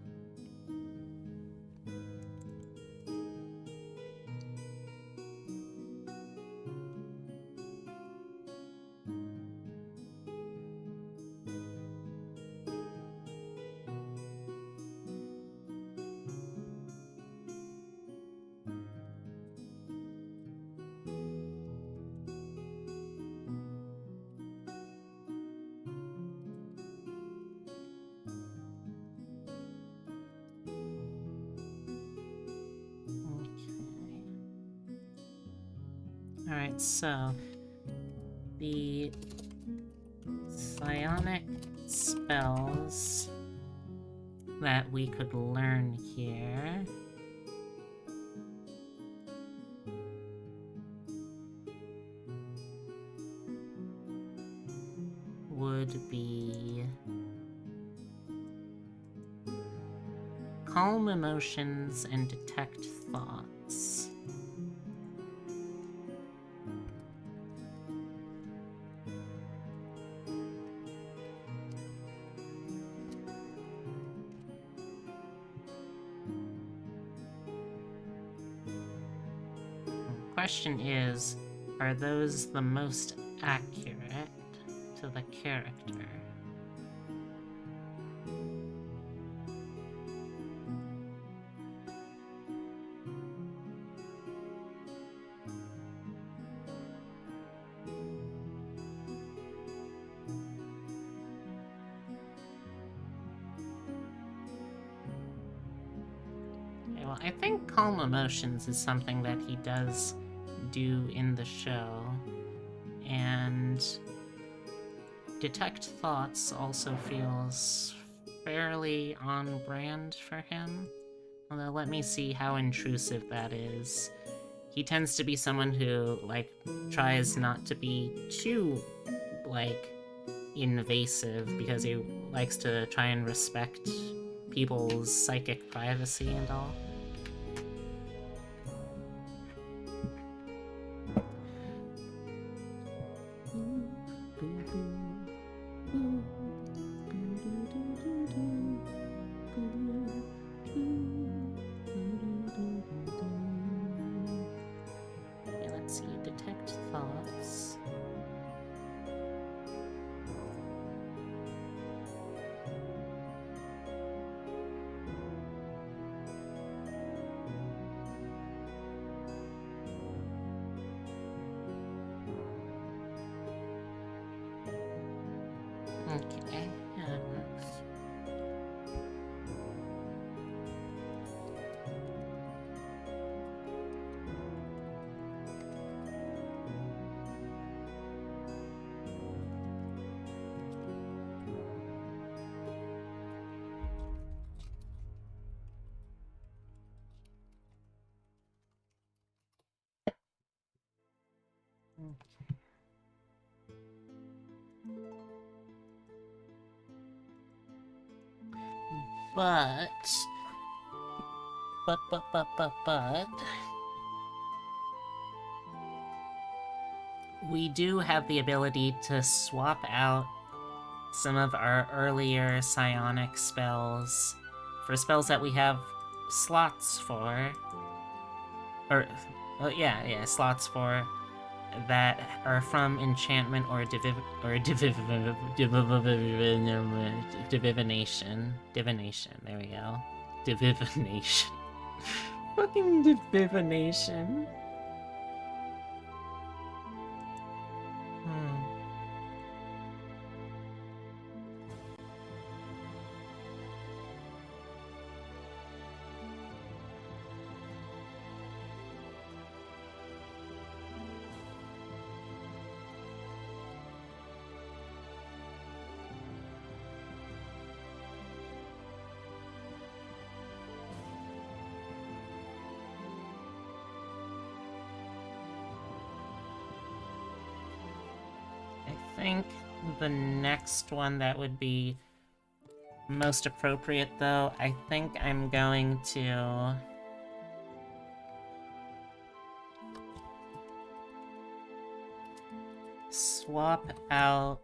Alright, so the psionic spells that we could learn here would be calm emotions and detect thoughts. Question is, are those the most accurate to the character? Okay, well, I think calm emotions is something that he does do in the show, and detect thoughts also feels fairly on brand for him, although let me see how intrusive that is. He tends to be someone who, like, tries not to be too, like, invasive because he likes to try and respect people's psychic privacy and all. Okay, let's see, detect thoughts. Okay, yeah, that works. But... we do have the ability to swap out some of our earlier psionic spells for spells that we have slots for. Or, oh, yeah, slots for that are from enchantment or divination. Divination, there we go. Divination. Fucking divination. I think the next one that would be most appropriate, though, I think I'm going to... swap out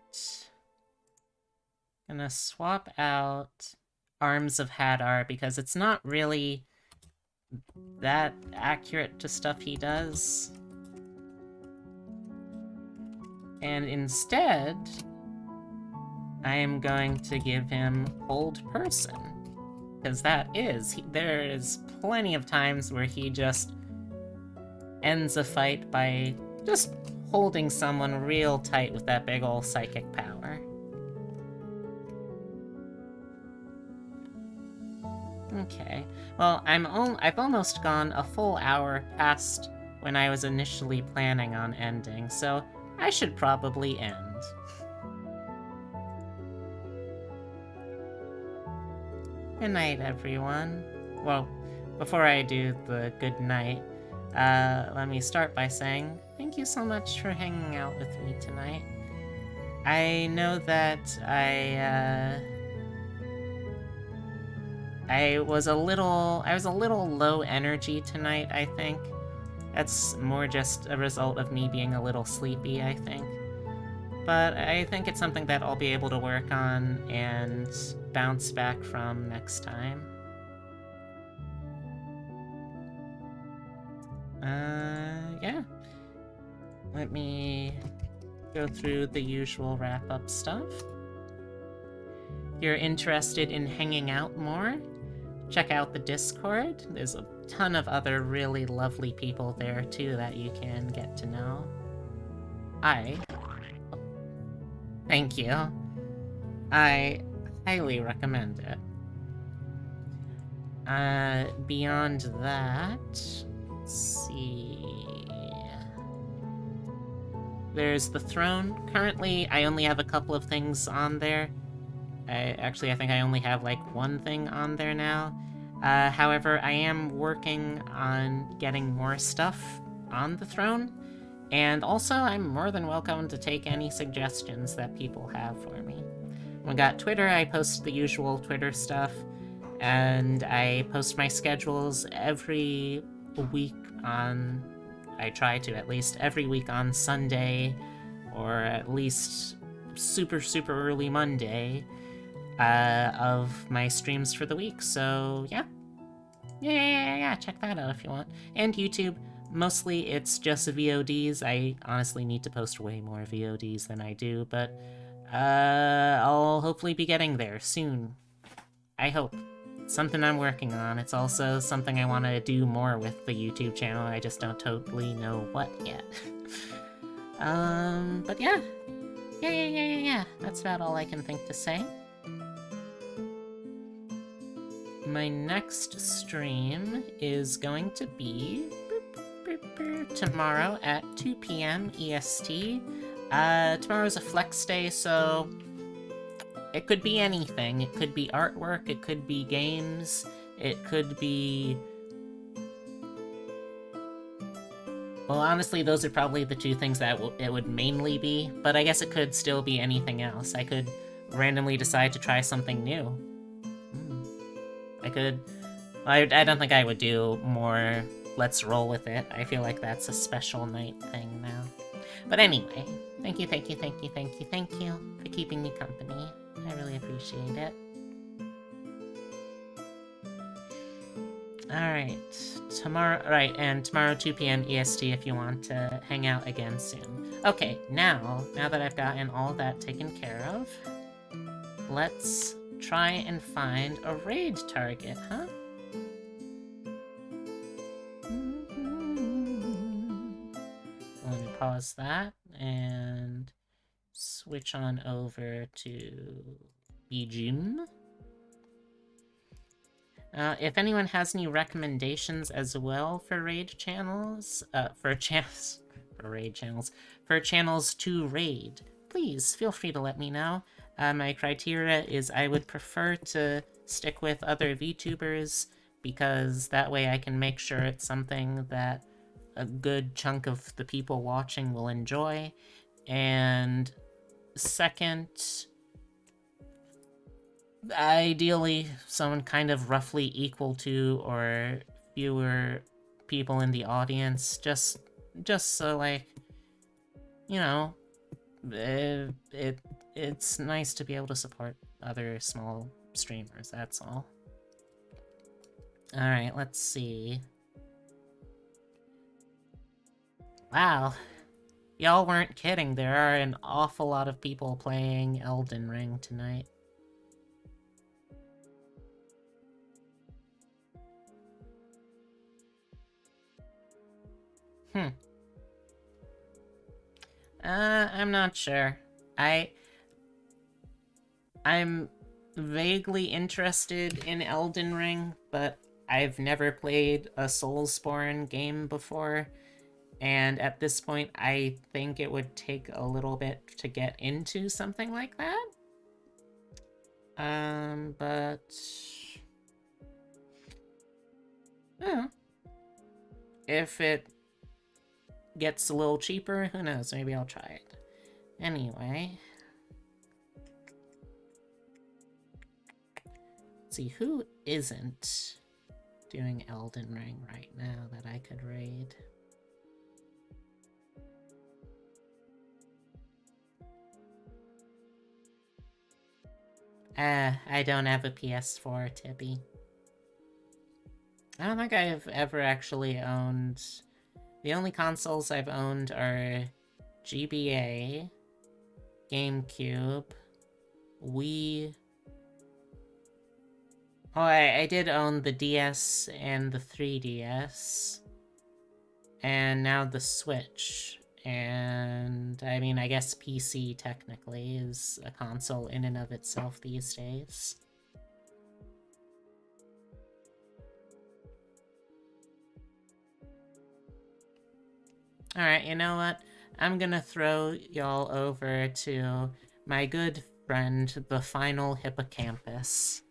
Arms of Hadar, because it's not really that accurate to stuff he does. And instead, I am going to give him Hold Person. Because there is plenty of times where he just ends a fight by just holding someone real tight with that big ol' psychic power. Okay, well, I've almost gone a full hour past when I was initially planning on ending, so I should probably end. Good night, everyone. Well, before I do the good night, let me start by saying thank you so much for hanging out with me tonight. I know that I was a little low energy tonight, I think. That's more just a result of me being a little sleepy, I think. But I think it's something that I'll be able to work on and bounce back from next time. Yeah. Let me go through the usual wrap-up stuff. If you're interested in hanging out more, check out the Discord. There's a ton of other really lovely people there, too, that you can get to know. Thank you. I highly recommend it. Beyond that, let's see... There's the throne. Currently, I only have a couple of things on there. I think I only have, like, one thing on there now. However, I am working on getting more stuff on the throne. And also, I'm more than welcome to take any suggestions that people have for me. We got Twitter. I post the usual Twitter stuff. And I post my schedules every week on... I try to, at least, every week on Sunday, or at least super, super early Monday, of my streams for the week, so yeah. Yeah, check that out if you want. And YouTube, mostly it's just VODs. I honestly need to post way more VODs than I do, but I'll hopefully be getting there soon. I hope. It's something I'm working on. It's also something I want to do more with the YouTube channel. I just don't totally know what yet. But yeah. Yeah. That's about all I can think to say. My next stream is going to be tomorrow at 2 p.m. EST. Tomorrow's a flex day, so it could be anything. It could be artwork, it could be games, it could be... Well, honestly, those are probably the two things that it would mainly be, but I guess it could still be anything else. I could randomly decide to try something new. I don't think I would do more let's roll with it. I feel like that's a special night thing now. But anyway, thank you for keeping me company. I really appreciate it. Alright, tomorrow 2 p.m. EST if you want to hang out again soon. Okay, now that I've gotten all that taken care of, let's try and find a raid target, huh? Let me pause that and switch on over to Bijim. If anyone has any recommendations as well for raid channels, for channels to raid, please feel free to let me know. My criteria is I would prefer to stick with other VTubers because that way I can make sure it's something that a good chunk of the people watching will enjoy. And second, ideally someone kind of roughly equal to or fewer people in the audience, just so, like, you know, it's nice to be able to support other small streamers, that's all. Alright, let's see. Wow, y'all weren't kidding, there are an awful lot of people playing Elden Ring tonight. I'm not sure. I'm vaguely interested in Elden Ring, but I've never played a Soulsborne game before, and at this point I think it would take a little bit to get into something like that. But if it gets a little cheaper, who knows, maybe I'll try it. Anyway. Let's see, who isn't doing Elden Ring right now that I could raid? I don't have a PS4, Tippy. I don't think I've ever actually owned... The only consoles I've owned are GBA, GameCube, Wii... Oh, I did own the DS and the 3DS. And now the Switch. And, I mean, I guess PC technically is a console in and of itself these days. Alright, you know what? I'm gonna throw y'all over to my good friend, the final hippocampus.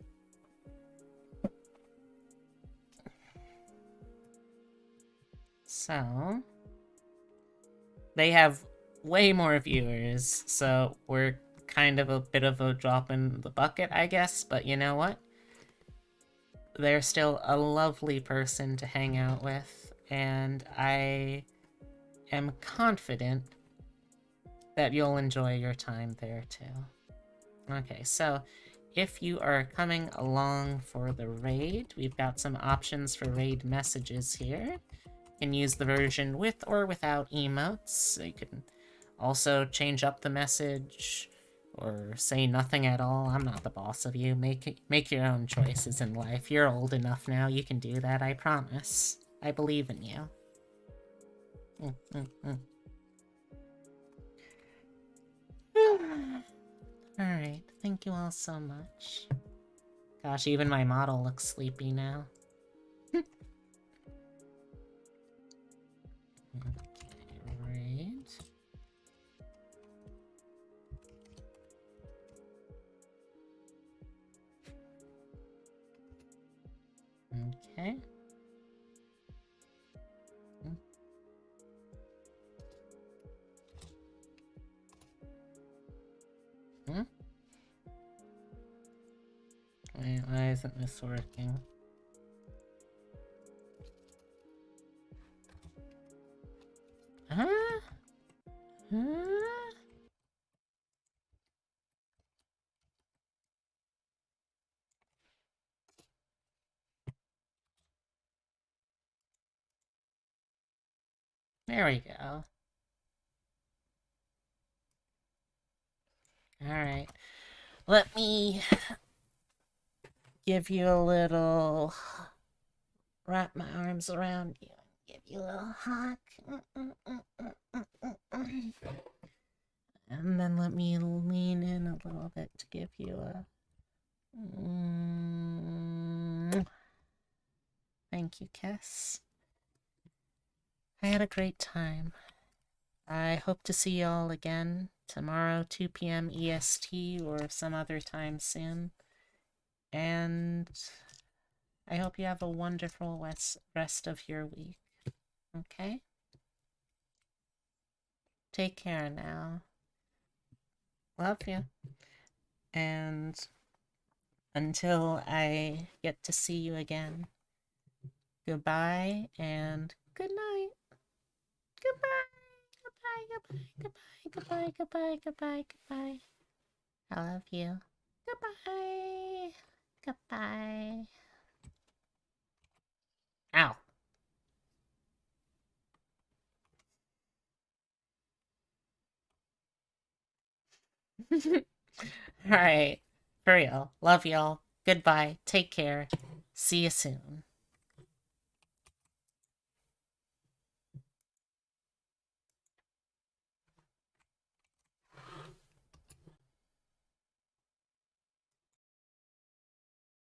So... They have way more viewers, so we're kind of a bit of a drop in the bucket, I guess, but you know what? They're still a lovely person to hang out with, and I am confident that you'll enjoy your time there too. Okay, so if you are coming along for the raid, we've got some options for raid messages here. You can use the version with or without emotes. You can also change up the message or say nothing at all. I'm not the boss of you. Make your own choices in life. You're old enough now. You can do that, I promise. I believe in you. Alright, thank you all so much. Gosh, even my model looks sleepy now. Okay. Wait, why is isn't this working? Huh? Huh? There we go. Alright. Let me give you a little... wrap my arms around you and give you a little hug. And then let me lean in a little bit to give you a... Thank you, Kess. I had a great time. I hope to see y'all again tomorrow, 2 p.m. EST, or some other time soon. And I hope you have a wonderful rest of your week. Okay? Take care now. Love you. And until I get to see you again, goodbye and good night. Goodbye. I love you. Goodbye. Ow. Alright. For real. Love y'all. Goodbye. Take care. See you soon.